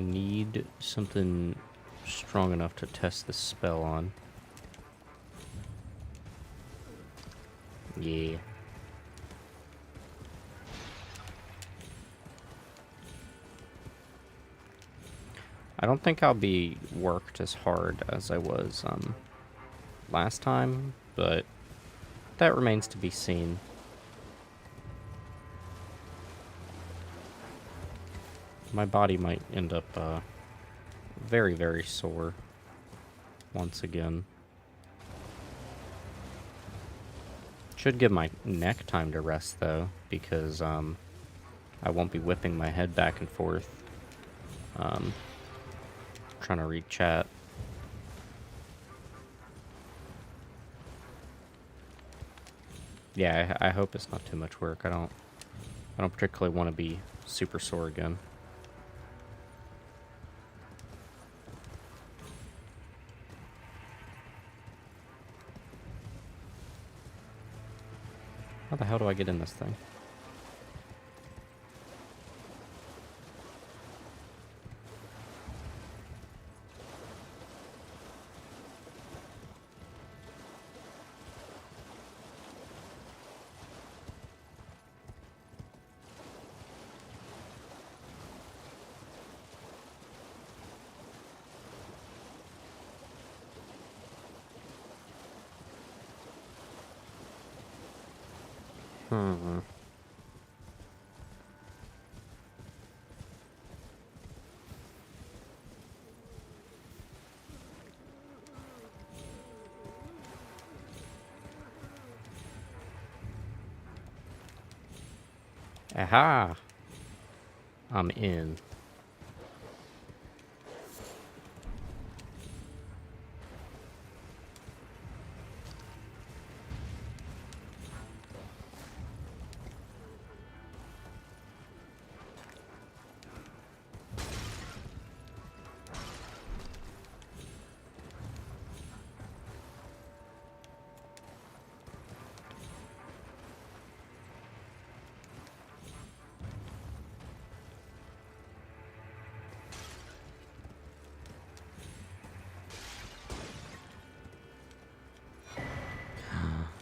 need something strong enough to test this spell on. Yeah. I don't think I'll be worked as hard as I was last time, but that remains to be seen. My body might end up very, very sore once again. Should give my neck time to rest, though, because I won't be whipping my head back and forth trying to read chat. Yeah, I hope it's not too much work. I don't particularly want to be super sore again. How the hell do I get in this thing? Aha! I'm in.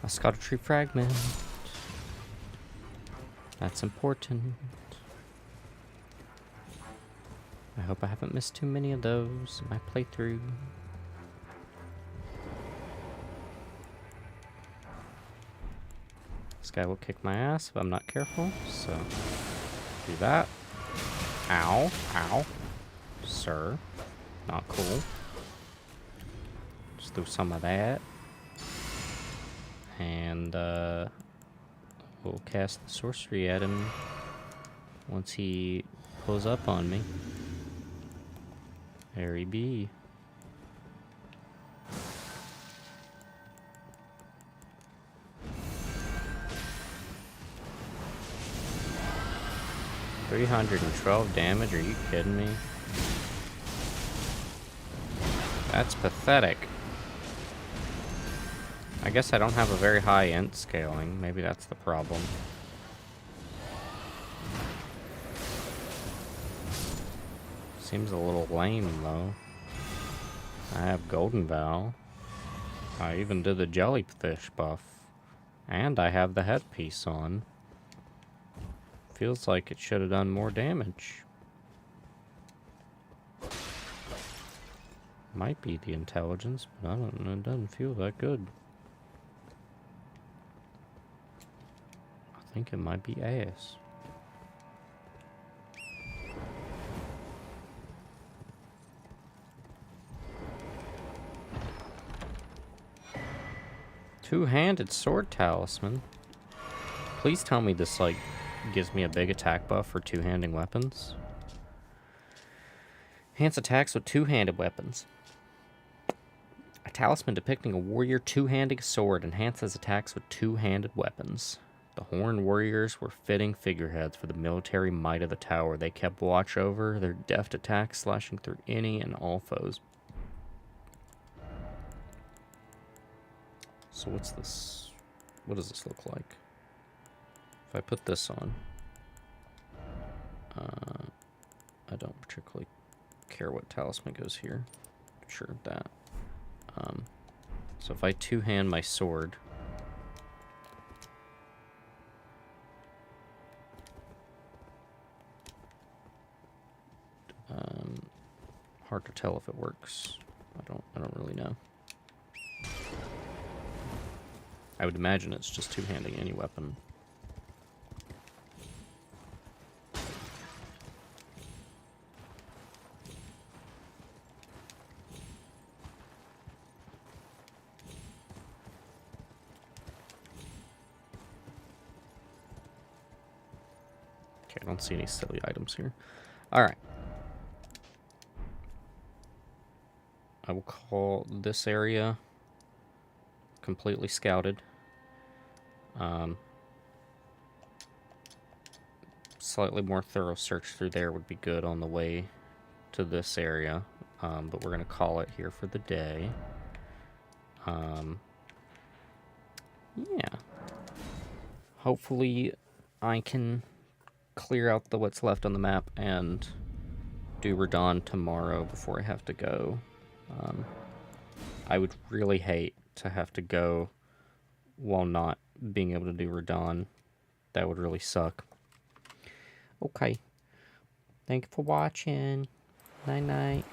A Erdtree fragment. That's important. I hope I haven't missed too many of those in my playthrough. This guy will kick my ass if I'm not careful, so do that. Ow, ow. Sir. Not cool. through some of that. And we'll cast the sorcery at him once he pulls up on me. There he be. $312 damage? Are you kidding me? That's pathetic. I guess I don't have a very high int scaling. Maybe that's the problem. Seems a little lame, though. I have Golden Vow. I even did the Jellyfish buff. And I have the headpiece on. Feels like it should have done more damage. Might be the intelligence, but I don't know. It doesn't feel that good. I think it might be ass. Two-handed sword talisman. Please tell me this, like, gives me a big attack buff for two-handed weapons. Enhance attacks with two-handed weapons. A talisman depicting a warrior two-handing a sword enhances attacks with two-handed weapons. The Horned Warriors were fitting figureheads for the military might of the tower. They kept watch over their deft attacks, slashing through any and all foes. So what's this? What does this look like? If I put this on, I don't particularly care what talisman goes here. Sure, that. So if I two-hand my sword, hard to tell if it works. I don't really know. I would imagine it's just two-handing any weapon. Okay, I don't see any silly items here. Alright. I will call this area completely scouted. Slightly more thorough search through there would be good on the way to this area. But we're going to call it here for the day. Yeah. Hopefully I can clear out what's left on the map and do Radon tomorrow before I have to go. I would really hate to have to go while not being able to do Radon. That would really suck. Okay. Thank you for watching. Night night.